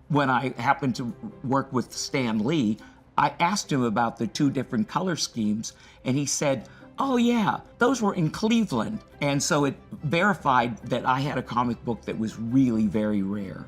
when I happened to work with Stan Lee, I asked him about the two different color schemes, and he said, oh yeah, those were in Cleveland. And so it verified that I had a comic book that was really very rare.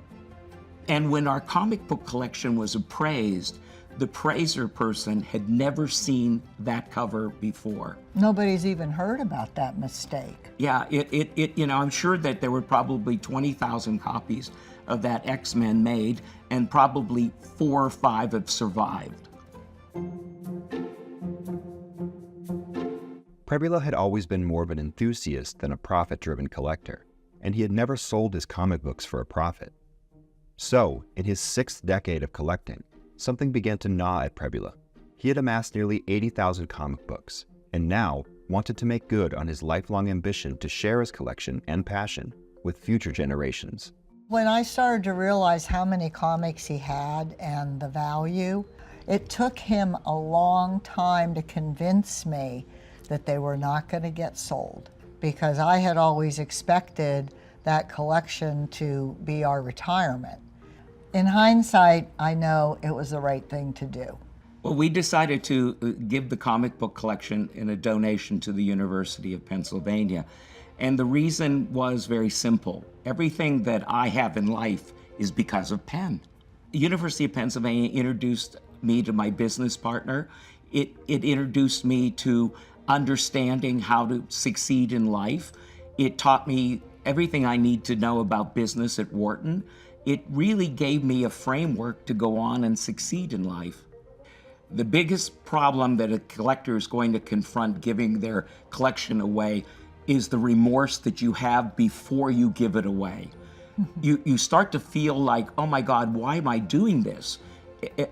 And when our comic book collection was appraised, the praiser person had never seen that cover before. Nobody's even heard about that mistake. Yeah, I'm sure that there were probably 20,000 copies of that X-Men made, and probably 4 or 5 have survived. Prebula had always been more of an enthusiast than a profit-driven collector, and he had never sold his comic books for a profit. So, in his 6th decade of collecting, something began to gnaw at Prebula. He had amassed nearly 80,000 comic books, and now wanted to make good on his lifelong ambition to share his collection and passion with future generations. When I started to realize how many comics he had and the value, it took him a long time to convince me that they were not going to get sold, because I had always expected that collection to be our retirement. In hindsight, I know it was the right thing to do. Well, we decided to give the comic book collection in a donation to the University of Pennsylvania. And the reason was very simple. Everything that I have in life is because of Penn. The University of Pennsylvania introduced me to my business partner. It introduced me to understanding how to succeed in life. It taught me everything I need to know about business at Wharton. It really gave me a framework to go on and succeed in life. The biggest problem that a collector is going to confront giving their collection away is the remorse that you have before you give it away. You start to feel like, oh my God, why am I doing this?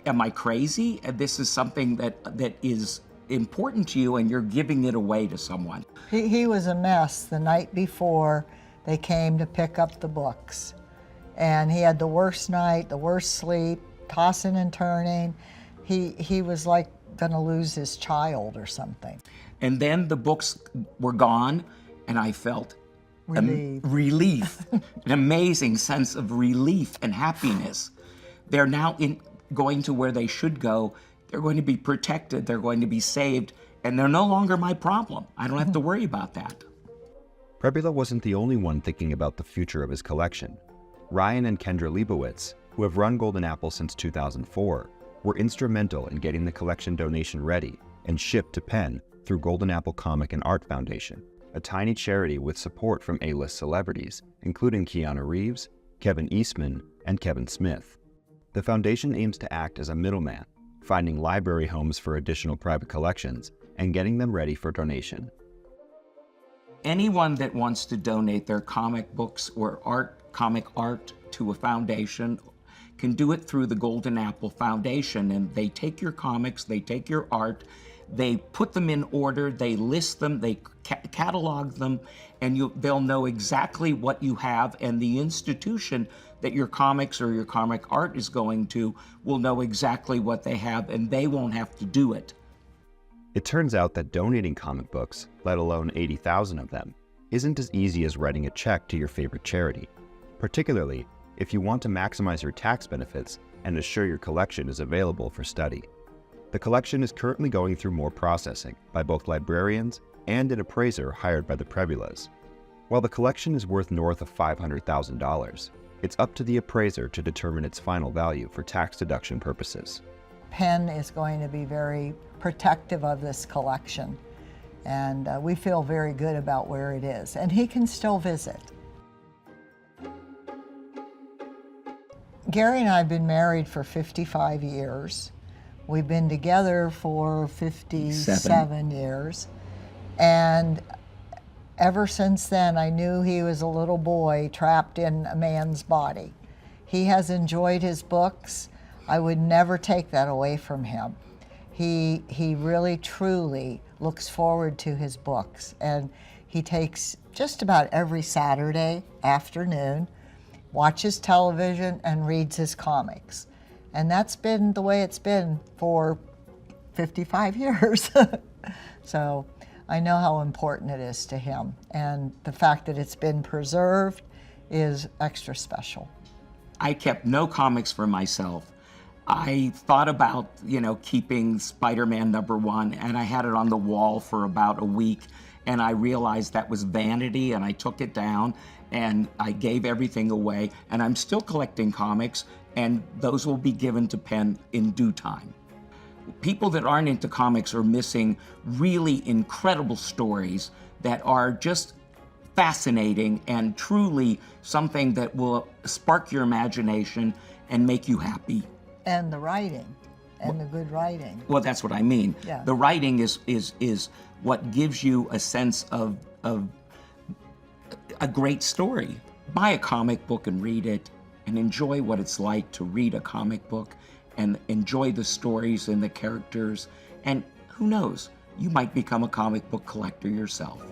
Am I crazy? This is something that is important to you, and you're giving it away to someone. He was a mess the night before they came to pick up the books. And he had the worst night, the worst sleep, tossing and turning. He was like gonna lose his child or something. And then the books were gone, and I felt relief, an amazing sense of relief and happiness. They're now going to where they should go. They're going to be protected, they're going to be saved, and they're no longer my problem. I don't have to worry about that. Prebula wasn't the only one thinking about the future of his collection. Ryan and Kendra Leibowitz, who have run Golden Apple since 2004, were instrumental in getting the collection donation ready and shipped to Penn through Golden Apple Comic and Art Foundation, a tiny charity with support from A-list celebrities, including Keanu Reeves, Kevin Eastman, and Kevin Smith. The foundation aims to act as a middleman, finding library homes for additional private collections and getting them ready for donation. Anyone that wants to donate their comic books or comic art to a foundation can do it through the Golden Apple Foundation, and they take your comics, they take your art, they put them in order, they list them, they catalog them, and they'll know exactly what you have, and the institution that your comics or your comic art is going to will know exactly what they have, and they won't have to do it. It turns out that donating comic books, let alone 80,000 of them, isn't as easy as writing a check to your favorite charity, particularly if you want to maximize your tax benefits and assure your collection is available for study. The collection is currently going through more processing by both librarians and an appraiser hired by the Prebulas. While the collection is worth north of $500,000, it's up to the appraiser to determine its final value for tax deduction purposes. Penn is going to be very protective of this collection, and we feel very good about where it is, and he can still visit. Gary and I have been married for 55 years. We've been together for 57 years, and ever since then I knew he was a little boy trapped in a man's body. He has enjoyed his books. I would never take that away from him. He really truly looks forward to his books, and he takes just about every Saturday afternoon, watches television, and reads his comics. And that's been the way it's been for 55 years. So I know how important it is to him, and the fact that it's been preserved is extra special. I kept no comics for myself. I thought about, keeping Spider-Man #1, and I had it on the wall for about a week, and I realized that was vanity, and I took it down, and I gave everything away, and I'm still collecting comics, and those will be given to Penn in due time. People that aren't into comics are missing really incredible stories that are just fascinating and truly something that will spark your imagination and make you happy. And the writing, and the good writing. Well, that's what I mean. Yeah. The writing is what gives you a sense of a great story. Buy a comic book and read it, and enjoy what it's like to read a comic book, and enjoy the stories and the characters. And who knows, you might become a comic book collector yourself.